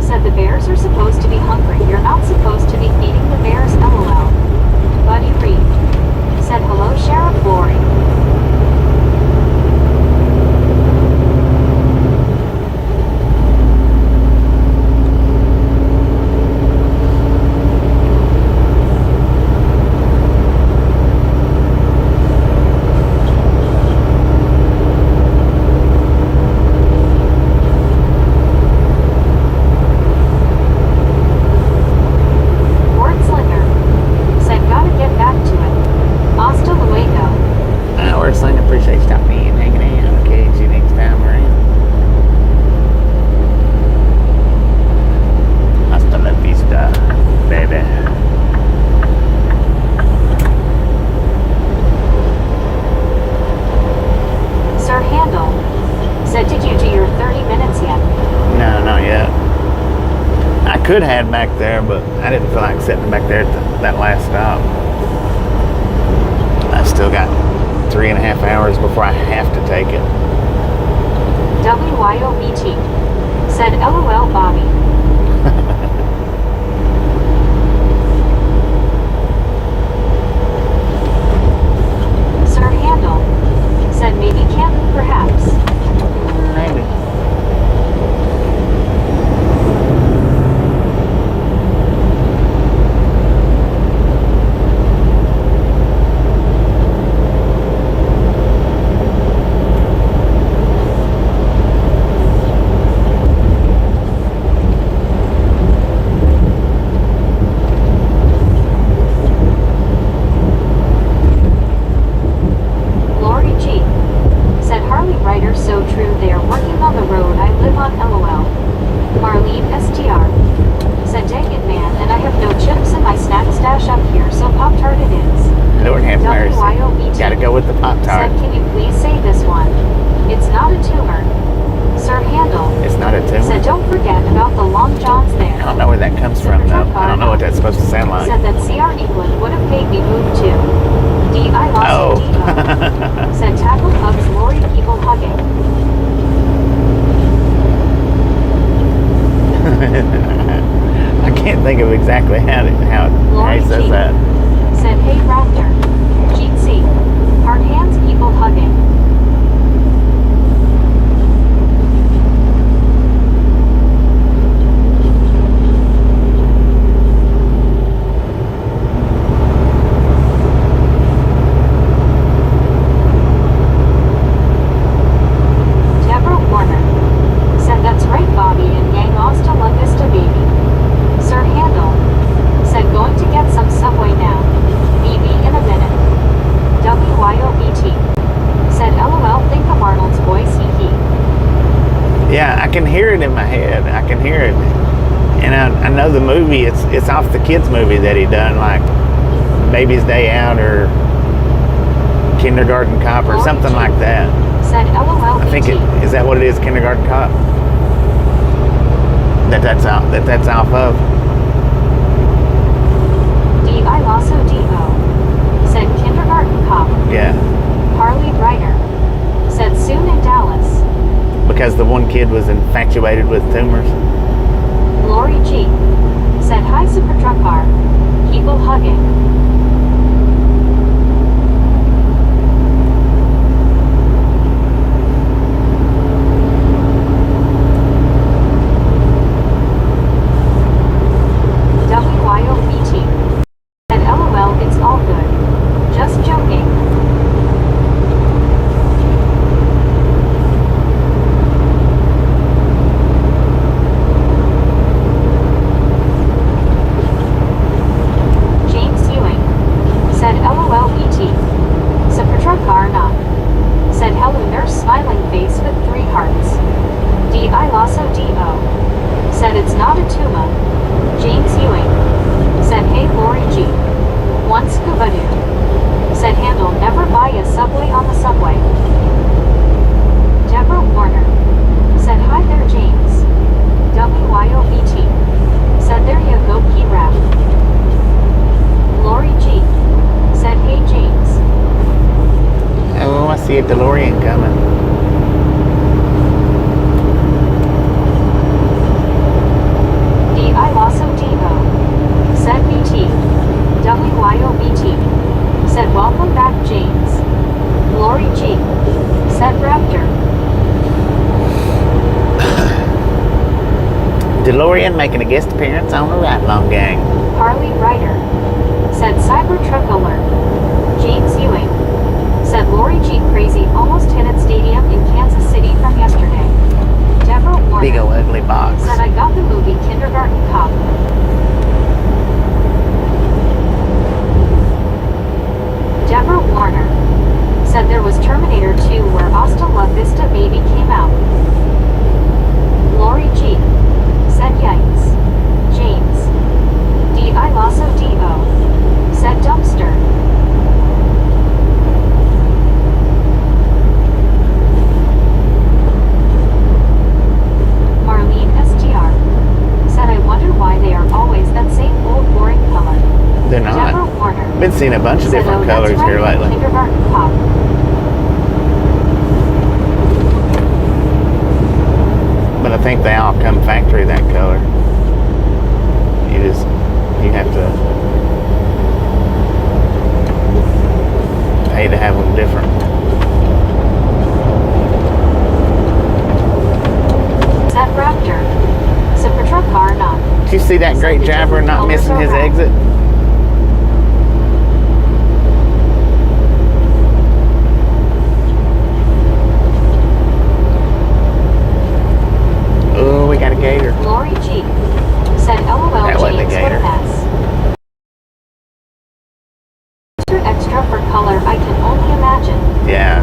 Said the bears are supposed to be hungry. You're not supposed to be feeding the bears, LOL. Buddy Reed. Said hello, Sheriff Lori. Appreciate you stopping in and hanging out. Okay, see you next time we're in. Hasta la vista, baby. Sir Handel. Said, did you do your 30 minutes yet? No, not yet. I could head back there, but I didn't feel like sitting back there at that last stop. I still got 3.5 hours before I have to take it. WYOBT. Said LOL, Bobby. Sir Handel. Said maybe Canton, perhaps. Maybe. So true, they are working on the road I live on, LOL. Marlene STR. Said, dang it, man, and I have no chips in my snack stash up here, so Pop-Tart it is. Lord have mercy. WYOBT. Gotta go with the Pop-Tart. Said, can you please say this one? It's not a tumor. Sir Handel. It's not a tumor. Said, don't forget about the long johns there. I don't know where that comes from, though. I don't know what that's supposed to sound like. Said that CR England would have made me move too. I lost Oh. Said tackle hugs, Lori, people hugging. I can't think of exactly how he says G. that. Said, hey Raptor. GC. Hard hands, people hugging. Yeah, I can hear it in my head. I can hear it. And I know the movie, it's off the kids movie that he done, like Baby's Day Out or Kindergarten Cop or something like that. Said LOL. I think is that what it is, Kindergarten Cop? That's off of. I Lasso Devo. Said Kindergarten Cop. Yeah. Harley Ryder. Said soon in Dallas. Because the one kid was infatuated with tumors. Lori G. Said hi, Super Truck Car. People hugging. WYOBT. Said LOL, it's all good. Just joking. I Lasso D.O. Said it's not a tuma. James Ewing. Said hey Lori G. One scuba dude. Said handle never buy a subway on the subway. Deborah Warner. Said hi there James. see a DeLorean coming. D.I. Lasso D.O. said BT. WYOBT. Said welcome back James. Lori G. said Raptor. DeLorean making a guest appearance on the Ride Along Gang. Harley Ryder. Said Cybertruck Alert. James Ewing. Said Lori G. Crazy almost hit at stadium in Kansas City from yesterday. Deborah Warner. Big ol' ugly box. Said I got the movie Kindergarten Cop. Deborah Warner. Said there was Terminator 2 where Hasta La Vista Baby came out. Lori G. said yikes. James. D.I. Lasso D.O. said dumpster. Marlene STR. said I wonder why they are always that same old boring color. They're not. Deborah Warner. Been seeing a bunch of said, different oh, that's colors right, here lately. Kindergarten Cop. But I think they all come factory that color. You have to pay to have them different. Said Raptor. Supertruck car not. Did you see that great driver not missing his exit? Oh, we got a gator. Lori G. said LOL That wasn't a James, what gator. a mess. Extra for color, I can only imagine. Yeah,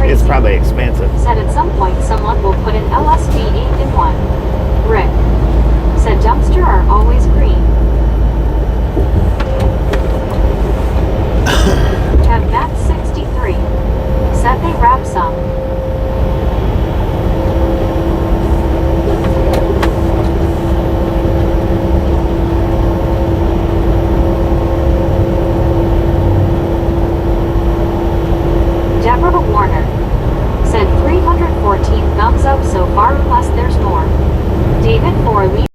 it's probably expensive. Said at some point someone will put an LSD 8-in-1. Rick. Said dumpster are always green. Kev Matt 63. Said they wrap some. Deborah Warner. Said 314 thumbs up so far unless there's more. David Forley.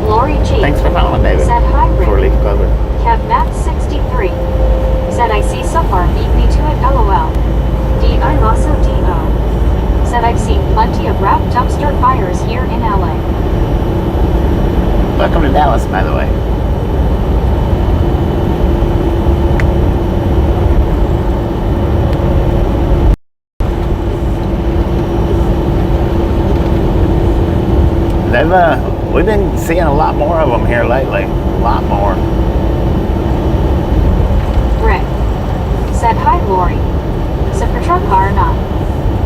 Lori G. Thanks for following, David. Said hi Rick. For Leaf Clover. Kev Matt 63. Said I see so far beat me to it LOL. D.I. Lasso D.O. Said I've seen plenty of wrapped dumpster fires here in LA. Welcome to Dallas, by the way. We've been seeing a lot more of them here lately. A lot more. Rick. Said hi Lori. Supertruck car not.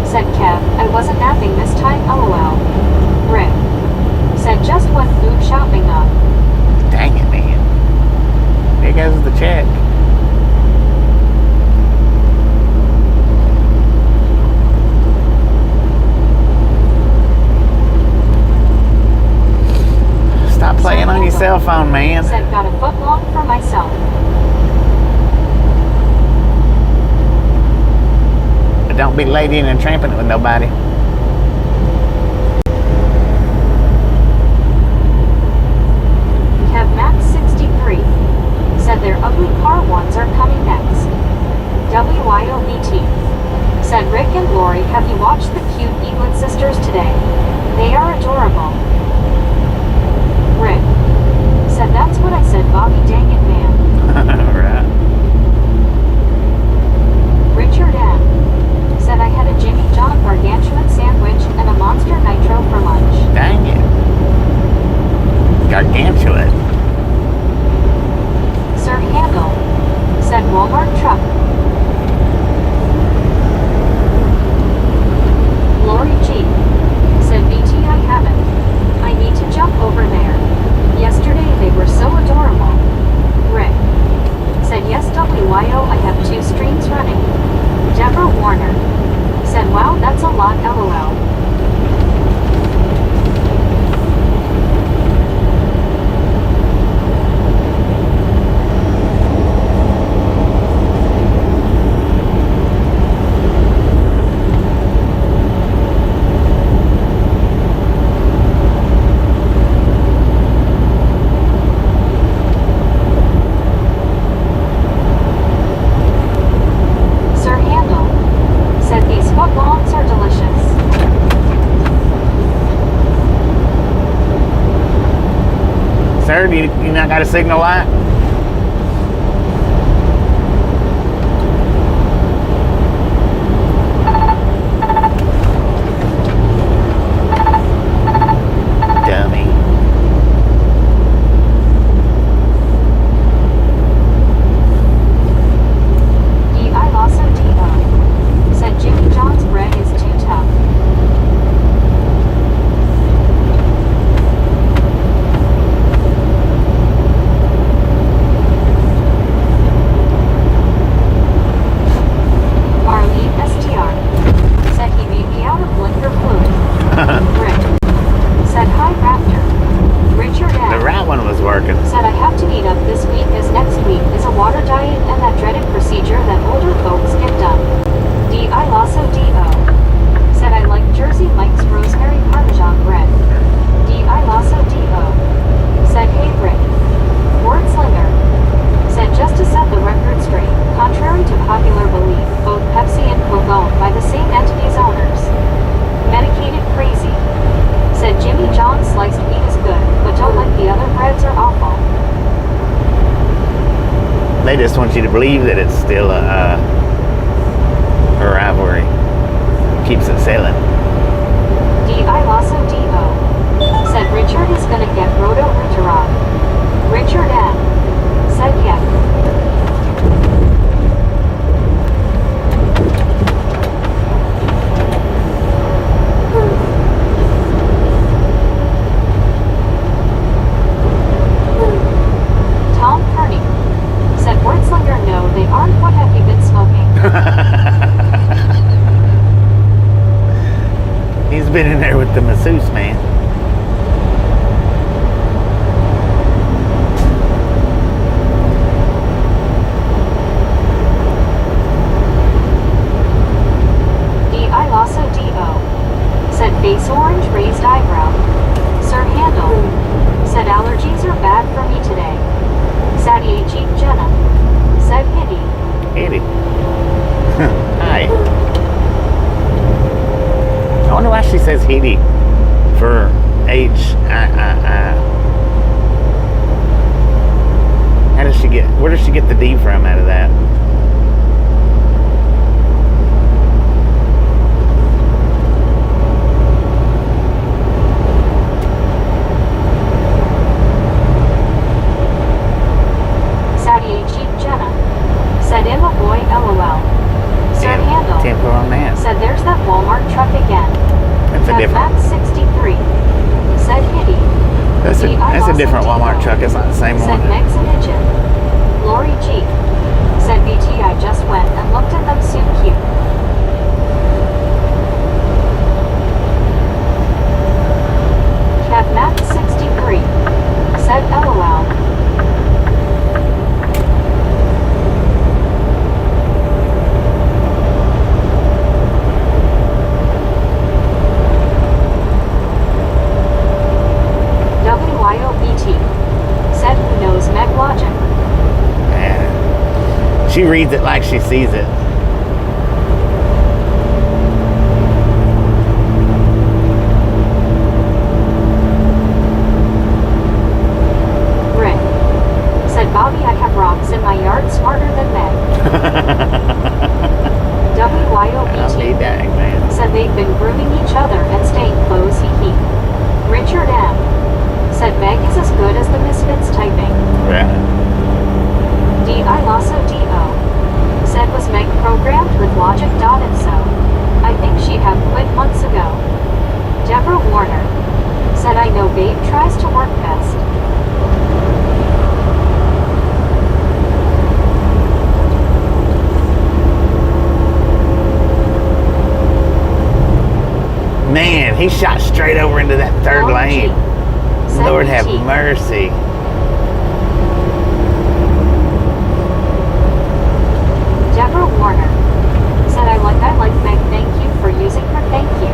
Said Kev, I wasn't napping this time LOL. Rick. Said just went food shopping up. Dang it, man. Here goes the check. Stop playing on your cell phone, man. Said got a foot long for myself. But don't be ladying and tramping it with nobody. Kev Max 63. Said their ugly car ones are coming next. WYOBT. Said Rick and Lori, have you watched the cute Eaglet sisters today? They are adorable. Rick. Said that's what I said, Bobby, dang it, man. Right. Richard M. Said I had a Jimmy John gargantuan sandwich and a Monster Nitro for lunch. Dang it. Gargantuan. Sir Handel. Said Walmart truck. Lori G. Said BT I haven't. I need to jump over there. Yesterday they were so adorable. Rick. Said yes WYO I have 2 streams running. Deborah Warner. Said wow that's a lot LOL. Do you not got a signal light? Dummy. D.I. Lasso D.O. said Jimmy John's bread is too tough. Marlene STR said he made me out of liquor fluid. Rick said hi Raptor. Richard The M. right one was working. said I have to eat up this week as next week is a water diet and that dreaded procedure that older folks get done. D.I. Lasso D.O. said I like Jersey Mike's rosemary parmesan bread. D.I. Lasso D.O. said hey Rick. Wordslinger said just to set the record straight, contrary to popular belief, both Pepsi and Coke owned by the same entity's owners. Medicated crazy said Jimmy John's sliced wheat is good, but don't like the other breads are awful. They just want you to believe that it's still a rivalry. Keeps it selling. D.I. Lasso D.O. said Richard is gonna get roto-rooterod. Richard M. said yeah. Tom Kearney said Wordslinger no, they aren't. What have you been smoking? He's been in there with the masseuse man. D.I. Lasso D.O. said face orange raised eyebrow. Sir Handel said allergies are bad for me today. Sadie Cheap Jenna said hitty. Eddie. Hi. I wonder why she says Heedy for H-I-I-I. How does she get, where does she get the D from out of that? Sadie Cheap Jenna said I'm a boy LOL. Sir Handel Tempo on that. said there's that Walmart truck again. That's a different, Matt 63 said hitty. that's a different Walmart truck. It's not the same Said one. Meg's an idiot. Lori G said BT I just went and looked at them so cute. Kev Matt 63 said LOL. WYOBT said who knows Meg logic. Yeah. She reads it like she sees it. Rick said Bobby I have rocks in my yard smarter than Meg. I'll be WYOBT dang, man. said they've been grooming each other and staying close hee. Richard M said Meg is as good as the Misfits typing. Right. D.I. Lasso D.O. said was Meg programmed with logic. If so, I think she'd have quit months ago. Deborah Warner said I know Babe tries to work best. Man, he shot straight over into that third Lori lane. G said Lord have BT. mercy. Deborah Warner said I like Meg, thank you for using her, thank you.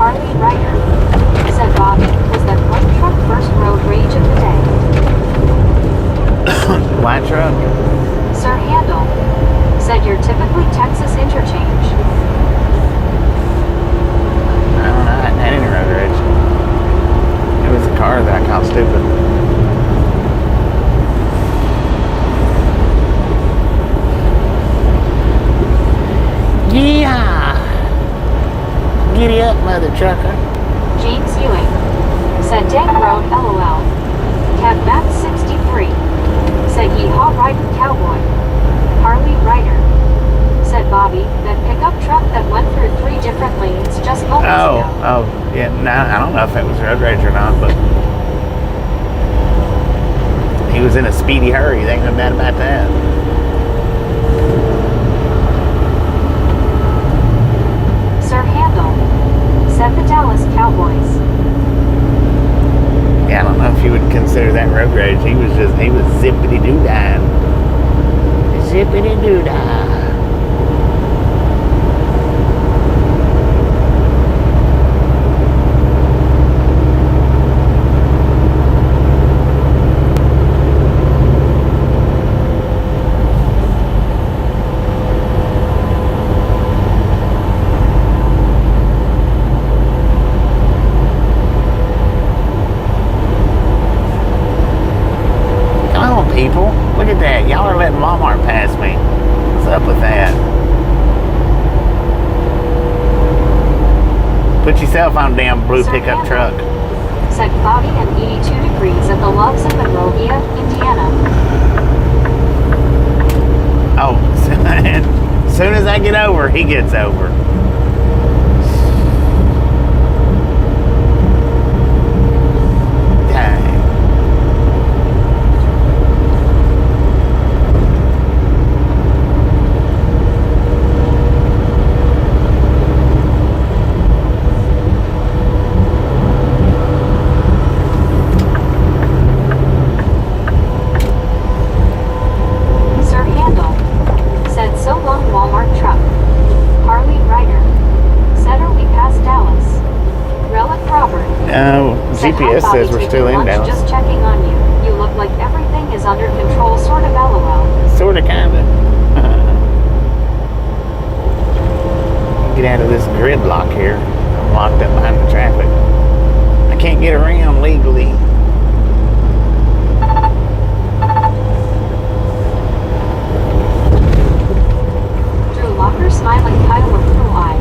Harley Rider. Said Bobby, was that white truck first road rage of the day? White truck? Sir Handel. Said you're typically Texas interchange. I don't know. I hadn't had any road rage. It was the car that I called stupid. Yeah. Giddy up, mother trucker. James Ewing. Said Dang Road LOL. Kev Max 63. Said Yeehaw Riding Cowboy. Harley Rider. Said Bobby, that pickup truck that went through 3 different lanes just moments ago. Oh, yeah. No, I don't know if it was road rage or not, but he was in a speedy hurry. There ain't no doubt about that. Sir Handel. Said the Dallas Cowboys. Yeah, I don't know if you would consider that road rage. He was zippity-doo-dah. Zippity-doo-dah. People, look at that. Y'all are letting Walmart pass me. What's up with that? Put yourself on a damn blue pickup truck. Said cloudy and 82 degrees at the Loves in Monrovia, Indiana. Oh, as soon as I get over, he gets over. GPS says we're still in Dallas. Just checking on you. You look like everything is under control, sort of LOL. Sorta, kinda. Get out of this gridlock here. I'm locked up behind the traffic. I can't get around legally. Drew Locker smiling Kyle of True Eye.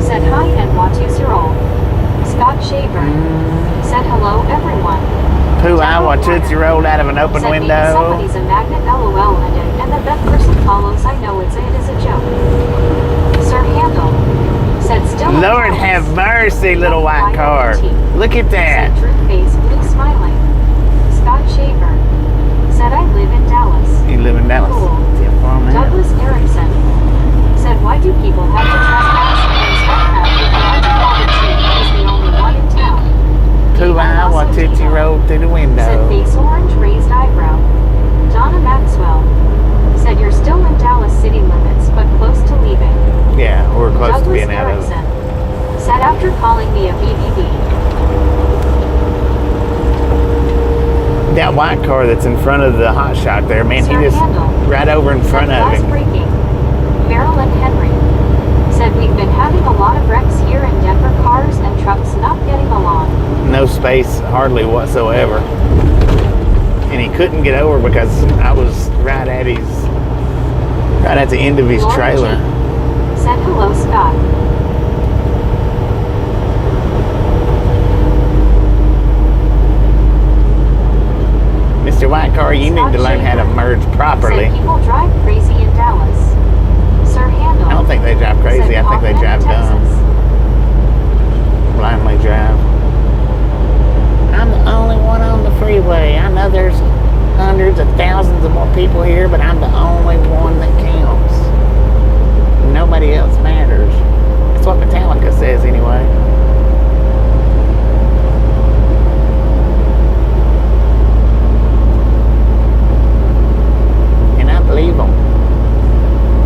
Said hi and Watu's your old. Scott Shaver. Said hello everyone. Pooh, I want Tootsie rolled out of an open said window. Somebody's a magnet LOL and the that person follows. I know it is a joke. Sir Handel. Said still. Lord have mercy, little white car. Look at that. Said Drew Face blue smiling. Scott Shaver. Said I live in Dallas. You live in Dallas? Cool. Douglas Erickson. Said why do people have to trespass against Hellcat if the Metropolitan Chief is the only one in town? Pooh, I want Tootsie rolled through the window. Said face orange raised eyebrow. Donna Maxwell. Said you're still in Dallas city limits, but close to leaving. Yeah, we're close Douglas to being out of Erickson. Said after calling me a BBB. that white car that's in front of the hot shot there, man. Sir He just Handel. right over in front of Glass him. breaking. Marilyn Henry. Said we've been having a lot of wrecks here in Denver, cars and trucks not getting along. No space hardly whatsoever. And he couldn't get over because I was right at the end of his Lord trailer. G. Said hello, Scott. Mr. White Car, you Scott need to learn how to Schaefer. merge properly. Said people drive crazy in Dallas. Sir Handel. I don't think they drive crazy. Said I think they Kaufman, drive dumb. Texas. Blindly drive. I'm the only one on the freeway. I know there's hundreds of thousands of more people here, but I'm the only one that counts. Nobody else matters. That's what Metallica says anyway. And I believe them.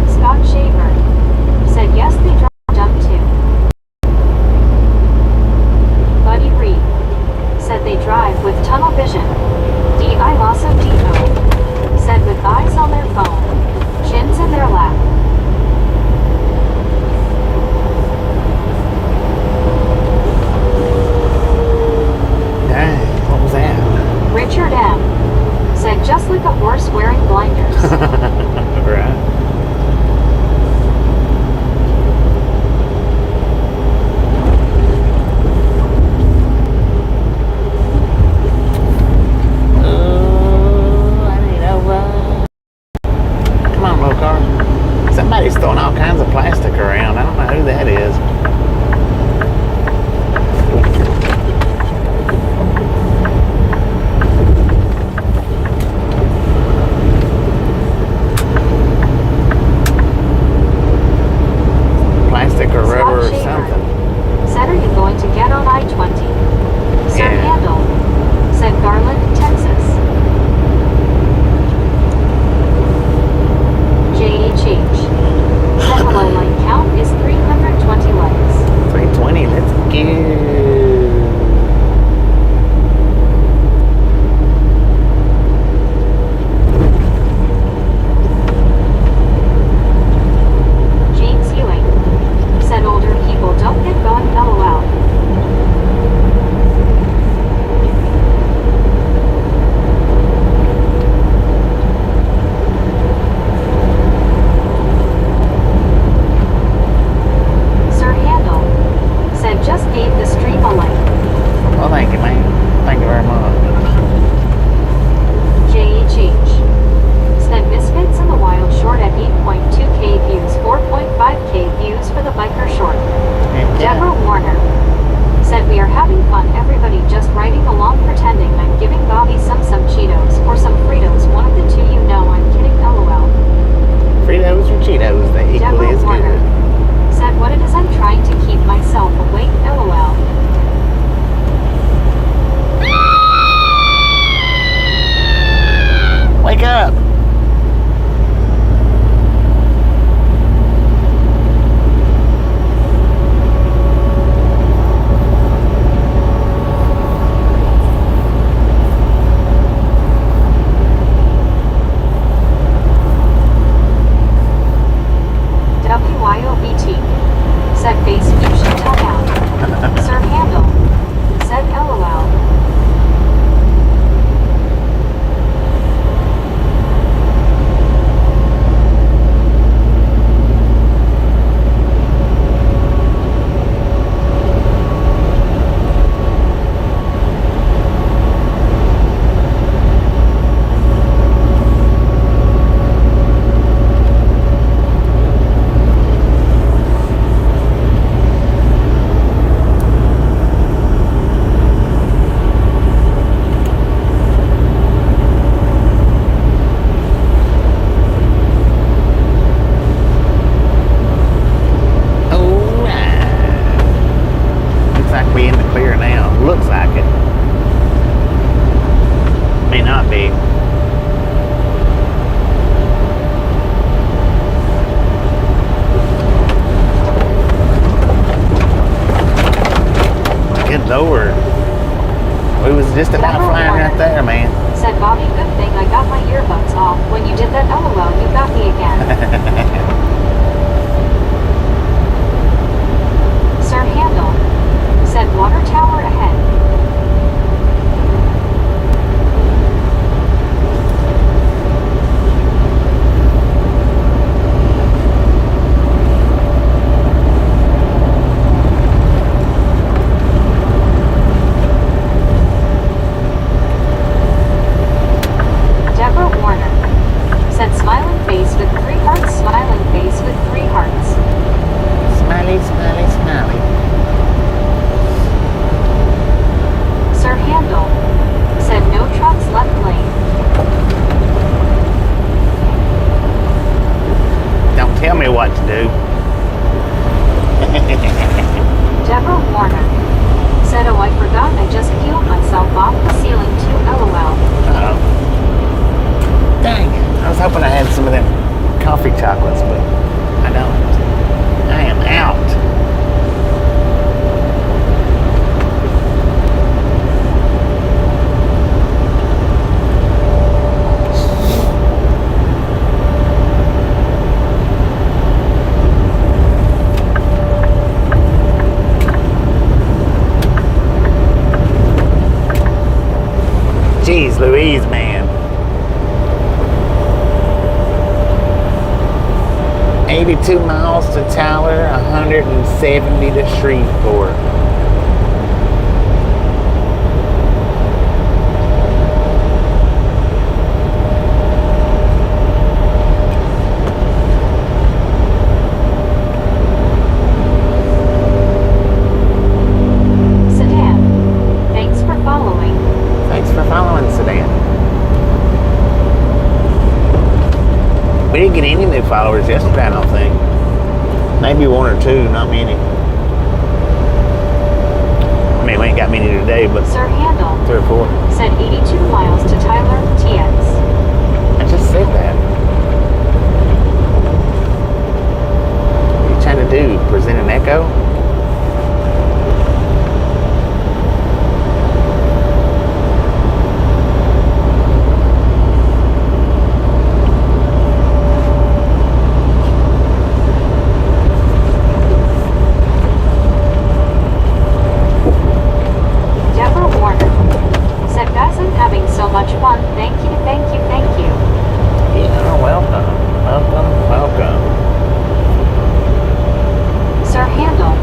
Scott Shaver. Said yes, they drive dumb too. We are having fun, everybody just riding along pretending I'm giving Bobby some Cheetos or some Fritos, one of the two, you know I'm kidding, lol. Fritos or Cheetos, they equally Deborah as Warner good. said what it is, I'm trying to keep myself awake, lol. Wake up! WYOBT said face fusion tongue out. Sir Handle said lol. Lord. We was just about flying right there, man. Said Bobby, good thing I got my earbuds off. When you did that, lol, you got me again. Sir Handle said water tower ahead. Said smiling face with 3 hearts, smiling face with 3 hearts. Smiley, smiley, smiley. Sir Handle said no trucks left lane. Don't tell me what to do. Deborah Warner said, oh, I forgot I just peeled myself off the ceiling too, lol. Uh-oh. Dang, I was hoping I had some of them coffee chocolates, but I don't. I am out. Jeez Louise, man. 82 miles to Tyler, 170 to Shreveport. Sedan, thanks for following. Thanks for following, Sedan. We didn't get any new followers yesterday, I don't think. Maybe 1 or 2, not many. I mean, we ain't got many today, but Sir Handle 3 or 4. said 82 miles to Tyler, TX. I just said that. What are you trying to do? Present an echo? Much fun. Thank you, thank you, thank you. Yeah, welcome. Welcome, welcome. Sir Handle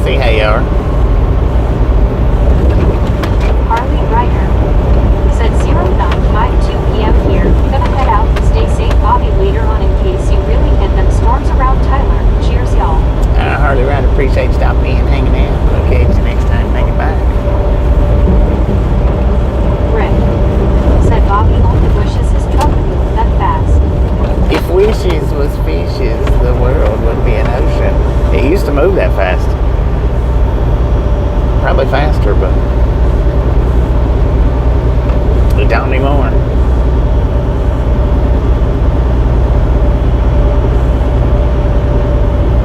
See how you are. Harley Ryder said 0952 p.m. here. Gonna head out. Stay safe, Bobby, later on in case you really hit them storms around Tyler. Cheers, y'all. Harley Ryder, appreciate stopping in and hanging out. We'll catch you next time. Make it back. Rick said Bobby only wishes his truck moved that fast. If wishes was fishes, the world would be an ocean. It used to move that fast. Probably faster, but it don't anymore.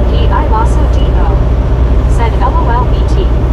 P.I. Lasso D.O. said LOLBT.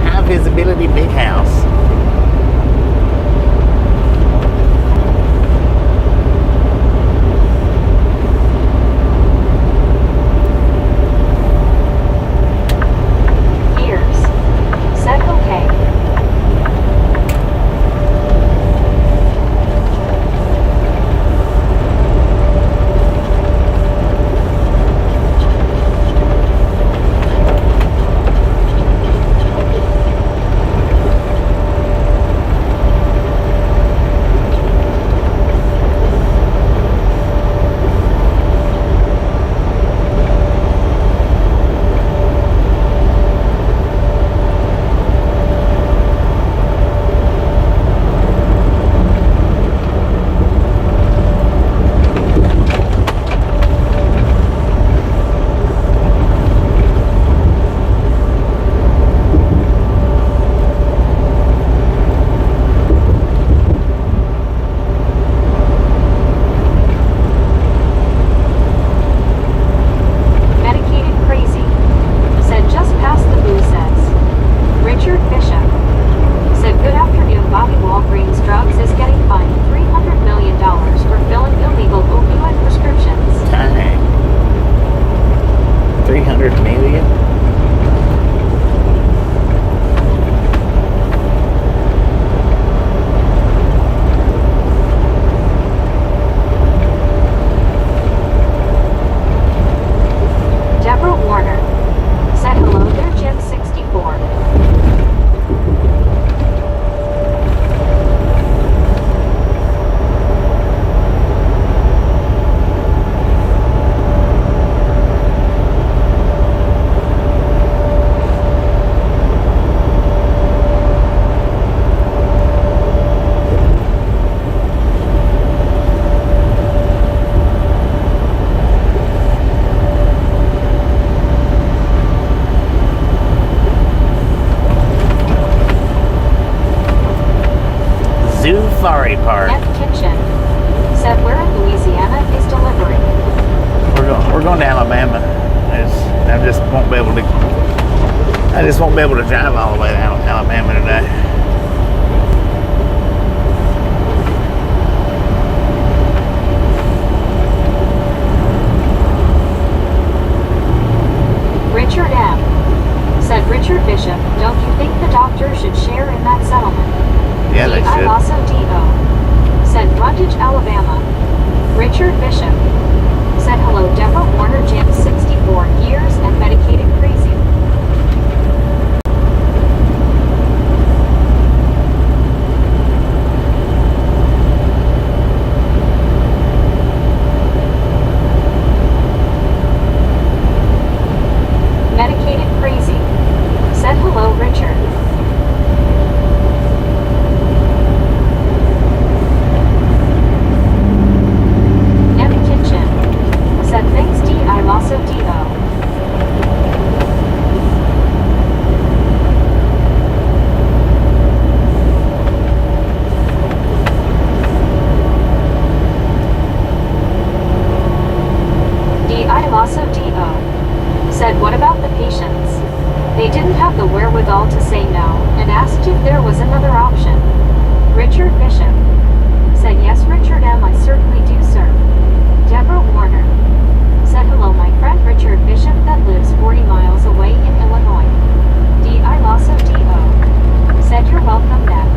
high visibility big house. I just won't be able to drive all the way to Alabama today. Richard M. Said Richard Bishop, don't you think the doctor should share in that settlement? Yeah, they should. Also D.O. Said Brundage, Alabama. Richard Bishop. Said hello Deborah Warner Jim 64 years and medicated crazy. Medicated crazy. Said hello Richard. Said thanks D. I also D.O. D. I also D.O. Said what about the patients? They didn't have the wherewithal to say no and asked if there was another option. Richard Bishop. Said yes Richard M. I certainly do sir. Deborah Warner. Said hello my friend Richard Bishop that lives 40 miles away in Illinois. D. I also D.O. Said you're welcome Ned.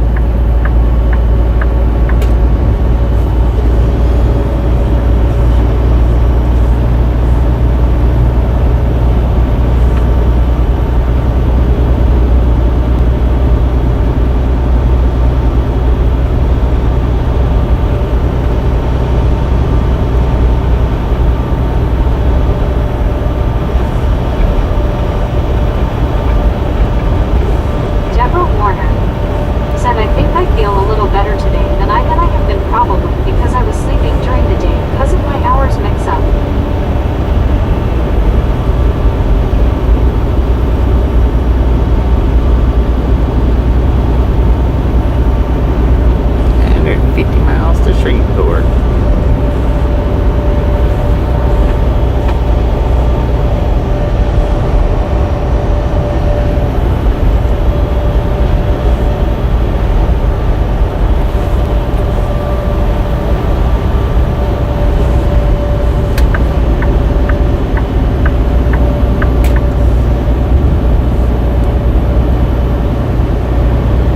Shreport.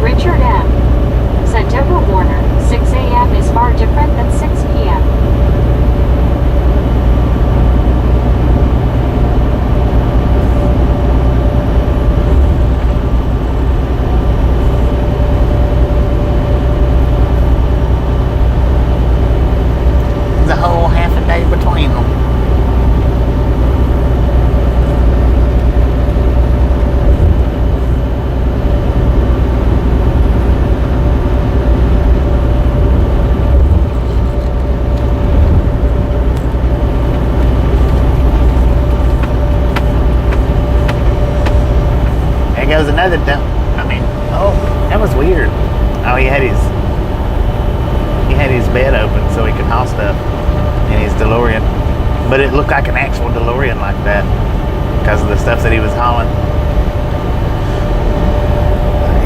Richard M. Said Deborah Warner, 6 a.m. is far different than 6 p.m. There's a whole half a day between them. There goes another dump. Oh, that was weird. Oh, he had his bed open so he could haul stuff in his DeLorean. But it looked like an actual DeLorean like that because of the stuff that he was hauling.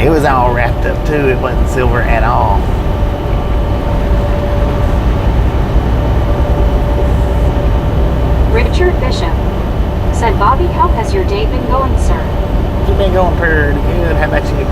It was all wrapped up too. It wasn't silver at all. Richard Bishop. Said Bobby, how has your day been going, sir? It's been going pretty good. How about you?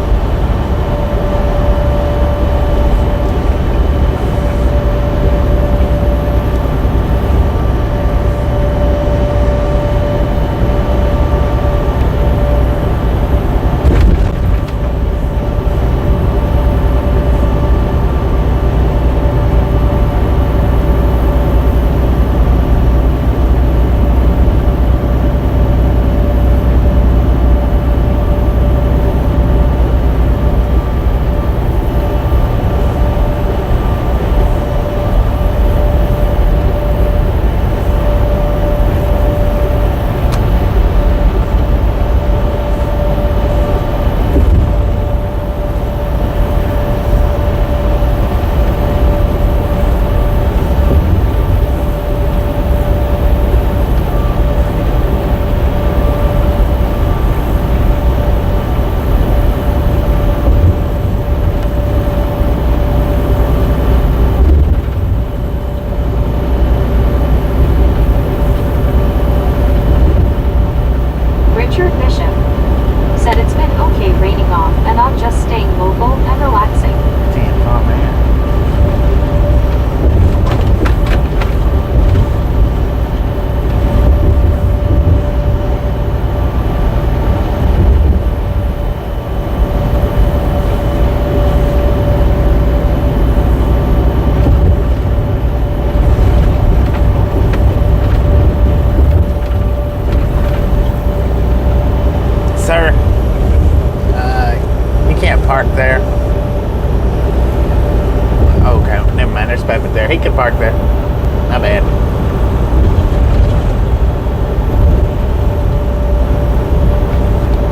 park there. My bad.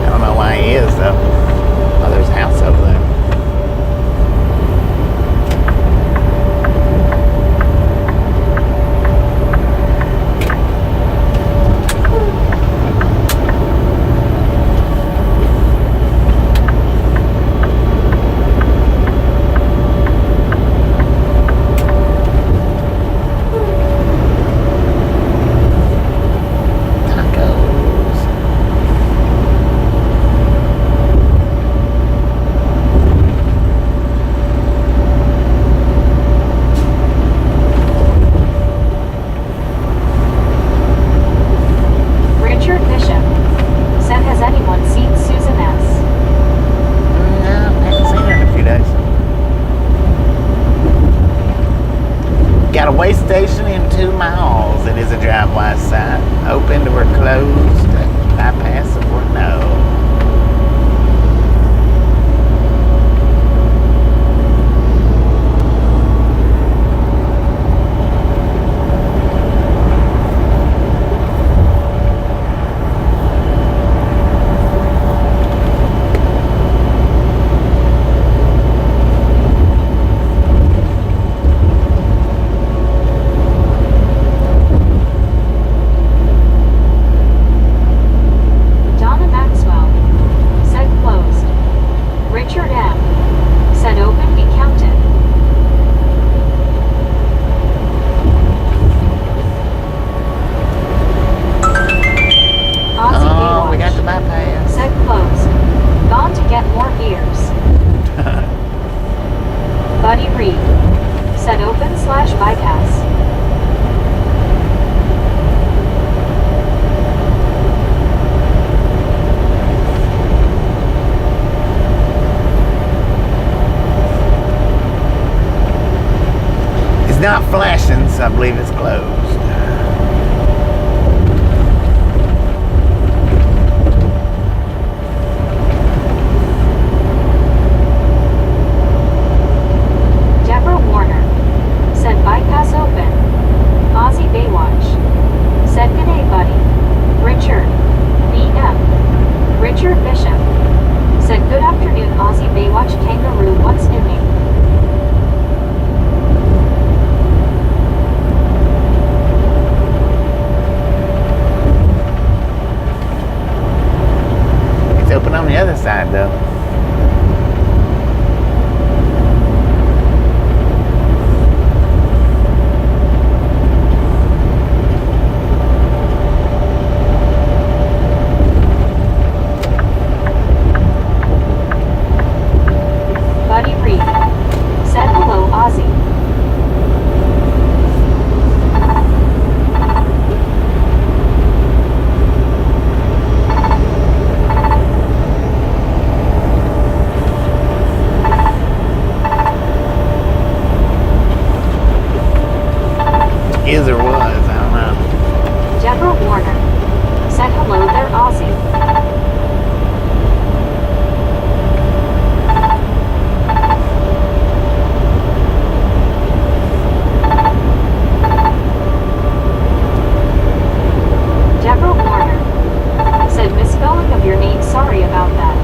I don't know why he is though. Oh, there's a house over there. Way station in 2 miles. It is a drive-wise sign. Open or closed. Bypass or no. Not flashing, so I believe it's closed. Deborah Warner said bypass open. Aussie Baywatch said good day, buddy. Richard BM. Richard Bishop said good afternoon, Aussie Baywatch Kangaroo. What's new? Open on the other side though. Buddy Reed said hello, Aussie. Is or was, I don't know. Deborah Warner said hello there, Aussie. Deborah Warner said misspelling of your name, sorry about that.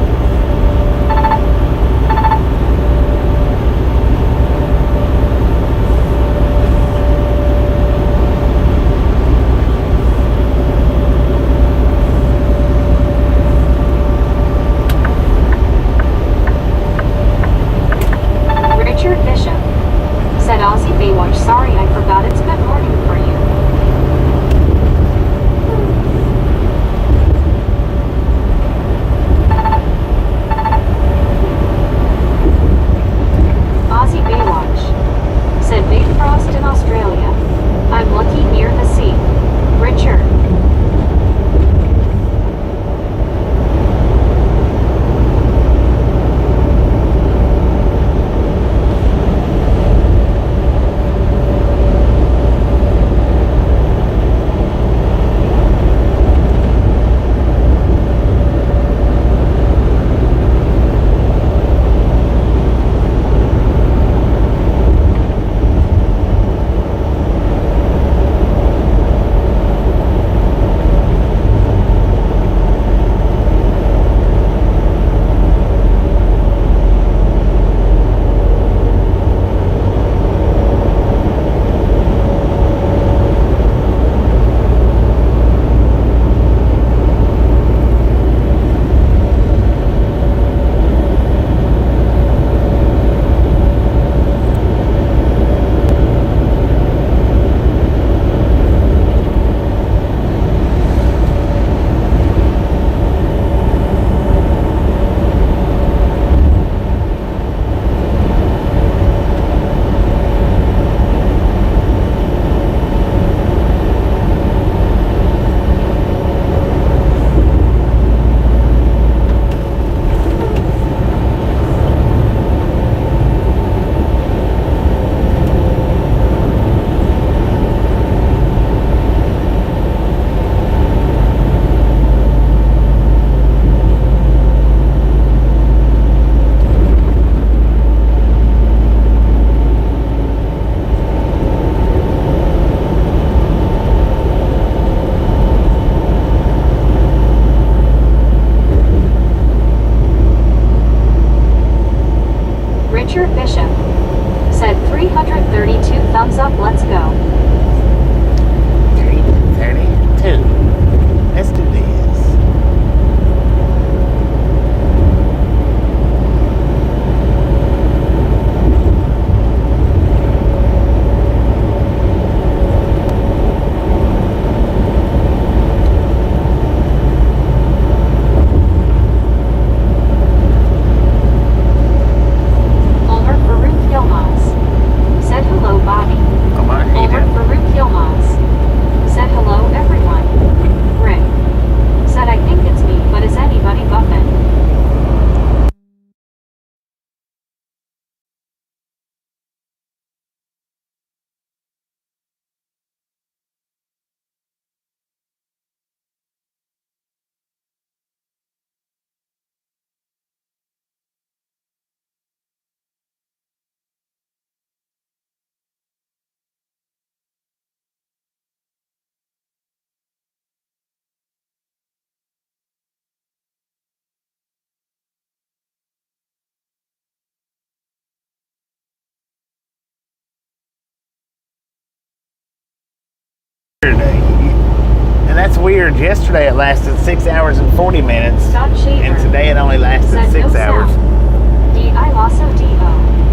And that's weird. Yesterday it lasted 6 hours and 40 minutes. Scott Shaver. And today it only lasted Said 6 no hours. sound. D.I. Lasso D.O.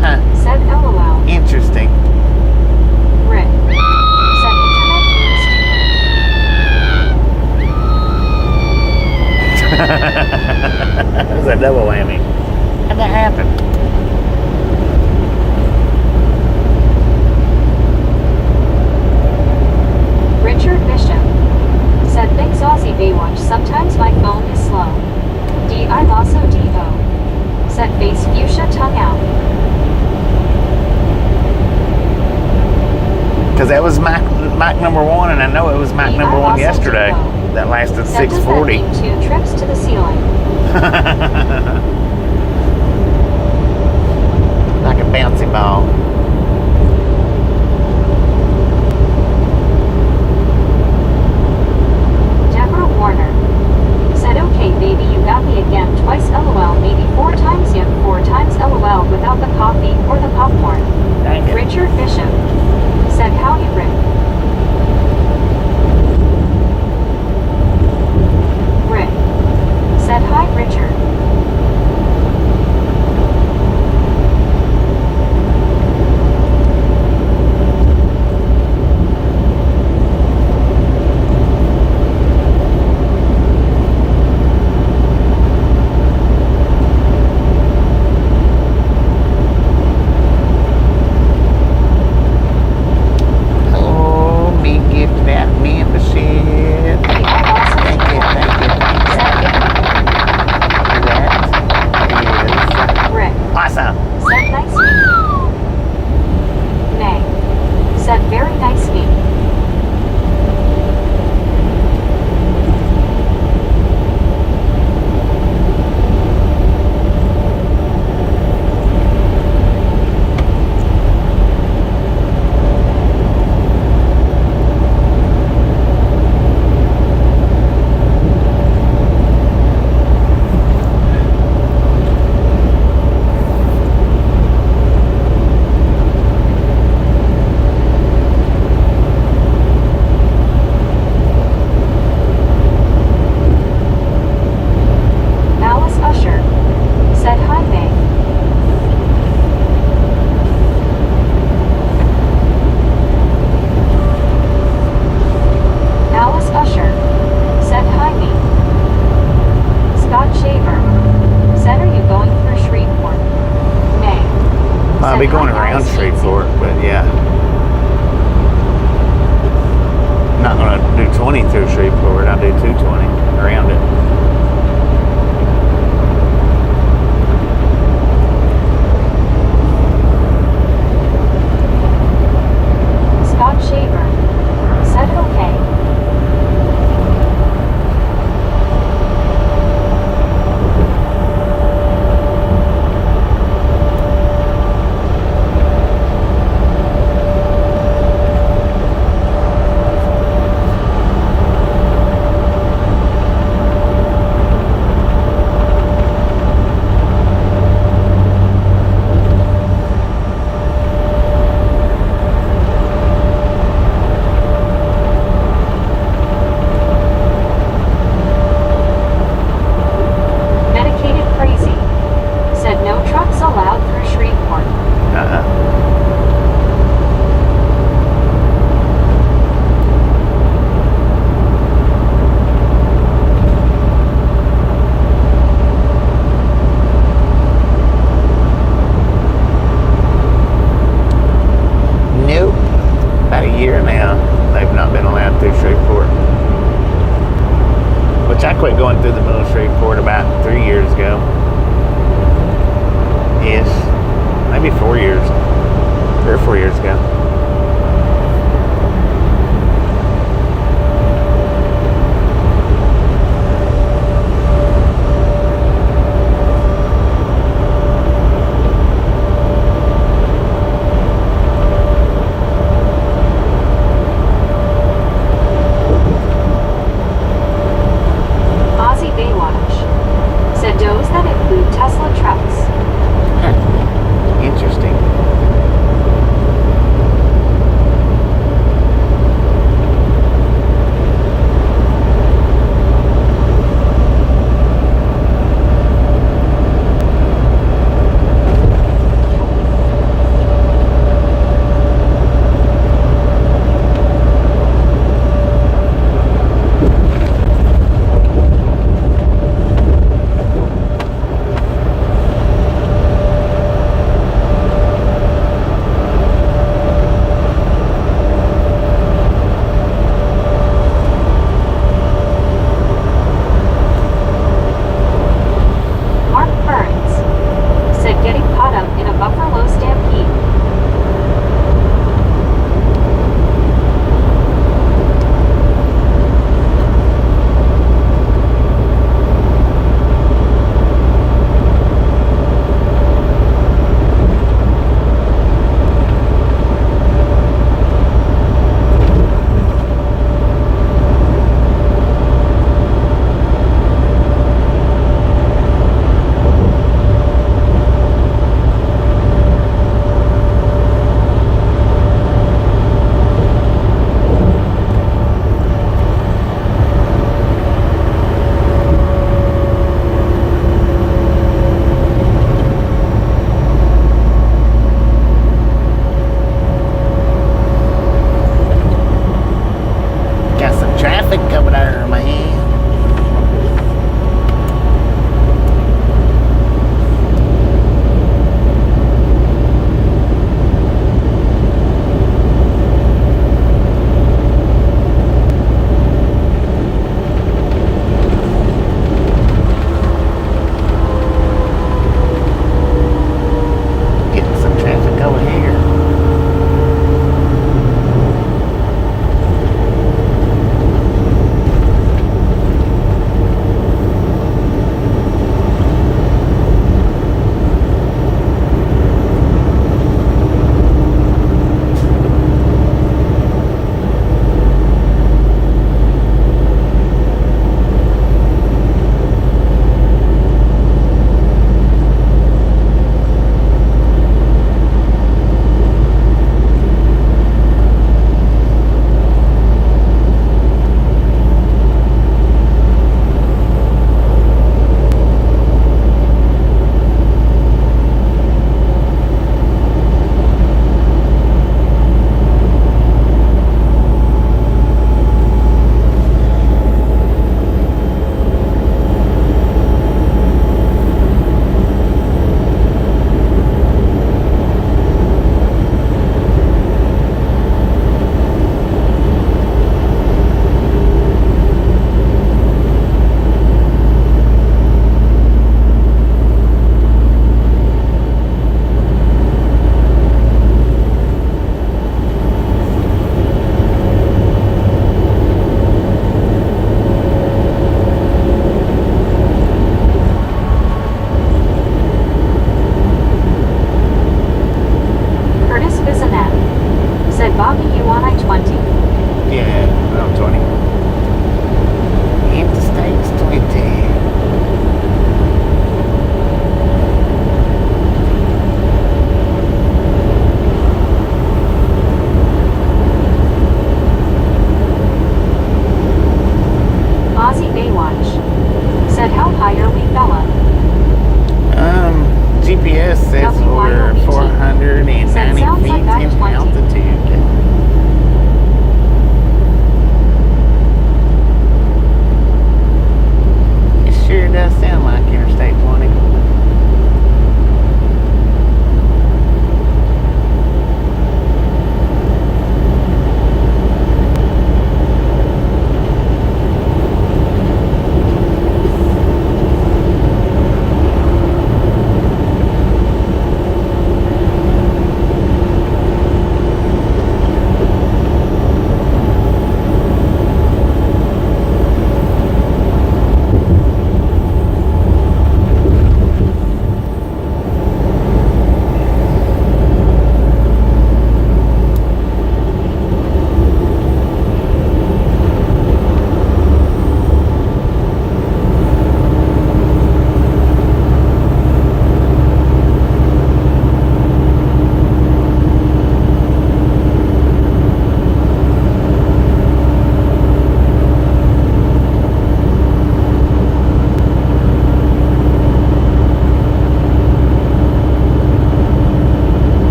Huh. Said LOL. Interesting. Rick. Said internet being stupid. That was a double whammy. How'd that happen? Richard Bishop. Said thanks Aussie Baywatch. Sometimes my phone is slow. D.I. Lasso D.O. Said face fuchsia tongue out. Because that was Mac number 1, and I know it was Mac number 1 yesterday. That lasted 640. Does that mean 2 trips to the ceiling? Like a bouncy ball. Deborah Warner. Said okay baby you got me again twice LOL maybe 4 times yep 4 times LOL without the coffee or the popcorn. Dang it. Richard Bishop. Said howdy Rick. Rick. Said hi Richard. I'll be going around Shreport, but yeah. I'm not going to do 20 through Shreport. I'll do 220 around it. Scott Shaver. Said okay. I quit going through the middle of Shreveport about 3 years ago. Ish. Maybe 4 years. 3 or 4 years ago. traffic over there, man. Getting some traffic over here.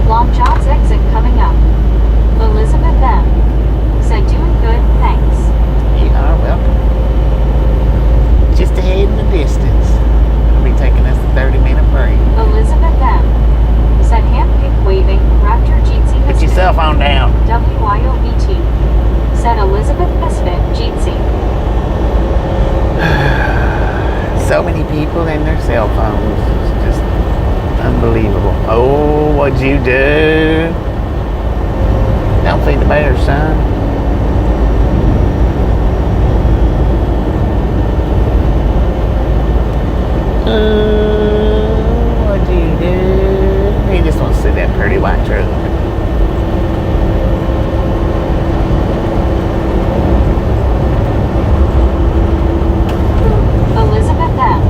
Long John's exit coming up. Elizabeth M. said doing good, thanks. You are welcome. Just ahead in the distance. We'll be taking us a 30-minute break. Elizabeth M. said handpick waving, Raptor Jeetsy Put your Misfit. cell phone down. WYOBT said Elizabeth Misfit Jeetsy. So many people and their cell phones. It's just unbelievable. Oh, what'd you do? Don't feed the bears, son. What'd you do? He just wants to see that pretty white truck. Elizabeth M.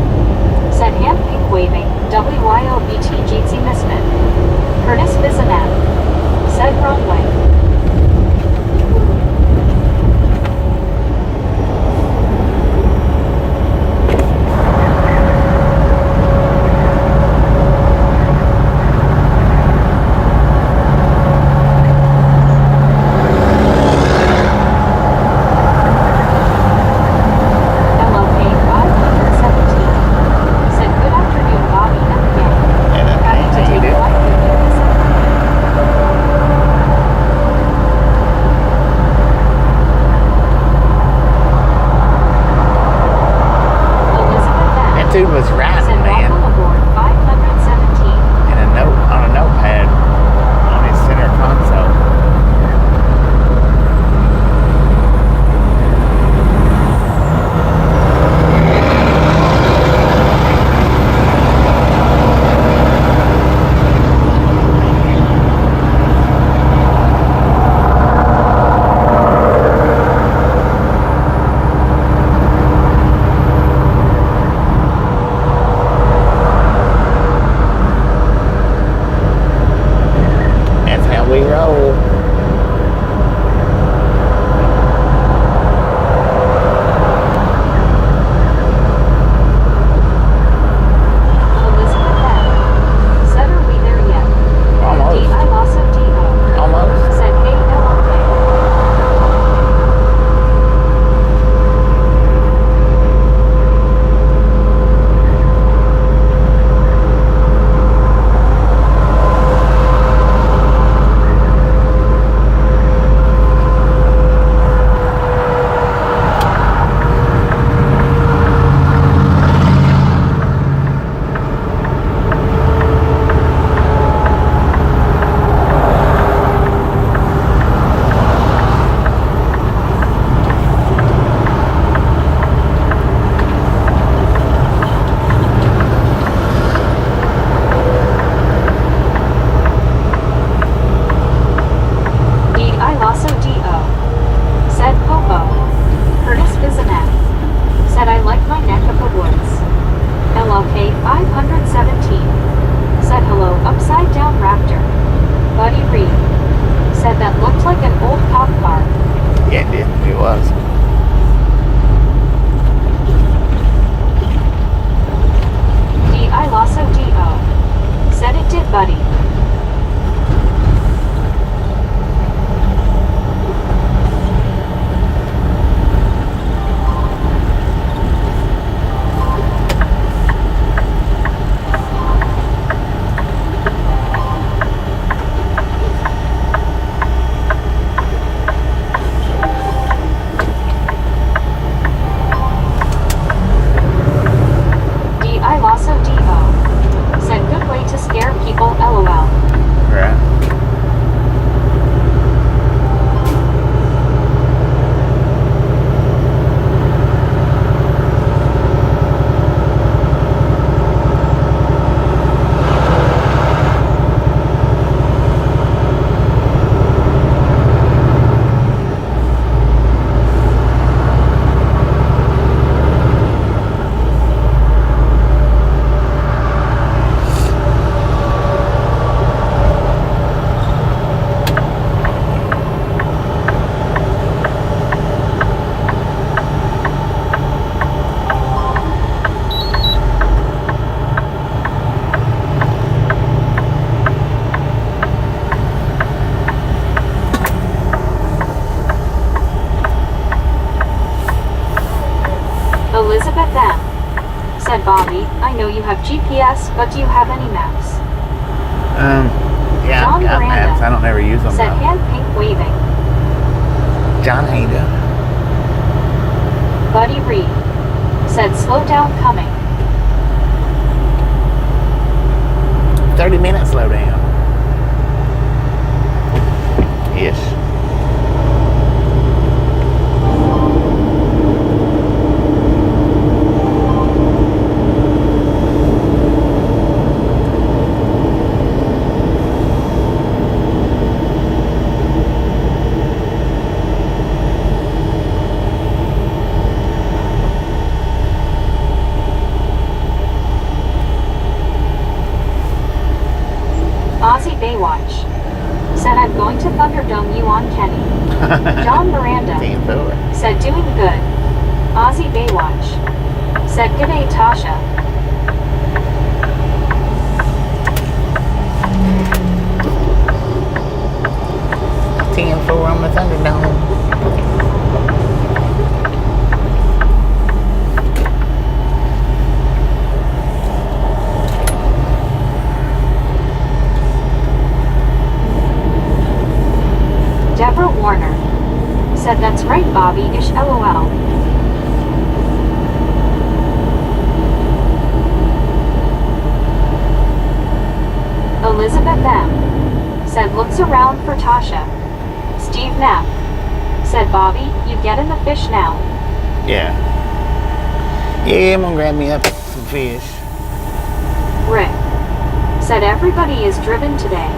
said handpick waving, WYOBT Jeetsy Misfit. Curtis Bisanat said wrong way. Dude was riding, Said man, welcome aboard 517. in a note on a notepad on his center console. That's how we roll. Elizabeth M. said are we there yet? Almost. D.I. Lasso D.O. Almost. said hey LOK. D.I. Lasso D.O. said Popo. Curtis Bisanat said I like my neck of the woods. LLK 517 said hello upside down raptor. Buddy Reed said that looked like an old cop car. Yeah, it did. It was. D.I. Lasso D.O. said it did, buddy. said Bobby. I know you have GPS, but do you have any maps? Yeah, John I've got Miranda maps. I don't ever use them said though. hand pink waving. John Hader. Buddy Reed said slow down coming. 30 minutes slow down. Ish. Aussie Baywatch said I'm going to Thunderdome you on Kenny. John Miranda 10-4. said doing good. Aussie Baywatch said g'day Tasha. On the Thunderdome. Deborah Warner said that's right Bobby-ish LOL. Elizabeth M said looks around for Tasha. Steve Knapp said Bobby, you get in the fish now. Yeah. Yeah, I'm gonna grab me up some fish. Rick said everybody is driven today.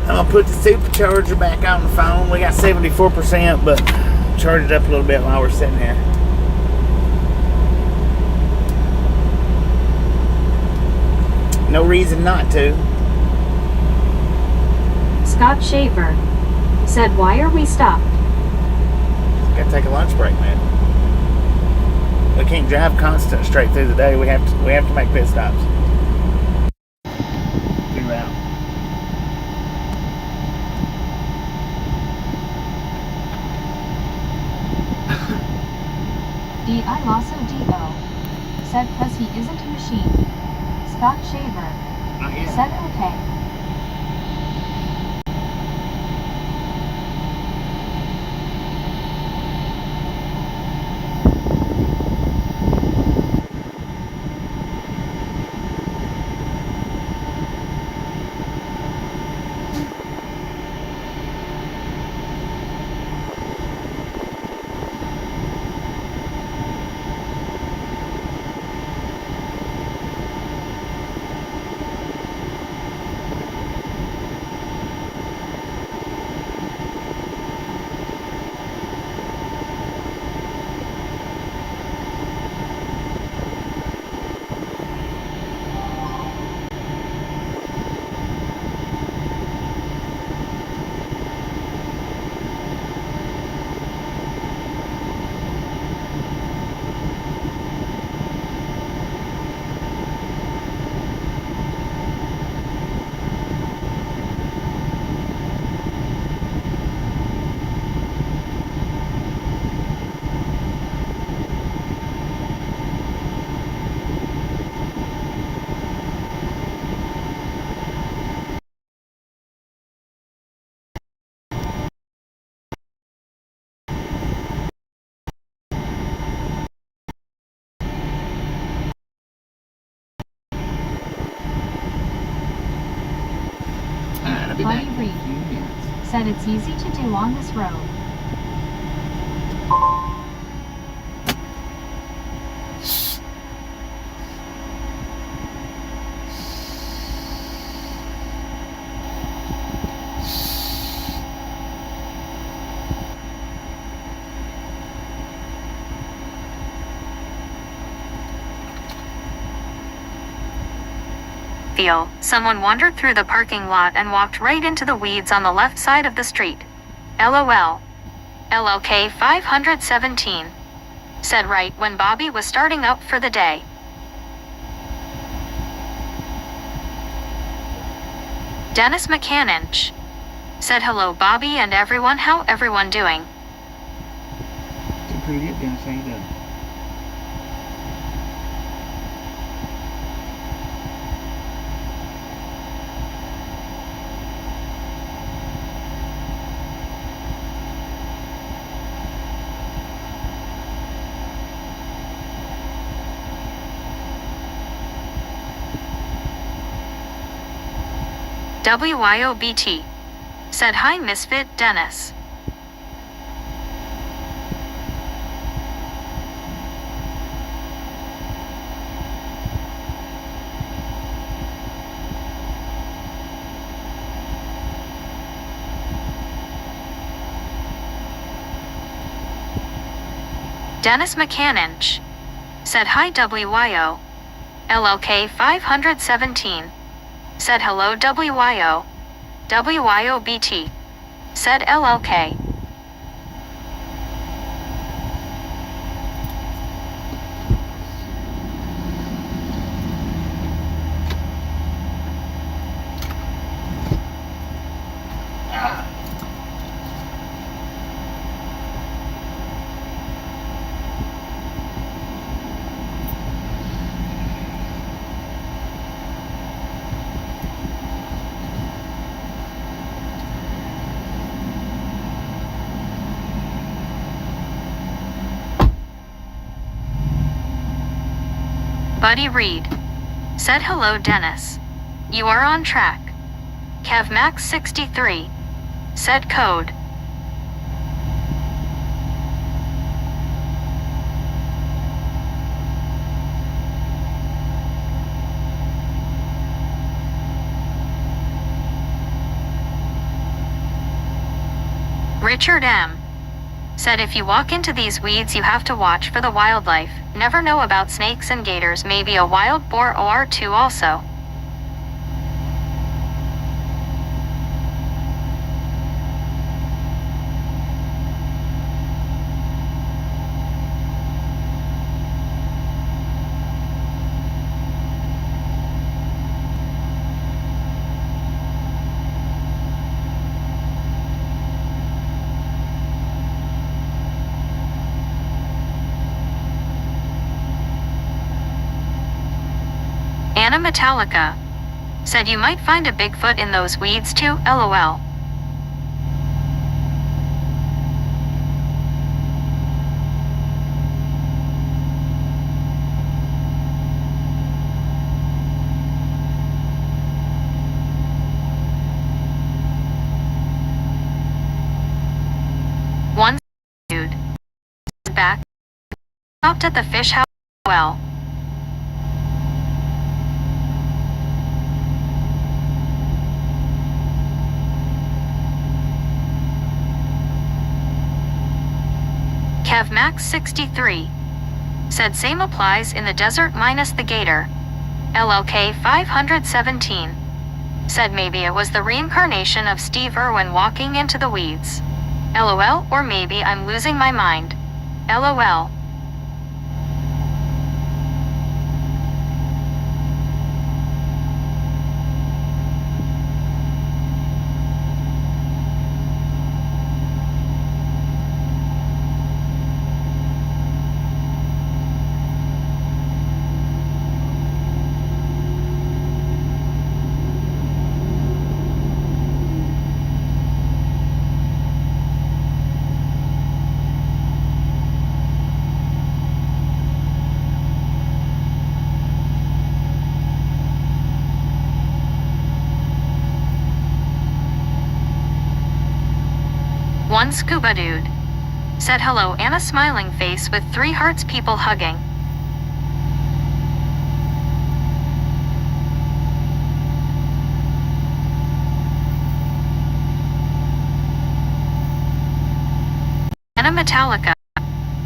I'm gonna put the supercharger back on the phone. We got 74%, but charge it up a little bit while we're sitting here. No reason not to. Scott Shaver said why are we stopped? Gotta take a lunch break, man. We can't drive constant straight through the day. We have to make pit stops. Throughout. D.I. Lasso D.O. said cause he isn't a machine. Scott Shaver Not yet. said okay. Buddy Reed said it's easy to do on this road. Someone wandered through the parking lot and walked right into the weeds on the left side of the street. LOL. LOK 517. Said right when Bobby was starting up for the day. Dennis McCannich said hello Bobby and everyone, how everyone doing? WYOBT. Said hi Misfit Dennis. Dennis McCannanch. Said hi WYO. LLK 517. Said hello WYO. WYOBT. Said LLK. Buddy Reed. Said hello Dennis. You are on track. CavMax 63. Said code. Richard M. Said if you walk into these weeds you have to watch for the wildlife. Never know about snakes and gators, maybe a wild boar or two also. Anna Metallica. Said you might find a Bigfoot in those weeds too, LOL. One dude. Back. Stopped at the fish house. Well. CavMax 63. Said same applies in the desert minus the gator. LLK 517. Said maybe it was the reincarnation of Steve Irwin walking into the weeds. LOL, or maybe I'm losing my mind. LOL. One scuba dude. Said hello and a smiling face with 3 hearts, people hugging. Anna Metallica.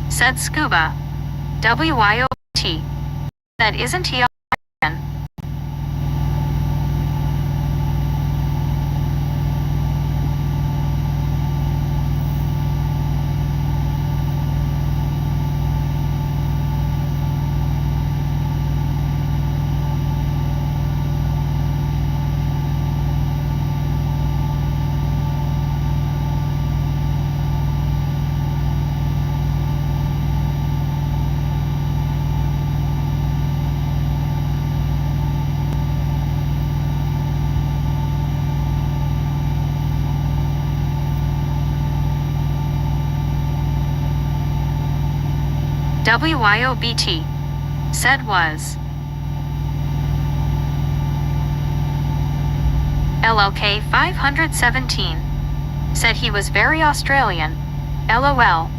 Said scuba. WYOT. Said isn't he all WYOBT. Said was. LLK 517 said he was very Australian. LOL.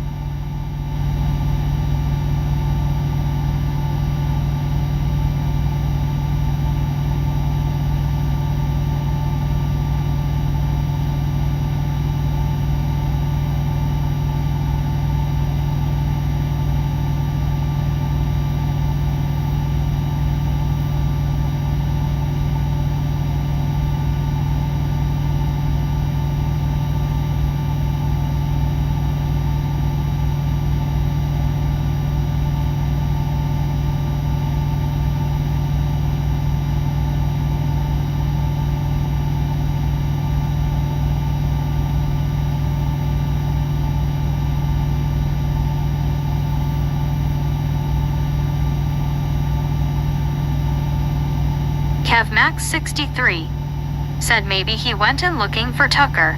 KevMax63 said maybe he went in looking for Tucker.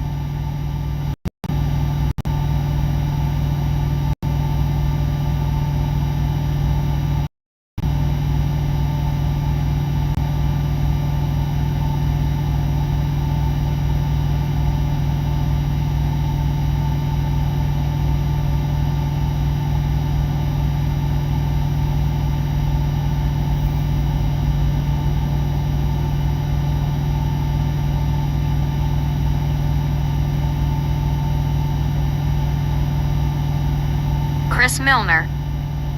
Chris Milner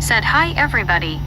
said hi everybody.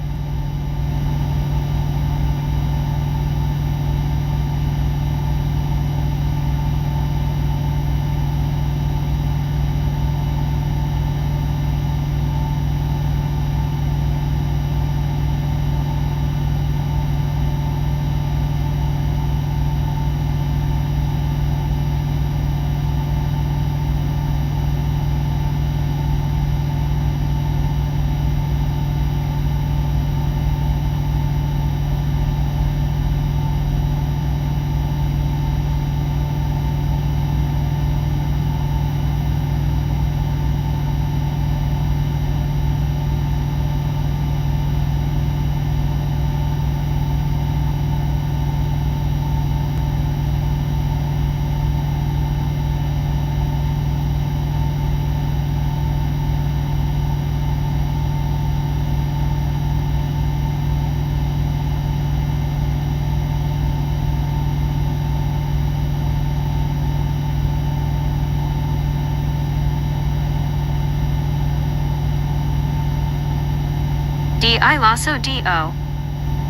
I Lasso D.O.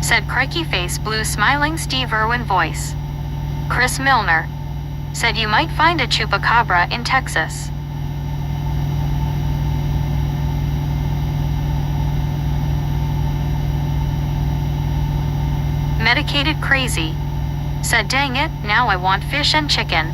said crikey face blue smiling Steve Irwin voice. Chris Milner said you might find a chupacabra in Texas. Medicated crazy said dang it, now I want fish and chicken.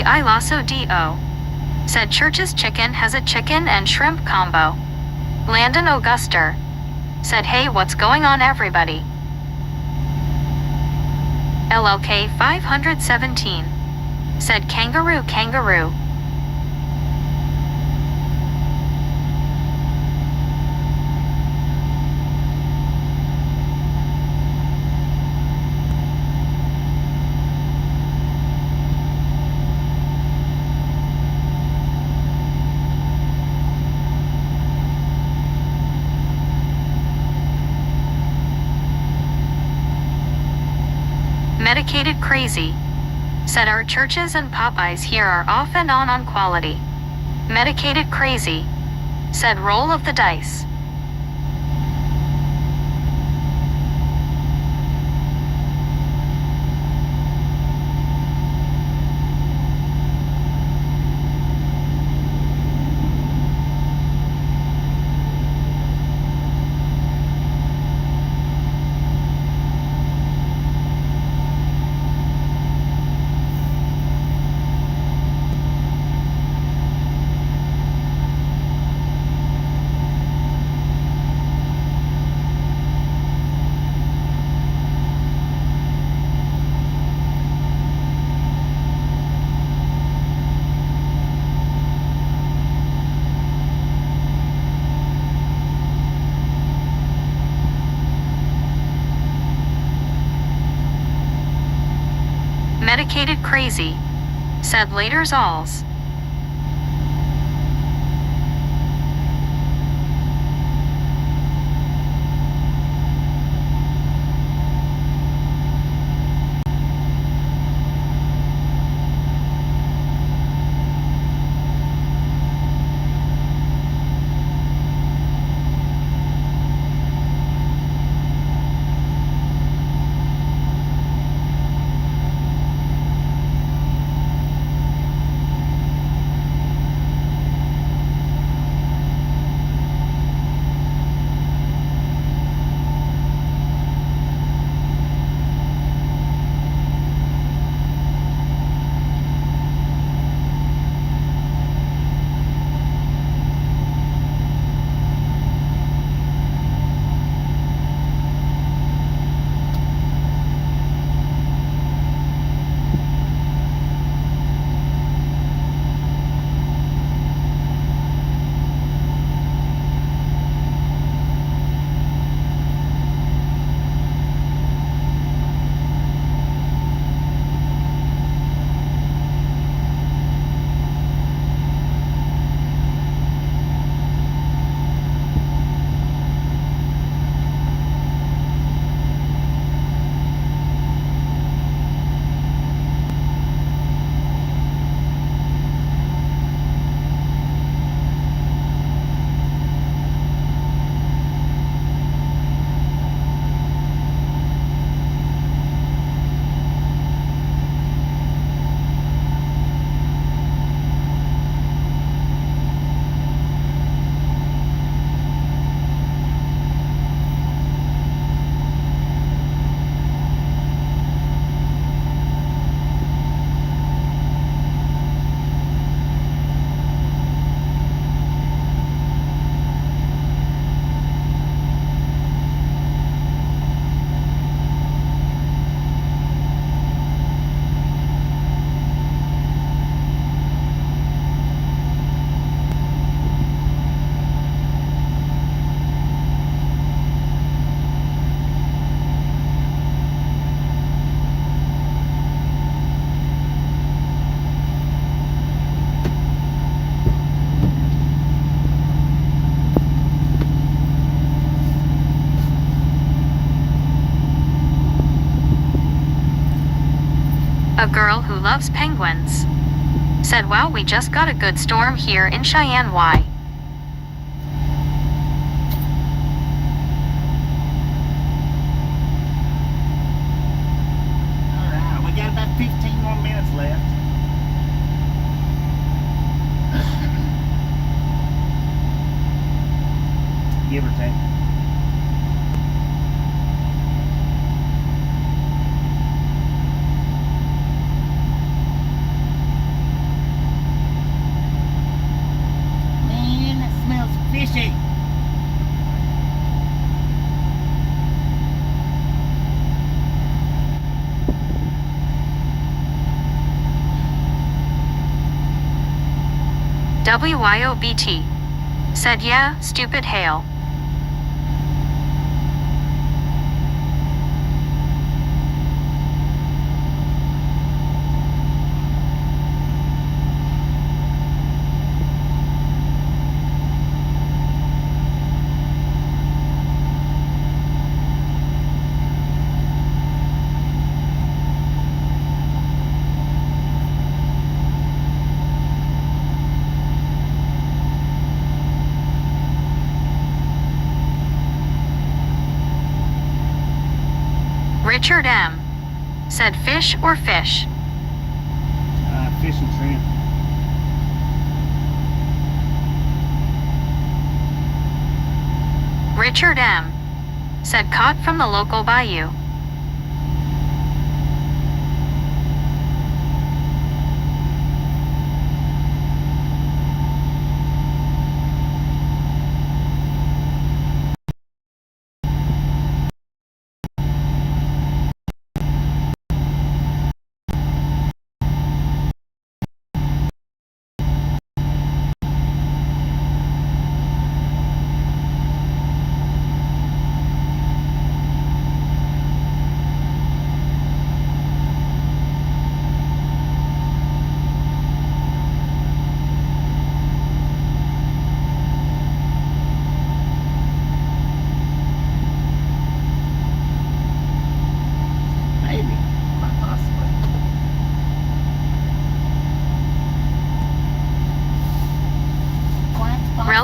I Lasso D.O. said Church's Chicken has a chicken and shrimp combo. Landon Auguster said hey what's going on everybody. LLK 517 said kangaroo kangaroo. Medicated crazy said our churches and Popeyes here are off and on quality. Medicated crazy said roll of the dice. Sophisticated crazy, said laters alls. A girl who loves penguins, said, wow, we just got a good storm here in Cheyenne. Why? Alright, we got about 15 more minutes left. Give or take. Man, that smells fishy. WYOBT, said, yeah, stupid hail. Richard M. said, fish or fish? Fish and shrimp. Richard M. said, caught from the local bayou.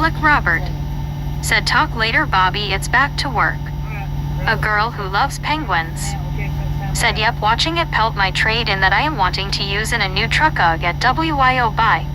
Click Robert. Said talk later Bobby, it's back to work. A girl who loves penguins. Said yep, watching it pelt my trade in that I am wanting to use in a new truck at WYO. Bye.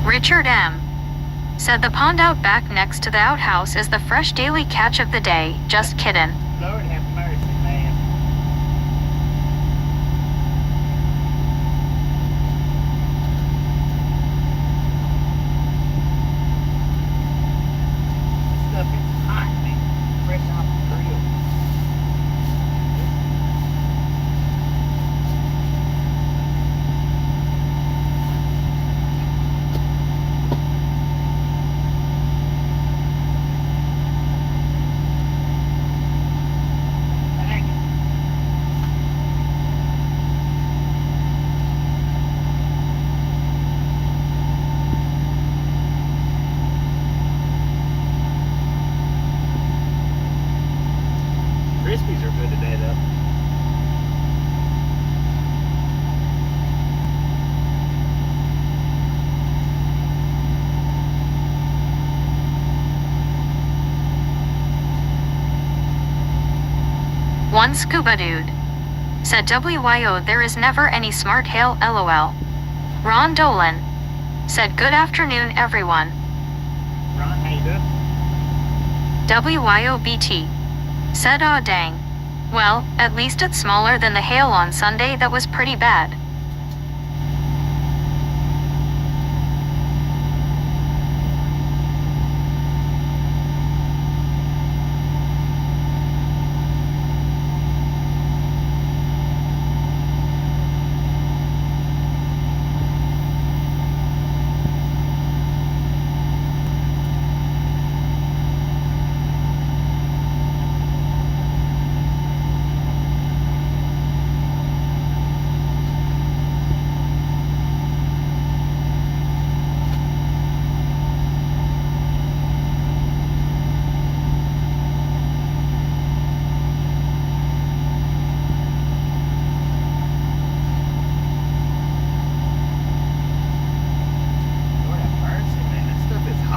Richard M. Said the pond out back next to the outhouse is the fresh daily catch of the day. Just kiddin'. Lord have mercy, man. This stuff is hot, man. Fresh off the grill. Crispies are good today, though. One scuba dude. Said WYO, there is never any smart hail, LOL. Ron Dolan. Said good afternoon everyone. Ron, how you doing? WYOBT. Said aw dang. Well, at least it's smaller than the hail on Sunday that was pretty bad.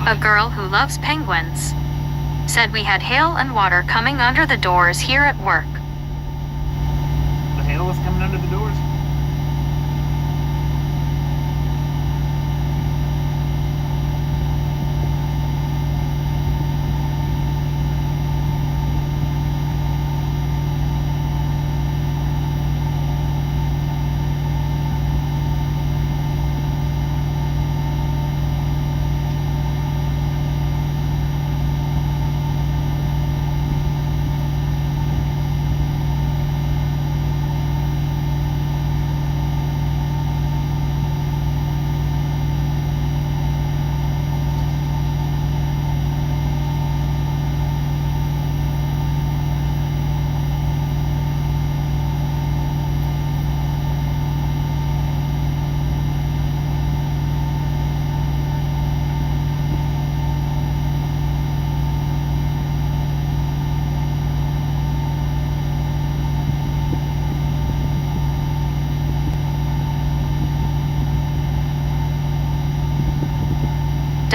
A girl who loves penguins. Said we had hail and water coming under the doors here at work. The hail was coming under the doors?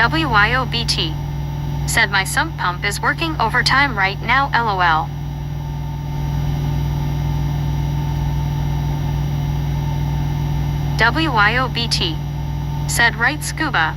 WYOBT. Said my sump pump is working overtime right now, LOL. WYOBT. Said right scuba.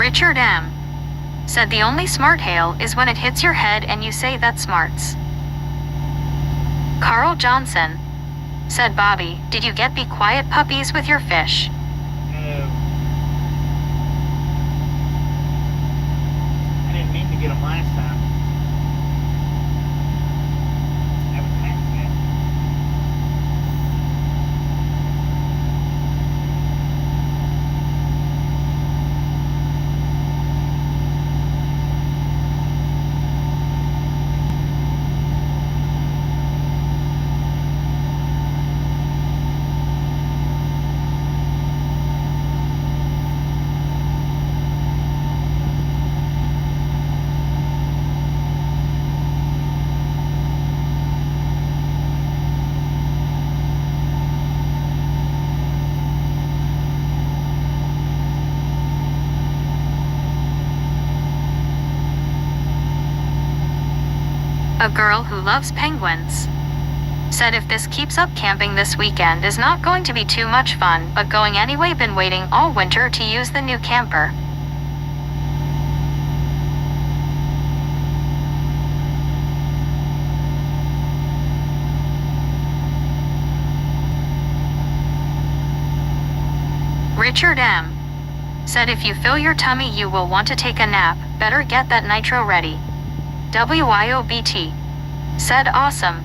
Richard M. said the only smart hail is when it hits your head and you say that smarts. Carl Johnson said, Bobby, did you get be quiet puppies with your fish? No. I didn't mean to get them last time. That was an accident. A girl who loves penguins said if this keeps up, camping this weekend is not going to be too much fun, but going anyway. Been waiting all winter to use the new camper. Richard M. said if you fill your tummy you will want to take a nap, better get that nitro ready. WYOBT said awesome.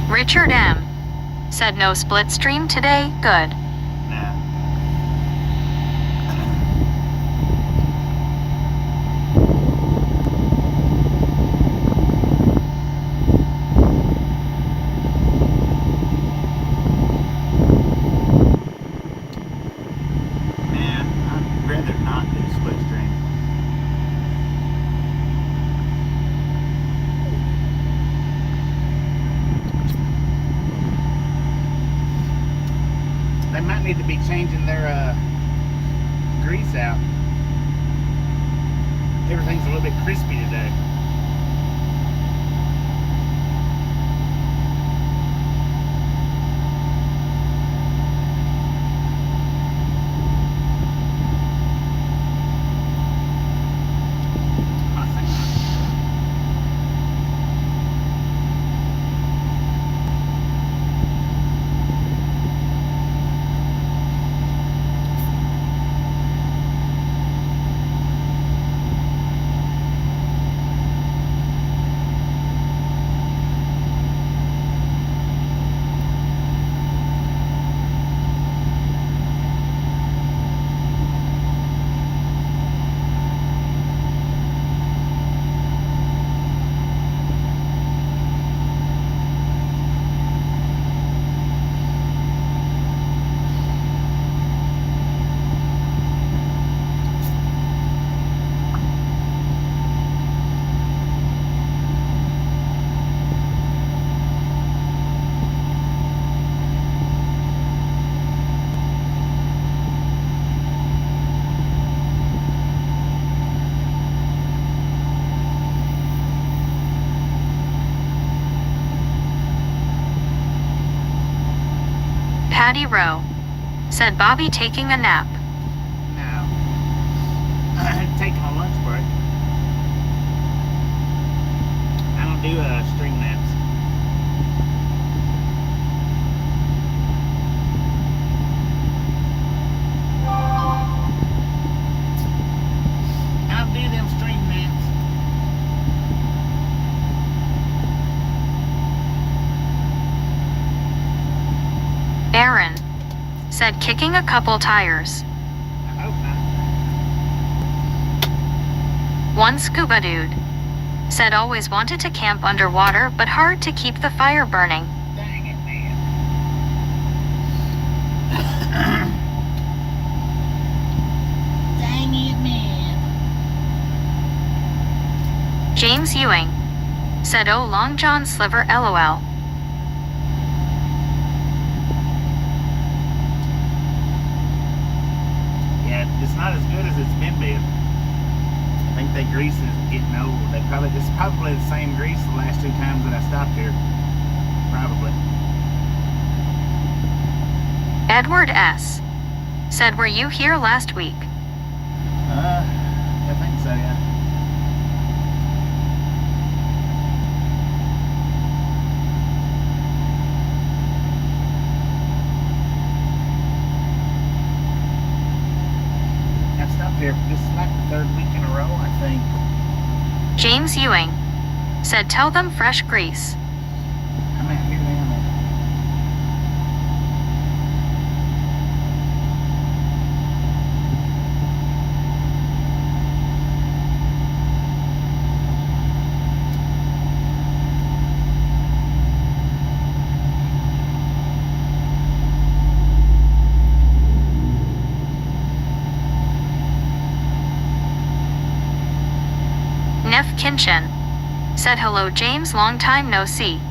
Richard M. said no split stream today, good. Nah. Man, I'd rather not do split stream. They might need to be changing their grease out. Everything's a little bit crispy today. Patty Rowe said Bobby taking a nap. No. taking a lunch break. I don't do stream naps. I don't do them stream naps. Aaron said kicking a couple tires. I hope not. One scuba dude said always wanted to camp underwater but hard to keep the fire burning. Dang it, man. Dang it, man. James Ewing said oh Long John Sliver LOL. Yeah, it's not as good as it's been. I think that grease is getting old. It's probably the same grease the last 2 times that I stopped here. Probably. Edward S. said were you here last week? I think so, yeah. I've stopped here. This is like the 3rd week in a row, I think. James Ewing said tell them fresh grease. I'm out here now. Neff Kinchin said hello James long time no see.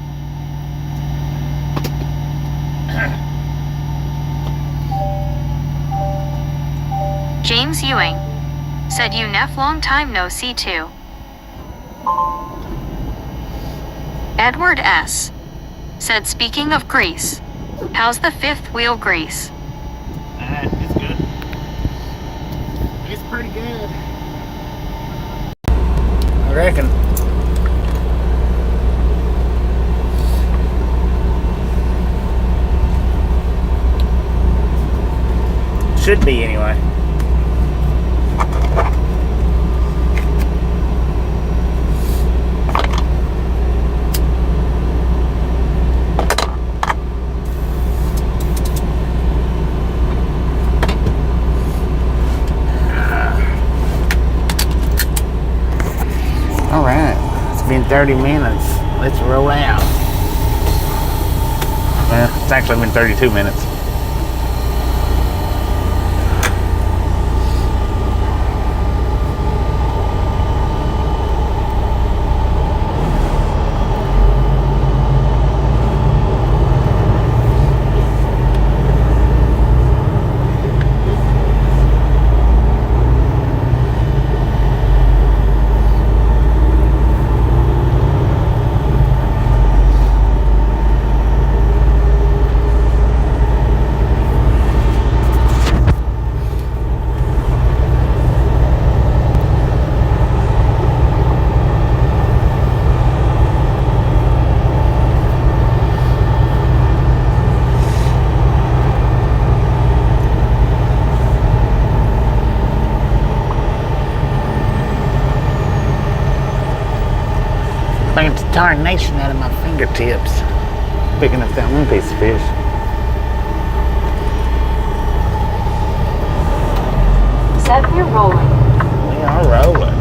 James Ewing said you Neff long time no see too. Edward S. said speaking of grease, how's the 5th wheel grease? It's good. It's pretty good. I reckon. Should be anyway. All right, it's been 30 minutes. Let's roll out. Well, it's actually been 32 minutes. Tarnation out of my fingertips picking up that one piece of fish. Said we're rolling. We are rolling.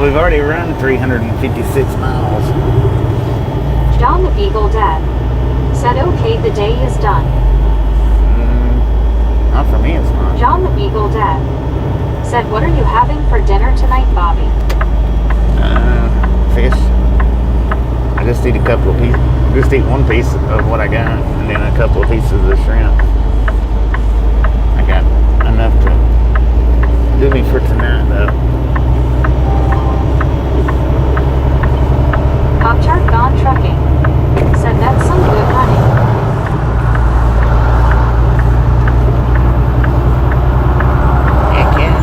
So we've already run 356 miles. John the Beagle Dad said, okay, the day is done. Not for me, it's not. John the Beagle Dad said, what are you having for dinner tonight, Bobby? Fish. I just eat a couple of pieces. Just eat one piece of what I got, and then a couple of pieces of shrimp. I got enough to do me for tonight, though. Pop-Tart Gone Trucking said, that's some good honey. Heck yeah.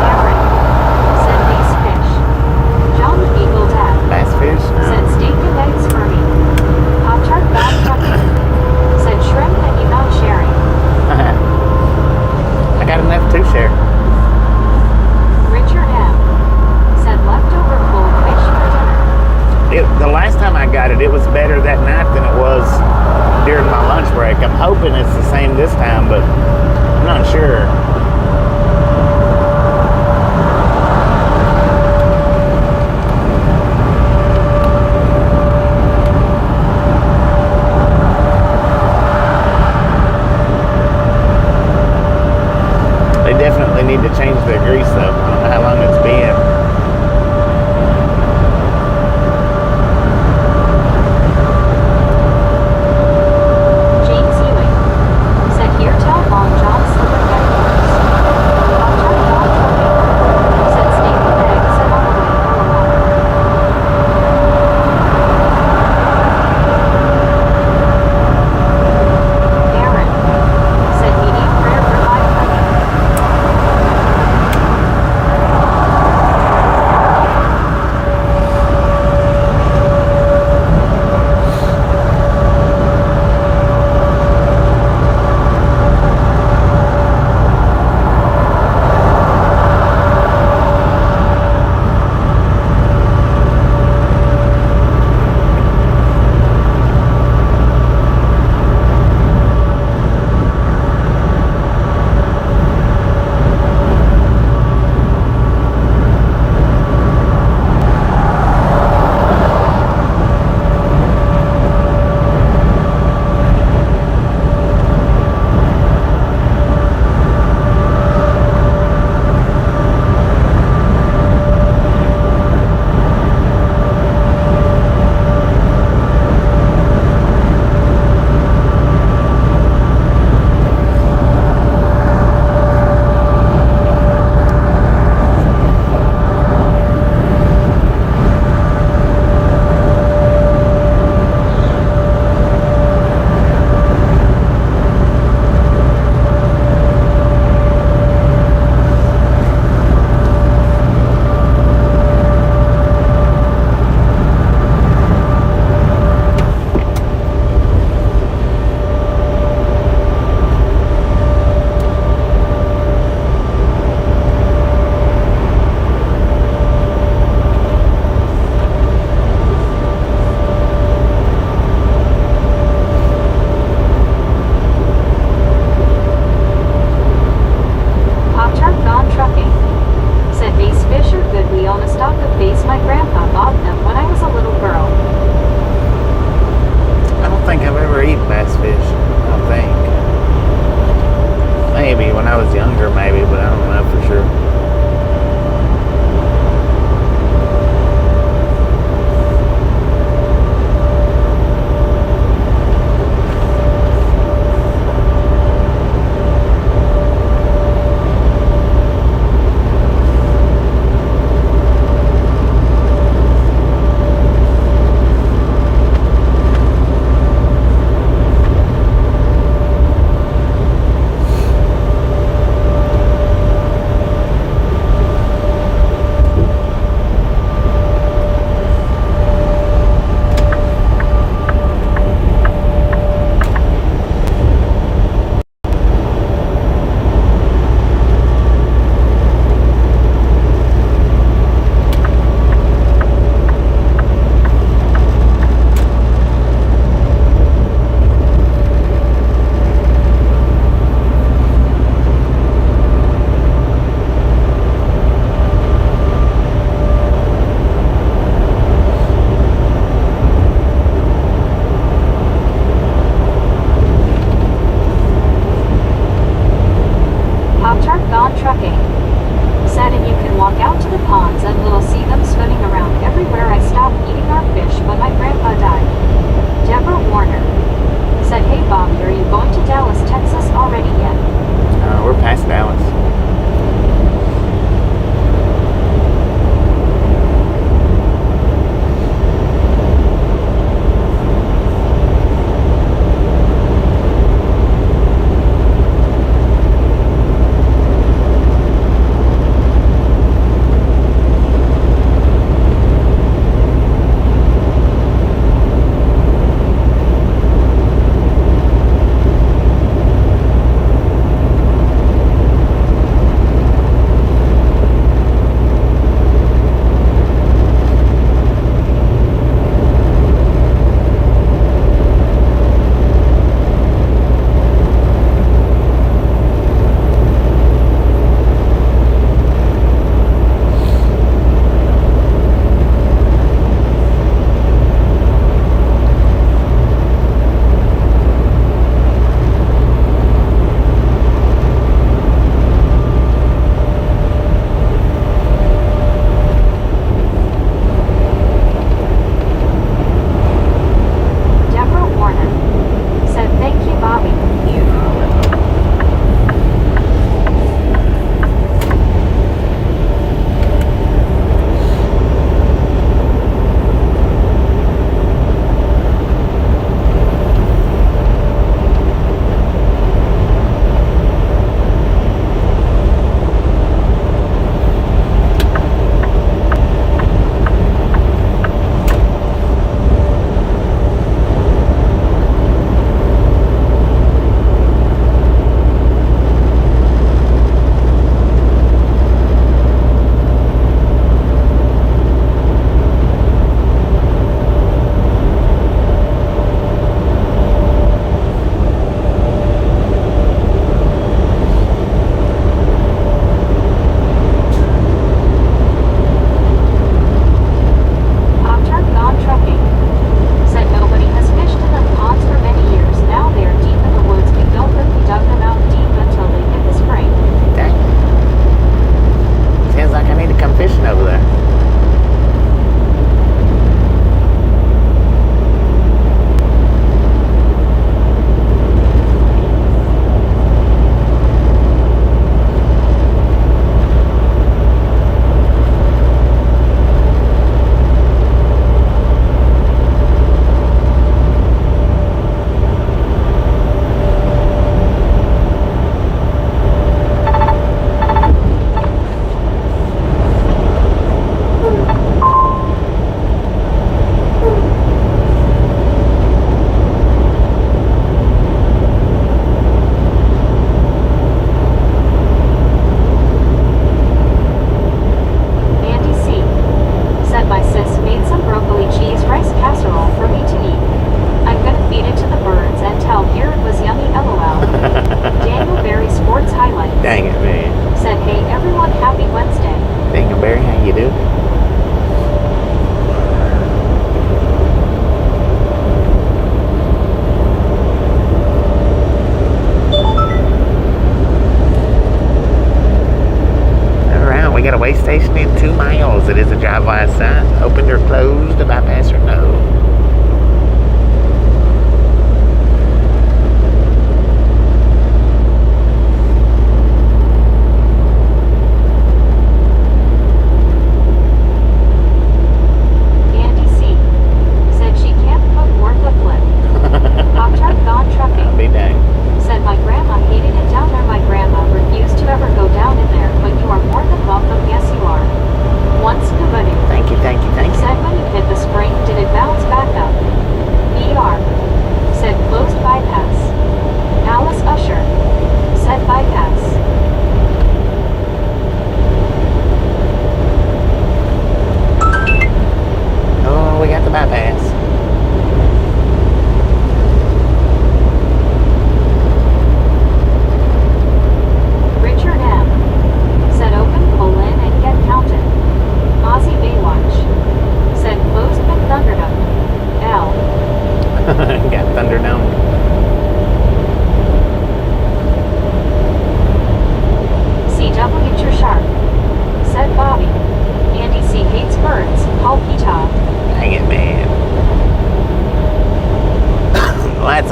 Aaron said, these fish. John the Beagle Dad Bass fish? said, steak and eggs for me. Pop-Tart Gone Trucking said, shrimp and you not sharing. I got enough to share. Richard M said, leftover full fish for dinner. The last time I got it, it was better that night than it was during my lunch break. I'm hoping it's the same this time, but I'm not sure. They definitely need to change their grease though. I don't know how long it's been. James Ewing said, here tell Long John Slipper Getty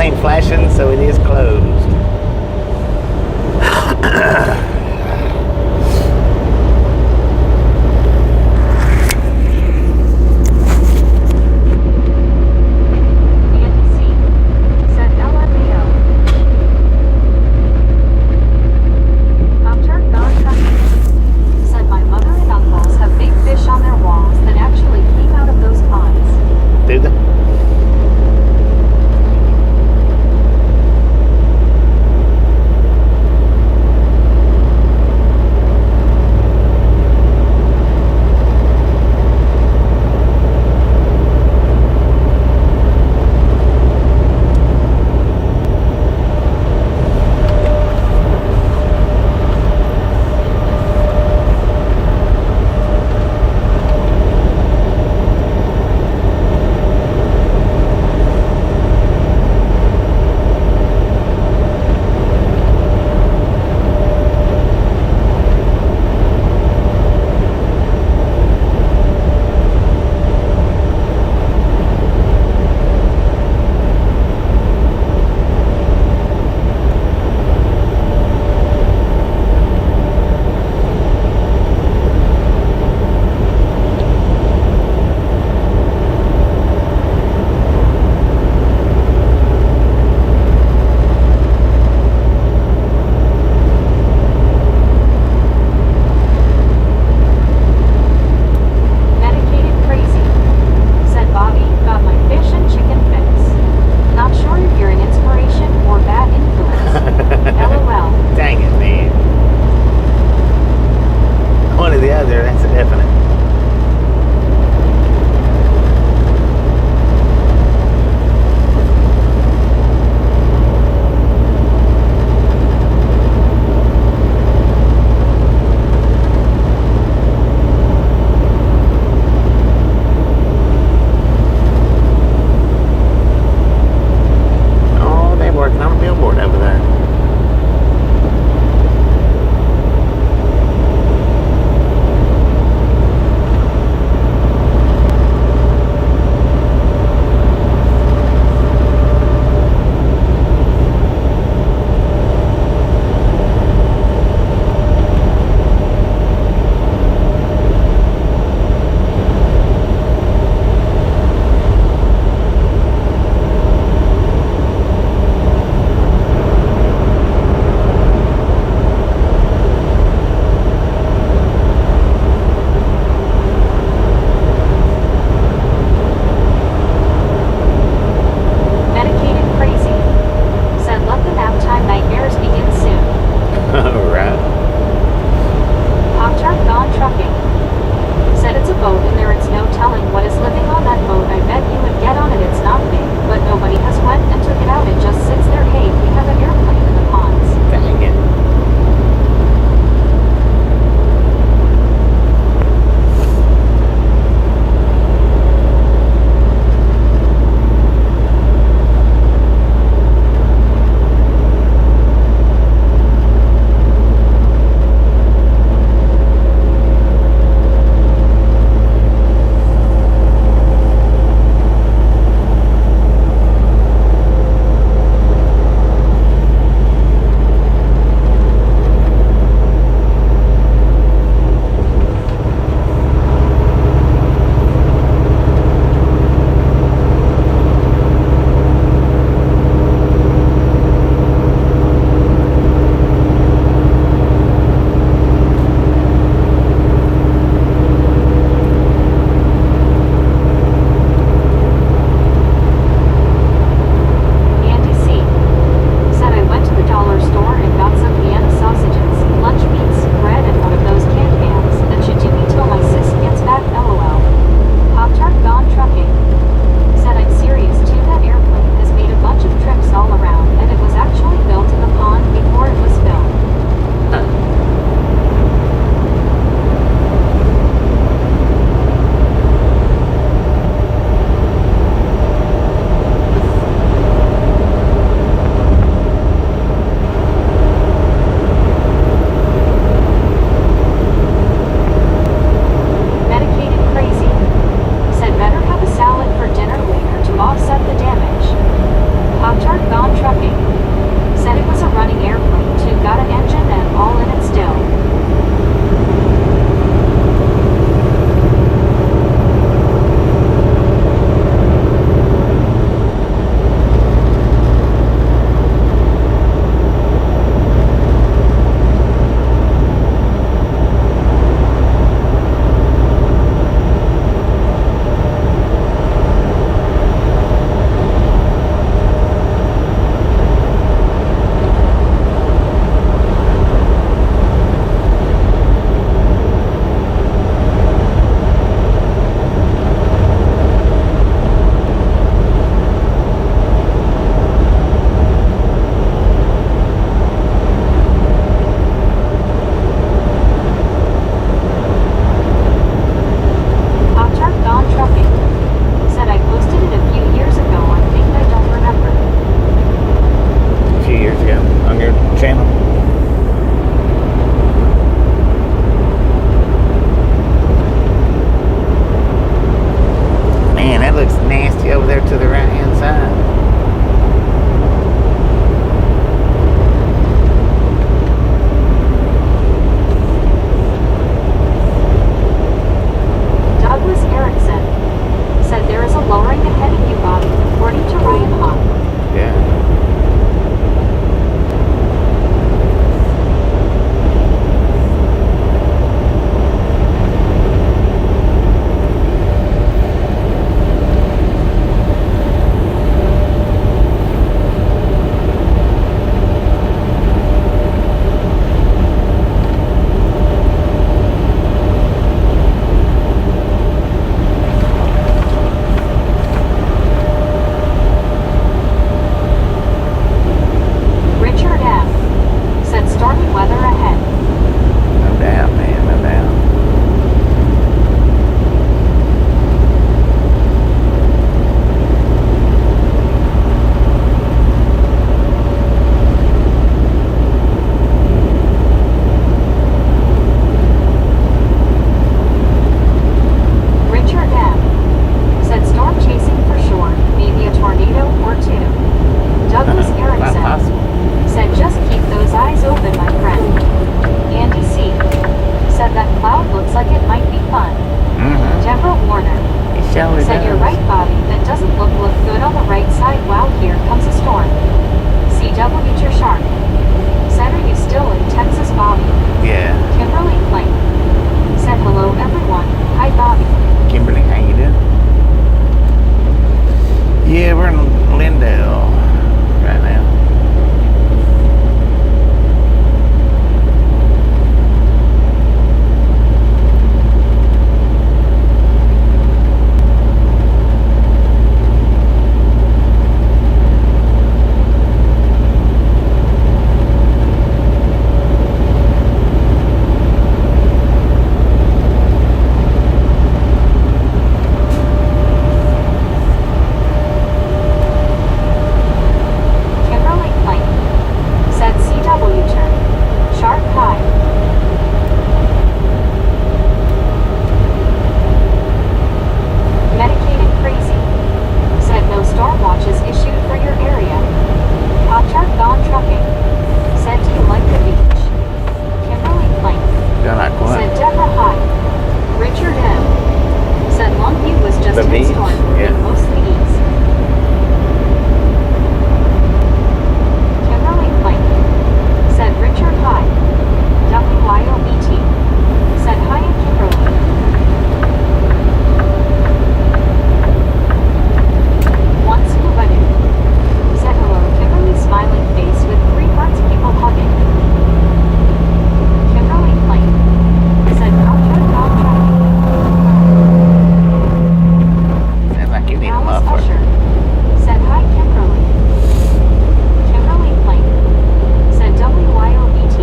ain't flashing, so it is closed. Andy C. said LMAO. Upturn God Caffeine said my mother and uncles have big fish on their walls that actually came out of those ponds. Do they? a Alice muffler. Usher said hi Kimberly. Kimberly Plank said WYOBT.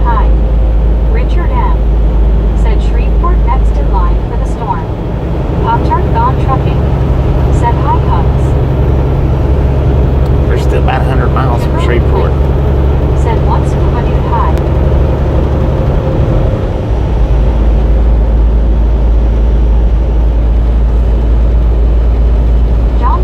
Hi. Richard M. said Shreveport next in line for the storm. Pop-Tart Gone Trucking said hi Hugs. We're still about 100 miles from Kimberly Shreveport. Plank said once Scuba Dude hi. John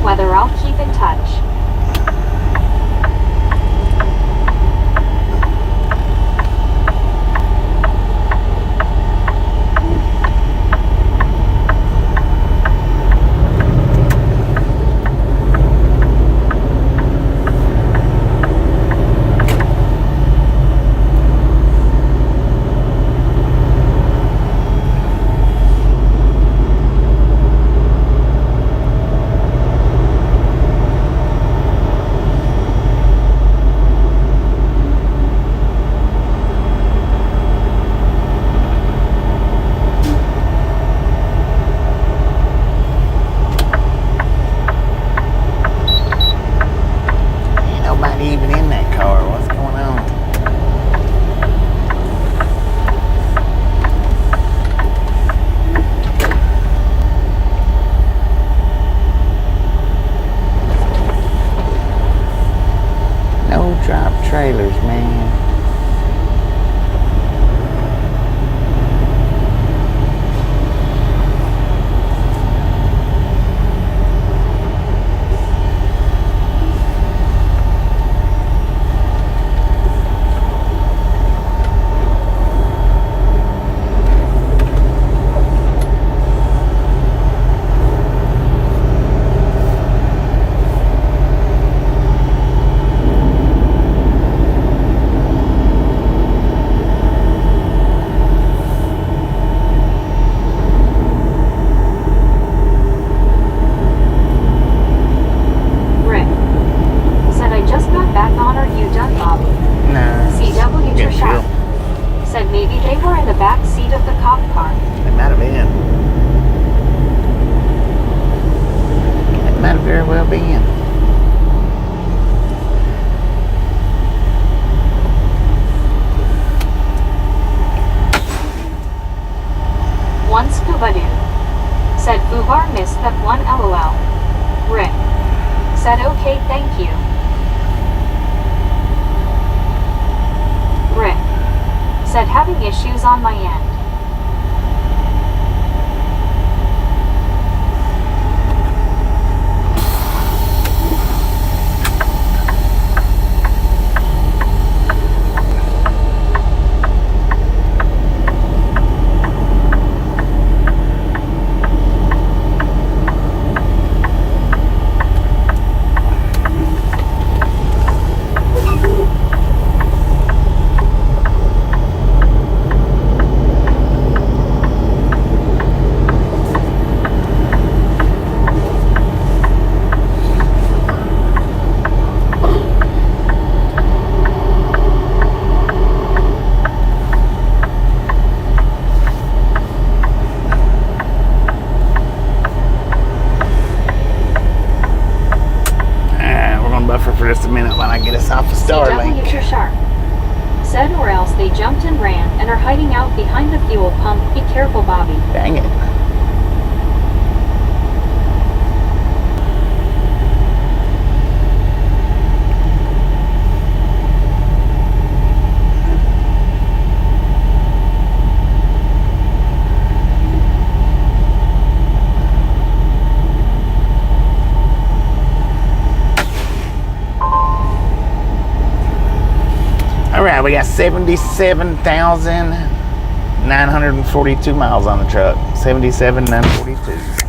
weather, I'll keep in touch. Trailers, man. Said Fubar missed that one LOL. Rick. Said okay, thank you. Rick. Said having issues on my end. Starlink. CW Sharp. Said or else they jumped and ran and are hiding out behind the fuel pump. Be careful, Bobby. Dang it. Alright, we got 77,942 miles on the truck. 77,942.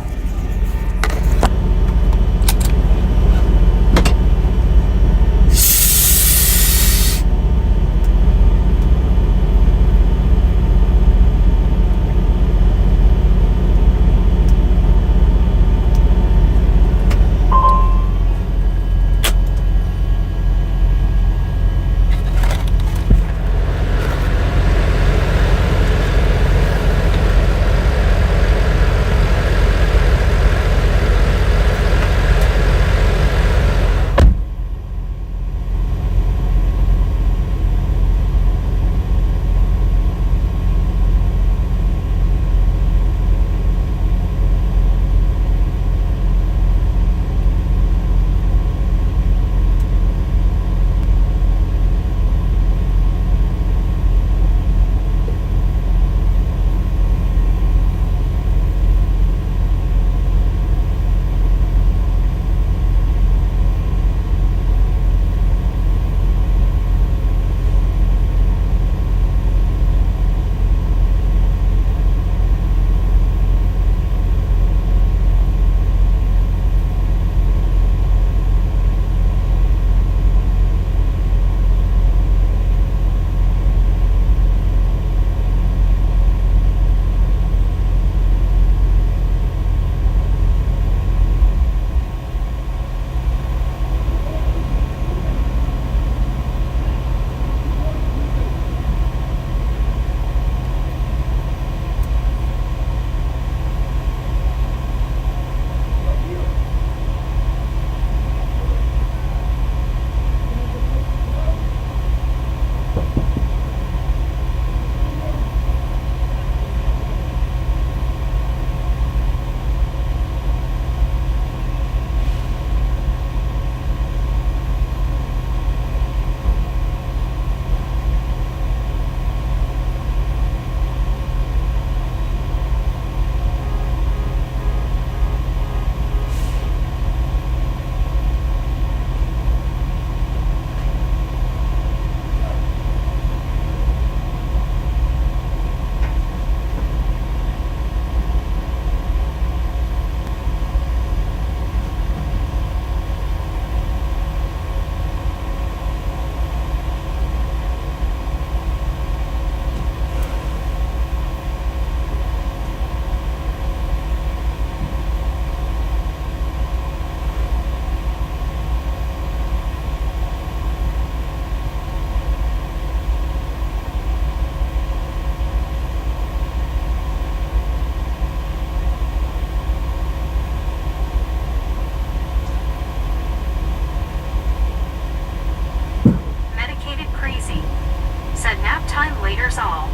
laters all.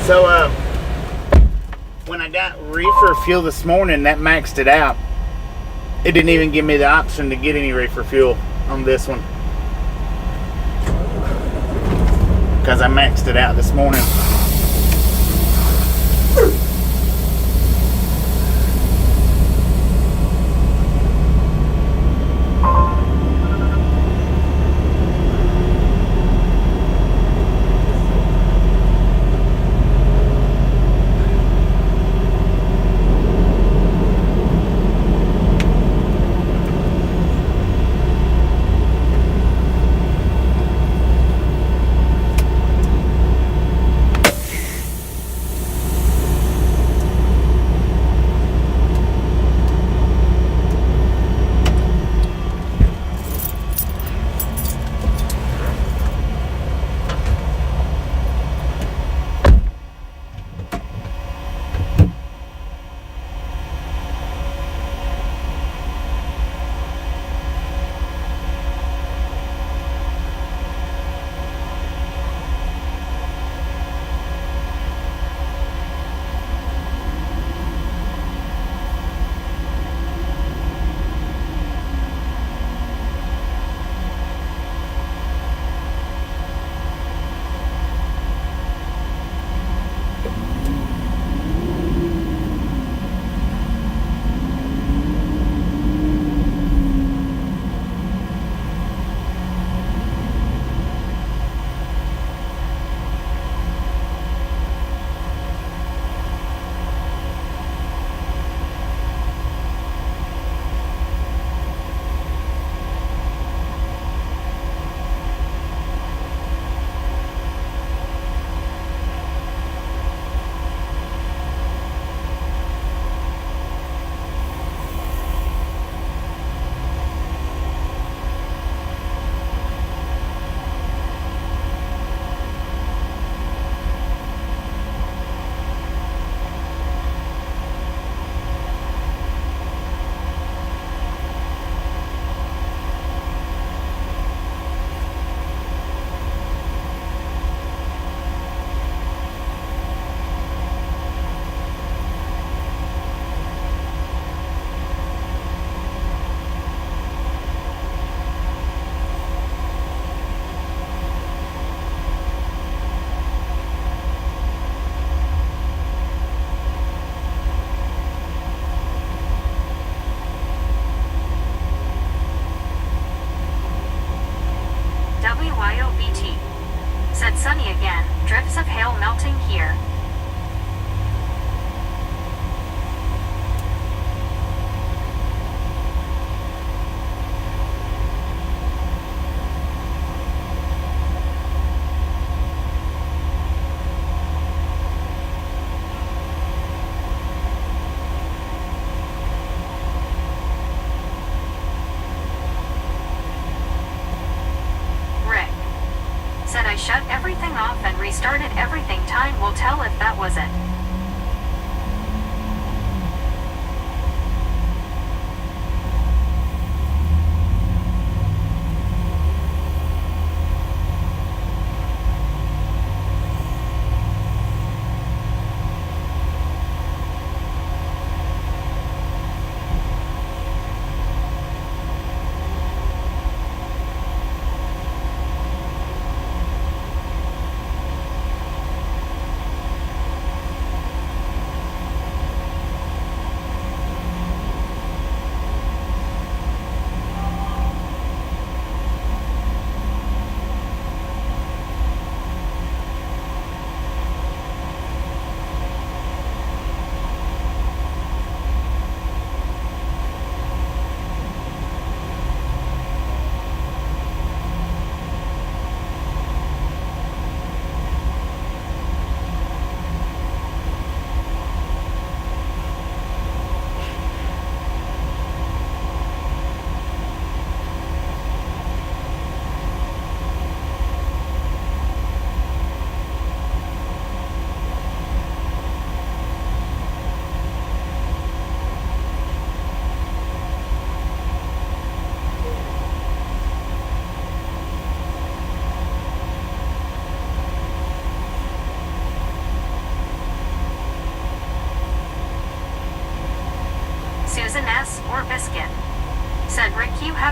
So, when I got reefer fuel this morning, that maxed it out. It didn't even give me the option to get any reefer fuel on this one, because I maxed it out this morning. WYOBT. Said sunny again, drifts of hail melting here. Said I shut everything off and restarted everything. Time will tell if that was it.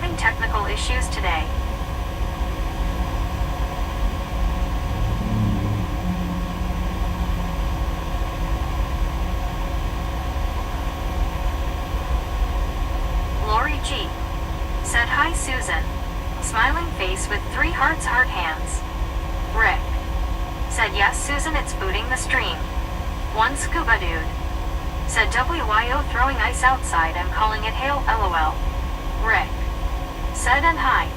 having technical issues today. Lori G. said hi Susan. Smiling face with 3 hearts heart hands. Rick. Said yes Susan, it's booting the stream. 1 scuba dude. Said WYO throwing ice outside, I'm calling it hail LOL. Rick. Said and hi.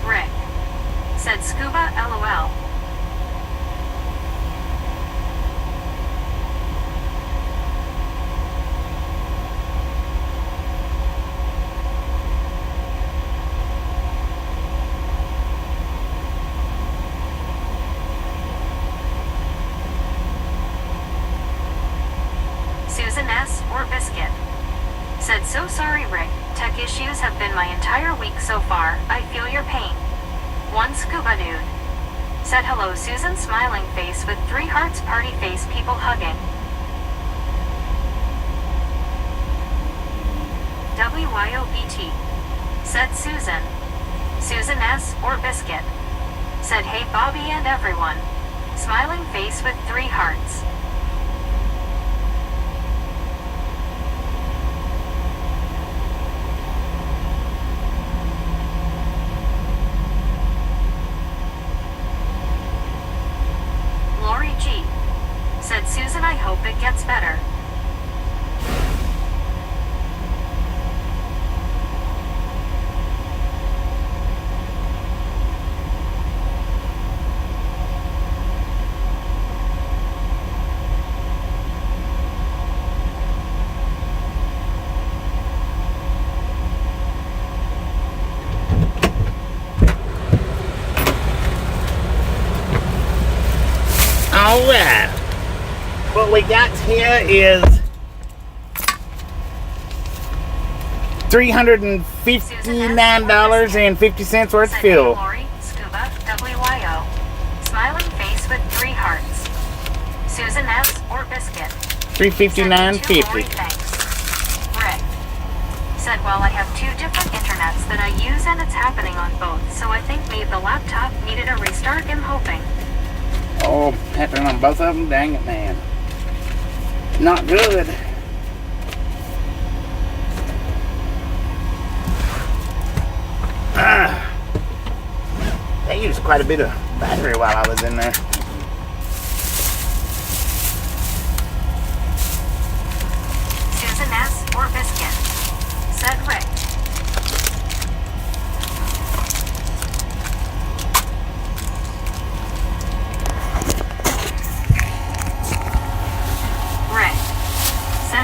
Rick. Said scuba LOL. Susan S. or Biscuit. Said so sorry Rick, tech issues have been my entire week so far, I feel your pain. 1 scuba dude. Said hello Susan, smiling face with 3 hearts party face people hugging. WYOBT. Said Susan. Susan S. or Biscuit. Said hey Bobby and everyone. Smiling face with 3 hearts. Lori G. Said Susan, I hope it gets better. Alright. What we got here is $359.50 worth of fuel. Lori, Scuba, WYO. Smiling face with 3 hearts. Susan S. or Biscuit. $359.50. Thanks. Rick. Said well I have 2 different internets that I use and it's happening on both, so I think maybe the laptop needed a restart, I'm hoping. Oh, happening on both of them? Dang it, man. Not good. They used quite a bit of battery while I was in there. Susan S. or Biscuit. Said Rick.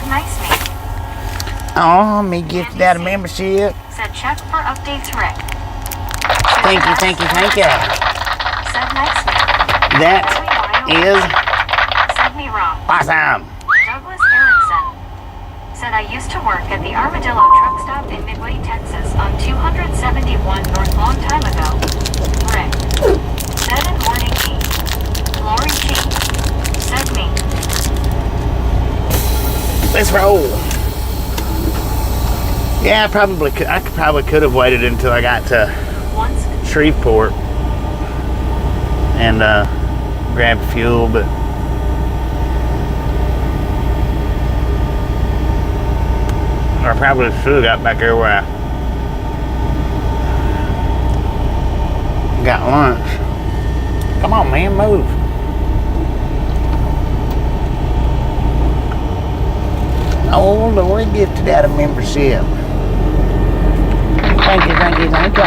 Nice meet. Oh, me gifted out a membership. Said check for updates, Rick. Thank you, thank you, thank you. Said nice meet. That is Said me wrong. awesome. Douglas Erickson. Said I used to work at the Armadillo truck stop in Midway, Texas on 271 North long time ago. Rick. Said in morning E. Lori G. Said me. Let's roll. Yeah, I probably could have waited until I got to Shreveport and grabbed fuel, but I probably should have got back there where I got lunch. Come on, man, move. Oh, Lord, gifted out a membership. Thank you, thank you, thank you.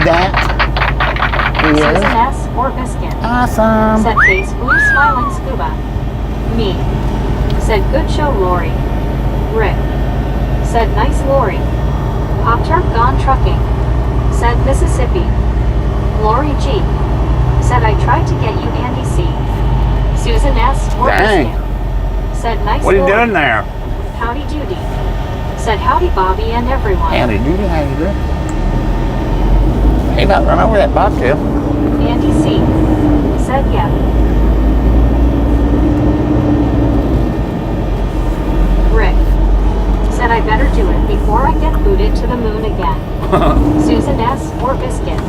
That is Susan S. or Biscuit. awesome. Said face blue smiling scuba. Me. Said good show Lori. Rick. Said nice Lori. Pop-Tart gone trucking. Said Mississippi. Lori G. Said I tried to get you Andy C. Susan S. or Dang. Biscuit. Said nice What are you Lori. doing there? Howdy doody. Said howdy Bobby and everyone. Howdy doody, how you doing? He about run over that bobtail. Andy C. said yeah. Rick said I better do it before I get booted to the moon again. Susan S. or Biscuit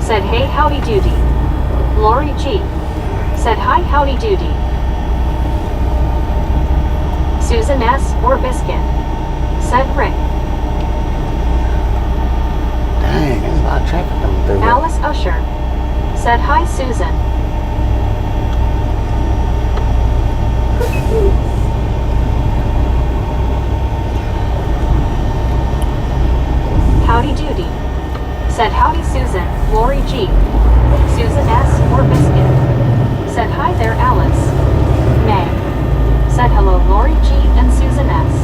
said hey howdy doody. Lori G. said hi howdy doody. Susan S. or Biscuit said Rick. Dang, there's a lot of traffic coming through there. Alice Usher said hi Susan. Howdy doody said howdy Susan. Lori G. Susan S. or Biscuit said hi there Alice. May said hello Lori G. and Susan S.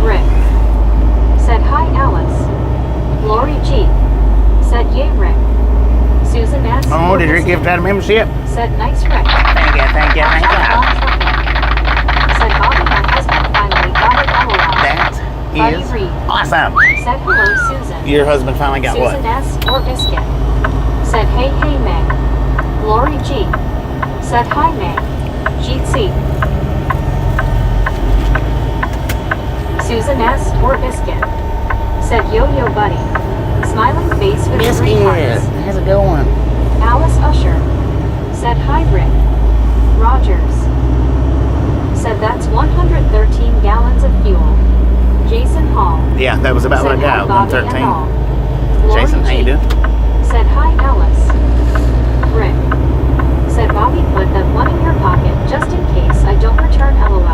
Rick said hi Alice. Lori G. said yay Rick. Susan S. Oh, or did Rick Biscuit give that a membership? said nice Rick. Thank you. Said Bobby, my husband finally got it all out. That Buddy is Reed awesome. said hello Susan. Your husband finally got Susan what? S. or Biscuit said hey May. Lori G. said hi May. GC. Susan S. or Biscuit said yo buddy. Smiling face with three Biscuit, hearts. how's it going? Alice Usher said hi Rick. Rogers said that's 113 gallons of fuel. Jason Hall Yeah, that was about what I said got. hi Bobby and 113. all. Lori Jason, how you G. doing? said hi Alice. Rick said Bobby put that one in your pocket just in case I don't return LOL.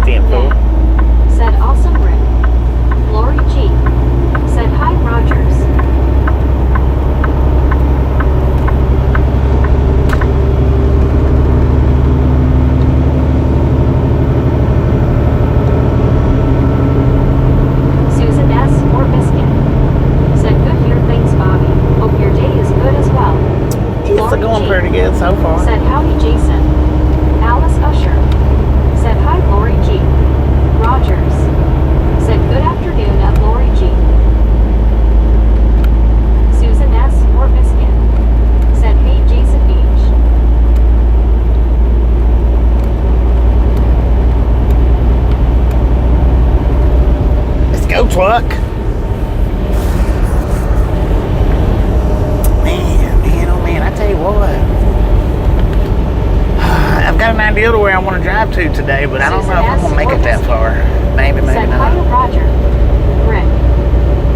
Damn fool. May said awesome Rick. Lori G. said hi Rogers. Susan S. or Biscuit said good here thanks Bobby. Hope your day is good as well. It's Lori going G. pretty good so far. said howdy Jason. Alice Usher said hi Lori G. Rogers said good afternoon at Lori G. Susan S. or Biscuit said hey Jason Beach. Let's go, truck. Man, I tell you what. I've got an idea to where I want to drive to today, but I don't know if I'm going to make it that far. Maybe Said hi to not. Roger. Rick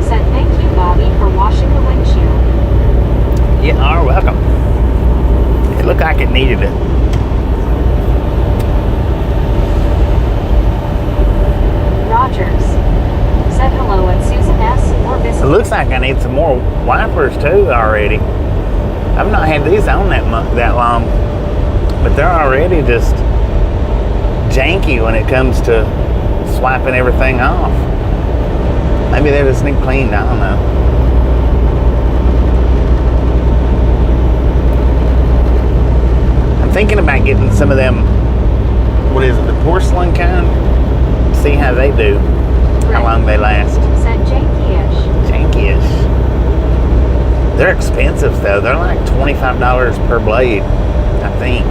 said thank you Bobby for washing the windshield. You are welcome. It looked like it needed it. Rogers said hello at Susan S. or It Biscuit. looks like I need some more wipers too already. I've not had these on that long, but they're already just janky when it comes to swiping everything off. Maybe they just need cleaned, I don't know. I'm thinking about getting some of them, what is it, the porcelain kind? See how they do, how long they last. Said janky-ish. Janky-ish. They're expensive though. They're like $25 per blade, I think.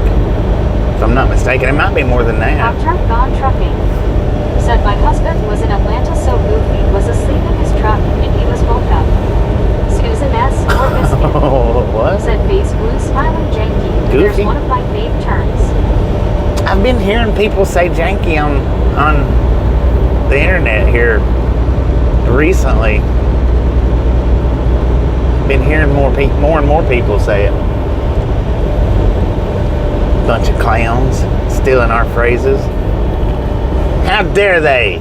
If I'm not mistaken. It might be more than that. After gone trucking. Said my husband was in Atlanta so goofy was asleep in his truck and he was woke up. Susan S. or Biscuit Oh, what? said face blue smiling janky. Goofy? There's one of my fave terms. I've been hearing people say janky on the internet here recently. Been hearing more and more people say it. Bunch of clowns stealing our phrases. How dare they?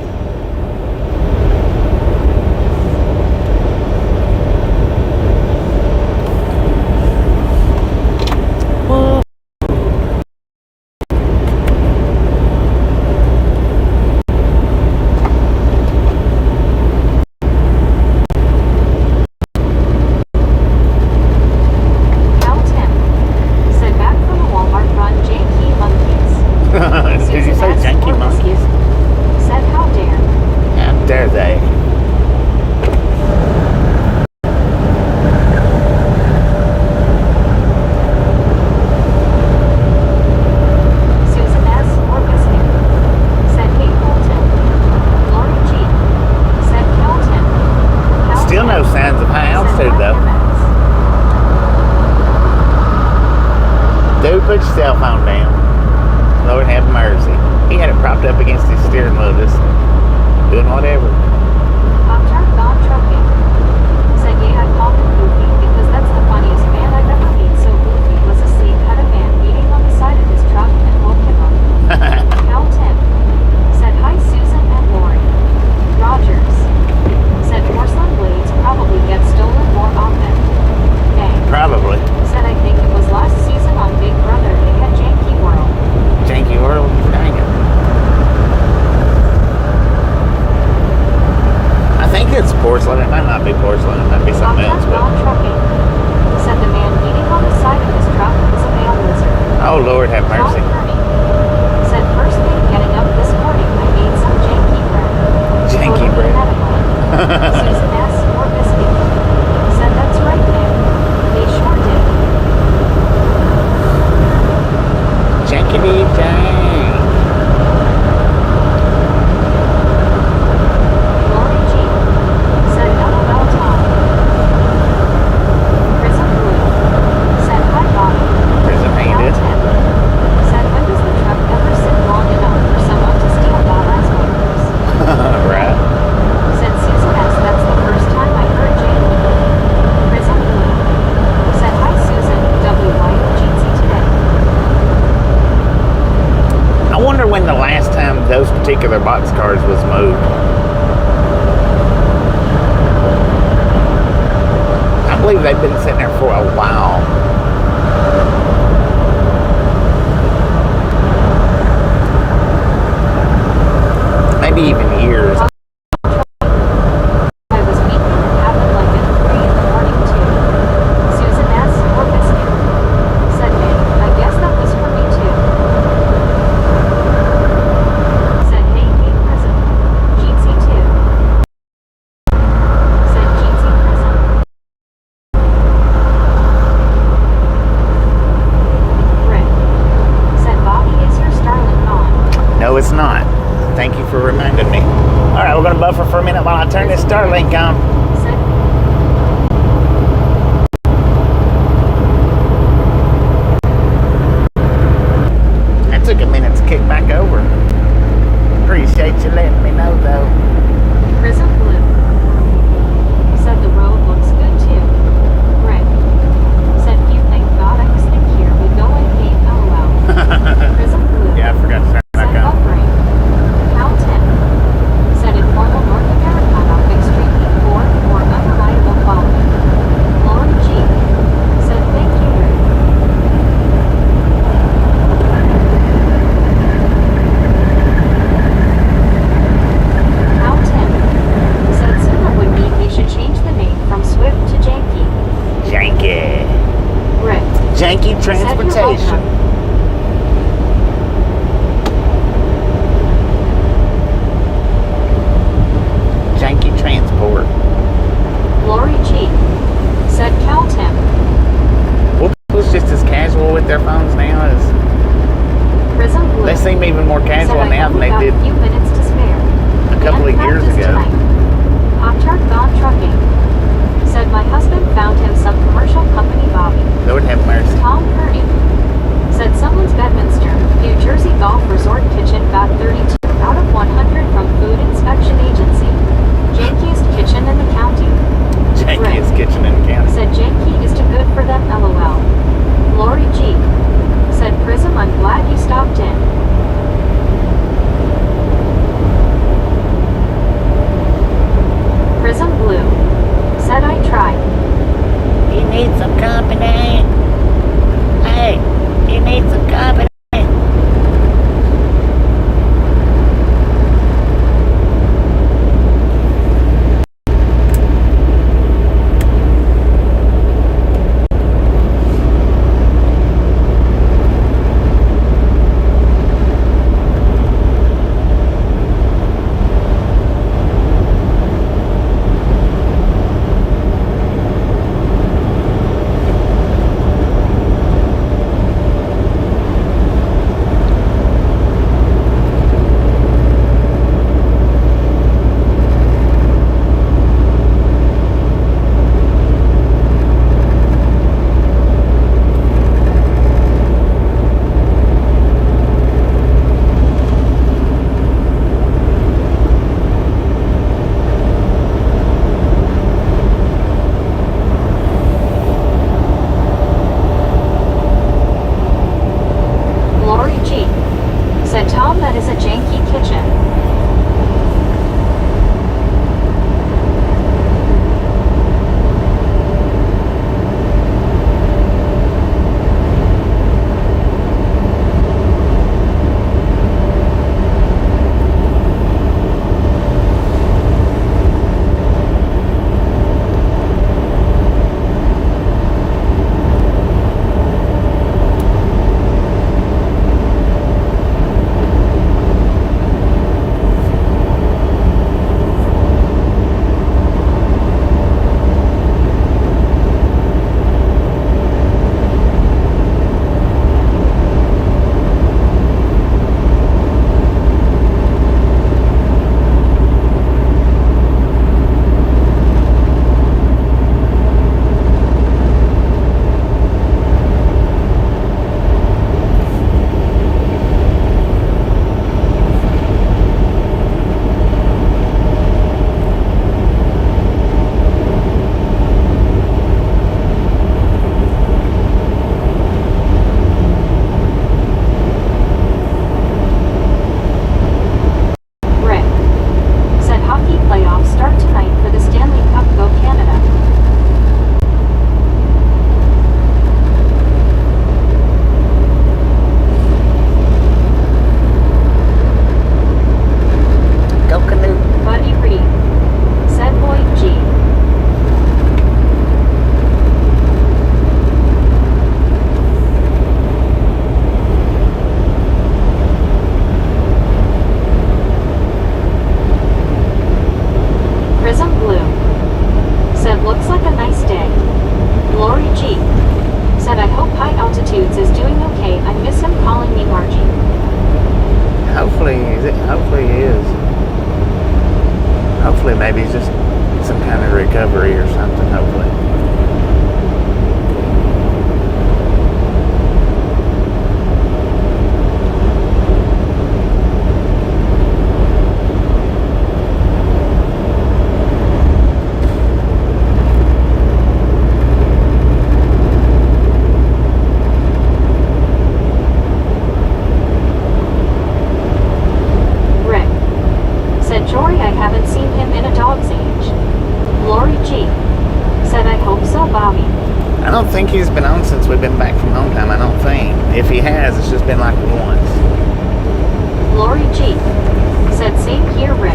Cal Tim said back from the Walmart run janky monkeys. Did you say Susan S. janky or monkeys? Biscuit said how dare. Put your cell phone down. Lord have mercy. He had it propped up against his steering wheel, just doing whatever. Contractor trucking. Said, yeah, I called him Goofy because that's the funniest man I've ever met. So Goofy was asleep, had a man beating on the side of his truck and woke him up. Cal Tim. Said, hi Susan and Lori. Rogers. Said, porcelain blades probably get stolen more often. Bang. Probably. Said, I think it was last season on Big Brother they had Janky World. Janky World? Dang it. I think it's porcelain. It might not be porcelain. It might be something else. But... trucking. Said the man beating on the side of his truck was a male lizard. Oh, Lord have mercy. Said, first thing getting up this morning, I made some janky bread. Janky bread. Susan asked for biscuit. Said, that's right, man. They sure did. Jankity jank. Lori G. Said, LOL Tom. Prism Blue. Said, hi Bobby. Prism, how you Al doing? Tim. Said, when does the truck ever sit long enough for someone to steal Baba's papers? Right. Said Susan S. That's the first time I heard Jamie. Prism Blue. Said, hi Susan, WYOGC today. I wonder when the last time those particular boxcars was moved. I believe they've been sitting there for a while. Maybe even years. I was weak and it happened like at 3 in the morning too. Susan asked for biscuit. Said, man, I guess that was for me too. Said, hey, Prison. Jeansy too. Said, Jeansy Prison. Rick. Said, Bobby, is your Starlink on? No, it's not. Thank you for reminding me. All right, we're going to buffer for a minute while I turn this Starlink on. Said, That took a minute to kick back over. Appreciate you letting me know, though. Prism Blue. Said, the road looks good too. Rick. Said, you thank God I was in here. We go and paint LOL. Prism Blue. Yeah, I forgot to turn it Said, back on. buffering. Cal Tim. Said, informal North Americana extremely poor or unreliable quality. Lori G. Said, thank you, Rick. Cal Tim. Said, so that would mean we should change the name from Swift to Janky. Janky. Rick. Janky Said, you're transportation. welcome. Janky transport. Lori G. Said, Cal Tim. Who's just as casual with their phones now as Prism Blue. they seem even more casual Said, I now than only they got did a few minutes to spare. a couple of And years practice ago. tonight. Pop-Tart gone trucking. Said, my husband found him some commercial company Bobby. Lord have mercy. Tom Kearney. Said, someone's Bedminster, New Jersey Golf Resort kitchen got 32 out of 100 from Food Inspection Agency. Jankiest kitchen in the county. Jankiest kitchen in the county. Said, Janky is too good for them, LOL. Lori G. Said, Prism, I'm glad you stopped in. Prism Blue. Said, I tried. You need some company. Hey, you need some company. I don't think he's been on since we've been back from home time. I don't think. If he has, it's just been like once. Lori G. Said same here, Rick.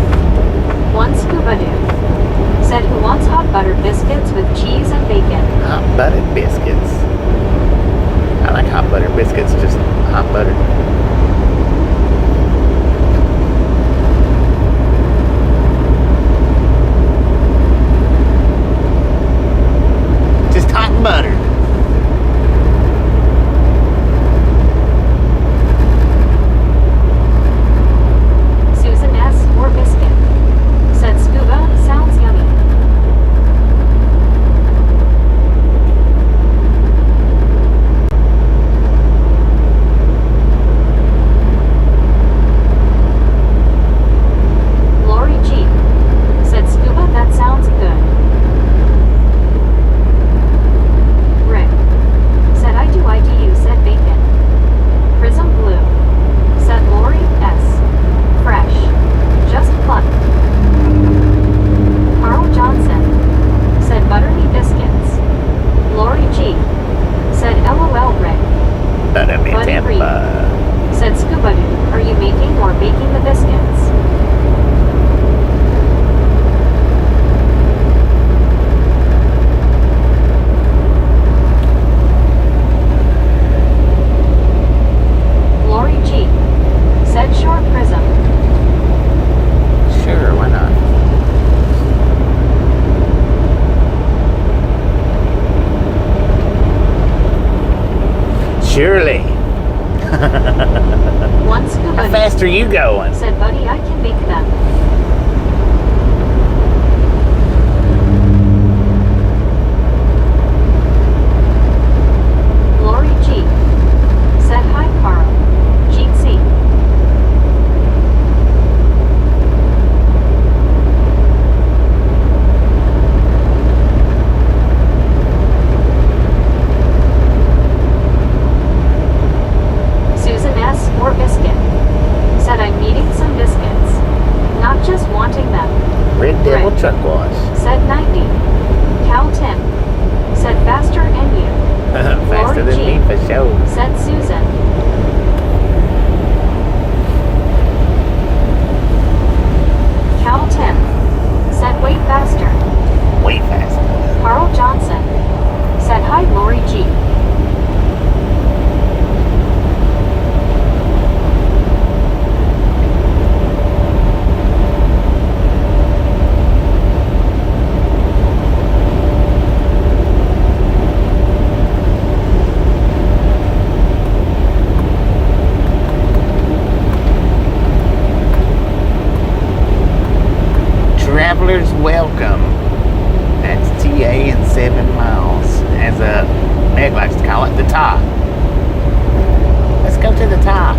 One scuba dude. Said who wants hot buttered biscuits with cheese and bacon. Hot buttered biscuits. I like hot buttered biscuits, just hot buttered. Just hot and buttered. Susan S. Or biscuit. Said scuba sounds yummy. Lori G. Said scuba, that sounds good. Rick. Said I do IDU, said bacon. Prism Blue. Said Lori S. Fresh. Just pluck. Carl Johnson. Said butter me biscuits. Lori G. Said LOL Rick. Butter me Buddy Reed. Tampa. Said scuba dude, are you making or baking the biscuits? Lori G. Said sure, Prism. Sure, why not? Surely. One scuba How dude. fast are you going? Said buddy, I can make them. Lori G. Said hi, Carl. Jeetsy. Susan S. Or biscuit. Said I'm needing some biscuits. Not just wanting them. Red Devil Rick. Truck Wash. Said 90. Cal Tim. Said faster and you. Faster Lori than G. me for sure. Said Susan. Cal Tim. Said wait faster. Way faster. Carl Johnson. Said hi, Lori G. Travelers welcome. That's TA in 7 miles. As Meg likes to call it, the top. Let's go to the top.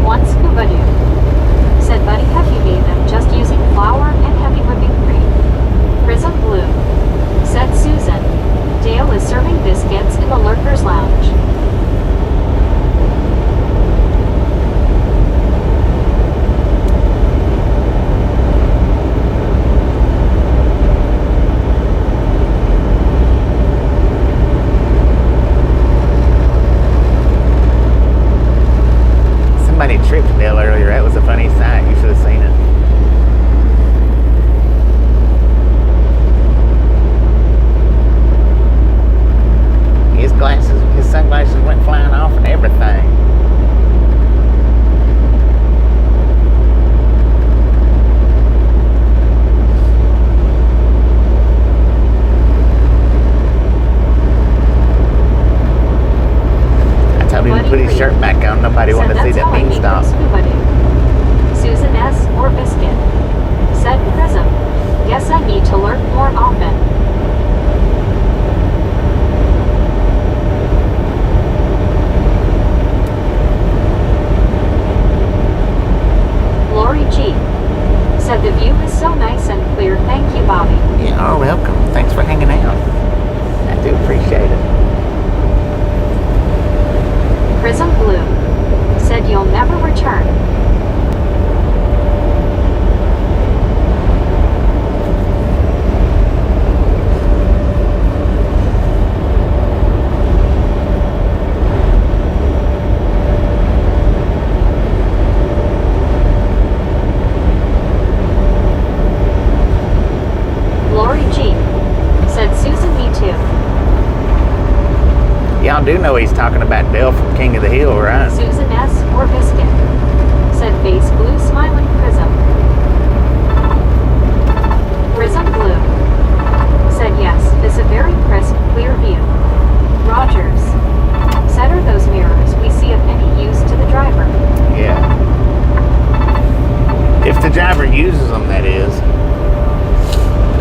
One scuba dude. Said buddy, have you made them just using flour and heavy whipping cream? Prism Blue. Said Susan. Dale is serving biscuits in the Lurkers Lounge. Somebody tripped Dale earlier. That was a funny sight. You should have seen it. His sunglasses went flying off and everything. I told him to put his shirt back on. Nobody Said wanted to see that's that how I bean make stalk. them scuba dude. Susan S. Or biscuit. Said Prism. Guess I need to lurk more often. y'all do know he's talking about Dale from King of the Hill, right? Susan S. or Biscuit. Said face blue smiling prism. Prism blue. Said yes, this a very crisp, clear view. Rogers. Said are those mirrors we see of any use to the driver? Yeah. If the driver uses them, that is.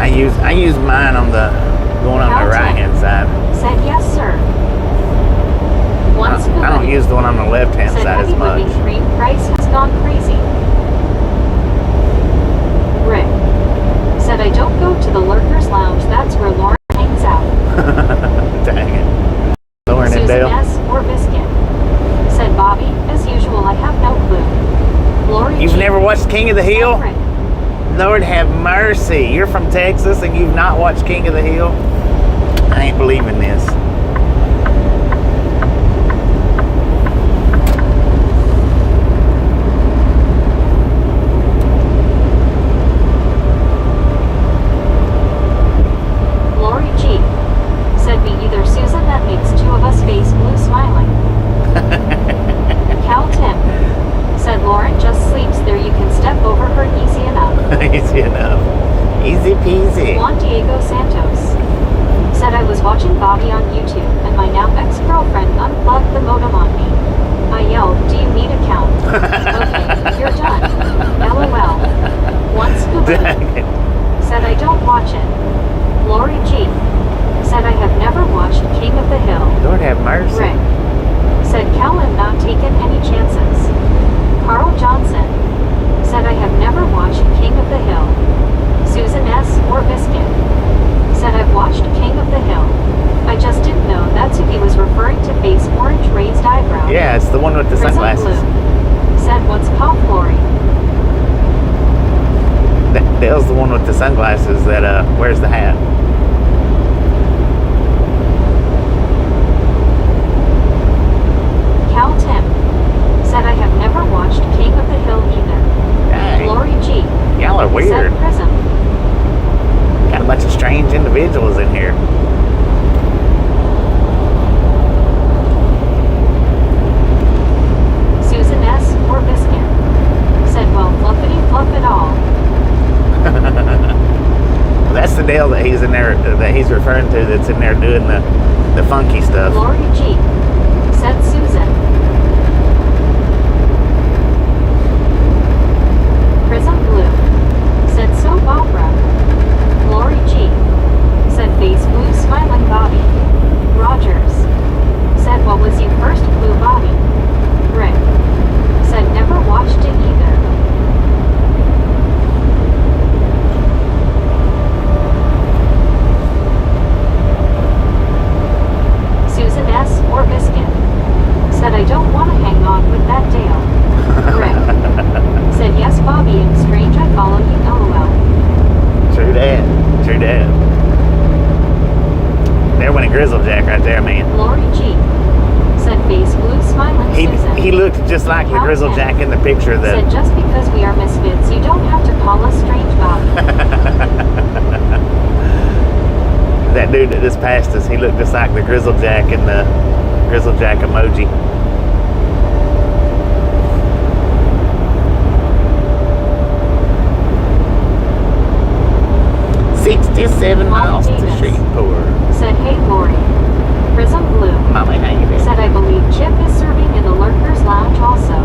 I use mine on the going on the right hand side. Said yes, sir. Once I don't use the one on the left hand said side as heavy much. whipping cream price has gone crazy. Rick. Said I don't go to the Lurkers Lounge, that's where Lauren hangs out. Dang it. Lauren and Susan Dale. S. or Biscuit. Said Bobby, as usual, I have no clue. Lori You've G. never watched King of the Hill? Rick. Lord have mercy. You're from Texas and you've not watched King of the Hill? I ain't believing this. Lori G. Said me either Susan, that makes two of us face blue smiling. Cal Tim. Said Lauren just sleeps there, you can step over her easy enough. Easy enough. Easy peasy. Juan Diego Santos. Said I was watching Bobby on YouTube and my now ex-girlfriend unplugged the modem on me. I yelled, do you need a count? Okay, you're done. LOL. One scoop. Said I don't watch it. Lori G. Said I have never watched King of the Hill. Lord have mercy. Rick. Said Cal am not taking any chances. Carl Johnson. Said I have never watched King of the Hill. Susan S. or Biscuit. Said I've watched King of the Hill. I just didn't know that's who he was referring to, face orange raised eyebrow. Yeah, it's the one with the Prism sunglasses. blue. Said what's cough Lori? Dale's the one with the sunglasses that wears the hat. Cal Tim. Said I have never watched King of the Hill either. Dang. Lori G. Y'all are weird. Said Prism. Got a bunch of strange individuals in here. Susan S. or Biscuit. Said well fluffity fluff it all. That's the Dale that he's in there, that he's referring to, that's in there doing the funky stuff. Lori G. Said Susan. Prism blue. Said soap opera. Lori G. Said face blue smiling Bobby. Rogers. Said what was you first blue Bobby? Rick. Said never watched it either. Susan S. or Biscuit. Said I don't want to hang on with that Dale. Rick. Said yes Bobby and strange I follow you LOL. True that. True that. There went a Grizzlejack right there, man. Lori G. Said face blue smiling Susan. He looked just like the Cal Grizzlejack in the picture that... Said just because we are misfits you don't have to call us strange Bobby. That dude that just passed us, he looked just like the Grizzlejack in the Grizzlejack emoji. "67 miles to Shreport." Said hey Lori. Prism blue. Mommy, how you doing? Said I believe Chip is serving in the Lurkers Lounge also.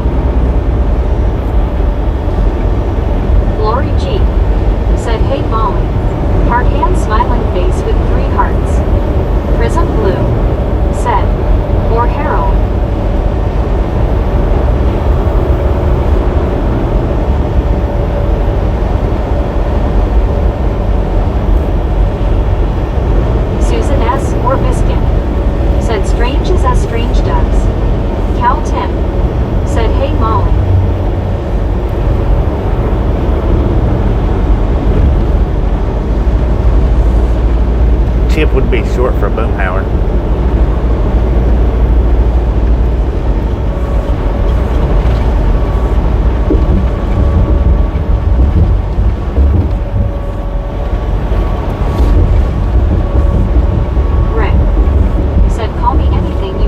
Lori G. Said hey Molly. Heart hand smiling face with 3 hearts. Prism blue. Said. Or Harold. Susan S. or Biscuit. Said strange is as strange does. Cal Tim. Said hey Molly. Chip would be short for Boomhauer. Rick. Said call me anything you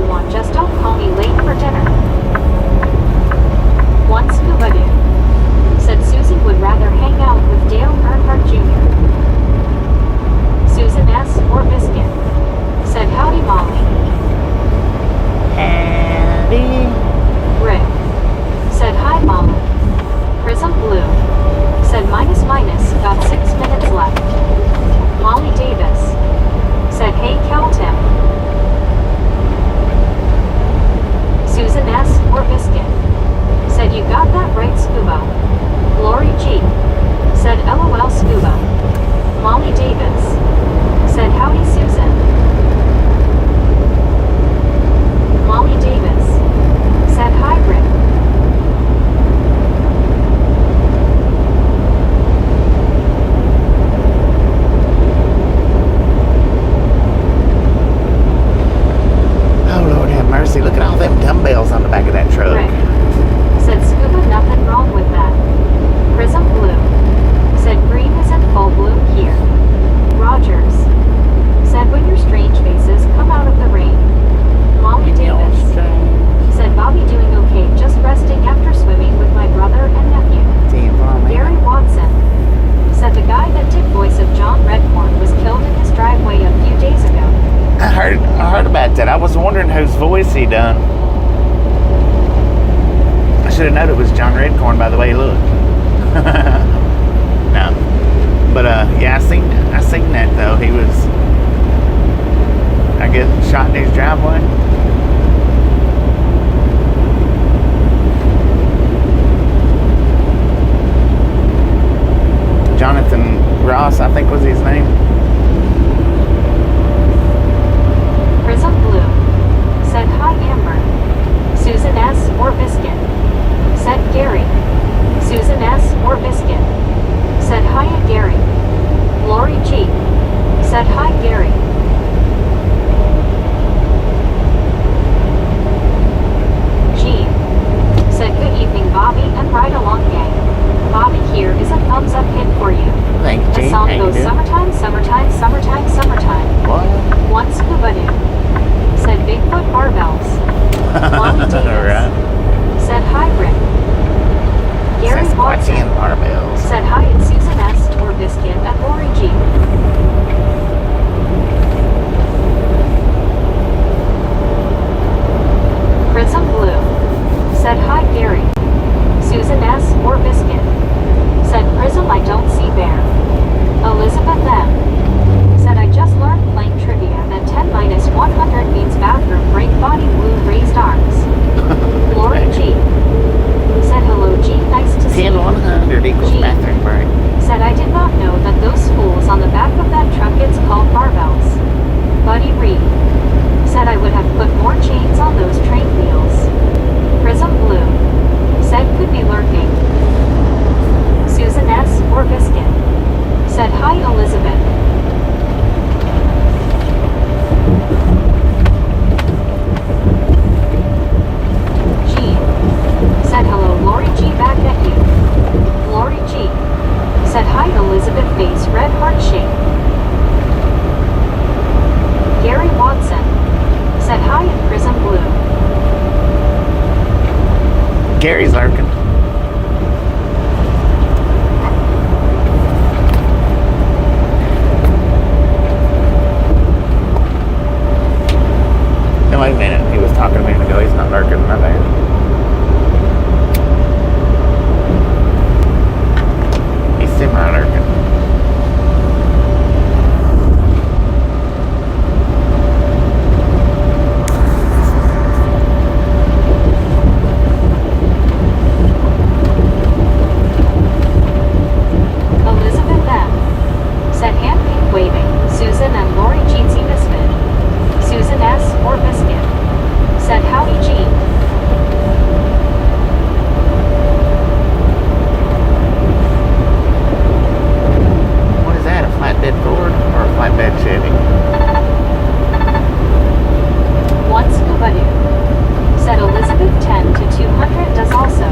heard about that. I was wondering whose voice he done. I should have known it was John Redcorn by the way he looked. No. But yeah, I seen that though. He was, I guess, shot in his driveway. Jonathan Ross, I think was his name. Prism Blue said hi Amber. Susan S. or Biscuit said Gary. Susan S. or Biscuit said hiya Gary. Lori G said hi Gary. G said good evening Bobby and ride along gang. Bobby here is a thumbs up hit for you. Thanks, G. The song How you goes doing? summertime, summertime, summertime, summertime. What? One scuba doo said Bigfoot barbells. Molly Davis Alright. said hi Rick. Gary Watson Sasquatchian barbells. said hi it's Susan S. or Biscuit and Lori G. Prism Blue said hi Gary. Susan S. or Biscuit said Prism I don't see bear. Elizabeth M. said I just learned playing trivia that 10 minus 100 means bathroom break body blue raised arms. Lori G. said hello G nice to see 10 you. 100 equals G. bathroom break. Said I did not know that those spools on the back of that truck it's called barbells. Buddy Reed said I would have put more chains on those train wheels. Prism Blue said could be lurking. Susan S. or Biscuit said hi Elizabeth. G said hello Lori G back at you. Lori G said hi Elizabeth face red heart shape. Gary Watson said hi in Prism Blue. Gary's lurking. No, wait a minute. He was talking a minute ago. He's not lurking. My bad. He's semi-lurking. Elizabeth M. said hand pink waving. Susan and Lori Jeansy Misfit. Susan S. or Biscuit said howdy G. What is that? A flatbed Ford or a flatbed Chevy? One scuba doo said Elizabeth 10 to 200 does also.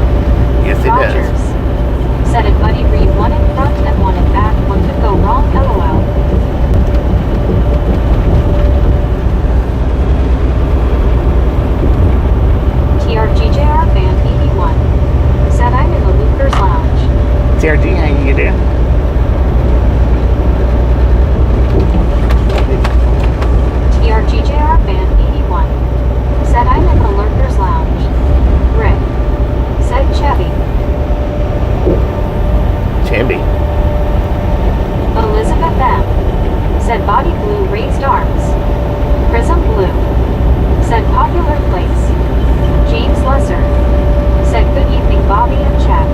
Yes, it Rogers does. said it Buddy Reed one in front and one in back. What could go wrong LOL. TRGJR fan 81 said I'm in the Lucas Lounge. TRG, how you doing? TRGJR fan 81 said I'm in the Lurkers Lounge. Rick said Chevy. Chevy. Elizabeth M. said body blue raised arms. Prism Blue said popular place. James Lesser said good evening Bobby and Chad.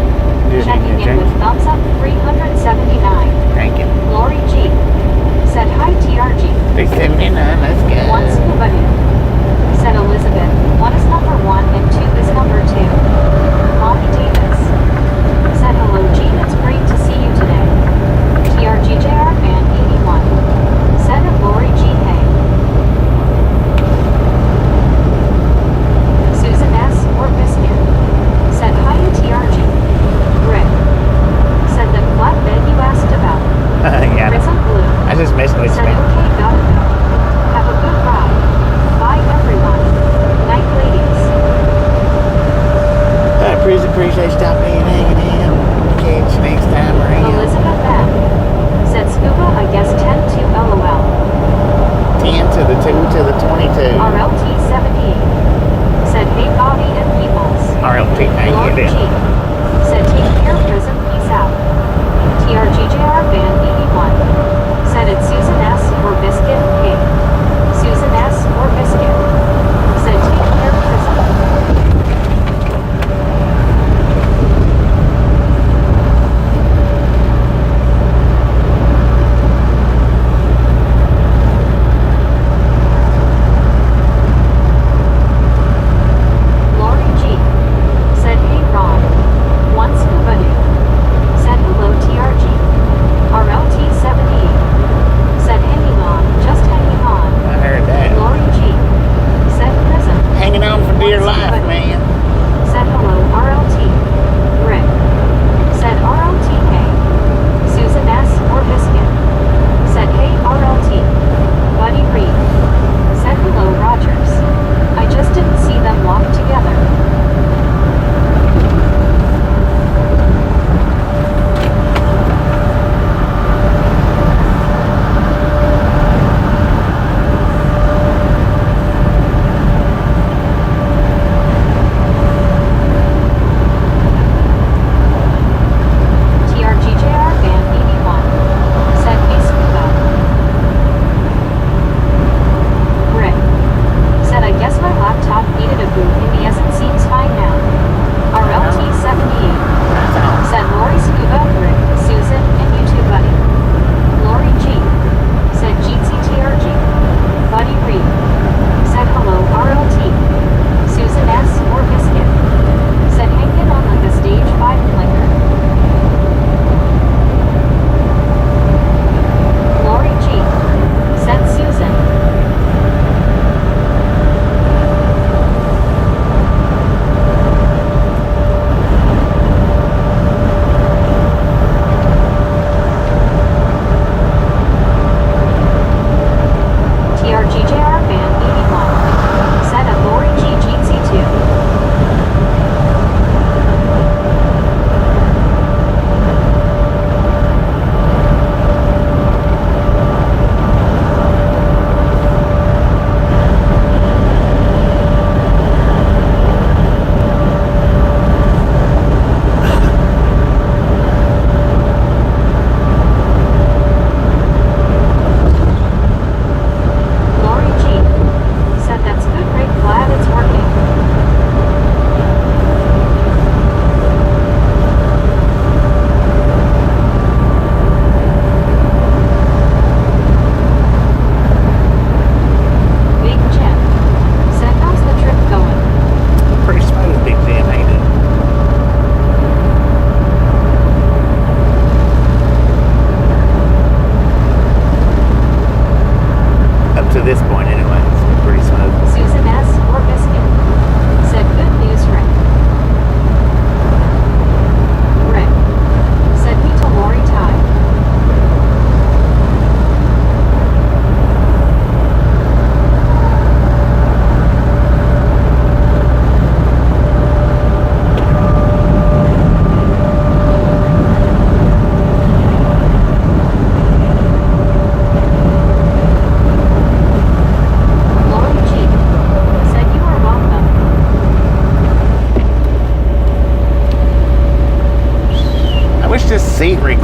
Good Checking evening, in with James. thumbs up 379. Thank you. Lori G said hi TRG. 379, let's go. One scuba doo said Elizabeth. One is number one and two is number two. Molly Davis said hello Gene it's great to see you today. TRGJR fan 81 said and Lori G hey. Susan S. or Biscuit said hi to TRG. Rick said the flatbed you asked about. Yeah, Prism Blue I just messing with you, said man. okay gotta go. Have a good ride.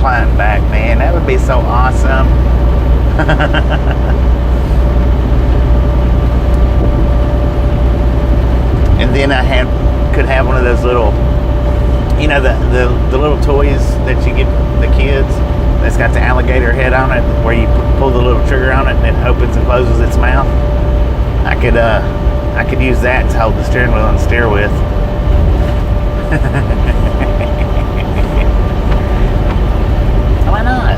incline back, man. That would be so awesome. And then I could have one of those little, you know, the little toys that you get the kids that's got the alligator head on it, where you pull the little trigger on it and it opens and closes its mouth. I could use that to hold the steering wheel and steer with. Why not?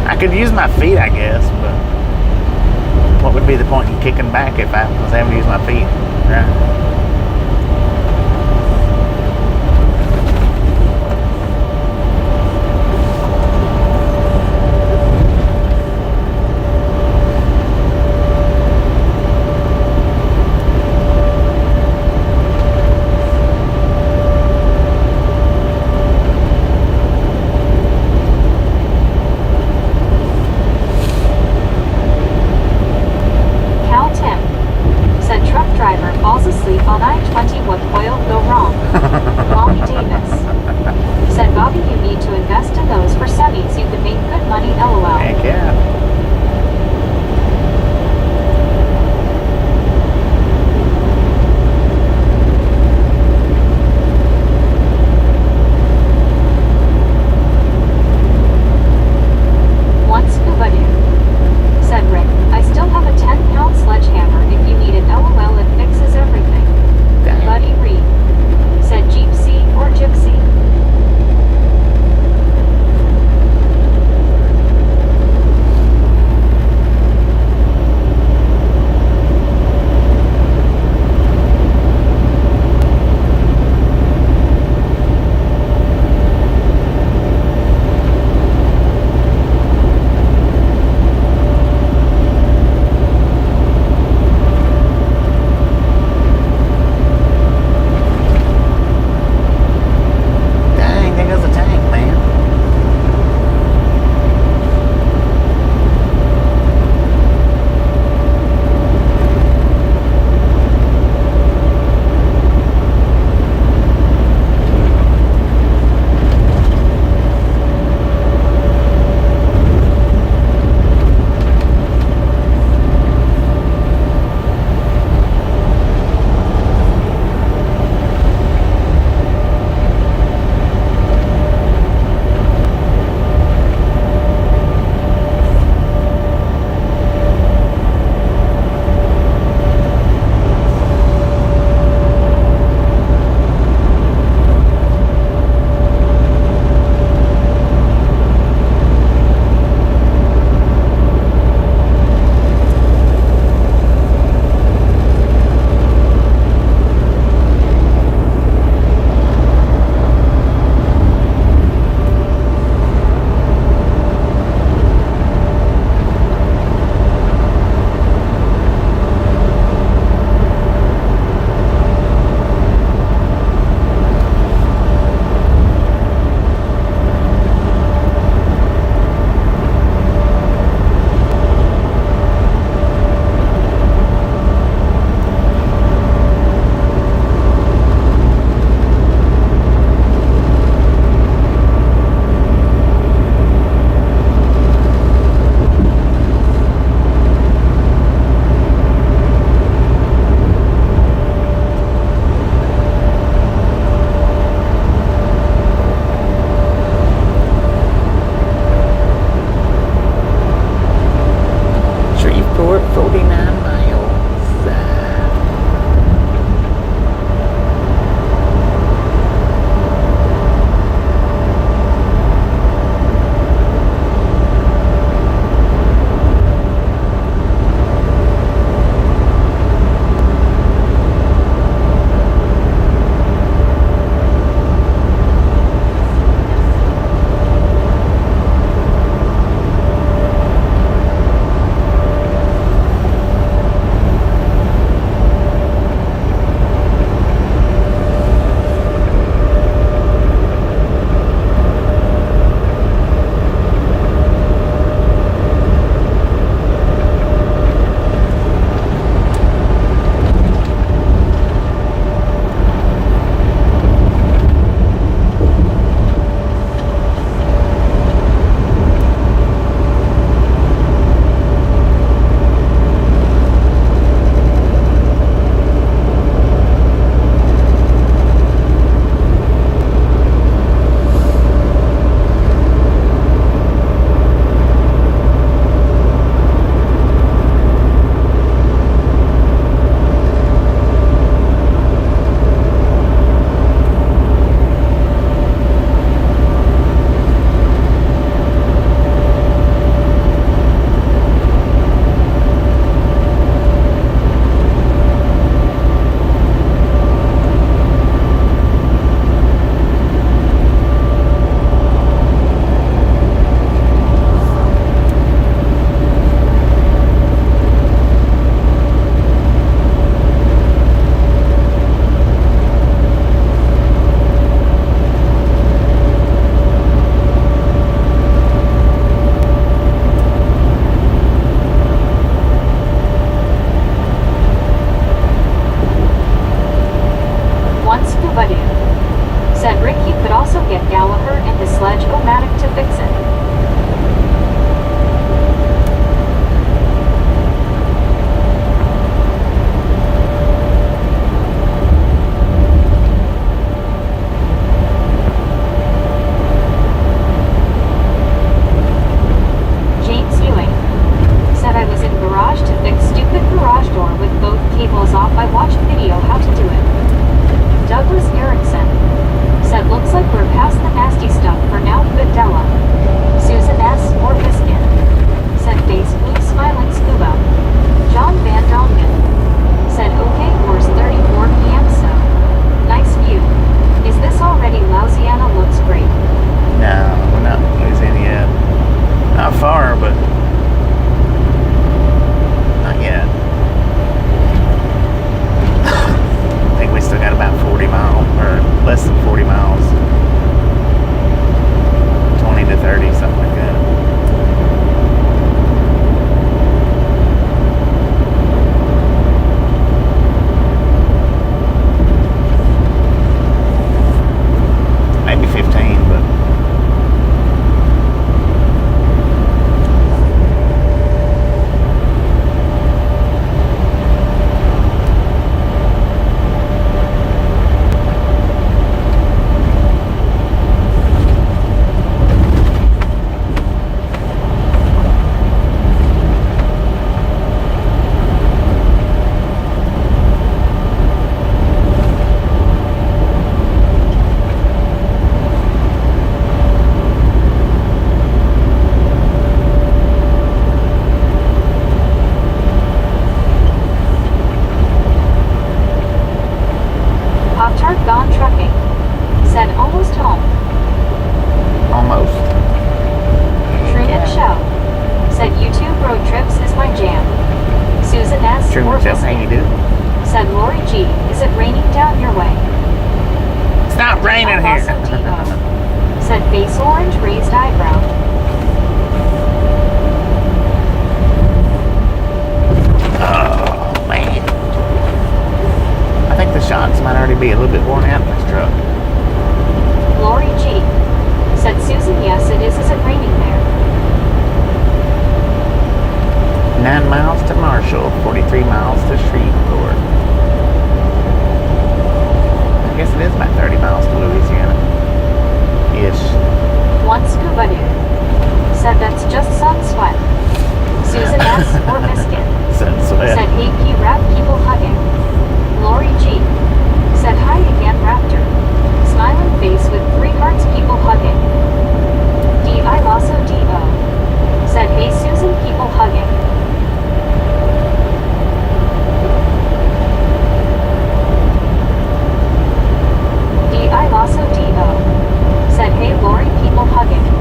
I could use my feet, I guess, but what would be the point in kicking back if I was having to use my feet, right? Road trips is my jam. Susan S. True or myself, how you Biscuit. do? Said Lori G. Is it raining down your way? It's not raining here. Also D.O. Said face orange raised eyebrow. Oh, man. I think the shocks might already be a little bit worn out in this truck. Lori G. Said Susan, yes it is it raining there? 9 miles to Marshall, 43 miles to Shreport. I guess it is about 30 miles to Louisiana. Ish. One scuba dude. Said that's just sun sweat. Susan S. or Biscuit. Said sweat. Said hey P rap people hugging. Lori G. Said hi again Raptor. Smiling face with 3 hearts people hugging. D.I. Lasso D.O. Said hey Susan people hugging. D.I. Lasso D.O. Said hey Lori people hugging.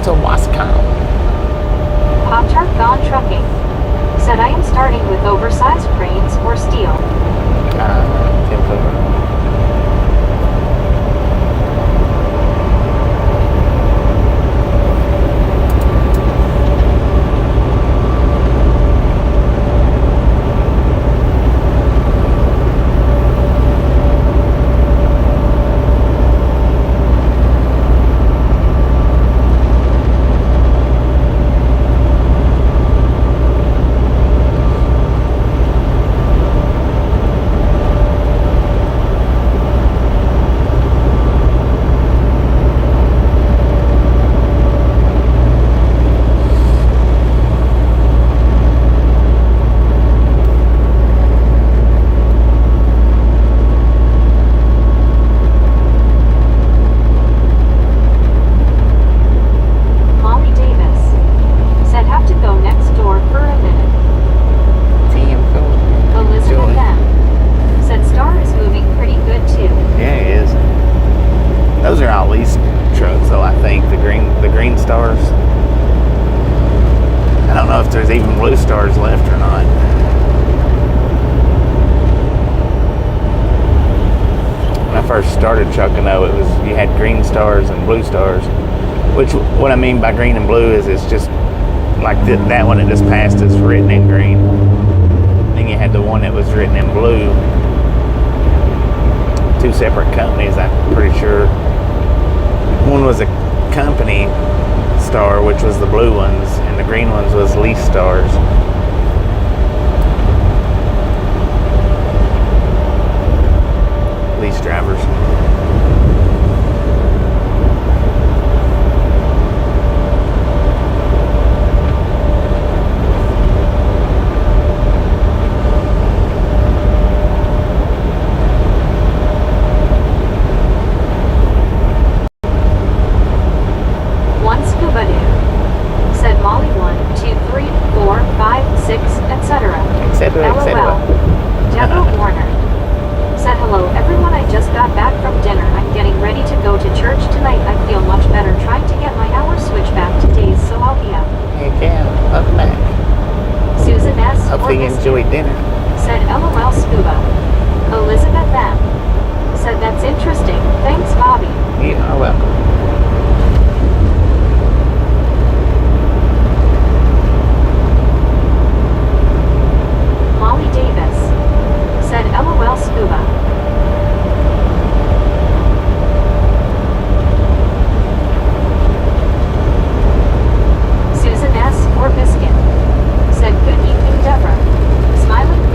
to Wascom. Pop-Tart Gone Trucking said I am starting with oversized cranes or steel. Started trucking though, it was, you had green stars and blue stars. Which, what I mean by green and blue is it's just like that one that just passed is written in green. Then you had the one that was written in blue. Two separate companies, I'm pretty sure. One was a company star, which was the blue ones, and the green ones was lease stars. Lease drivers. LOL. Deborah Warner said, hello everyone, I just got back from dinner. I'm getting ready to go to church tonight. I feel much better trying to get my hours switched back to days, so I'll be up. Heck yeah, welcome back. Susan S. Hopefully you enjoyed dinner. Said LOL Scuba. Elizabeth M. said, that's interesting. Thanks, Bobby. You are welcome. Molly Davis said, LOL Scuba. Susan S. or Biscuit said, good evening, Deborah. Smiling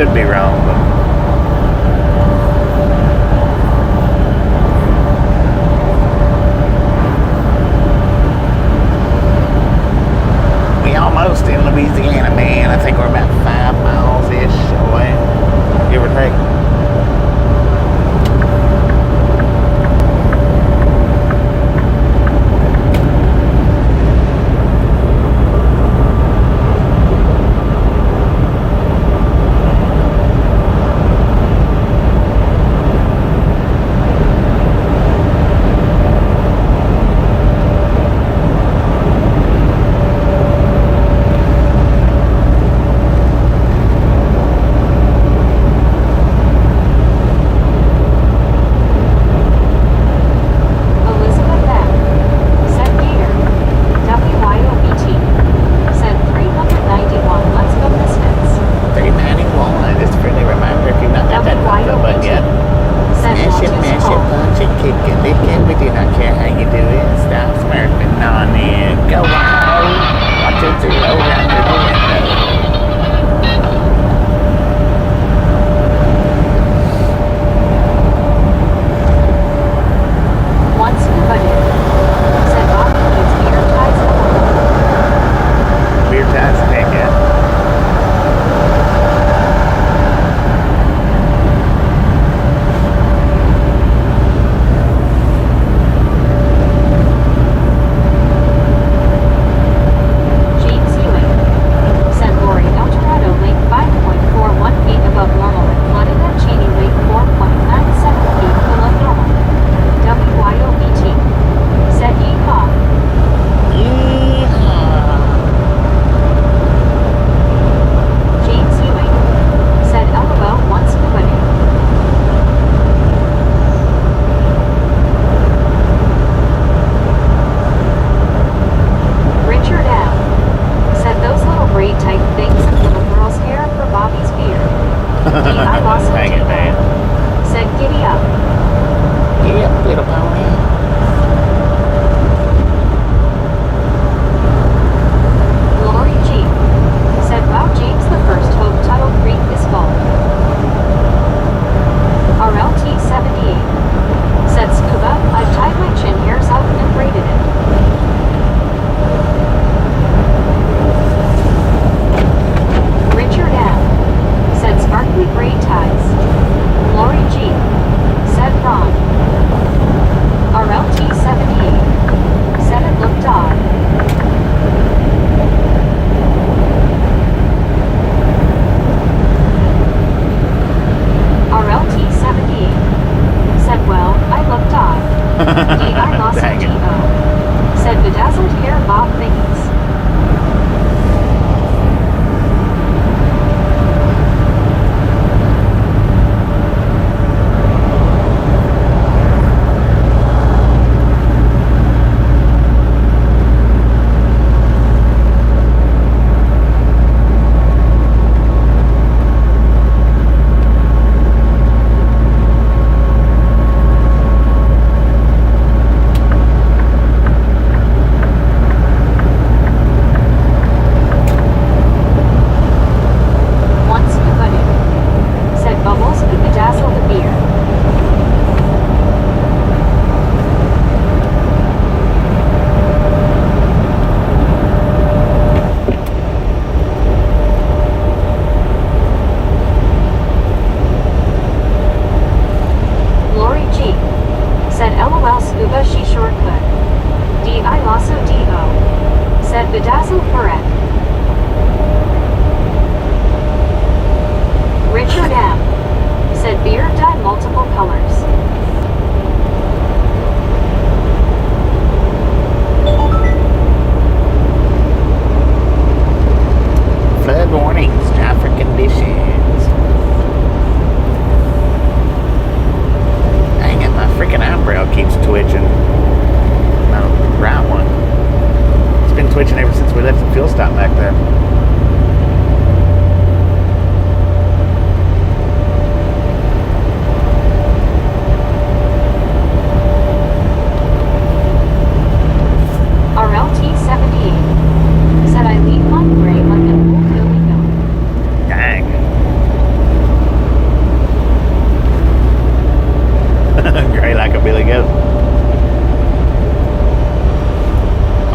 could be wrong, but we almost in Louisiana, man. I think we're about 5 miles-ish away, give or take.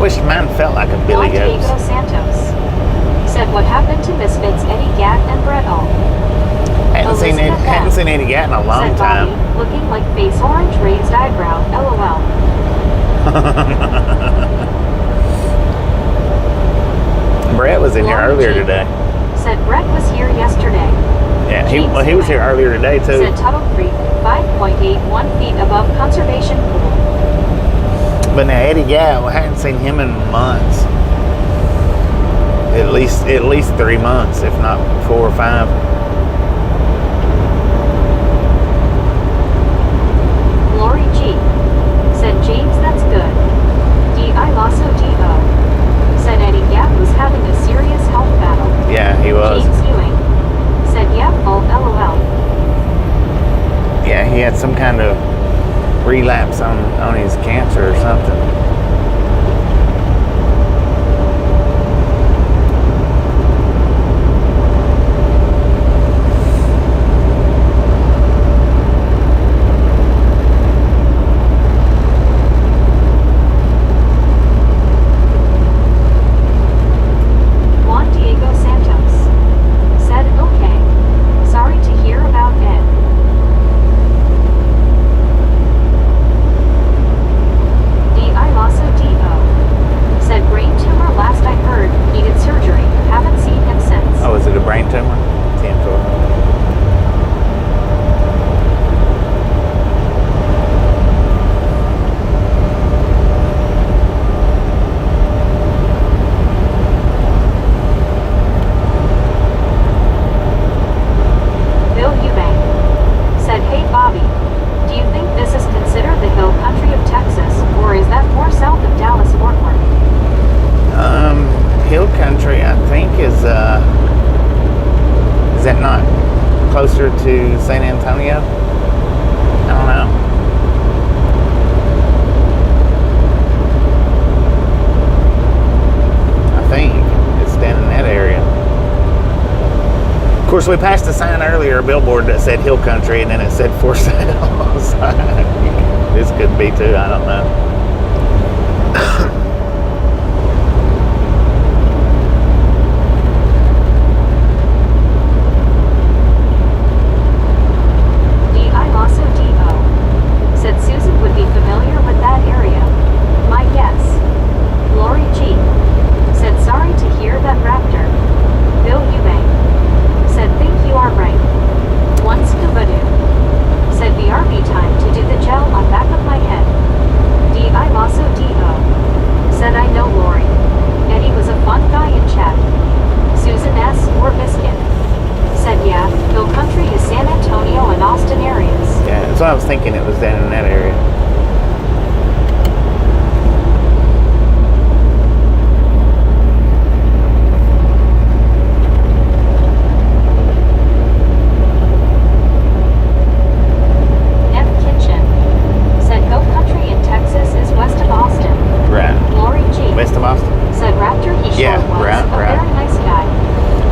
wish mine felt like a Billy Juan Diego Goat's. Santos said, what happened to Misfits Eddie Gatt and Brett Hall? Hadn't seen Eddie Gatt in a long said time. Bobby, looking like face orange raised eyebrow, LOL. Brett was in here Lauren earlier G. today. Said Brett was here yesterday. Yeah, he James was here earlier today too. Said Tuttle Creek, 5.81 feet above conservation pool. But now Eddie Gatt, I hadn't seen him in months. At least 3 months, if not 4 or 5. Lori G. Said James, that's good. D.I. Lasso D.O. Said Eddie Gatt was having a serious health battle. Yeah, he was. James Ewing. Said yeah, full LOL. Yeah, he had some kind of relapse on his cancer or something. Juan Diego Santos said, okay. Sorry to hear about Ed. D.I. Lasso D.O. said brain tumor last I heard, needed surgery. Haven't seen him since. Oh, is it a brain tumor? 10-4. Bill Eubank said, hey Bobby, do you think this is considered the hill country of Texas, or is that more south of Dallas-Fort Worth? Hill country, I think, is that not closer to San Antonio? I don't know. I think it's down in that area. Of course, we passed a sign earlier, a billboard that said hill country, and then it said for sale. So, this could be too, I don't know. D.I. Lasso D.O. said Susan would be familiar with that area. My guess. Lori G. said sorry to hear that raptor. Bill Eubank said think you are right. One scuba dude said BRB time to do the gel on back of my head. D.I. Lasso D.O. said I know Lori. Eddie was a fun guy in chat. Susan S. or Biscuit said yeah, Hill Country is San Antonio and Austin areas. Yeah, that's what I was thinking, it was down in that area. F. Kitchen said Hill Country in Texas is west of Austin. Right. Lori G. West of Austin? said Raptor he sure Yeah, was right. a very nice guy.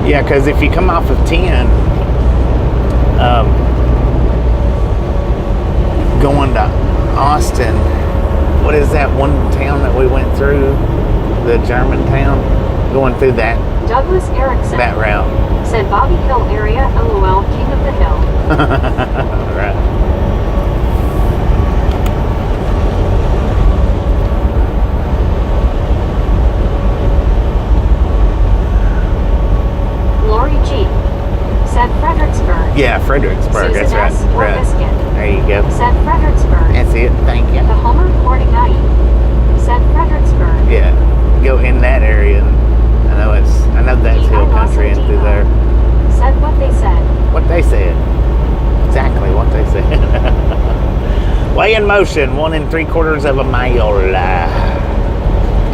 Yeah, because if you come off of 10, going to Austin, what is that one town that we went through? The German town? Going through that Douglas Erickson route. said Bobby Hill area, LOL, king of the hill. Right. Lori G. said Fredericksburg. Yeah, Fredericksburg, Susan that's right. S. or Right. Biscuit There you go. said Fredericksburg. That's it, thank you. The Homer recording night said Fredericksburg. Yeah, go in that area. I know that's hill country and through there. Said what they said. What they said. Exactly what they said. Way in motion, 1 3/4 of a mile.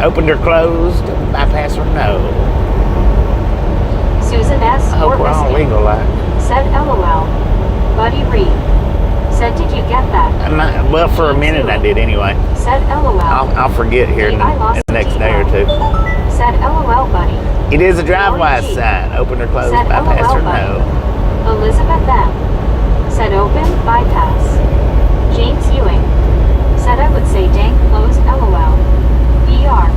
Opened or closed, bypass or no. Susan S. I hope or we're all Biscuit legal. said LOL. Buddy Reed said did you get that? Well, for a minute I did anyway. Said LOL. I'll forget here in the next day or two. Said LOL buddy. It is a drive-by sign. Open or closed, Said bypass LOL or buddy. no. Elizabeth M. said open, bypass. James Ewing said I would say dang closed LOL. ER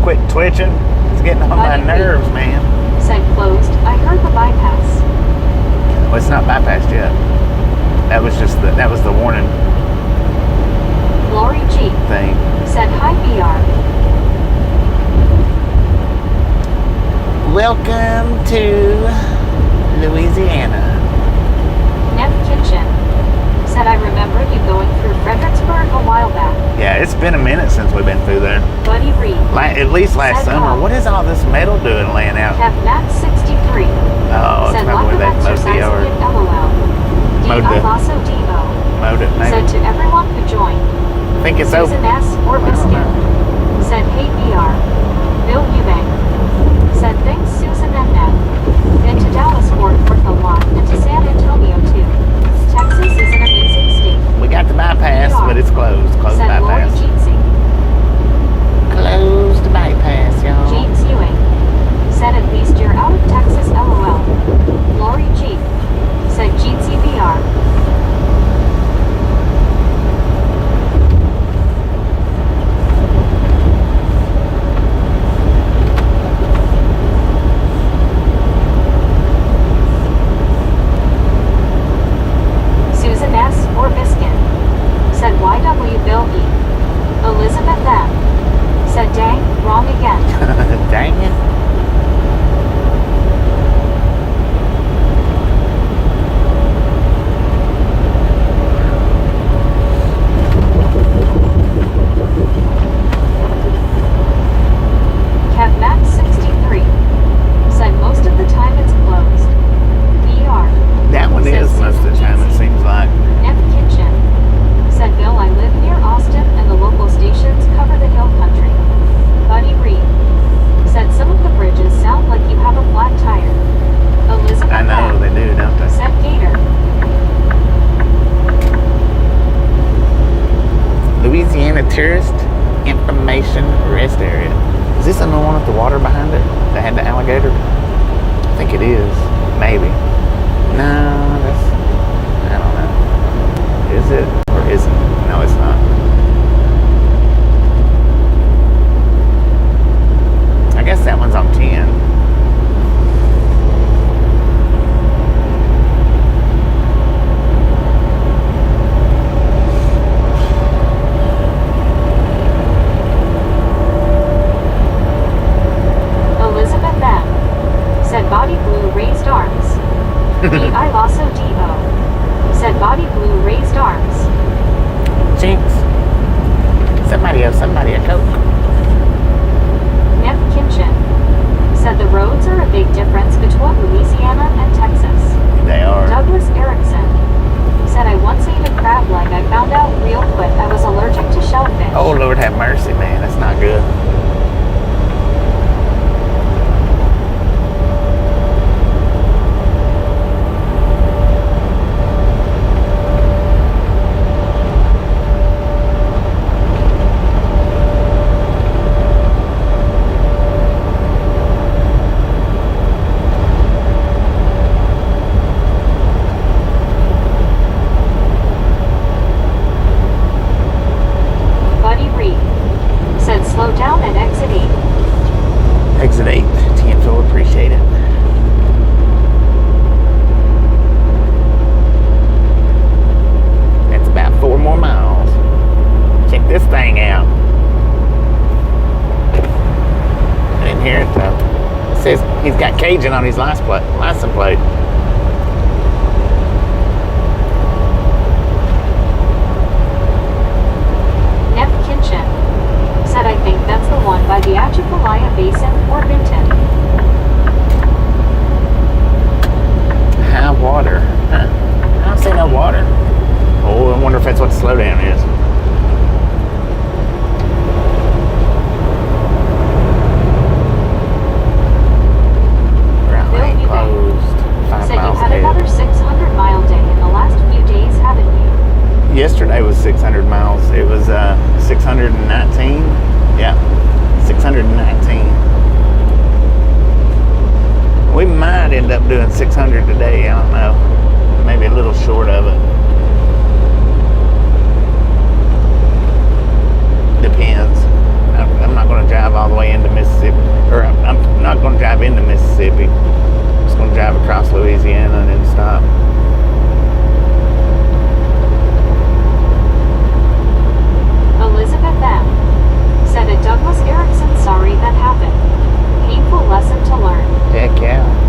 quit twitching. It's getting on my nerves, man. Said closed. I heard the bypass. Well, it's not bypassed yet. That was the warning Lori G. thing. Said hi BR. Welcome to Louisiana. Neff Kitchen. Said I remember you going through Fredericksburg a while back. Yeah, it's been a minute since we've been through there. Buddy Reed. At least last Said summer. hi. What is all this metal doing laying out? Kev Max 63. Oh, it's Said probably lack where of they mowed the yard. exercising at LOL. Mowed D.I. the- Lasso D.O. Mowed it, maybe. Said to everyone who joined. I think it's Susan open. S. or I don't Biscuit. know. Said hey BR. Bill Eubank. Said thanks Susan and Ned. Been to Dallas Fort Worth a lot and to San Antonio too. Texas is an amazing state. We got the bypass, BR. but it's closed. Closed Said Lori bypass. Jeansy. Closed bypass, y'all. James Ewing. Said at least you're out of Texas LOL. Lori G. Said Jeansy BR. Susan S. or Biscuit. Said YW Bill E. Elizabeth M. Said dang, wrong again. Dang it. Kev Max 63. Said most of the time it's closed. BR. That one is most of the time, it seems like. Neff Kitchen. Said Bill I live near Austin and the local stations cover the hill country. Buddy Reed. Said some of the bridges sound like you have a flat tire. Elizabeth I know, M. they do, don't they? Said Gator. Louisiana Tourist Information Rest Area. Is this the one with the water behind it? That had the alligator? I think it is. Maybe. No, that's... I don't know. Is it or isn't it? No, it's not. I guess that one's on 10. Elizabeth M. Said body blue raised arms. D.I. Lasso D.O. Said body blue raised arms. Jinx. Somebody else, somebody a Coke. Neff Kitchen. Said the roads are a big difference between Louisiana and Texas. They are. Douglas Erickson. Said I once ate a crab leg. I found out real quick I was allergic to shellfish. Oh, Lord have mercy, man. That's not good. Buddy Reed. Said slow down at exit 8. Exit 8. Tinsel, appreciate it. That's about 4 more miles. Check this thing out. I didn't hear it though. It says he's got Cajun on his license plate. Neff Kitchen. Said I think that's the one by the Atchafalaya Basin or Vinton. High water. Huh. I don't see no water. Oh, I wonder if that's what the slowdown is. Route Bill lane Eubank. closed. 5 Said you miles had ahead. another 600-mile day in the last few days, haven't you? Yesterday was 600 miles. It was 619. Yeah, 619. We might end up doing 600 today. I don't know. Maybe a little short of it. Depends. I'm not going to drive all the way into Mississippi. Or I'm not going to drive into Mississippi. I'm just going to drive across Louisiana and then stop. Elizabeth M. said a Douglas Erickson sorry that happened. Painful lesson to learn. Heck yeah.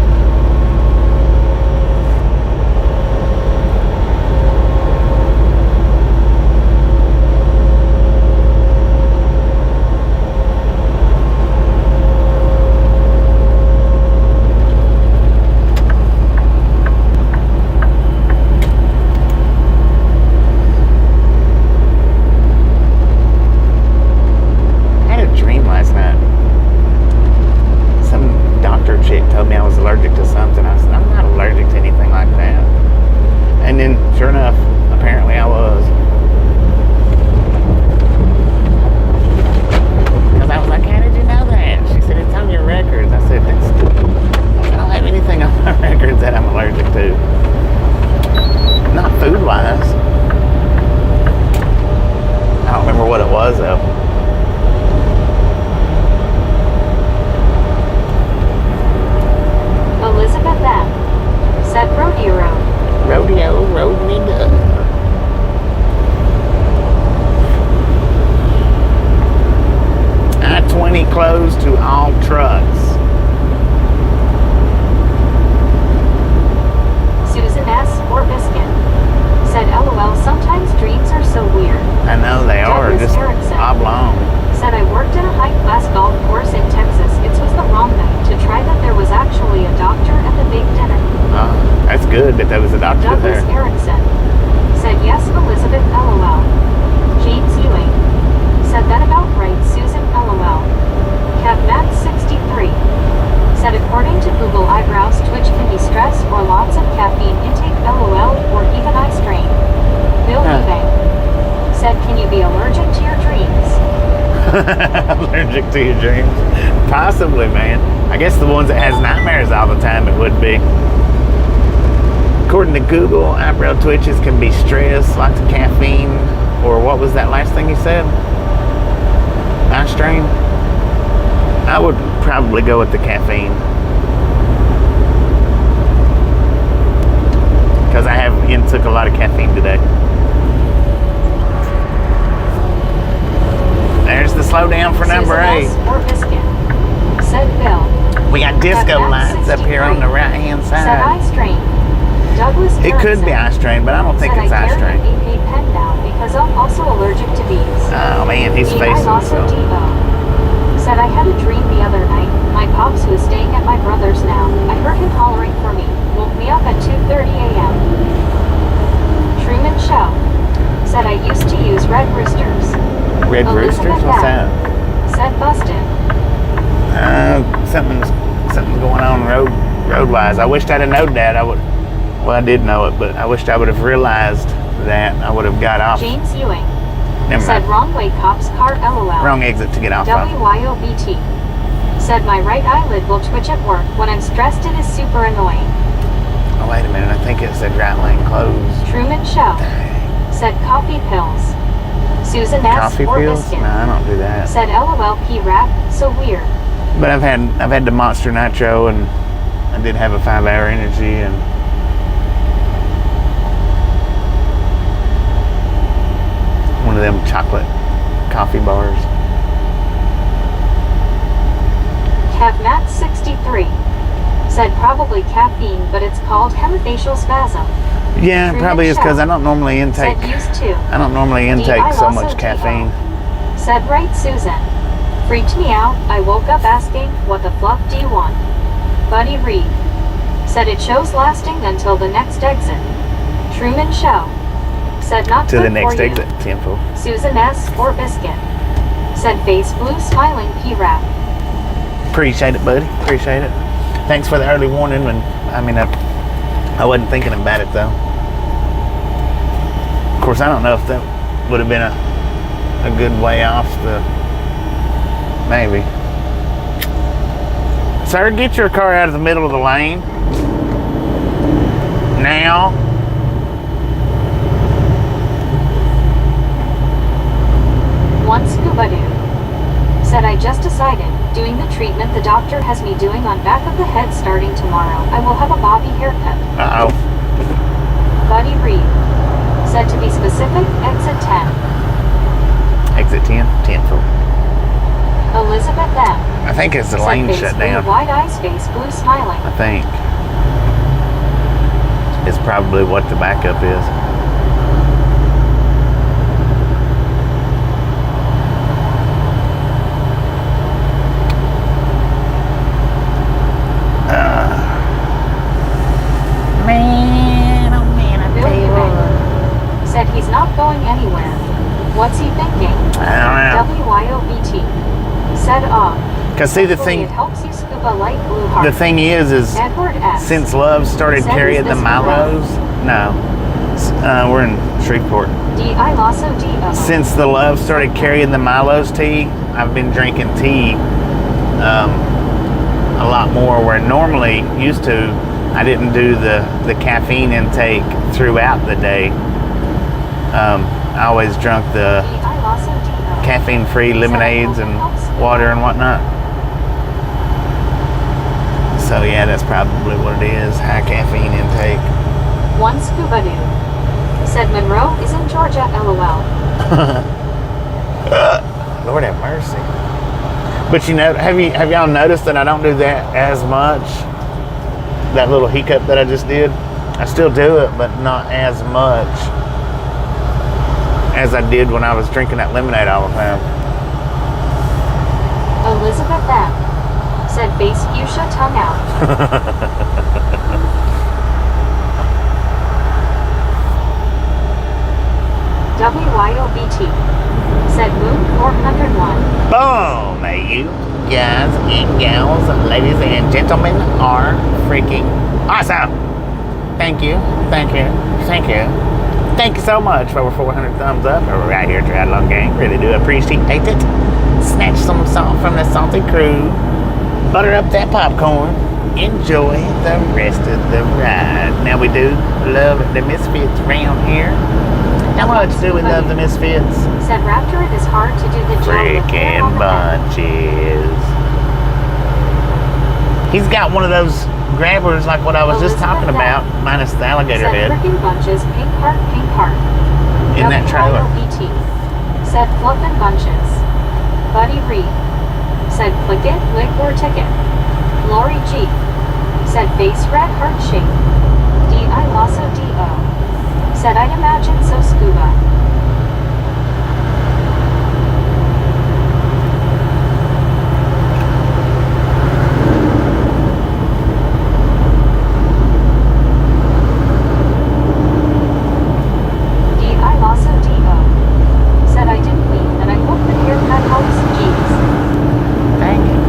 Closed to all trucks. Susan S. or Biscuit said, LOL, sometimes dreams are so weird. I know they are, Douglas just Erickson oblong. Said, I worked in a high-class golf course in Texas. It was the wrong night to try that there was actually a doctor at the big dinner. Oh, that's good that there was a doctor Douglas there. Erickson said, yes, Elizabeth, LOL. James Ewing said, that about right, Susan, LOL. CavMax63 said, according to Google, eyebrows twitch can be stress or lots of caffeine intake, LOL, or even eye strain. Bill Eubank said, can you be allergic to your dreams? Allergic to your dreams? Possibly, man. I guess the ones that has nightmares all the time, it would be. According to Google, eyebrow twitches can be stress, lots of caffeine, or what was that last thing you said? Eye strain? I would probably go with the caffeine. Because I took a lot of caffeine today. There's the slowdown for number 8. Or biscuit, said Bill. We got disco lights up here on the right hand Said side. eye strain. Douglas It could be eye strain, but I don't think it's eye strain. Said I carry an AP pen now because I'm also allergic to bees. Oh man, he's facing also so. Devo. Said I had a dream the other night. My pops, who is staying at my brother's now, I heard him hollering for me. Woke me up at 2:30 a.m. Truman Show said I used to use red roosters. Red roosters? What's that? Said busted. Something's going on road-wise. I wished I'd have known that. Well, I did know it, but I wished I would have realized that. I would have got off. James Ewing Never said mind. wrong way, cops car, LOL. Wrong exit to get off of. WYOBT said my right eyelid will twitch at work. When I'm stressed, it is super annoying. Oh, wait a minute. I think it said right lane closed. Truman Show said coffee pills. Susan S. Coffee or pills? Biscuit No, I don't do that. said LOL P-Rap, so weird. But I've had the Monster Nitro, and I did have a 5-hour energy, and one of them chocolate coffee bars. CavMax63 said probably caffeine, but it's called hemifacial spasm. Yeah, it Truman probably is because Show I don't normally intake. said used to. I don't normally intake I so also much caffeine. Said right, Susan. Freaked me out. I woke up asking, what the fluff do you want? Buddy Reed said it shows lasting until the next exit. Truman Show said not To good the next for you. exit, Temple. Susan S. or Biscuit said face blue smiling P-Rap. Appreciate it, buddy. Appreciate it. Thanks for the early warning. I wasn't thinking about it though. Of course, I don't know if that would have been a good way off the. Maybe. Sir, get your car out of the middle of the lane. Now. One Scuba Dude said I just just decided, doing the treatment the doctor has me doing on back of the head starting tomorrow. I will have a bobby haircut. Uh-oh. Buddy Reed. Said to be specific, exit 10. Exit 10? 10 full. Elizabeth M. I think it's the Said lane face shut blue, down. wide eyes, face blue, smiling. I think. It's probably what the backup is. Man, oh man, I Bill tell you Eubank. what. Said he's not going anywhere. What's he thinking? I don't know. WYOBT. Said Because see, the Hopefully thing, it helps you scuba light blue heart. the thing is Edward S. since Love started Said, carrying is the this Milos, no, we're in Shreport. D.I. Lasso D.O. Since the Love started carrying the Milos tea, I've been drinking tea a lot more. Where normally used to, I didn't do the caffeine intake throughout the day. I always drank the D.I. Lasso D.O. caffeine-free lemonades and water and whatnot. So yeah, that's probably what it is. High caffeine intake. One scuba dude. Said Monroe is in Georgia, LOL. Lord have mercy. But you know, have y'all noticed that I don't do that as much? That little hiccup that I just did, I still do it, but not as much as I did when I was drinking that lemonade all the time. Elizabeth M. Said face fuchsia tongue out. WYOBT. Said Moon 401. Boom! You guys and gals, ladies and gentlemen, are freaking awesome. Thank you, thank you, thank you. Thank you so much for over 400 thumbs up right here at Triathlon Gang. Really do appreciate it. Snatch some salt from the salty crew. Butter up that popcorn. Enjoy the rest of the ride. Now we do love the Misfits around here. How much do we love the Misfits? Said Raptor, it is hard to do the job. Freaking bunches. He's got one of those grabbers like what I was just talking about, minus the alligator said head. Freaking bunches, pink heart, pink heart. In that trailer. WYOBT. Said fluffin' bunches. Buddy Reed. Said click it, lick or ticket. Lori G. Said face red heart shape. D.I. Lasso D.O. Said I'd imagine so scuba. Thank you.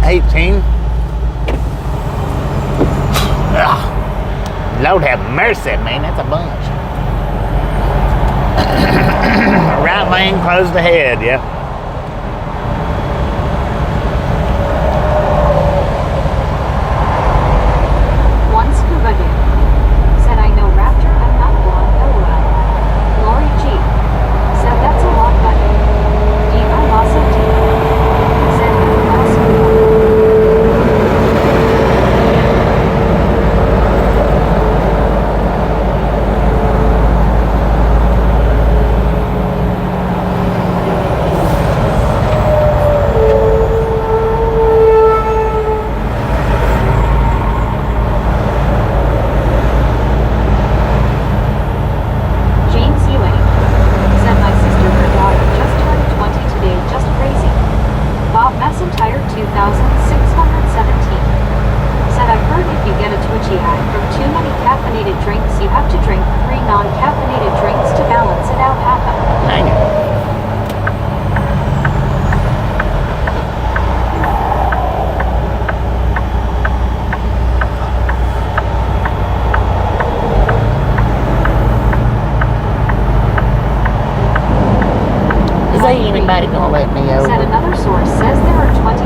18. Ugh. Lord have mercy, man. That's a bunch. Right lane closed ahead, yeah. One scuba dude said, I know Raptor, I'm not blonde, LOL. Lori G said, that's a lot, buddy. D.I. Lasso D said, anybody gonna let me Said over? another source says there are 27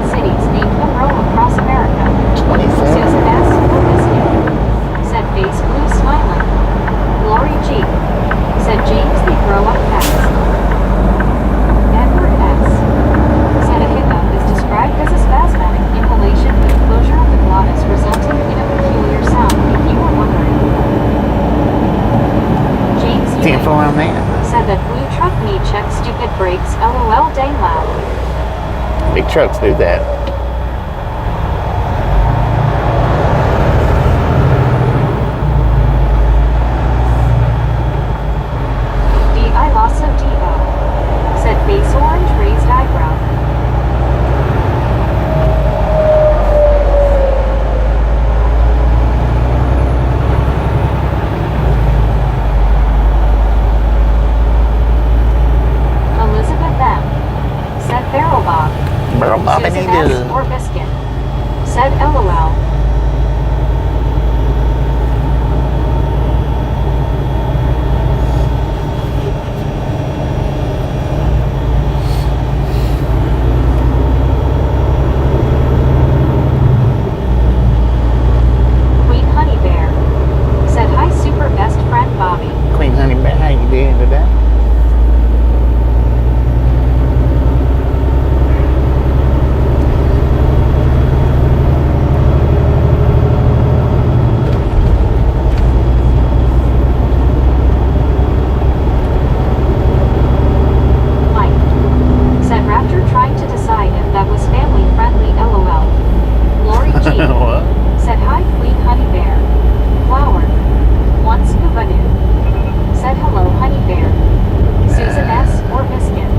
cities named Monroe across America. 27. Susan S. Biscuit. Said Face Blue smiling. Lori G. Said James they grow up fast. Edward S. Said a hiccup is described as a spasmodic inhalation with closure of the glottis resulting in a peculiar sound, if you were wondering. James Ewing Info on that. said that blue truck me check stupid brakes LOL dang loud. Big trucks do that. D.I. Lasso D.O. said face orange raised eyebrow. Elizabeth M. said barrel bob. Bro, Bobby Susan need S. to. or biscuit said LOL. Queen Honey Bear said hi super best friend Bobby. Queen Honey Bear, how you doing today? Mike said Raptor trying to decide if that was family friendly LOL. Lori G What? said hi Queen Honey Bear. Flower. Once Hoovadoo. Said hello Honey Bear. Susan S. or Biscuit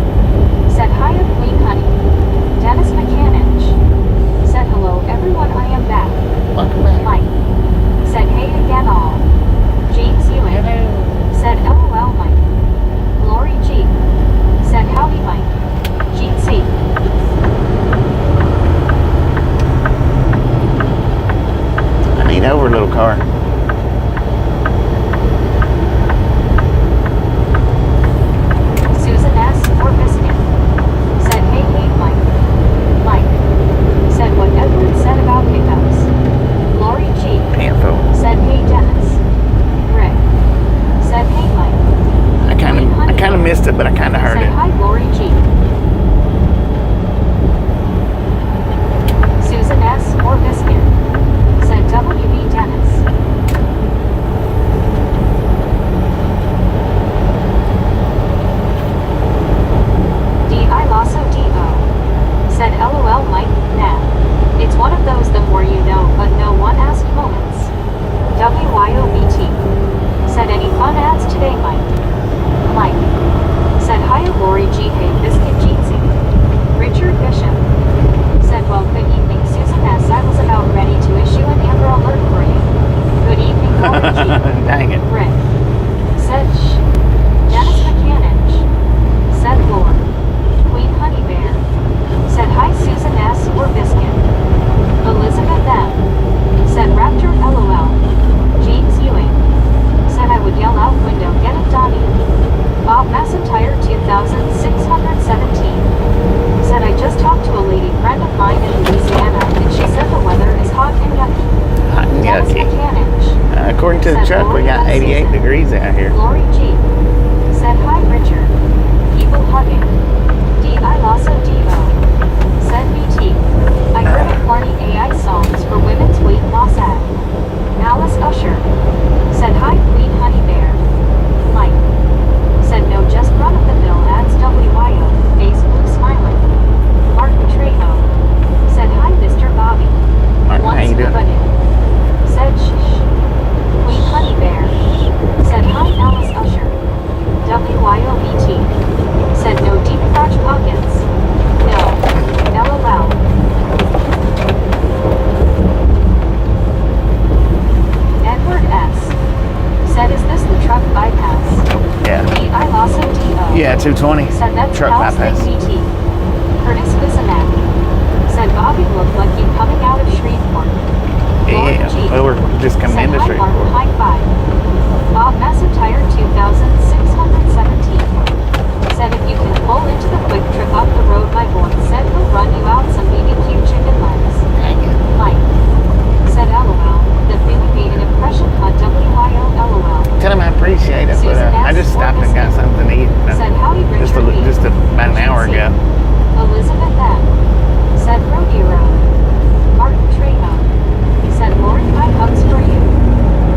said hi to Queen Honey. Dennis McCanich said hello everyone I am back. Welcome back. Mike said hey again all. James Ewing said LOL Mike. Lori G said howdy Mike. Gene C I need over, little car. Susan S. or Biscuit said hey hey Mike. Mike said what Edward said about hiccups. Lori G Info. said hey Dennis. Rick said hey Mike. I kind of missed it, but I kind of heard Say it. hi Lori G. Susan S. or Biscuit said WB Dennis. D.I. Lasso D.O. said LOL Mike, nah. It's one of those the more you know but no one asked moments. WYOBT said any fun ads today Mike. Mike said hi Lori G. Hey Biscuit Jeansy. Richard Bishop said well good evening Susan S. I was about ready to issue an Amber Alert for you. Good evening Lori G. Dang it. Rick said shh. Dennis McCanich said Lord. Queen Honey Bear said hi Susan S. or Biscuit. Elizabeth M. said Raptor LOL. James Ewing said I would yell out window get it Donnie. Bob McIntyre 2617 said I just talked to a lady friend of mine in Louisiana and she said the weather is hot and yucky. Hot and Dennis yucky. McCanich According to the said truck, we Lori got and 88 Susan. degrees out here. Lori G said hi Richard. People hugging. D.I. Lasso D.O. said BT. I heard of corny AI songs for women's weight loss ad. Alice Usher said hi Queen Honey Bear. Mike said no just run of the mill ads WYO. Face blue smiling. Martin Trejo said hi Mr. Bobby. Martin, how you doing? Hoovadoo said shh. Queen Honey Bear said hi Alice Usher. WYOBT said no deep crotch pockets. No. LOL. Edward S. said is this the truck bypass? Yeah. D.I. Lasso D.O. Yeah, 220. said that's Truck House bypass. BT. Curtis Bizanak said Bobby looked like you coming out of Shreveport. Lord Yeah. G. Well, we're just coming said into hi Martin Shreveport. high five. Bob McIntyre 2617 Said if you can pull into the quick trip up the road, my boy said he'll run you out some BBQ chicken legs. Dang it. Mike. Said LOL. That really made an impression on WYO LOL. Tell him I appreciate it, but Susan I just S. stopped and got something to eat. Said howdy Richard B. Just about an hour ago. Elizabeth M. Said Rodero. Martin Trejo. Said Lori, I hugs for you.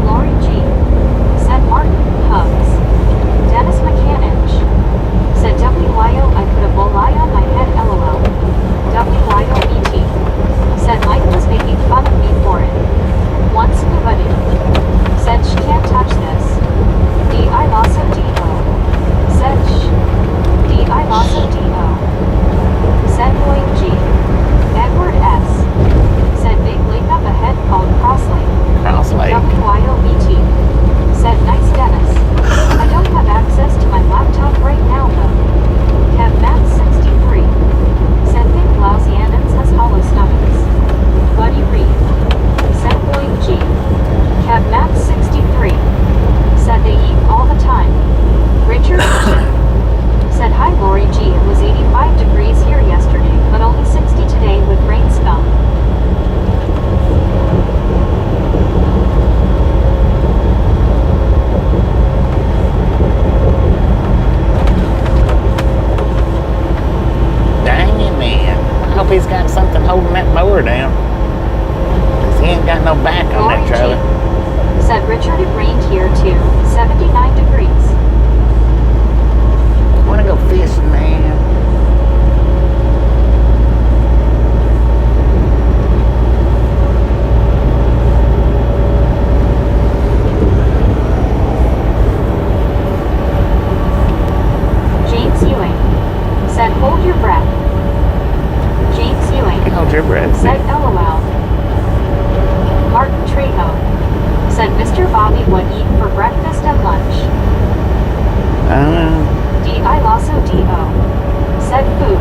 Lori G. Said Martin, hugs. Dennis McCanich. Said WYO, I put a bull eye on my head LOL. WYO ET. Said Mike was making fun of me for it. Once nobody. Said she can't touch this. D.I. Lasso D.O. Said shh. D.I. Lasso D.O. Said Lloyd G. Edward S. Said big lake up ahead called Cross Lake. Cross Lake. WYOBT. Said nice Dennis. I don't have access to my laptop right now though. Have Matt 63. Said think Louisianans has hollow stomachs. Buddy Reed. Said Lloyd G. Have Matt 63. Said they eat all the time. Richard Bishop. Said hi Lori G. It was 85 degrees here yesterday, but only 60 today with rain spell. Dang it, man. I hope he's got something holding that mower down. 'Cause he ain't got no back on Lori that trailer. G. Said Richard, it rained here too. 79 degrees. I wanna go fishing, man. James Ewing. Said hold your breath. James Ewing. Hold your breath. Said LOL. Martin Trejo. Said Mr. Bobby would eat for breakfast and lunch. D.I. Lasso D.O. Said food.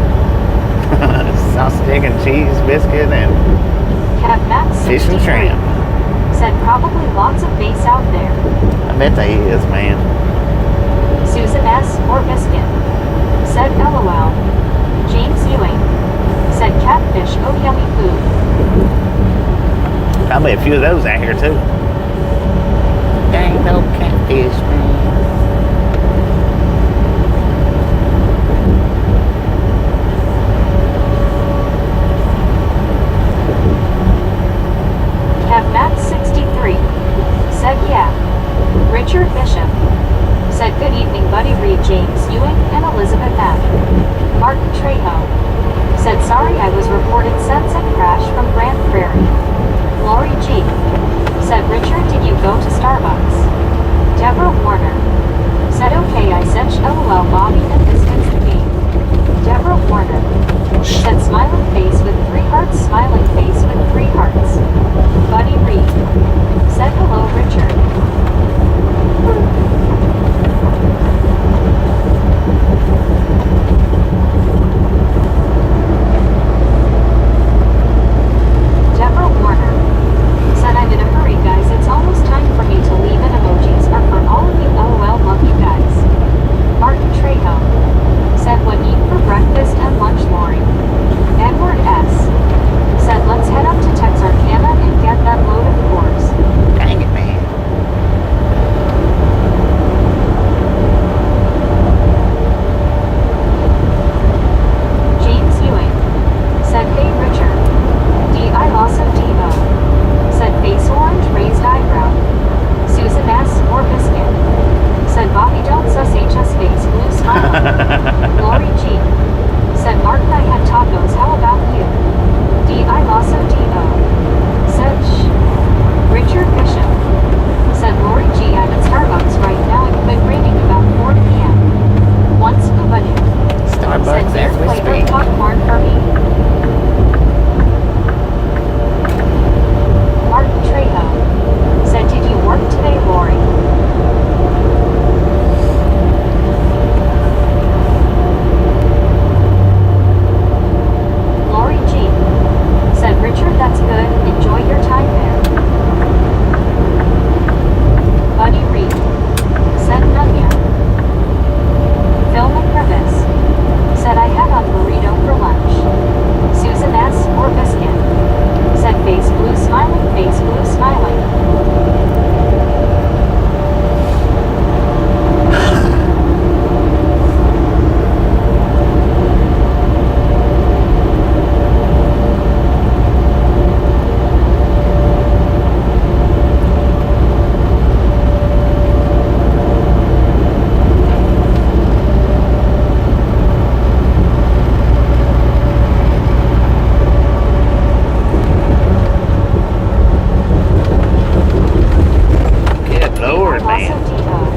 Sausage, egg, and cheese, biscuit, and Kev Matt fish 63. and shrimp. Said probably lots of bass out there. I bet they is, man. Susan S. or biscuit. Said LOL. James Ewing. Said catfish, oh yummy food. Probably a few of those out here, too. Dang no catfish, man. Kev Matt 63. Said yeah. Richard Bishop. Said good evening Buddy Reed, James Ewing, and Elizabeth M. Martin Trejo. Said sorry I was reported sunset crash from Grand Prairie. Lori G. Said Richard, did you go to Starbucks? Deborah Warner. Said okay I said LOL Bobby and biscuits the game. Deborah Warner. Said smiling face with 3 hearts, smiling face with 3 hearts. Buddy Reed. Said hello Richard. Deborah Warner. Said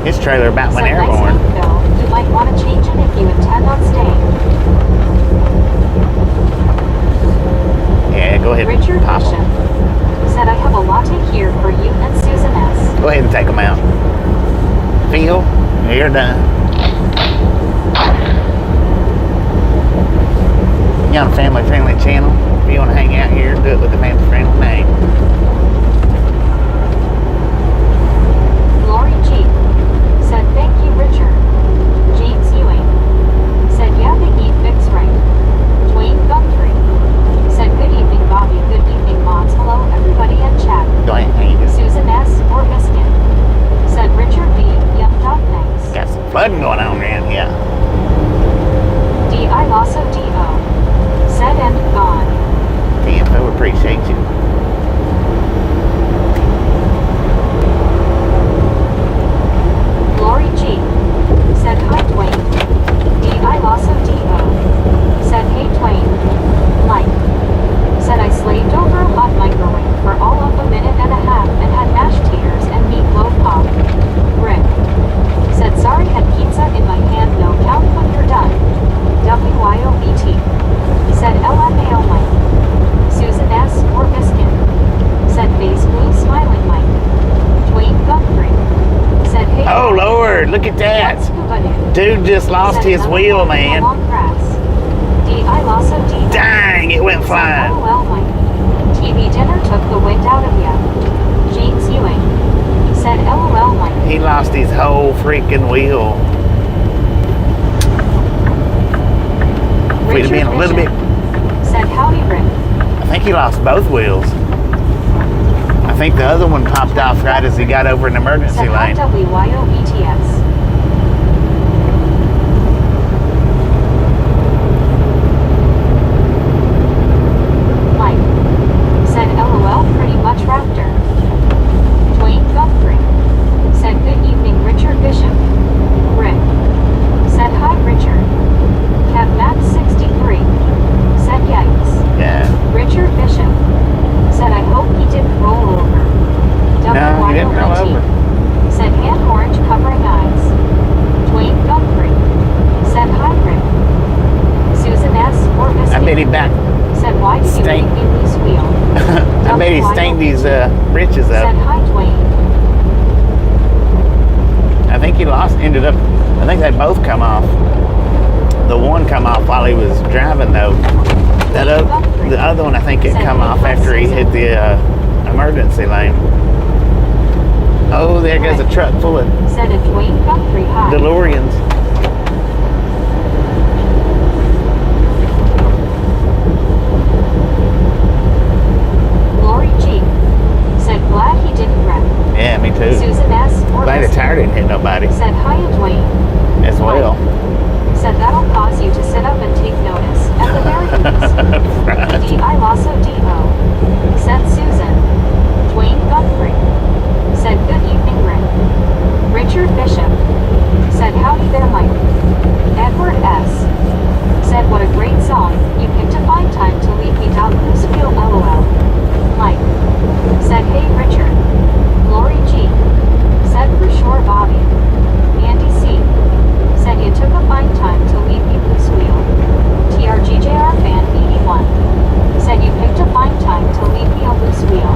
His trailer about went Said nice airborne. coat, Phil. You might want to change it if you intend on staying. Yeah, go ahead. Richard Pop 'em. Bishop said I have a latte here for you and Susan S. Go ahead and take them out. Phil, you're done. You on a family-friendly channel. If you want to hang out here, do it with a family-friendly name. Lori G said thank you, Richard. James Ewing said yeah, they eat fixed right. Dwayne Guthrie said good evening, Bobby. Good evening, mods. Hello, everybody in chat. Go ahead, how you doing? Susan S. or Biscuit said Richard B. Young dog thanks. Got some flooding going on around here. D.I. Lasso D.O. said and gone. TFO, appreciate you. Lori G said hi, Dwayne. D.I. Lasso D.O. said hey, Dwayne. Mike said I slaved over a hot microwave for all of a minute and a half and had mashed taters and meatloaf pop. Rick said sorry, had pizza in my hand, no count when you're done. WYOBT said LMAO Mike. Susan S. or Biscuit said face blue smiling Mike. Dwayne Guthrie said hey. Oh, Lord, look at that. Dude just lost his wheel, man. D.I. Lasso D. Dang, it went flying. LOL Mike. TV dinner took the wind out of ya. James Ewing said LOL Mike. He lost his whole freaking wheel. If we'd have been a little bit, said howdy Rick. I think he lost both wheels. I think the other one popped off right as he got over an emergency Said hi lane. WYOBTS. Mike said LOL pretty much Raptor. Dwayne Guthrie said good evening, Richard Bishop. Rick said hi, Richard. Kev Max 63 said yikes. Yeah. Richard Bishop said I hope he didn't roll over. No, he didn't roll over. Said hand orange covering eyes. Dwayne Guthrie said hi, Rick. Susan S. or Biscuit I bet he back. said why did you make me lose wheel? I bet he stained these britches Said up. hi, Dwayne. I think he ended up, I think they both come off. The one come off while he was driving though. The other one, I think it come off after he hit the emergency lane. Oh, there goes a truck full of Said a Dwayne Guthrie hi. DeLoreans. Lori G said glad he didn't wreck. Yeah, me too. Susan S. or Glad the Biscuit tire didn't hit nobody said hi, Dwayne. as well. Said that'll cause you to sit up and take notice at the very least. Right. D.I. Lasso D.O. said Susan. Dwayne Guthrie said good evening, Rick. Richard Bishop said howdy there, Mike. Edward S. said what a great song. You picked a fine time to leave me down loose wheel, LOL. Mike said hey, Richard. Lori G said for sure, Bobby. Andy C said you took a fine time to leave me loose wheel. TRGJR fan 81 said you picked a fine time to leave me a loose wheel.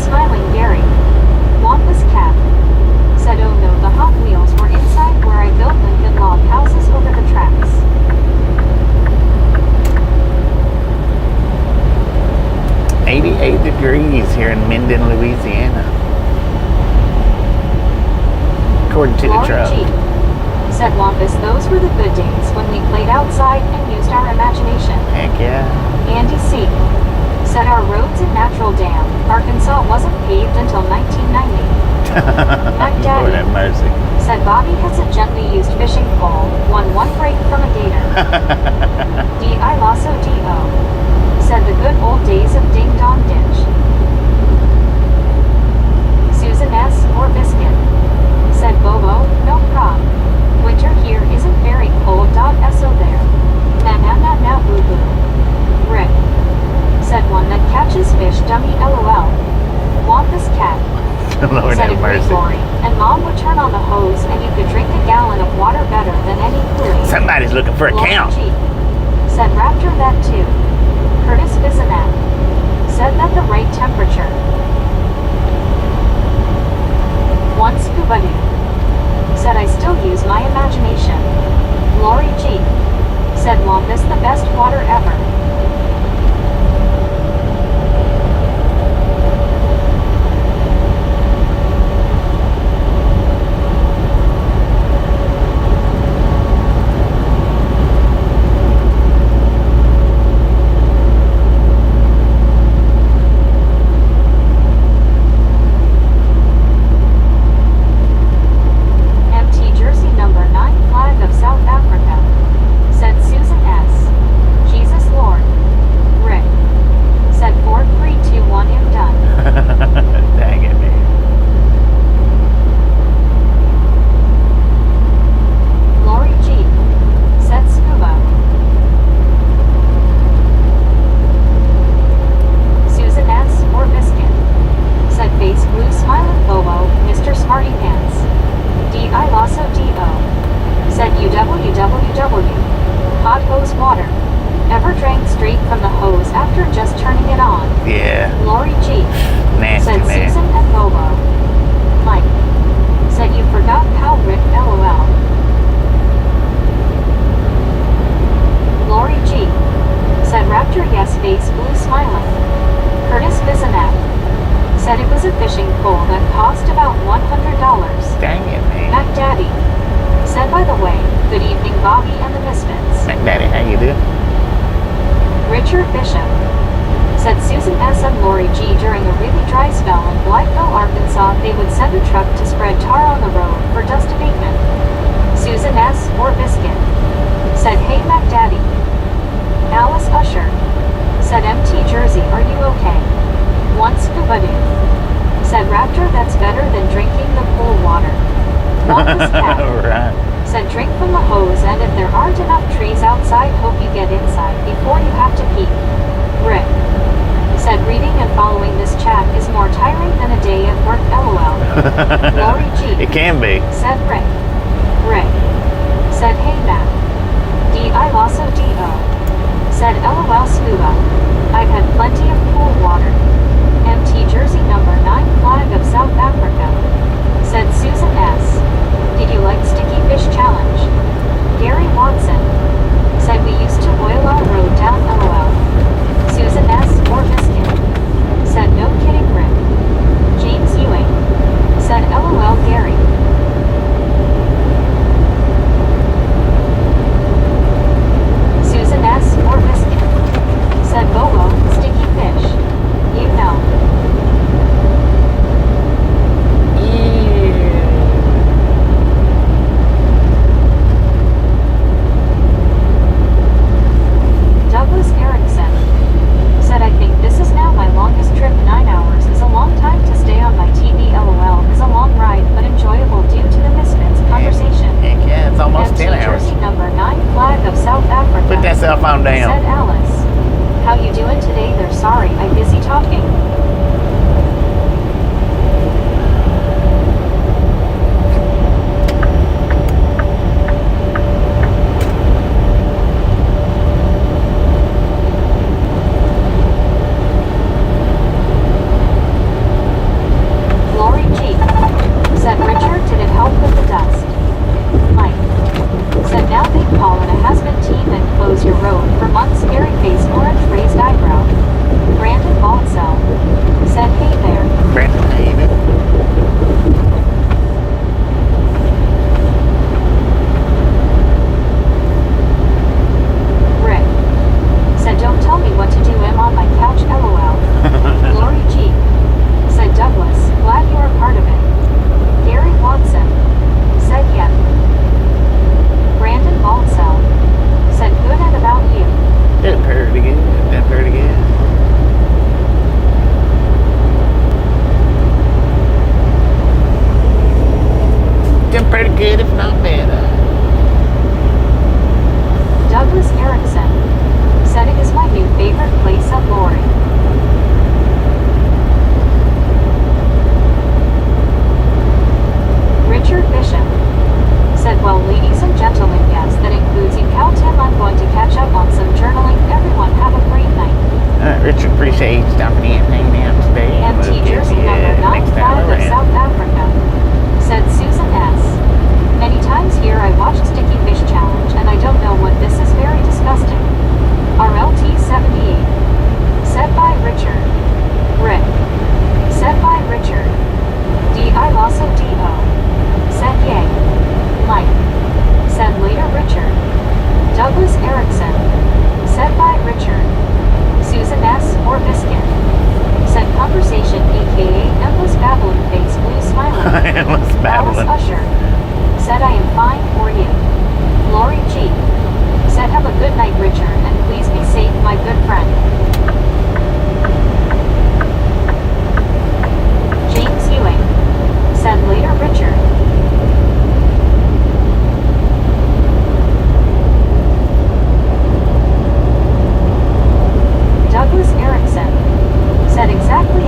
smiling Gary. Wampus Cat. Said oh no, the Hot Wheels were inside where I built Lincoln log houses over the tracks. "88 degrees here in Minden, Louisiana." According to the Lori truck. G. Said Wampus, those were the good days when we played outside and used our imagination. Heck yeah. Andy C. Said our roads in Natural Dam, Arkansas wasn't paved until 1990. Lord have mercy. Said Bobby has a gently used fishing pole, won one break from a gator. D.I. Lasso D.O. Said the good old days of Ding Dong Ditch. Susan S. or Biscuit. Said Bobo, no prob. Winter here isn't very cold. So there. Na boo boo. Rick. Said one that catches fish. Dummy LOL. Wampus Cat. Lord Said have agreed mercy. Lori, and Mom would turn on the hose and you could drink a gallon of water better than any Kool-Aid. Somebody's looking for a Lori count. G. Said Raptor that too. Curtis Bisanat. Said that the right temperature. One Scuba Doo. Said I still use my imagination. Lori G. Said Wampus the best water ever. It can be. Said Rick. Rick. Said hey Matt. D.I. Lasso D.O. Said LOL Scuba. I've had plenty of pool water. MT Jersey number 9 flag of South Africa. Said Susan S. Did you like Sticky Fish Challenge? Gary Watson. Said we used to oil our road down LOL. Susan S. or Biscuit. Said no kidding Rick. James Ewing. Said LOL Gary. Susan S. or Biscuit. Said Bobo, sticky fish. You.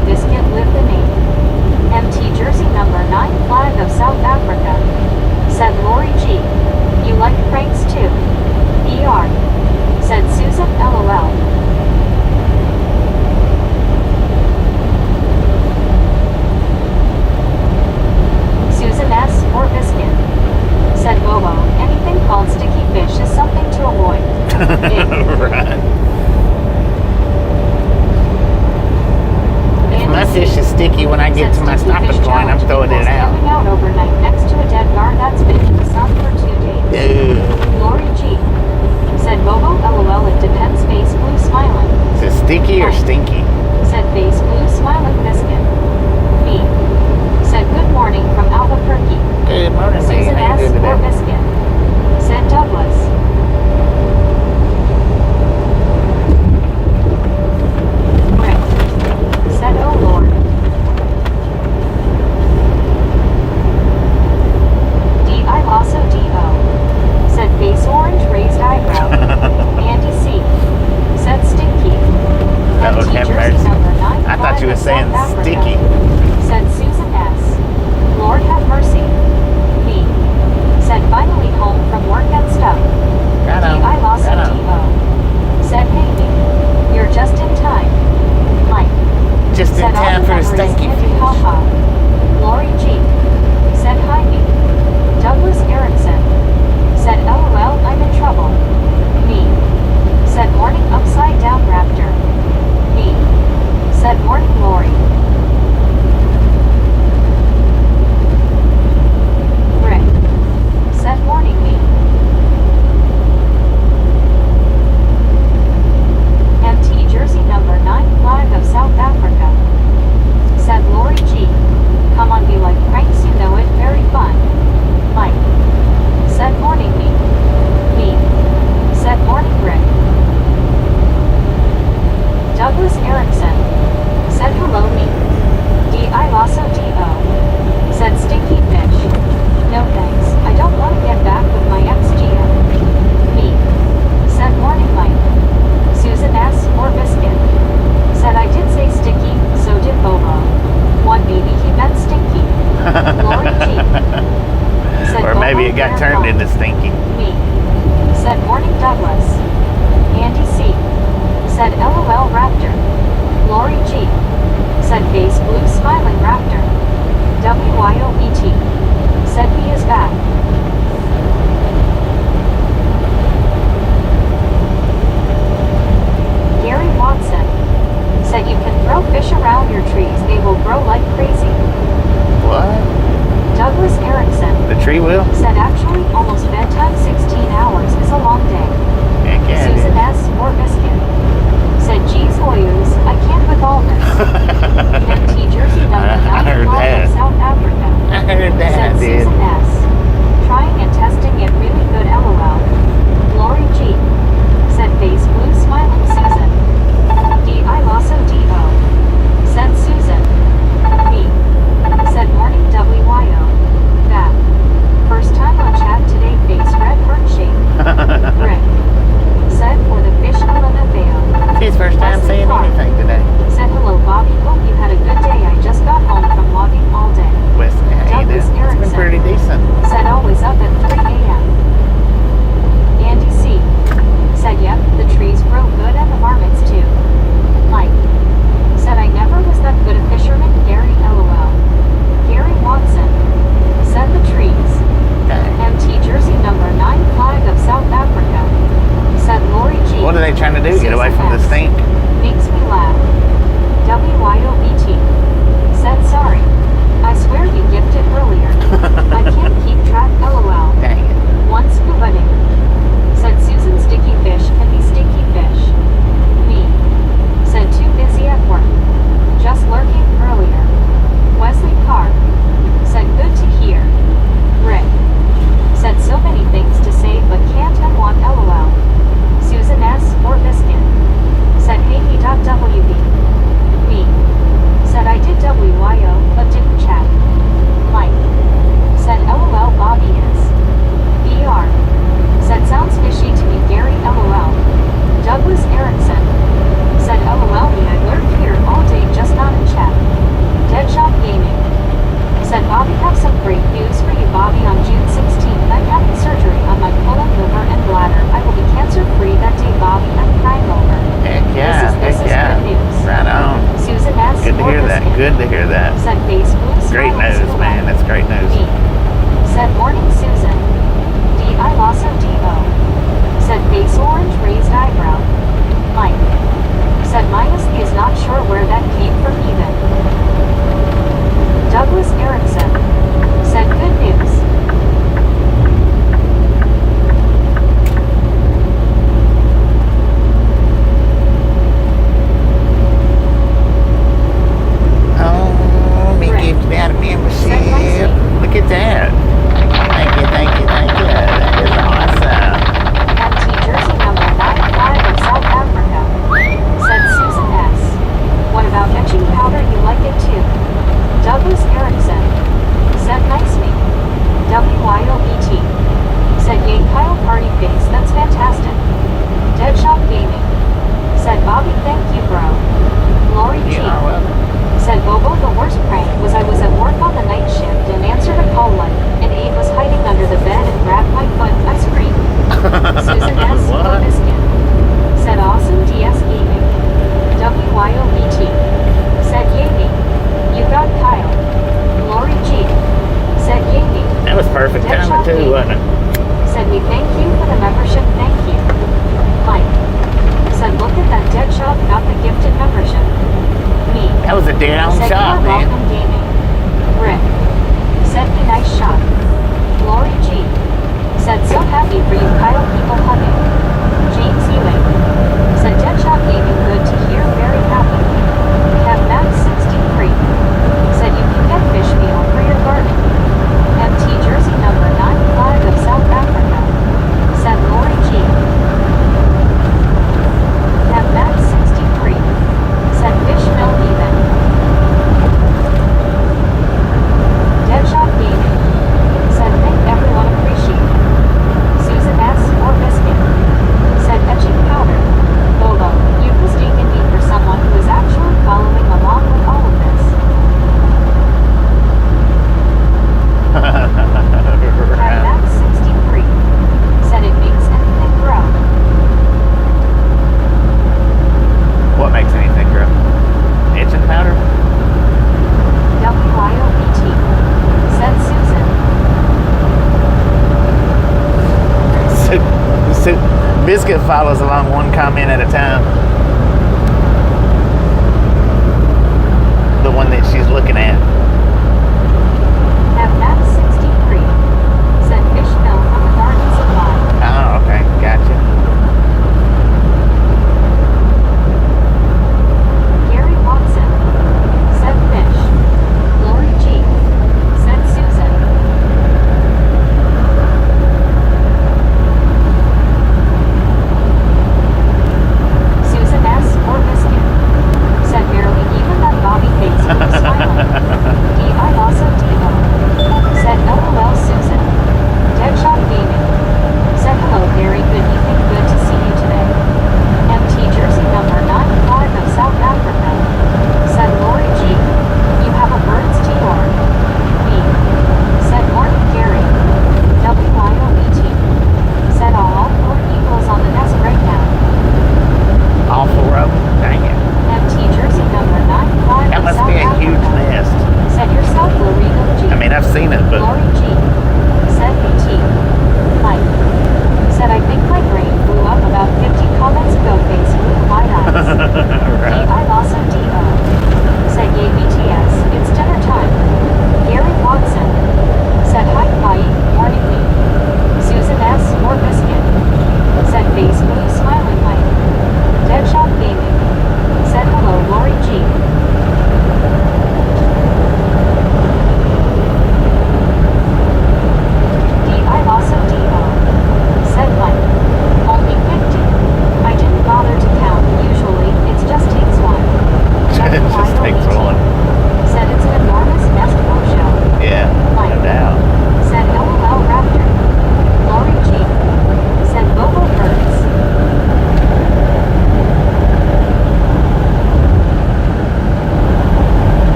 said Biscuit lived the name. MT jersey number 9 flag of South Africa, said Lori G. You like pranks too? ER, said Susan LOL. Susan S. or Biscuit, said Bobo. Anything called sticky fish is something to avoid. Right. If my fish is sticky when I get to my stopping point, I'm throwing it out. Camping out overnight next to a dead guard that's been in the sun for 2 days. Lori G. Said Bobo LOL. It depends. Face blue smiling. Is it sticky or stinky? Said face blue smiling Biscuit. Me. Said good morning from Albuquerque. Good morning, man. Susan How you S. doing or today? Biscuit, said Douglas. Rick, said oh Lord. D.I. also D.O. said face orange raised eyebrow. Andy C. said stinky. That would MT have jersey mercy. number 9 I thought you were flag of saying South Africa, sticky. said Susan S. Lord have mercy. Me. Said finally home from work and stuff. Right on. D.I. lost Right on. D.O. said hey me. You're just in time. Mike. Just in Said all time the for the memories stinky Andy fish. haha. Lori G. said hi me. Douglas Erickson. Said LOL I'm in trouble. Me. Said morning upside down raptor. Me. Said morning Lori. Rick. Said morning me. MT jersey number 9 flag of South Africa, said Lori G. Come on, we like pranks, you know it, very fun. Mike. Said morning me. Me. Said morning Rick. Douglas Erickson. Said hello me. D.I. also D.O. said stinky fish. No thanks, I don't want to get back with my ex-GM. Me. Said morning Mike. Susan S. or Biscuit, said I did say sticky, so did Bobo. One maybe he meant stinky. Lori G. said Or maybe Bobo it got bear turned gone. into stinky. Me. Said morning Douglas. Andy C. said LOL Raptor. Lori G. said face blue smiling Raptor. WYOBT. said he is back. Gary Watson said you can throw fish around your trees, they will grow like crazy. What? Douglas Erickson The tree will? said actually almost bedtime 16 hours is a long day. Heck yeah, it Susan is. S. or Biscuit said geez Hoyos, I can't with all this. MT jersey number 9 I heard flag that. of South Africa, I heard that, said dude. Susan S. Trying and testing it really good LOL. Lori G. said face blue smiling Susan. D.I. also D.O. said Susan. Me. said morning WYO. That. First time on chat today, face red heart shape. Rick. Said for the fish LMFAO. His first time Leslie saying Clark anything today. said hello Bobby. Oh Good to hear that. Said face blue Great smile news, man. That's great news. Me. Said morning Susan. D.I. Lasso D.O. Said face orange raised eyebrow. Mike. Said minus is not sure where that came from even. Douglas Erickson. Said good news. Oh, me gives me out a membership. Look at that. Thank you, thank you, thank you. That is awesome. MT jersey number 95 of South Africa. Said Susan S. What about etching powder? You like it too. Douglas Erickson. Said nice me. WYOBT. Said yay Kyle party face. That's fantastic. Deadshot Gaming. Said Bobby thank you bro. Lori G. Yeah, well. Said Bobo the worst prank was I was at work on the night shift and answered a call light, and Abe was hiding under the bed and grabbed my foot. I screamed. Susan S. What? Biscuit. Said awesome DS Gaming. WYOBT. Said yay me. You got Kyle. Lori G. Said yay me. That was perfect timing Deadshot too, Gaming. wasn't it? Said we thank you for the membership. Thank you. Mike. Said look at that Deadshot got the gifted membership. Me. That was a down Said shot, you're man. welcome gaming. Rick. Said me nice shot. Lori G. Said so happy for you Kyle people hugging. James Ewing. Said Deadshot Gaming good to hear very happy. Have Max 63. Said you can get fish meal for your garden. MT jersey number 95 of South Africa. Said Lori G. Have Max 63. Said fish mill even. Deadshot Gaming. Said thank everyone appreciate. Susan S. or Biscuit. Said etching powder. Bobo, you've mistaken me for someone who is actually following along with all of this. Have Max 63. Said it makes anything grow. What makes anything grow? Itching powder? WYOBT. Said Susan. Biscuit follows along one comment at a time. The one that she's looking at. Have Max 63. Said fish mill from the garden supply. Oh, okay. Gotcha. Gary Watson. Said fish. Lori G. Said Susan.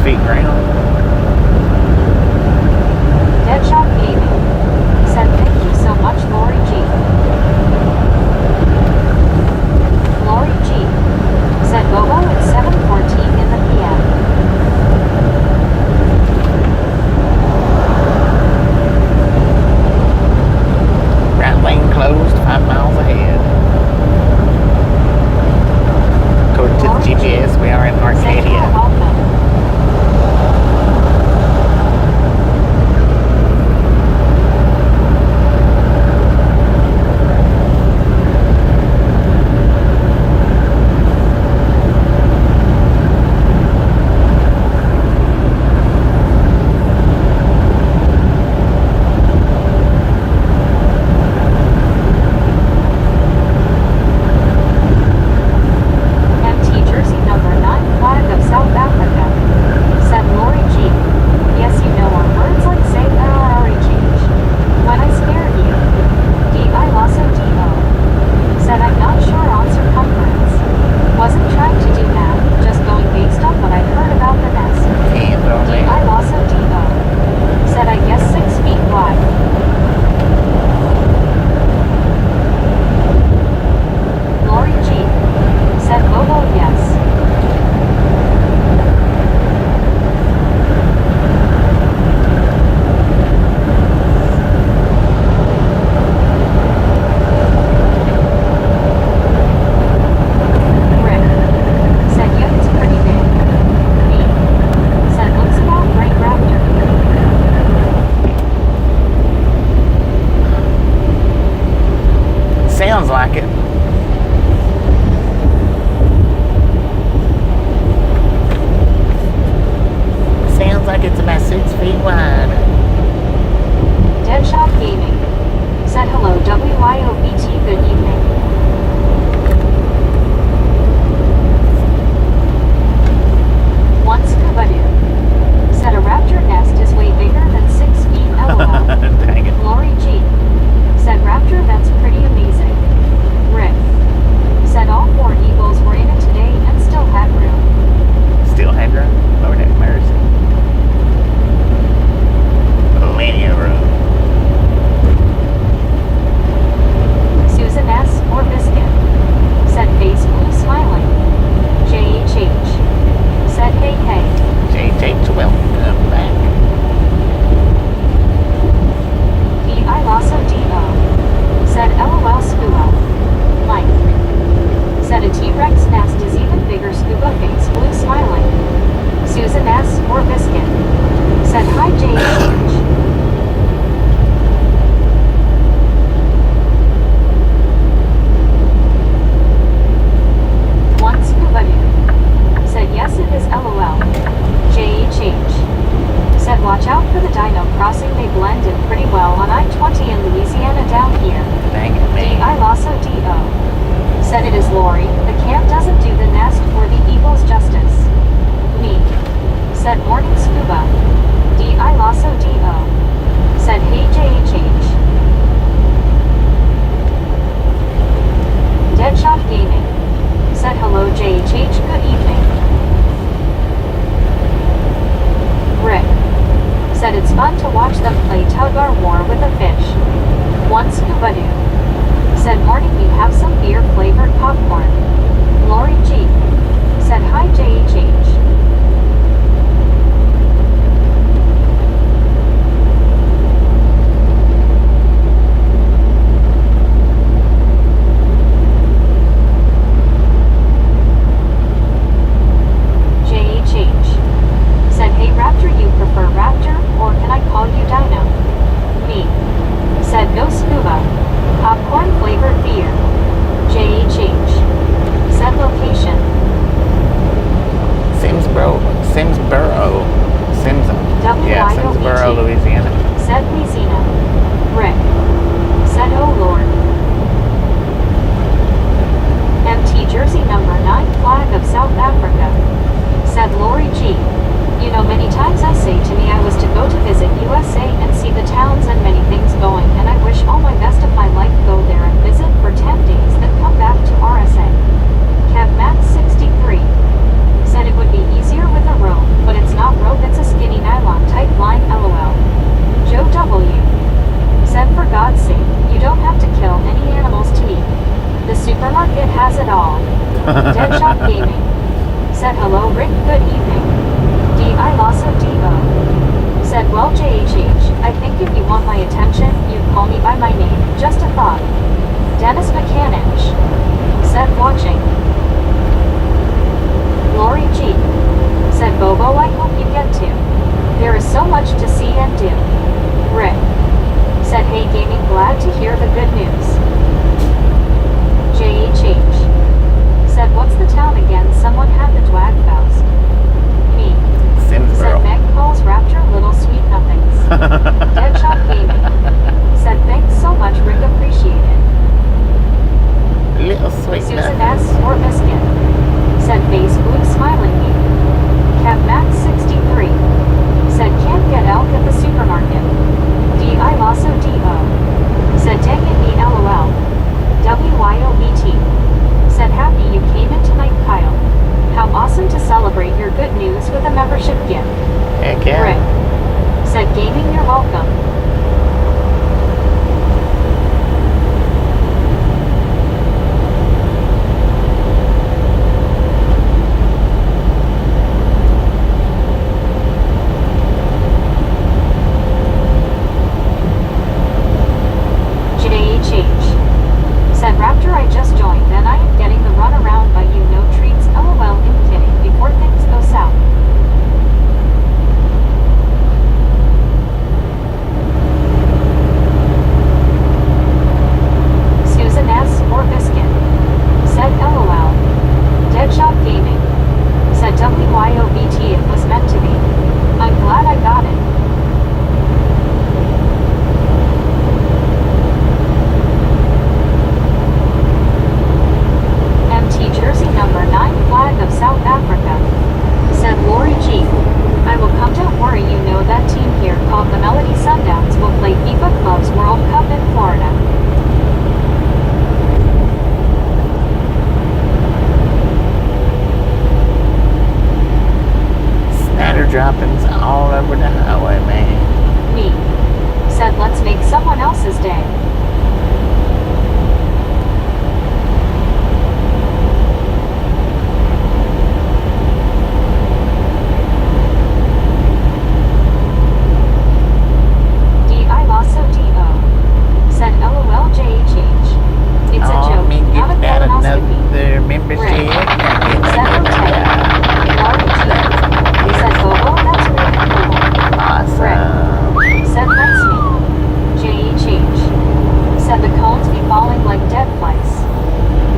feet ground. Deadshot Gaming said thank you so much, Lori G. Lori G said Bobo at 7:14 in the PM. Right lane closed, 5 miles ahead. According to the GPS, we are in Arcadia. Sounds like it. Sounds like it's about 6 feet wide. Deadshot Gaming said hello, WIOBT, good evening. One Scuba Dude said a raptor nest is way bigger than 6 feet, LOL. Dang it. Lori G said raptor, that's pretty amazing. Rick said all 4 eagles were in it today and still had room. Still had room? Lord have mercy. Plenty of room. Susan S. or Biscuit said face blue smiling. JHH said hey hey. JH, welcome back. D.I. Lasso D.O. said LOL scuba. Mike said a T-Rex nest is even bigger, scuba face blue smiling. Susan S. or Biscuit said hi JH. One Scuba Dude said yes it is LOL. JHH said watch out for the dino crossing, they blend in pretty well on I-20 in Louisiana down here. Dang it, man. D.I. Lasso D.O. said it is Lori, the camp doesn't do the nest for the eagles justice. Me said morning scuba. D.I. Lasso D.O. said hey JHH. Deadshot Gaming said hello JHH, good evening. Rick said it's fun to watch them play tug-of-war with a fish. One Scuba Dude said morning, we have some beer flavored popcorn. Lori G said hi JHH. Said hey Raptor, you prefer Raptor or can I call you Dino? Me said no scuba. Popcorn flavored beer. JHH said location. Simsboro, WIOBT Louisiana. said Louisiana. Rick said oh Lord. MT Jersey number 9 flag of South Africa said Lori G. You know, many times I say to me I was to go to visit USA and see the towns and many things going, and I wish all my best of my life go there and visit for 10 days then come back to RSA. Kev Max 63 said it would be easier with a room, but it's not membership gift. Heck yeah. Rick said gaming, you're welcome. Said Raptor, I just joined and I am getting the run around by you, no treats, lol, I'm kidding, before things go south. Susan S. or Biscuit said lol. Deadshot Gaming said WYOBT, it was meant to be. I'm glad I got it. Jersey number 9 flag of South Africa said Lori G. I will come, don't worry, you know that team here called the Melody Sundowns will play FIFA Clubs World Cup in Florida. Snatter droppings all over the highway, man. Me said let's make someone else's day. Said LOL JHH. It's a joke, not a colonoscopy. Another membership. Rick said okay. Laurie G. Said Bobo, that's really cool. Awesome. Rick said nice me. JHH. Said the cones be falling like dead flies.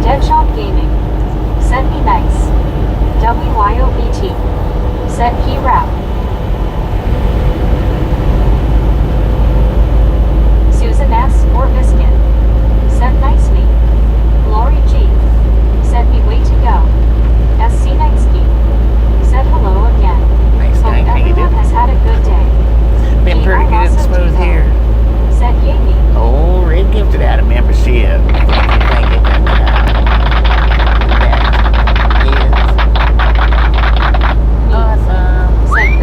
Deadshot Gaming said be nice. WYOBT said he rap. Susan S. or Biscuit said nice me. Lori G. said me way to go. SC Nightsky said hello again. Nice Hope night, how you everyone doing? has had a good day. Been pretty good and smooth here. Said yay me. Oh, Red gifted out a membership. Thank you. That is awesome. Said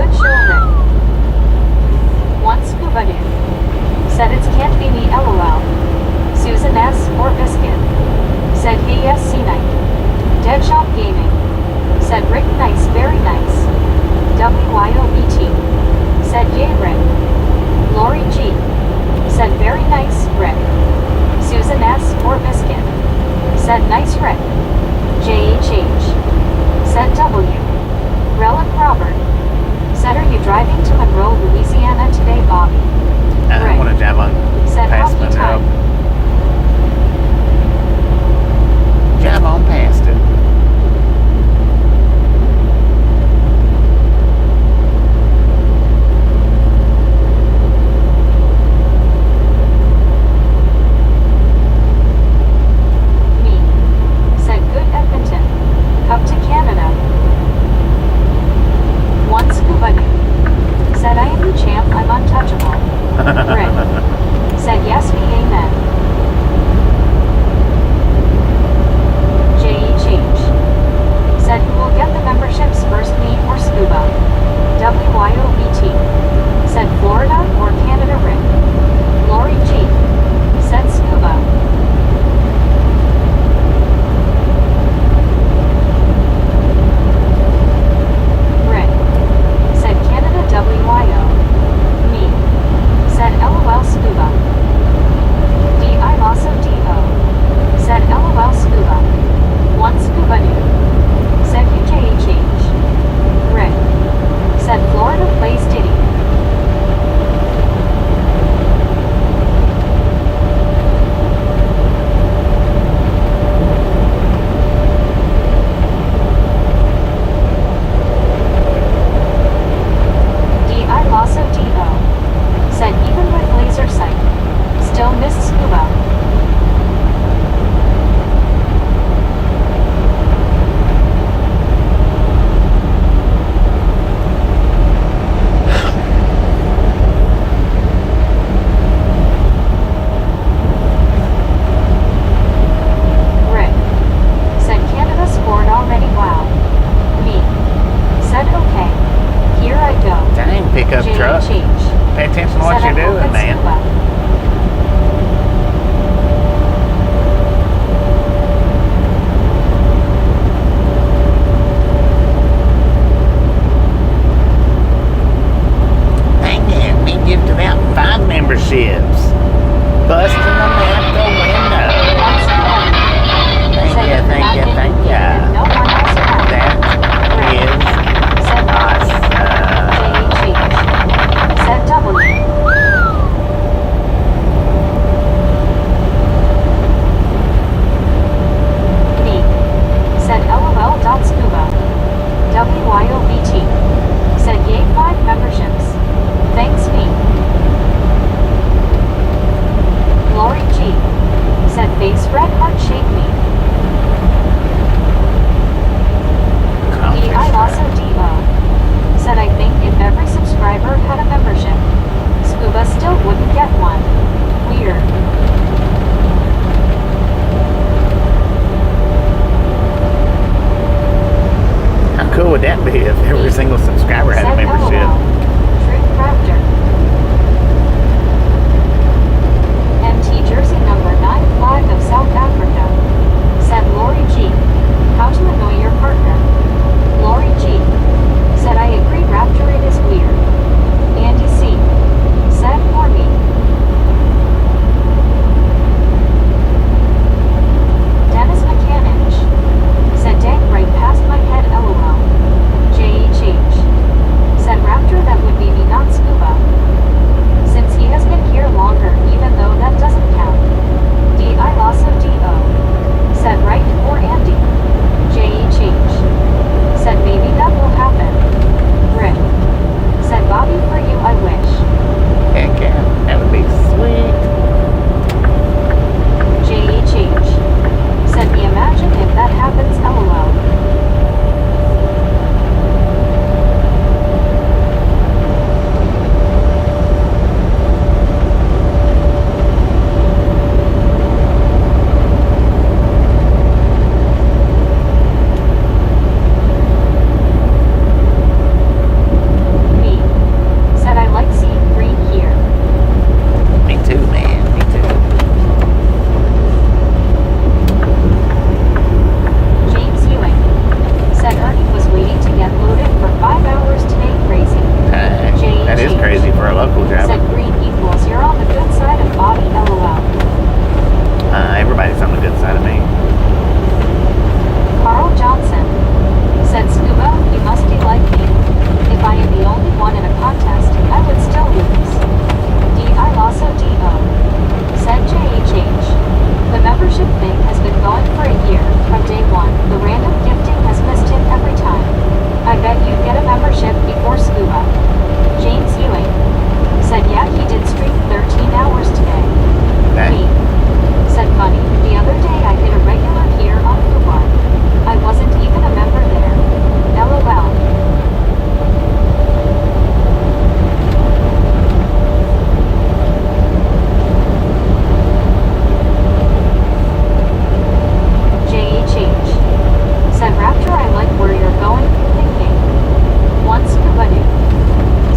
truck. Pay attention to what you're doing, man. Dang it, we gifted out 5 memberships. Busting them out the window. Thank you. That is awesome. Said W. Me. Said LOL.scuba. WYOBT. Said yay 5 memberships. Thanks me. Lori G. Said face red heart shake me. D.I. Lasso D.O. Said I think if every subscriber had a membership, Scuba still wouldn't get one. Weird. How cool would that be if every single subscriber had a membership? LOL. Truth Raptor. MT Jersey number 95 of South Africa. Said Lori G. How to annoy your partner. Lori G. Said I agree Raptor it is weird. Andy C. Said for me. Dennis Mechanic. Said dang right past my head LOL. JHH. Said Raptor that would be me not Scuba. Since he has been here longer even though that doesn't count. D.I. Lasso D.O. Said right for Andy. JHH. Said maybe that will happen. Rick. Said Bobby for you I wish. Heck yeah, that would be sweet. JHH. Said me imagine if that happens LOL. Me. Said I like seeing green here. Me too, man. Me too. James Ewing. Said Ernie was waiting to get loaded for 5 hours today crazy. That is crazy for a local driver. Said green equals you're on the good side of Bobby LOL. Everybody's on the good side of me. Carl Johnson. Said Scuba, you must be like me. If I am the only one in a contest, I would still lose. D.I. Lasso D.O. Said JHH. The membership thing has been going for a year. From day 1, the random gifting has missed him every time. I bet you'd get a membership before Scuba. James Ewing. Said yeah, he did stream 13 hours today. Me. Said funny, the other day I hit a regular here on Fubar. I wasn't even a member there. LOL. JHH. Said Raptor I like where you're going, thinking. Once Scuba do.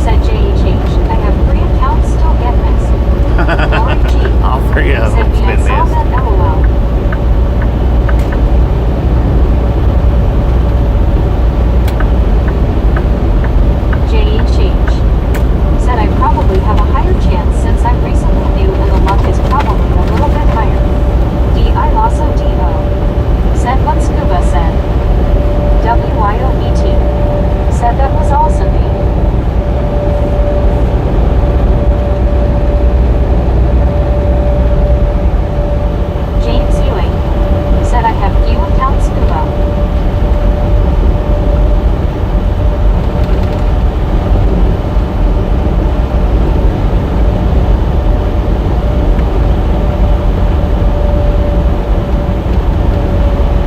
Said JHH, I have 3 accounts still get missed. Lori G. All 3 of Said them's me I been saw missed. that LOL. JHH. Said I probably have a higher chance since I'm recently new and the luck is probably a little bit higher. D.I. Lasso D.O. Said what Scuba said. WYOBT. Said that was also me. James Ewing. Said I have few accounts Scuba.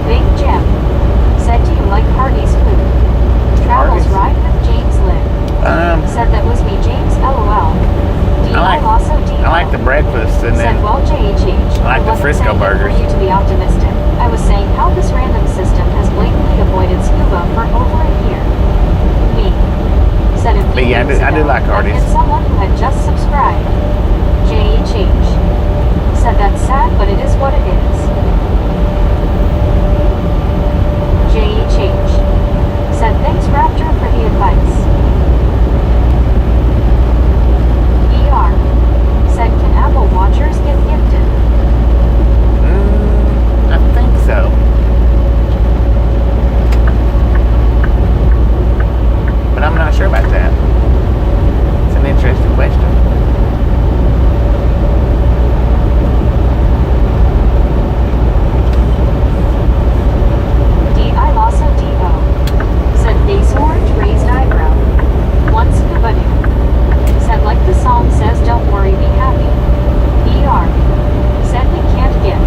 Big Jim. Said do you like Hardy's food? Travels Hardee's? ride with James Lynn. Said that was me James LOL. D.I. Lasso D.O. I like the breakfast and Said then well JHH. I like the wasn't Frisco saying it burgers. for you to be optimistic. I was saying how this random system has blatantly avoided Scuba for over a year. Me. Said if few yeah, weeks I do ago, like I Artie's. hit someone who had just subscribed. JHH. Said that's sad, but it is what it is. JHH. Said thanks Raptor for the advice. ER. Said can Apple Watchers get gifted? I think so. But I'm not sure about that. It's an interesting question. D.I. Lasso D.O. Said face orange raised eyebrow. One scuba dude. Said like the song says don't worry be happy. ER. Said we can't get.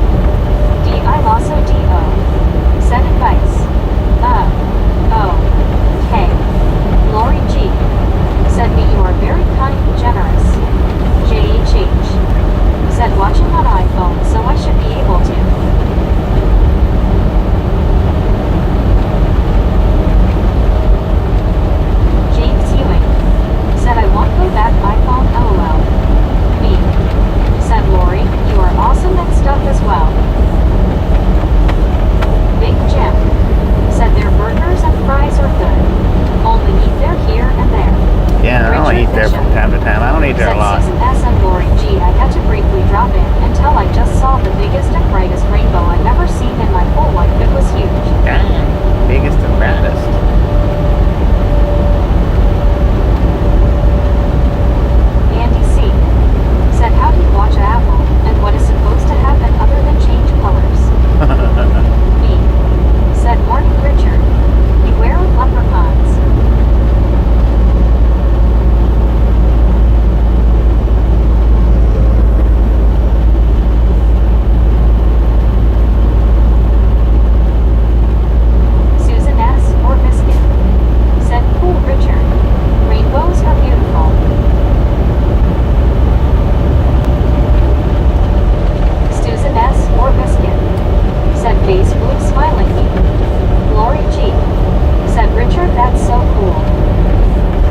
D.I. Lasso D.O. Said advice. Okay. Lori G. Said me you are very kind and generous. JHH. Said watching on iPhone so I should be able to. James Ewing. Said I want go back iPhone LOL. Me. Said Lori, you are awesome and stuff as well. Big Jim. Said their burgers and fries are good. Only eat there here and there. Yeah, I only Richard eat there from Bishop. time to time. I don't eat there a Said lot. Susan S. and Lori G. I had to briefly drop in until I just saw the biggest and brightest rainbow I've ever seen in my whole life. It was huge. Dang. Biggest and brightest. Andy C. Said how do you watch Apple and what is supposed to happen other than change colors? Me. Said morning Richard. Beware of leprechauns. Susan S. or Biscuit. Said cool Richard. Rainbows are beautiful. Susan S. or Biscuit. Said Facebook smiling me. Lori G. Said Richard that's so cool.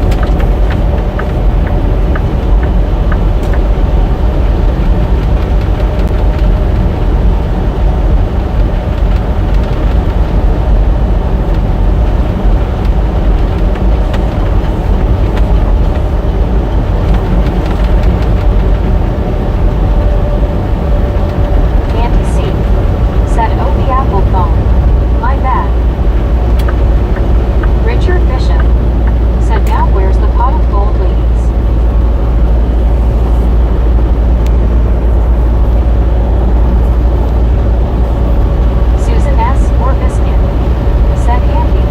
Andy C. Said oh the Apple phone. My bad. Richard Bishop. Said now where's the pot of gold ladies? Susan S. or Biscuit. Said Andy.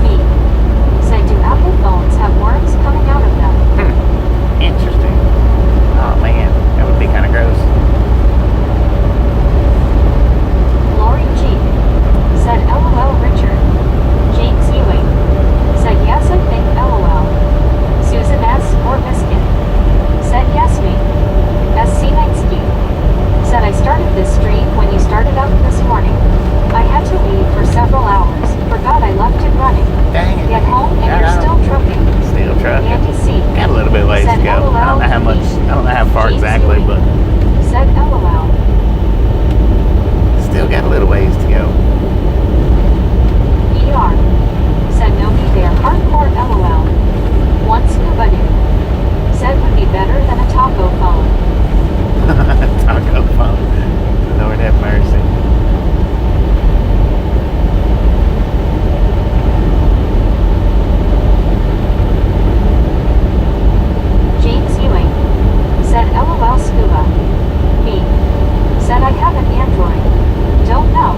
Me. Said do Apple phones have worms coming out of them? Interesting. Oh man, that would be kind of gross. Lori G. Said LOL Richard. James Ewing. Said yes I think LOL. Susan S. or Biscuit. Said yes me. SC Knightsky. Said I started this stream when you started up this morning. I had to leave for several hours. Forgot I left it running. Dang it. Get home and Got you're out. still trucking. Still trucking. Andy C. Got a little bit ways to Said go. I don't know how much. I don't know how far James exactly, Ewing. but Said LOL. still got a little ways to go. ER. Said no me there hardcore LOL. One scuba dude. Said would be better than a taco phone. Taco phone. Lord have mercy. James Ewing. Said LOL scuba. Me. Said I have an Android. Don't know.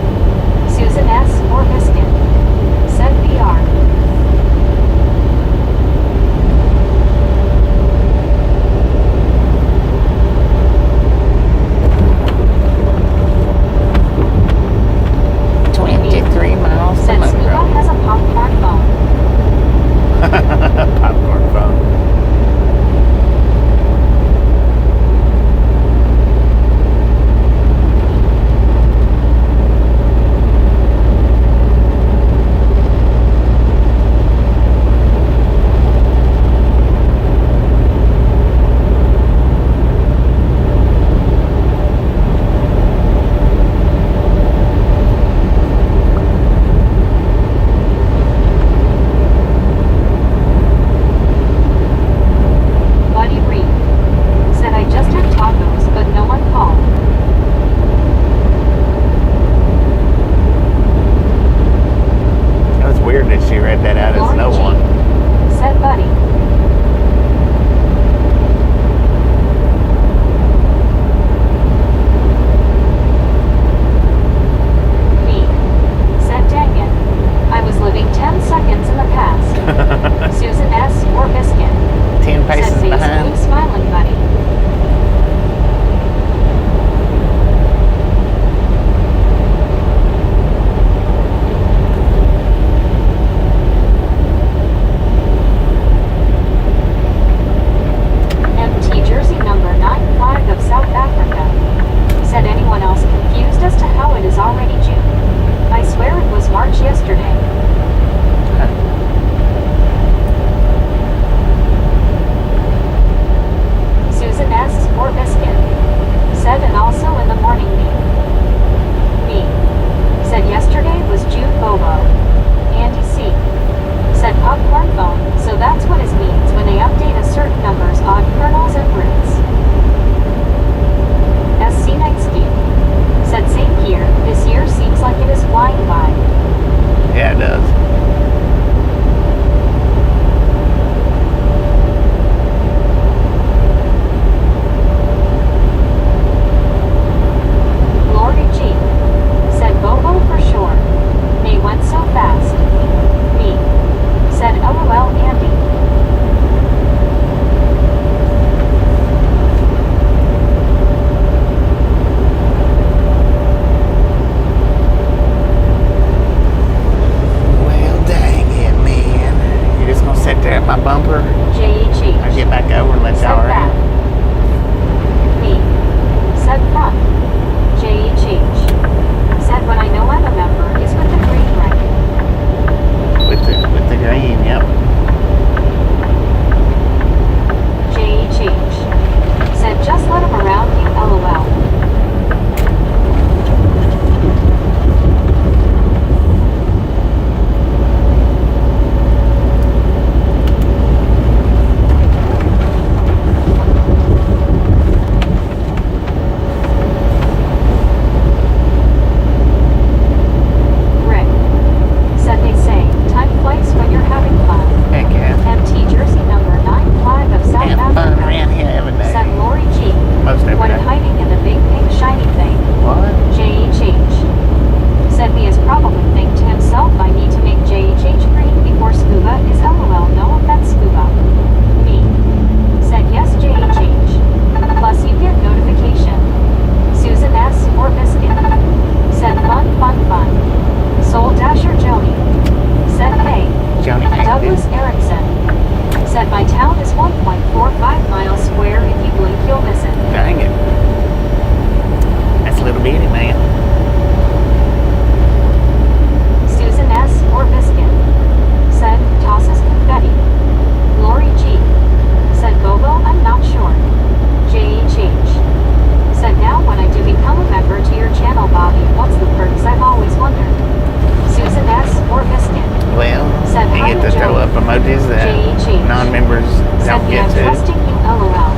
Said don't me, get I'm to. trusting you, LOL.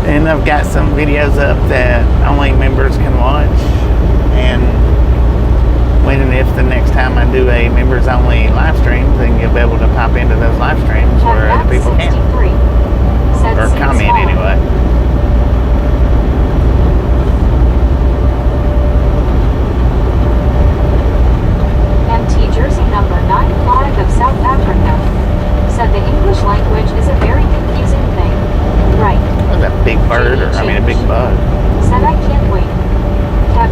And I've got some videos up that only members can watch. And when and if the next time I do a members only live stream, then you'll be able to pop into those live streams where other people can. 63. Said Or seems comment fine. anyway. MT Jersey number 9 flag of South Africa. Said the English language is a very confusing thing. Right. Was that a big bird or I mean a big bug? Said I can't wait.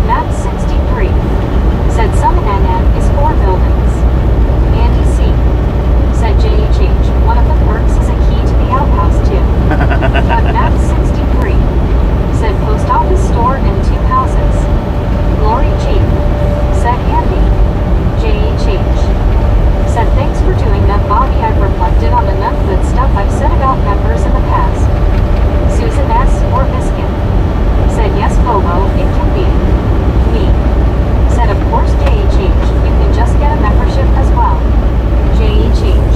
Map 63. Said some NN is 4 buildings. Andy C. Said JHH. One of the perks is a key to the outhouse too. Map 63. Said post office store and 2 houses. Lori G. Said Andy. JHH. Said thanks for doing that, Bobby. I've reflected on enough good stuff I've said about members in the past. Susan S. or Biscuit. Said yes, Bobo, it can be. Me. Said of course, JHH. You can just get a membership as well. JHH.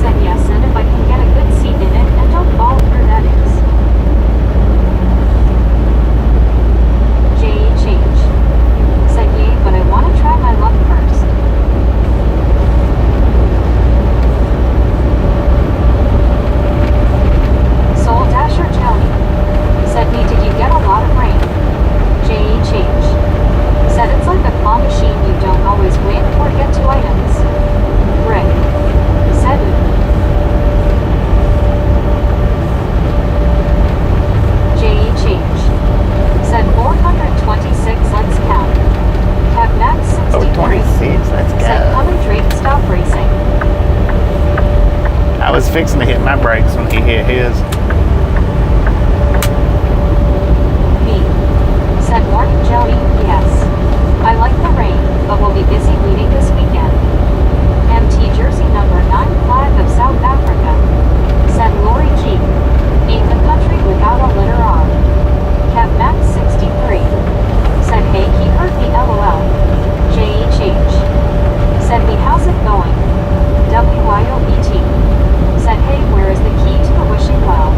Said yes, and if I can get a good seat in it and don't fall through, that is. JHH. Said yay, but I want to try my luck first. Soul Dasher Jelly. Said me, did you get a lot of rain? JHH. Said it's like a claw machine, you don't always win or get 2 items. Ray. Said JHH. Said 426, let's count. Have max 63. Oh, 26, let's go. Said come and Drake, stop racing. I was fixing to hit my brakes when he hit his. Me. Said morning Jelly, yes. I like the rain, but we'll be busy weeding this weekend. MT Jersey number 9 flag of South Africa. Said Lori G. Ain't the country without a litter on. Max 63. Said hey, he heard me, LOL. JHH. Said me, how's it going? WYOBT. Said hey, where is the key to the wishing well?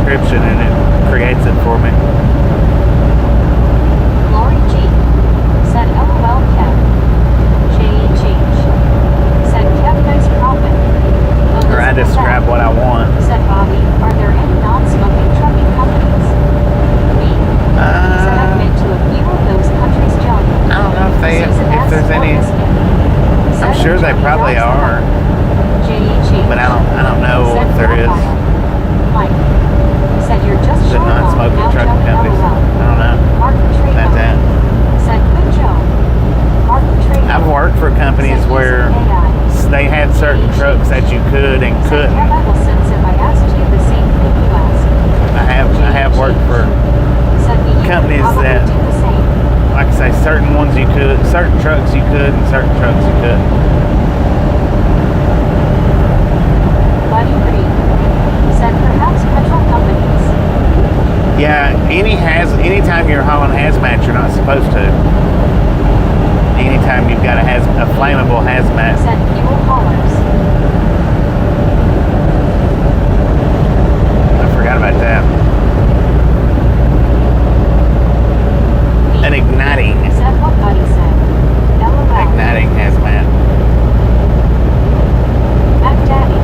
description and it creates it for me. Lori G. Said LOL Kev. JH. Said Kev nice profit. Or I describe what I want. Said Bobby, are there any non-smoking trucking companies? Me. Said I've been to a few of those countries, John. I don't know if there's any. I'm sure they probably are, but I don't know if there is. Mike. Said you're just The showing off, non-smoking now trucking jumping companies. LOL. I don't know Martin about Trejo. that. Said good job. Martin Trejo. I've worked for companies Said where using AI. they had certain trucks that you could and Said couldn't. Kev Edelson if I asked you the same thing you asked. I have worked for, Said you would companies probably that- do the same. like I say, certain ones you could, certain trucks you could, and certain trucks you couldn't. Buddy Reed. Said perhaps petrol companies. Yeah, anytime you're hauling hazmat, you're not supposed to. Anytime you've got a flammable hazmat. Said fuel haulers. I forgot about that. An igniting Said what Buddy said. LOL. igniting hazmat. Mac Daddy.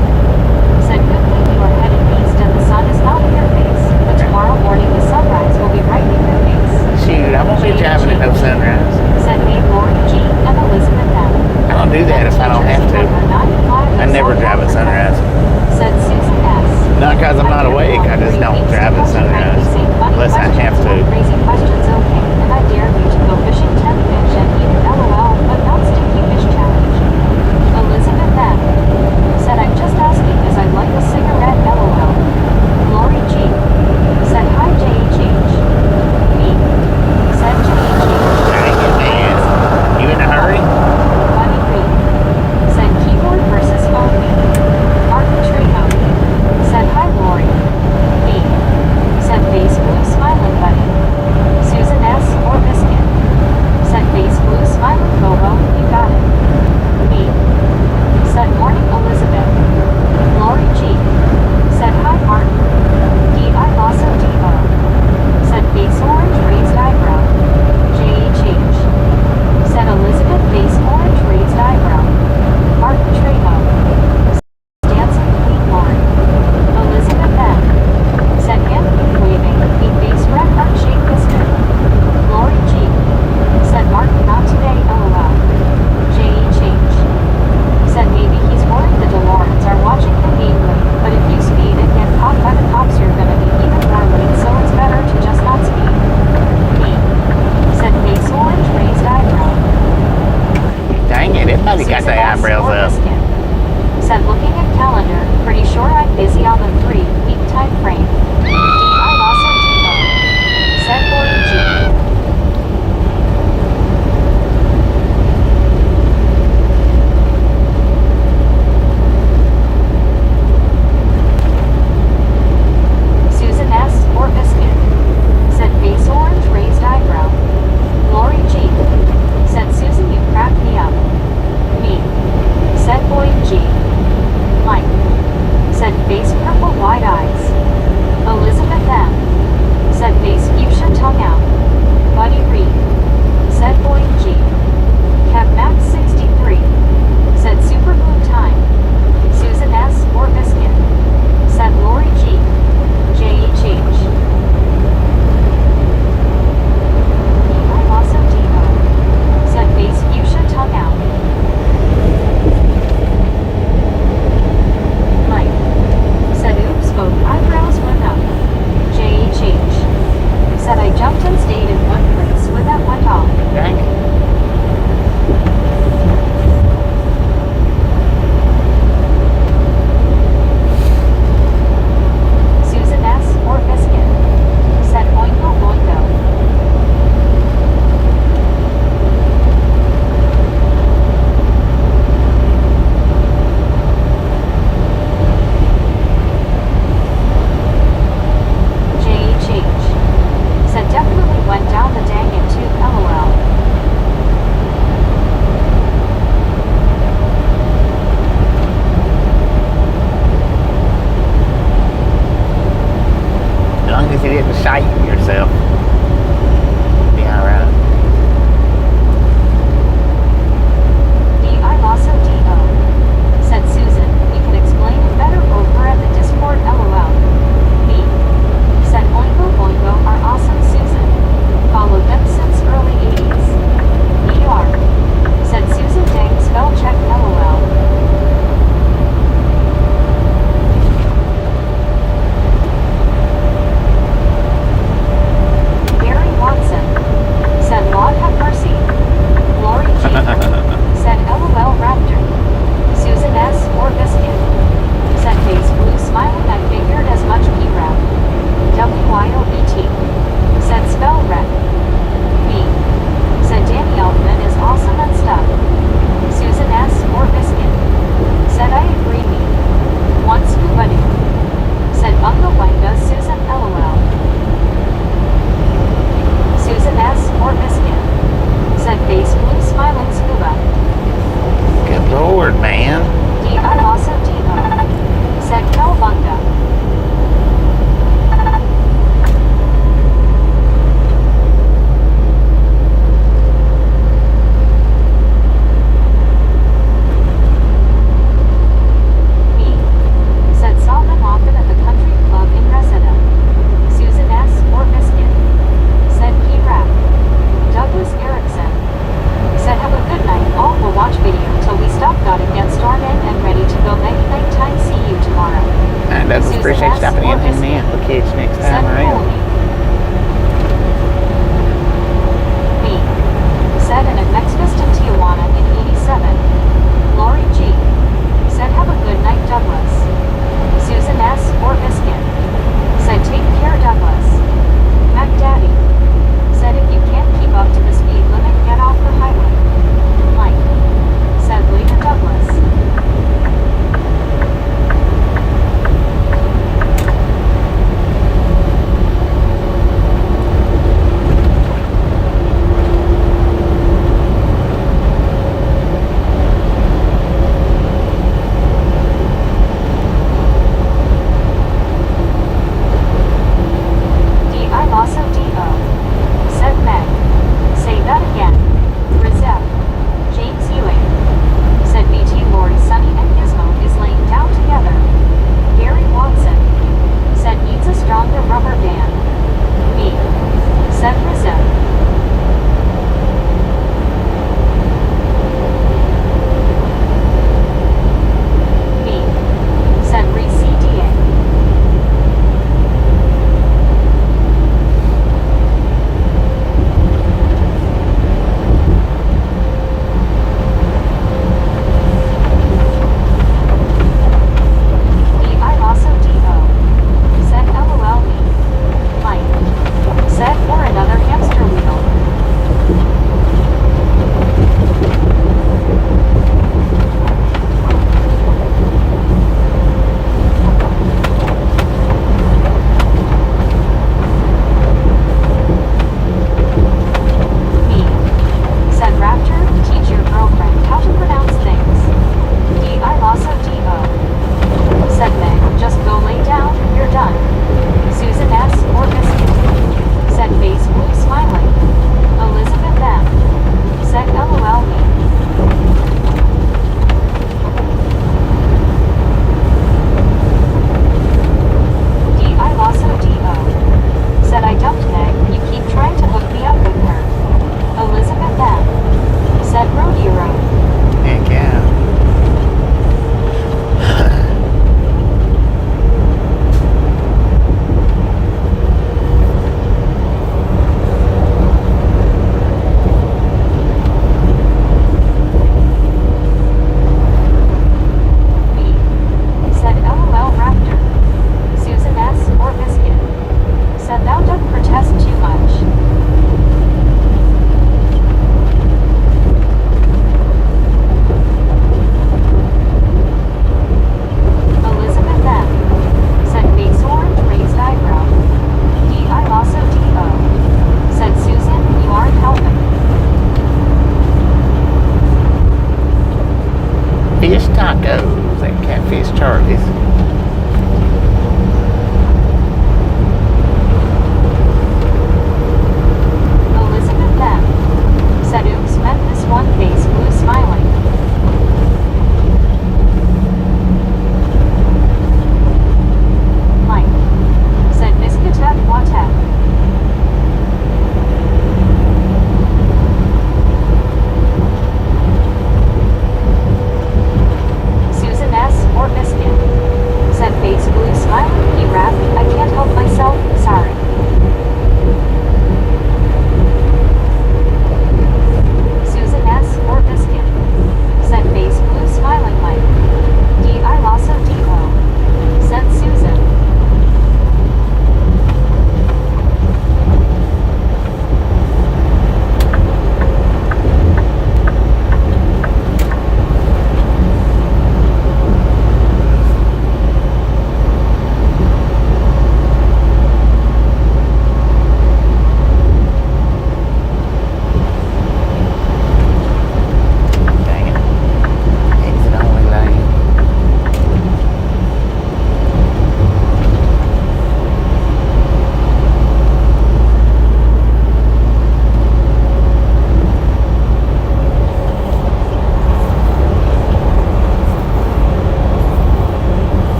Said good thing you are headed east and the sun is not in your face, but tomorrow morning the sunrise will be right in your face. Shoot, I won't be driving at no sunrise. Said Dave, Lori G, and Elizabeth M. I don't do that if I don't have to. I never drive at sunrise. Said Susan S. Not because I'm not awake, I just don't drive at sunrise unless I have to. Crazy questions, okay, and I dare you to go fishing 10 fish and eat an LOL, but not sticky fish challenge. Elizabeth M. Said I'm just asking as I'd like a cigarette LOL. Lori G. Said hi JHH. Me. Said JHH. Dang it, man. You in a hurry? Buddy Reed. Said keyboard versus phone me. Martin Trejo. Said hi Lori. Me. Said face blue smiling buddy. shite yourself. Be alright. D.I. Lasso D.O. Said Susan, we could explain it better over at the Discord LOL. B. Said Oingo Boingo are awesome Susan. Followed them since early 80s. E.R. Said Susan dang spell check LOL. Gary Watson. Said Lord have mercy. Lori G. Said LOL Raptor. Susan S. or Biscuit. Said face blue smiling I figured as much P-Rap. WYOBT. Said spell rep. B. Said Danny Elfman is awesome and stuff. Susan S. or Biscuit. Said I agree me. One scuba dude. Said Bunga Wanga Susan LOL. Susan S. or Biscuit. Said face blue smiling scuba. Good lord, man. D.I. also D.O. Said Calvunga. B. Said saw them often at the country club in Reseda. Susan S. or Biscuit. Said P. Rap. Douglas Erickson. Said have a good night. All will watch video till we stop. Gotta get started and ready to go. Night time. See you tomorrow. I does Susan appreciate S. stopping or in, Biscuit. man. We'll catch you next Said time around. Colony. B. Said in a Mexfest in Tijuana in 87. Lori G. Said have a good night Douglas. Susan S. or Biscuit. Said take care Douglas. Mac Daddy. Said if you can't keep up to the speed limit get off the highway. Mike. Said later Douglas.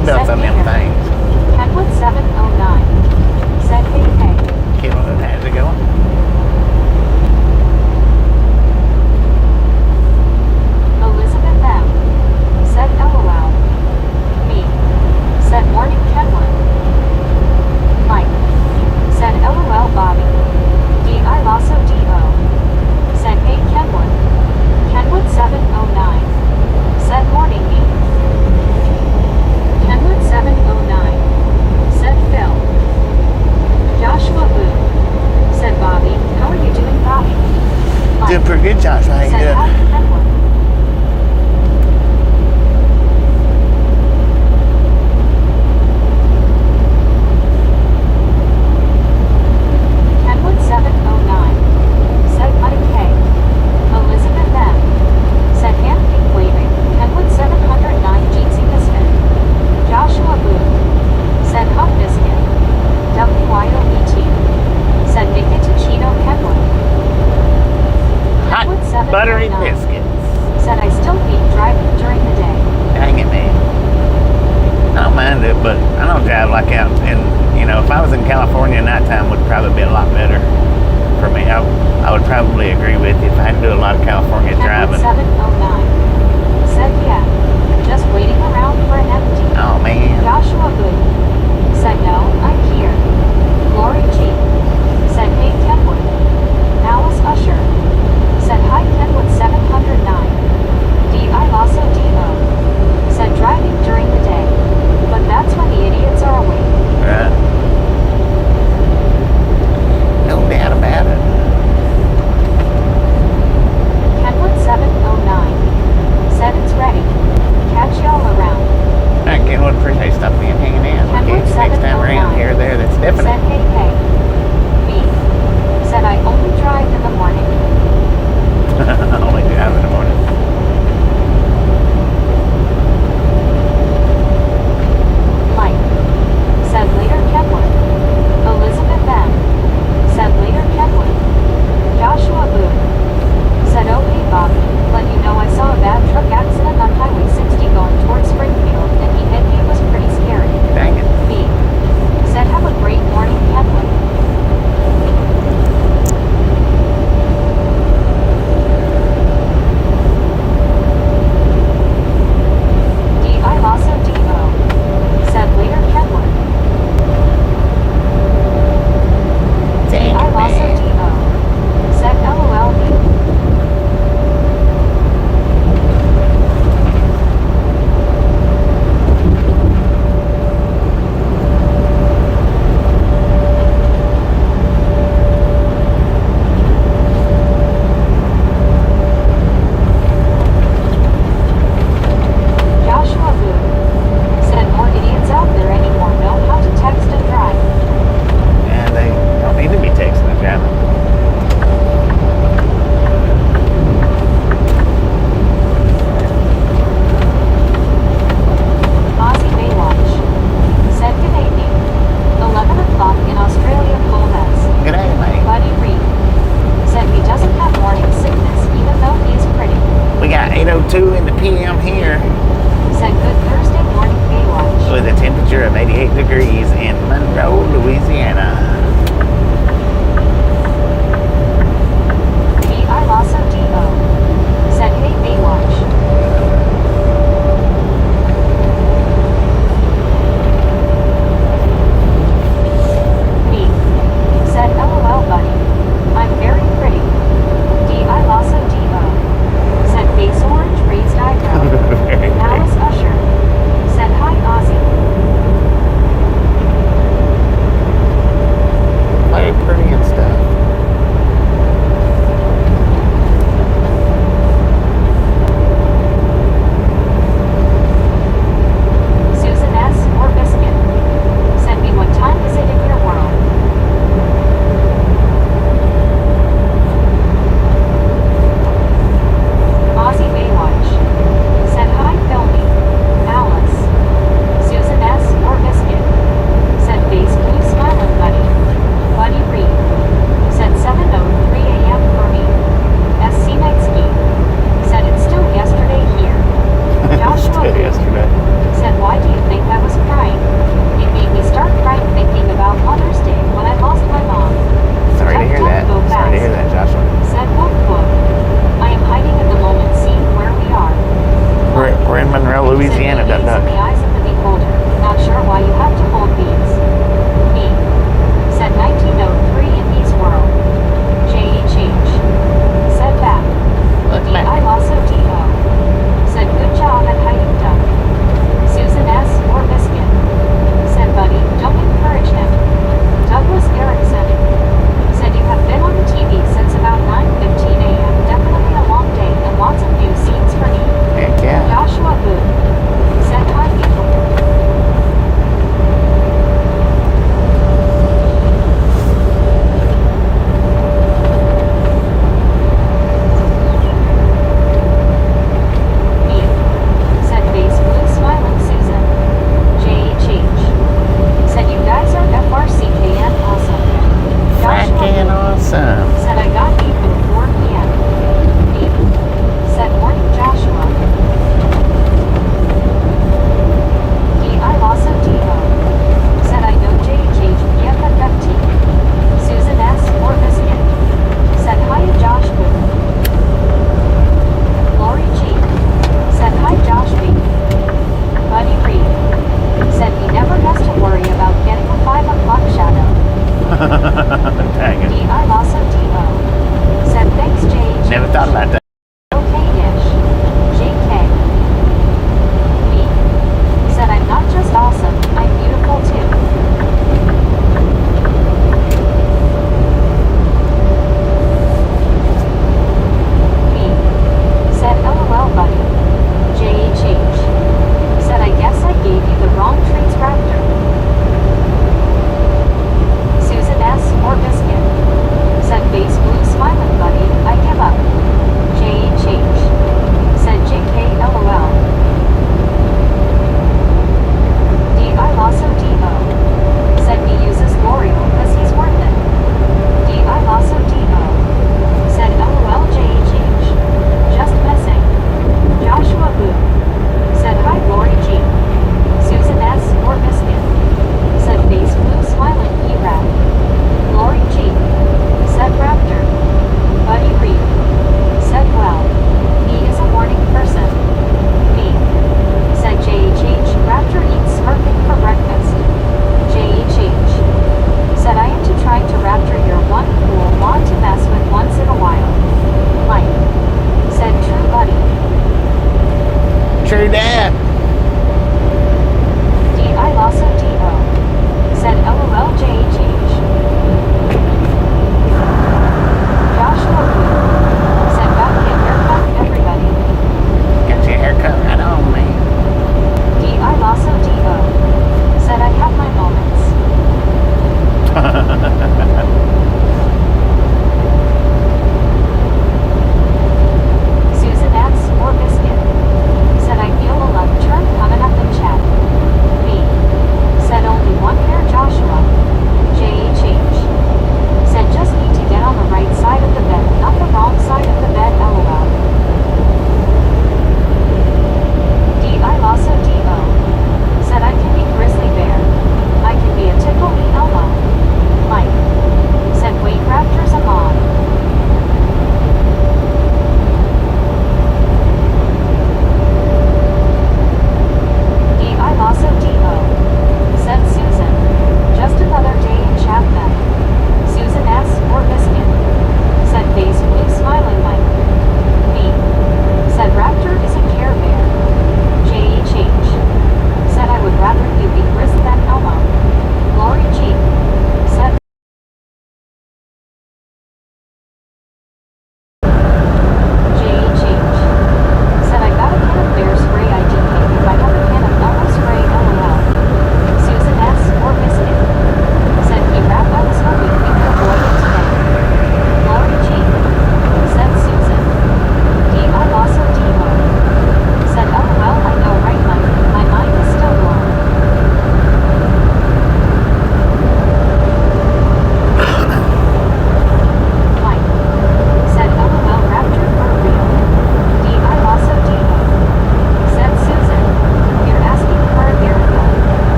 seatbelts on them things. Kenwood 709. Said hey hey. Kenwood, how's it going? Elizabeth M. Said LOL. Me. Said morning Kenwood. Mike. Said LOL Bobby. D.I. Lasso D.O. Said hey Kenwood. Kenwood 709. Said morning me. Kenwood 709. Said Phil. Joshua Boo. Said Bobby. How are you doing, Bobby? Mike. Doing pretty good, Josh. How you Said doing? howdy Kenwood. Kenwood 709. Said Mike K. Elizabeth M. Said hand pink waving. Kenwood 709 Jeetsy Biscuit. Joshua Boo. Said hot biscuit. WYOBT. Said make it to Chino Kenwood. Hot Kenwood 709. buttery biscuits. Said I still hate driving during the day. Dang it, man. I don't mind it, but I don't drive like out. And, you know, if I was in California, nighttime would probably be a lot better for me. I would probably agree with you if I had to do a lot of California Kenwood driving. 709. Said yeah. Just waiting around for an empty. Oh, man. Joshua Boo. Said no, I'm here. Lori G. Said hey Kenwood. Alice Usher. Said hi Kenwood 709. D.I. Lasso D.O. Said driving during the day. But that's when the idiots are awake. Right. No doubt about it. Kenwood 709. Said it's ready. Catch y'all around. All right, Kenwood, appreciate stopping in and hanging out. Kenwood Okay, next time around 709. here or there, that's Said definite. hey hey. Me. Said I only drive in the morning. Only drive in the morning. Mike. Said later Kenwood. Elizabeth M. Said later Kenwood. Joshua Boo. Said okay Bobby, let you know I saw a bad truck accident on Highway 60 going towards Springfield and he hit me. It was pretty scary. Dang it. Me. Said have a great morning Kenwood.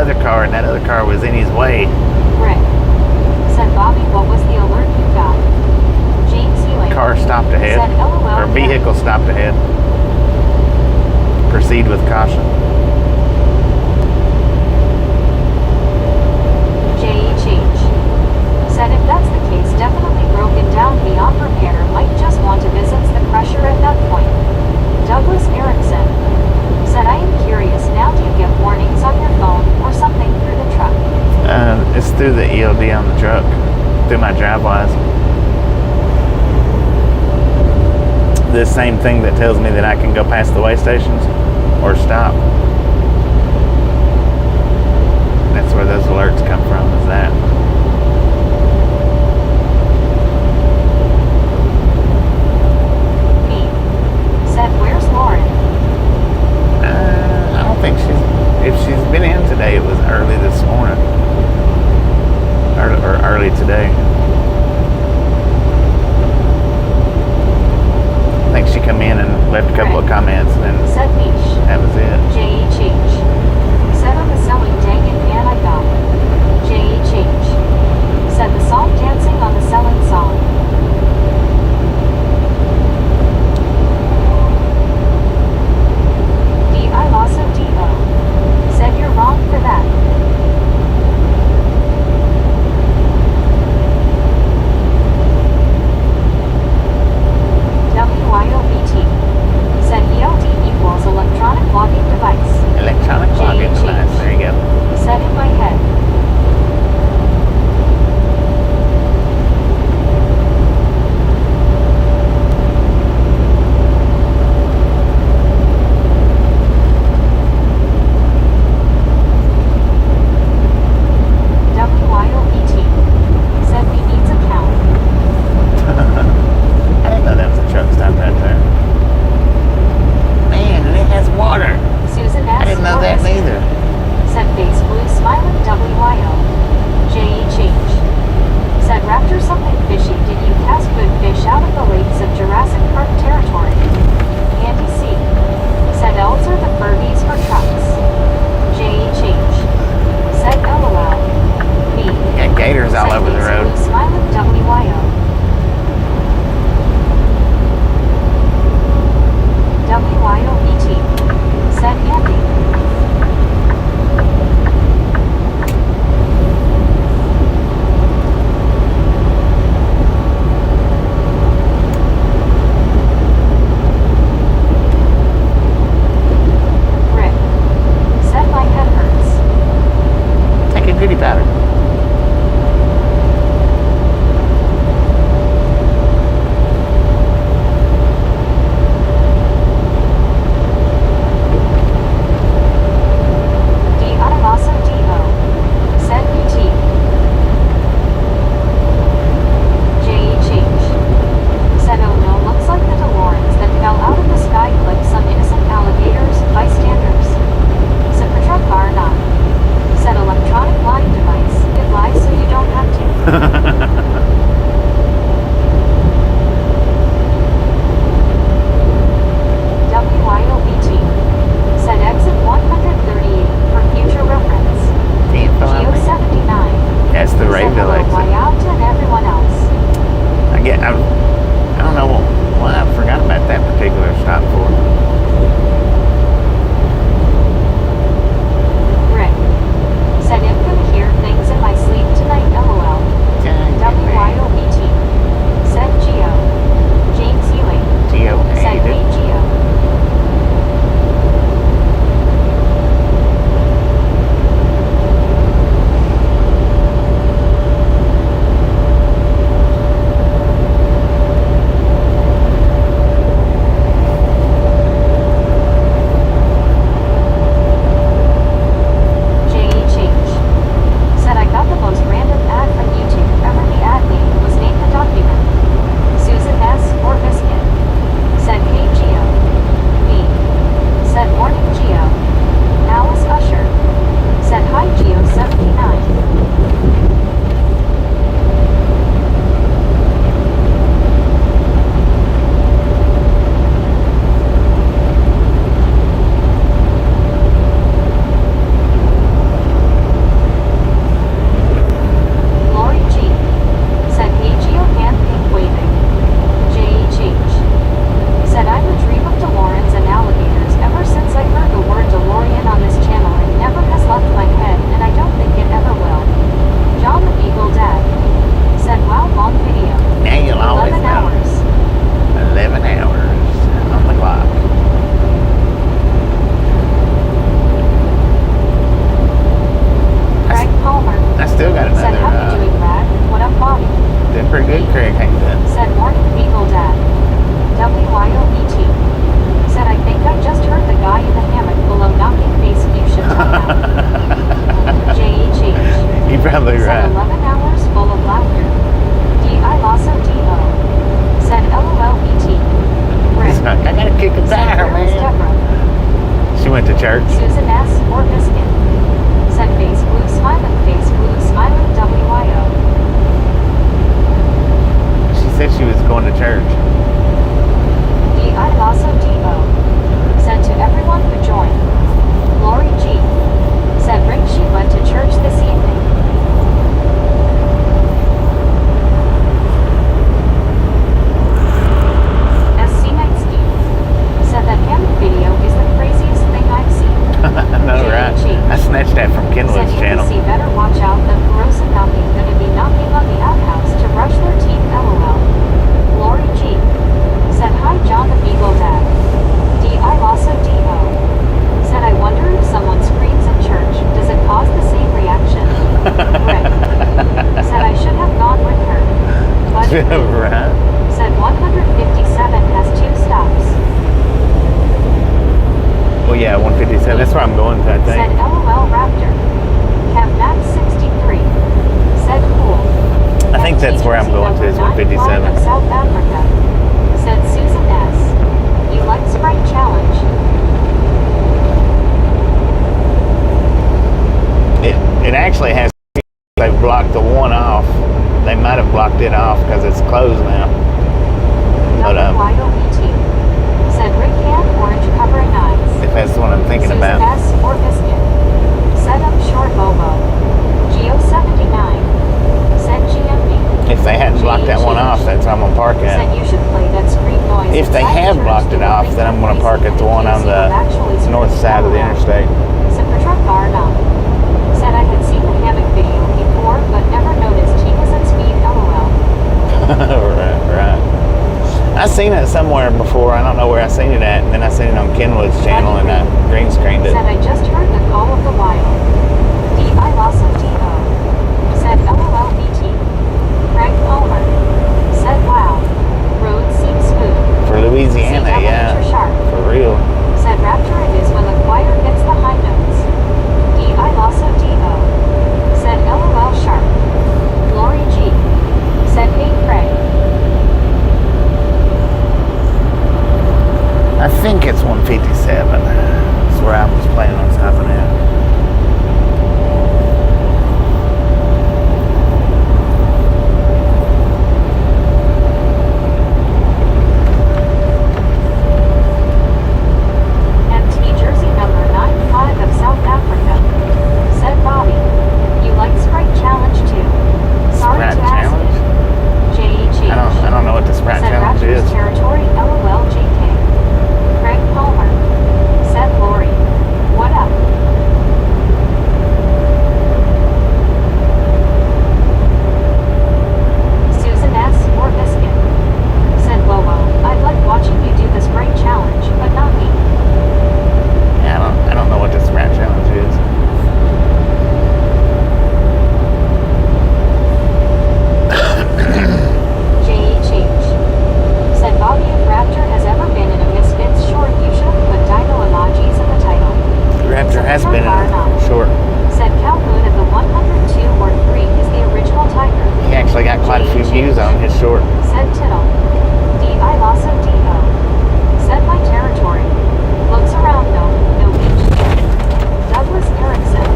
another car, and that other car was in his way. Rick. Said Bobby, what was the alert you got? James Ewing. Car stopped ahead. Said LOL. Or vehicle stopped ahead. Proceed with caution. JHH. Said if that's the case, definitely broken down beyond repair, might just want to visit the crusher at that point. Douglas Erickson. Said I am curious now, do you get warnings on your phone or something through the truck? It's through the ELD on the truck. Through my DriveWise. The same thing that tells me that I can go past the way stations or stop. That's where those alerts come from, is that. Me. Said where's Lauren? I don't think if she's been in today, it was early this morning. Or early today. I think she come in and left a couple of comments and then Said Niche. that was it. JHH. Said on the selling, dang it man I got. JHH. Said the song dancing on the selling song. D.I. Lasso D.O. Said you're wrong for that. WYOBT. Said ELD equals church. Susan S. or Biscuit. Said face blue smiling WIO. She said she was going to church. D.I. Lasso D.O. said to everyone who joined. Lori G. said Rick she went to church this evening. SC Nightsky said that hammock video is the craziest thing I've seen. No, right. I snatched that from Kenwood's channel. Said better watch out that Gross and Knocking gonna be knocking on the outhouse to brush their teeth LOL. Lori G. said hi John the Beagle Dad. D.I. Lasso D.O. said I wonder if someone screams in church, does it cause the same reaction? Rick said I should have gone with her. But Right. said 157 has 2 stops. Well, yeah, 157. That's where I'm going to, I think. Said LOL Raptor. Max 63. Said cool. I think that's where I'm going to, is 157. Of South Africa. Said Susan S. You like Sprite Challenge? It actually has. They've blocked the one off. They might have blocked it off because it's closed now. But WYOBT. Said Rick Can Orange covering eyes. if that's the one I'm thinking Susan about. S. or Biscuit. Said I'm short Bobo. Geo79. Said GMB. If they hadn't blocked that one off, that's where I'm gonna park Said at. you should play that scream noise. If they inside have church blocked it to off, make then I'm them gonna park crazy at the one on in case you the have actually north screamed side of the LOL. interstate. Said Petruck Garnum. Said I had seen the hammock video before, but never noticed he was at speed LOL. Right. I seen it somewhere before. I don't know where I seen it at, and then I seen it on Kenwood's channel, and I green screened it. Said I just heard the call of the wild. D.I. Lasso D.O. Said LOL BT. Craig Palmer. Said wow. Road seems smooth. For Louisiana, See, yeah. sharp. For real. Said Raptor it is when the choir hits the high notes. D.I. Lasso D.O. Said LOL sharp. Lori G. Said hey Craig. I think it's 157. That's where I was planning on stopping at. MT Jersey number 95 of South Africa. Said Bobby. You like Sprite Challenge too. Sorry Sprite to ask Challenge? it. J.H. I don't know what the Sprite Said Challenge Raptors is. territory LOL JK. Craig Palmer. Said Lori. What up? Susan S. or Biscuit. Said Wowo. I'd like watching you do the Sprite Challenge, but not me. Yeah, I don't know what the Sprite Challenge is. J.H. Said Bobby if Raptor has ever been in a Misfits short, you should have put dino emojis in the title. Raptor has been in short. Said Calhoun at the 102 or 3 is the original Tiger. He actually got quite a few views on his short. Said Tittle. D.I. Lasso D.O. Said my territory. Looks around though, no beach. Douglas Erickson.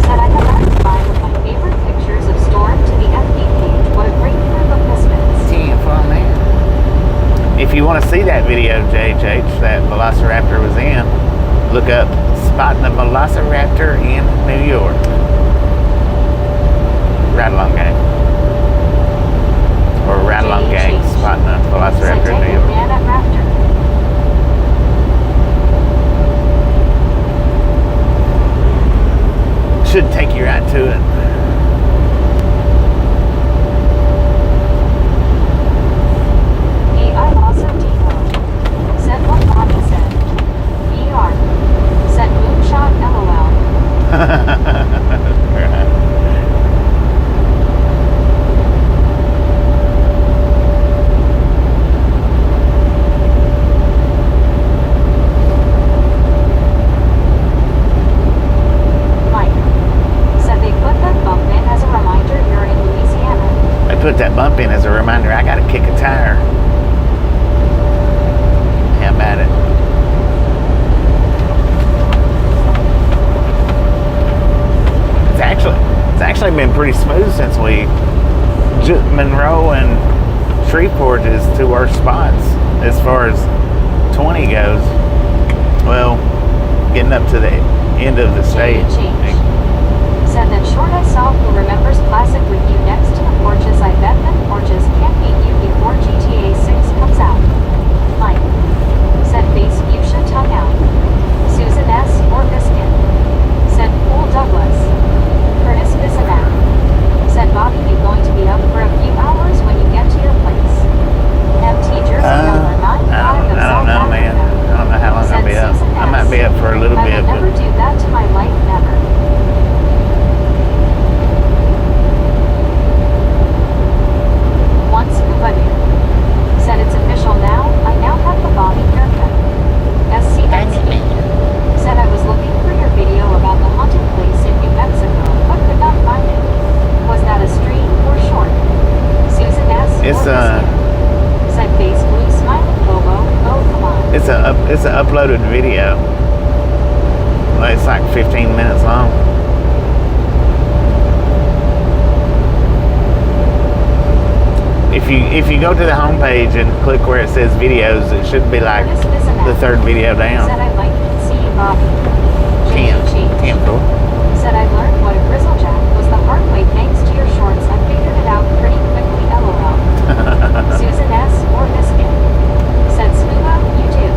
Said I have added mine with my favorite pictures of Storm to the FB page. What a great group of misfits. Damn fun, man. If you want to see that video, JHH, that Velociraptor was in, look up Spotting the Velociraptor in New York. Ride along gang. Or ride along gang, Spotting the Velociraptor in New York. Man at Raptor. Should take you right to it. D.I. Lasso D.O. Said what Bobby said. VR. Said moonshot LOL. pretty smooth since we Monroe and Shreport is two worst spots as far as 20 goes. Well, getting up to the end of the state. Said that short I saw who remembers classic with you next to the porches. I bet them porches can't beat you before GTA 6 comes out. Mike. Said face fuchsia tongue out. Susan S. or Biscuit. Said Pool Douglas. Curtis Bisanak. Said Bobby you going to be up for a few hours when you get to your place. MT Jersey number 95 I don't know, man. I don't know how long I'll be up. I might be up for a little bit. I will never do that to my life, never. Once Ubadu. Said it's official now, I now have the Bobby haircut. SCNC. Said I was looking for your video about the haunted place in New Mexico, but could not find it. Was that a stream or short? Susan S. It's said face blue smiling Bobo, oh come on. It's a uploaded video. Well, it's like 15 minutes long. If you go to the homepage and click where it says videos, it should be like the third video down. Said I like to see you, Bobby. Can't go. Said I learned what a grizzlejack was the hard way thanks to your shorts. I figured it out pretty quickly, LOL. Susan S. or Biscuit. Said Scuba, you too.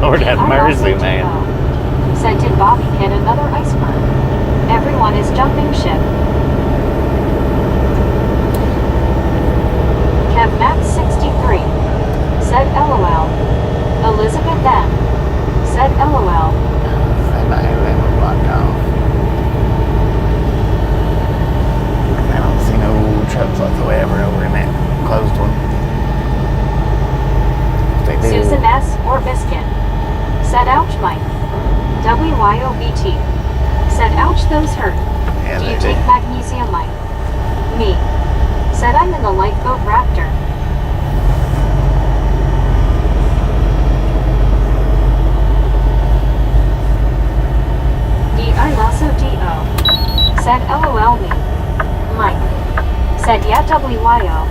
Lord have mercy, man. Said, did Bobby hit another iceberg? Everyone is jumping ship. Kev Max 63 said LOL. Elizabeth M said LOL. They might have been blocked off. I don't see no trucks whatsoever over in that closed one. If they do. Susan S. or Biscuit said ouch Mike. WYOBT said ouch those hurt. Yeah, Do you they take do. magnesium Mike? Me said I'm in the lifeboat Raptor. D-I-Lasso-D-O said LOL me. Mike said yeah WYO.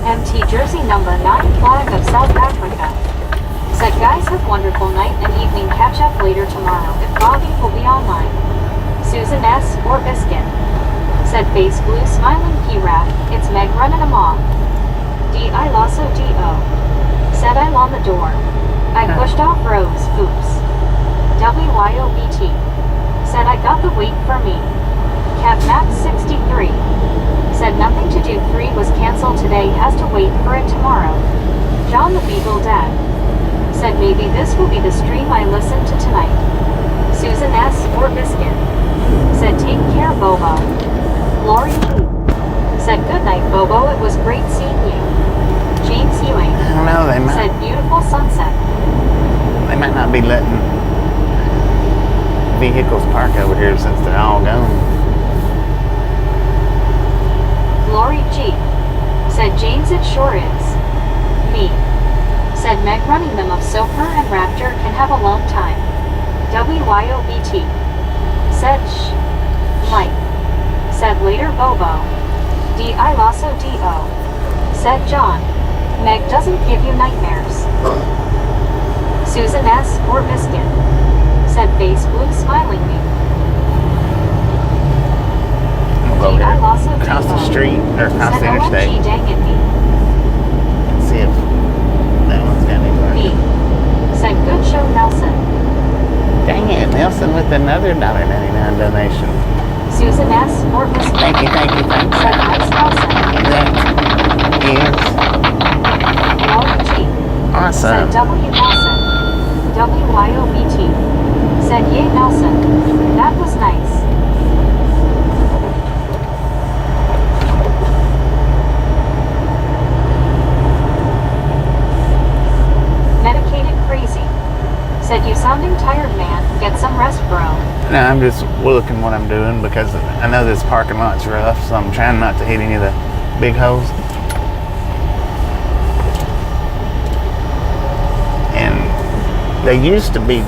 MT Jersey number 9 flag of South Africa said guys have wonderful night and evening catch up later tomorrow if Bobby will be online. Susan S. or Biscuit said face blue smiling P-Rap, it's Meg running amok. D-I-Lasso-D-O said I'm on the door. I pushed off Rose, oops. WYOBT said I got the wait for me. Kev Max 63 said nothing to do 3 was cancelled today, has to wait for it tomorrow. John the Beagle Dad said maybe this will be the stream I listen to tonight. Susan S. or Biscuit said take care Bobo. Lori Lee said good night Bobo, it was great seeing you. James Ewing I don't know, they said might, beautiful sunset. they might not be letting vehicles park over here since they're all gone. Lori G said James it sure is. Me said Meg running them of Soper and Raptor can have a long time. WYOBT said shh. Mike said later Bobo. D-I-Lasso-D-O said John. Meg doesn't give you nightmares. Susan S. or Biscuit said face blue smiling me. We'll go here, D-I-Lasso-D-O across the street, or across said the interstate. OMG dang it me. Let's see if that one's got any Me said good show Nelson. Dang it, Nelson with another $1.99 donation. Susan S. or Biscuit Thank you, thank you, thank you. said nice Nelson. That is Lori G said awesome. W. Nelson. WYOBT said yay Nelson. That was nice. Medicated crazy said you sounding tired man, get some rest bro. No, I'm just looking what I'm doing because I know this parking lot's rough, so I'm trying not to hit any of the big holes. And there used to be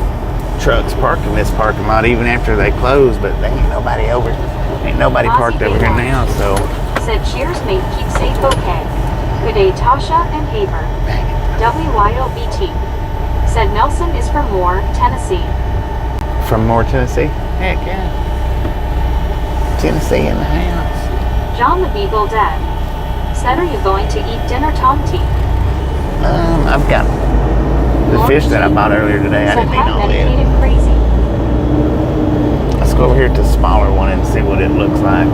trucks parked in this parking lot even after they closed, but there ain't nobody parked over here now, so Said cheers mate, keep safe okay. Good day Tasha and Haver. WYOBT said Nelson is from Moore, Tennessee. from Moore, Tennessee. Heck yeah. Tennessee in the house. John the Beagle Dad said are you going to eat dinner Tom T? I've got the fish that I bought earlier today. I Said didn't eat how all of it. medicated crazy. Let's go over here to the smaller one and see what it looks like.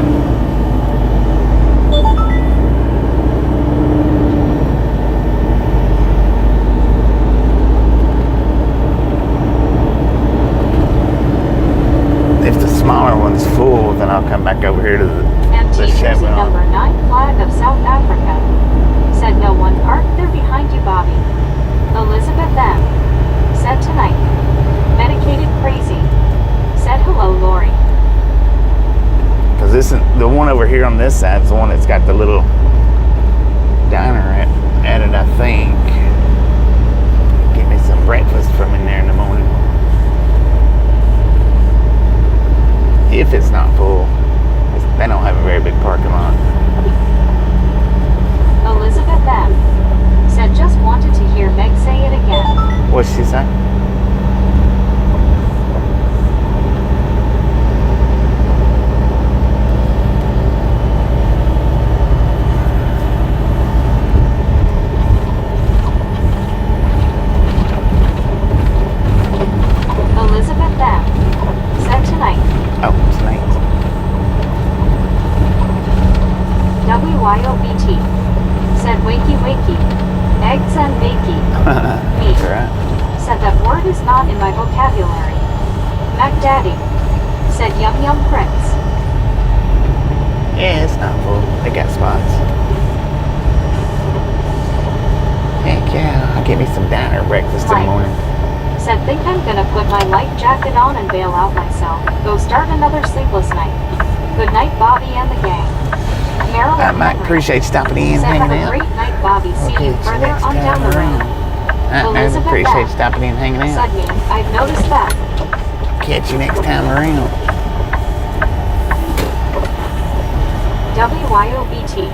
If the smaller one's full, then I'll come back over here to the MT Jersey Chevron. number 9 flag of South Africa said no one parked there behind you Bobby. Elizabeth M said tonight. Medicated crazy said hello Lori. Because this is the one over here on this side is the one that's got the little diner at it, I think. Get me some breakfast from in there in the morning. If it's not full. They don't have a very big parking lot. Elizabeth M said just wanted to hear Meg say it again. What'd she say? bakey. Me. Right. Said that word is not in my vocabulary. Mac Daddy. Said yum yum Prince. Yeah, it's not full. They got spots. Heck yeah. I'll give me some diner breakfast in the morning. Said think I'm gonna put my light jacket on and bail out myself. Go start another sleepless night. Good night, Bobby and the gang. Marilyn I might Henry. appreciate stopping in, Said hanging have a out. great night, Bobby. See Okay, you till further next on time down the around. road. I Elizabeth appreciate Beth. stopping in, hanging out. Said me, I've noticed that. Catch you next time around. WYOBT.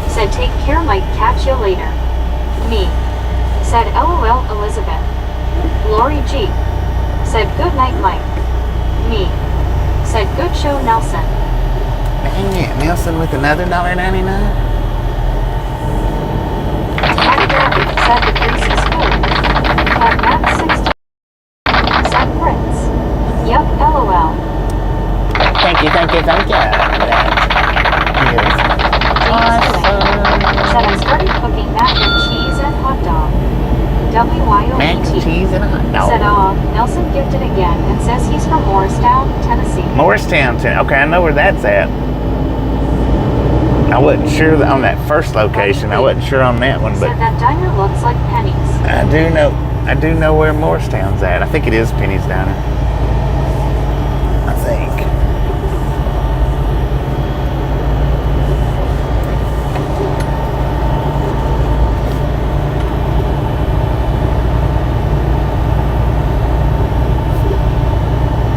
Said take care, Mike, catch you later. Me. Said LOL Elizabeth. Lori G. Said good night, Mike. Me. Said good show, Nelson. Dang it, Nelson with another $1.99? Said the greasy's food. Had Matt 60. Said Prince. Yup, LOL. Thank you. Awesome. Said I started cooking mac and cheese and hot dog. WYOBT. Mac and cheese and a hot dog. Said Nelson gifted again and says he's from Morristown, Tennessee. Morristown, okay, I know where that's at. I wasn't sure on that first location. I wasn't sure on that one, but Said that diner looks like Penny's. I do know where Morristown's at. I think it is Penny's Diner. I think.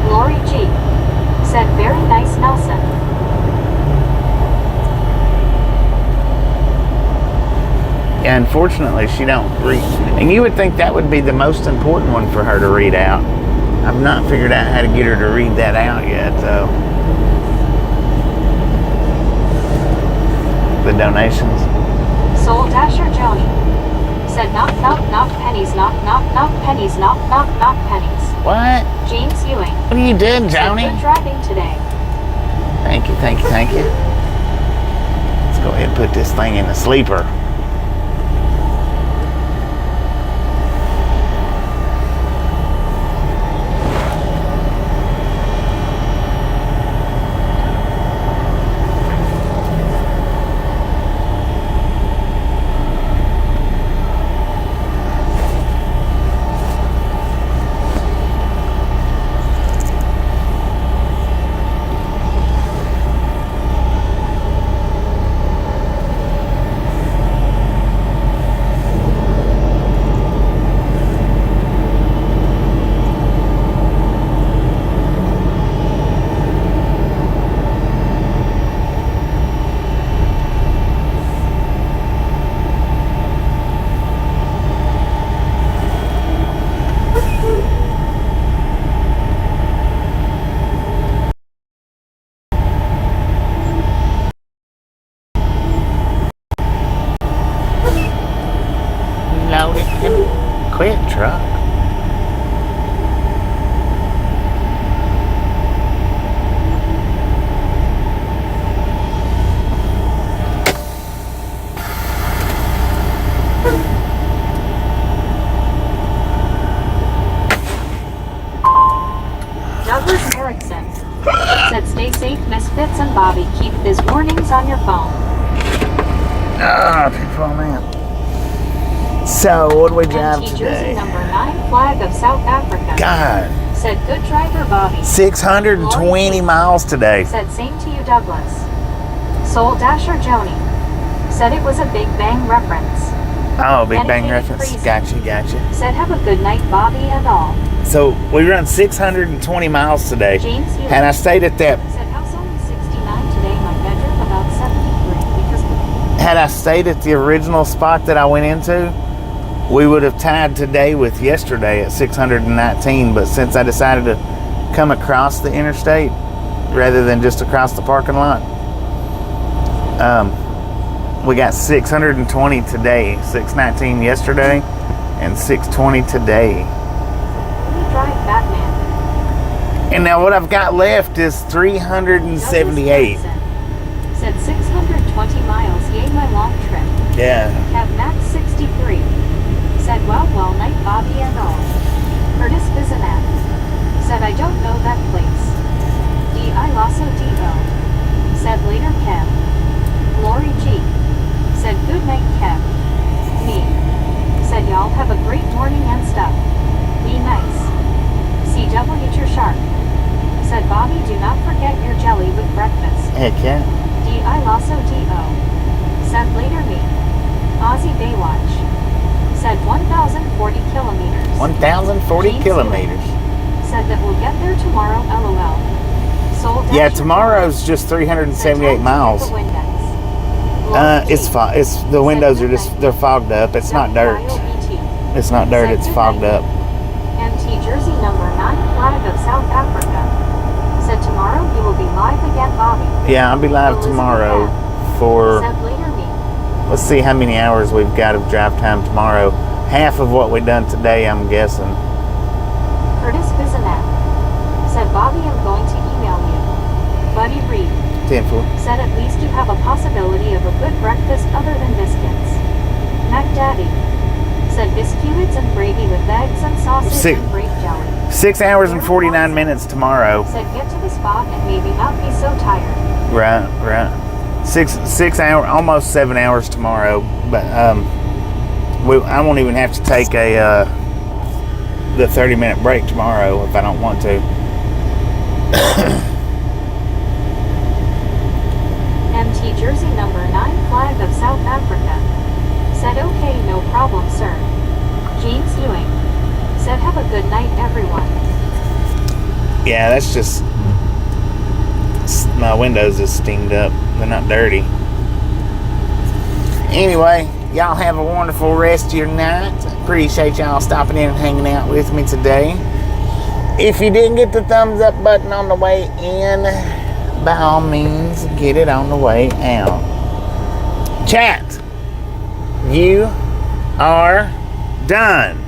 Lori G. Said very nice, Nelson. Yeah, unfortunately, she don't read. And you would think that would be the most important one for her to read out. I've not figured out how to get her to read that out yet, though. The donations. Soul Dasher Joni. Said knock pennies, knock pennies, knock pennies. What? James Ewing. What are you doing, Said Joni? good driving today. Thank you. Let's go ahead and put this thing in the sleeper. Loaded and quit truck. Douglas Erickson. Said stay safe, Misfits and Bobby. Keep these warnings on your phone. People, man. So, what do we drive MT today? Jersey number 9 flag of South Africa. God, Said good driver, Bobby. 620 miles today. Said same to you, Douglas. Soul Dasher Joni. Said it was a Big Bang reference. Oh, Big Bang Dedicated reference. crazy. Gotcha. Said have a good night, Bobby and all. So, we run 620 miles today. James Ewing. And I stayed at that. Said house only 69 today, my bedroom about 73 because Had I stayed at the original spot that I went into, we would have tied today with yesterday at 619. But since I decided to come across the interstate rather than just across the parking lot, we got 620 today, 619 yesterday, and 620 today. we drive Batman. And now what I've got left is 378. Douglas Erickson. Said 620 miles, yay my long trip. Yeah. Have max 63. have a great morning and stuff. Be nice. CW your shark. Said Bobby, do not forget your jelly with breakfast. Heck yeah. D.I. Lasso D.O. Said later me. Aussie Baywatch. Said 1,040 kilometers. 1,040 Jeans kilometers. Said that we'll get there tomorrow, LOL. Sold Yeah, tomorrow's just 378 miles. It's the windows are they're fogged up. It's not dirt. It's not dirt, it's fogged up. MT Jersey number 9 flag of South Africa. Said tomorrow you will be live again, Bobby. Yeah, I'll be live tomorrow for, Said later me. let's see how many hours we've got of drive time tomorrow. Half of what we've done today, I'm guessing. Curtis Bizanak. Said Bobby, I'm going to email you. Buddy Reed. 10-4. Said at least you have a possibility of a good breakfast other than biscuits. Mac Daddy. Said biscuits and gravy with eggs and sausage and grape jelly. 6 hours and 49 minutes tomorrow. Said get to the spot and maybe not be so tired. Right. 6 hours, almost 7 hours tomorrow. But I won't even have to take the 30-minute break tomorrow if I don't want to. MT Jersey number 9 flag of South Africa. Said okay, no problem, sir. James Ewing. Said have a good night, everyone. Yeah, that's just, my windows is steamed up. They're not dirty. Anyway, y'all have a wonderful rest of your night. Appreciate y'all stopping in and hanging out with me today. If you didn't get the thumbs up button on the way in, by all means, get it on the way out. Chat, you are done.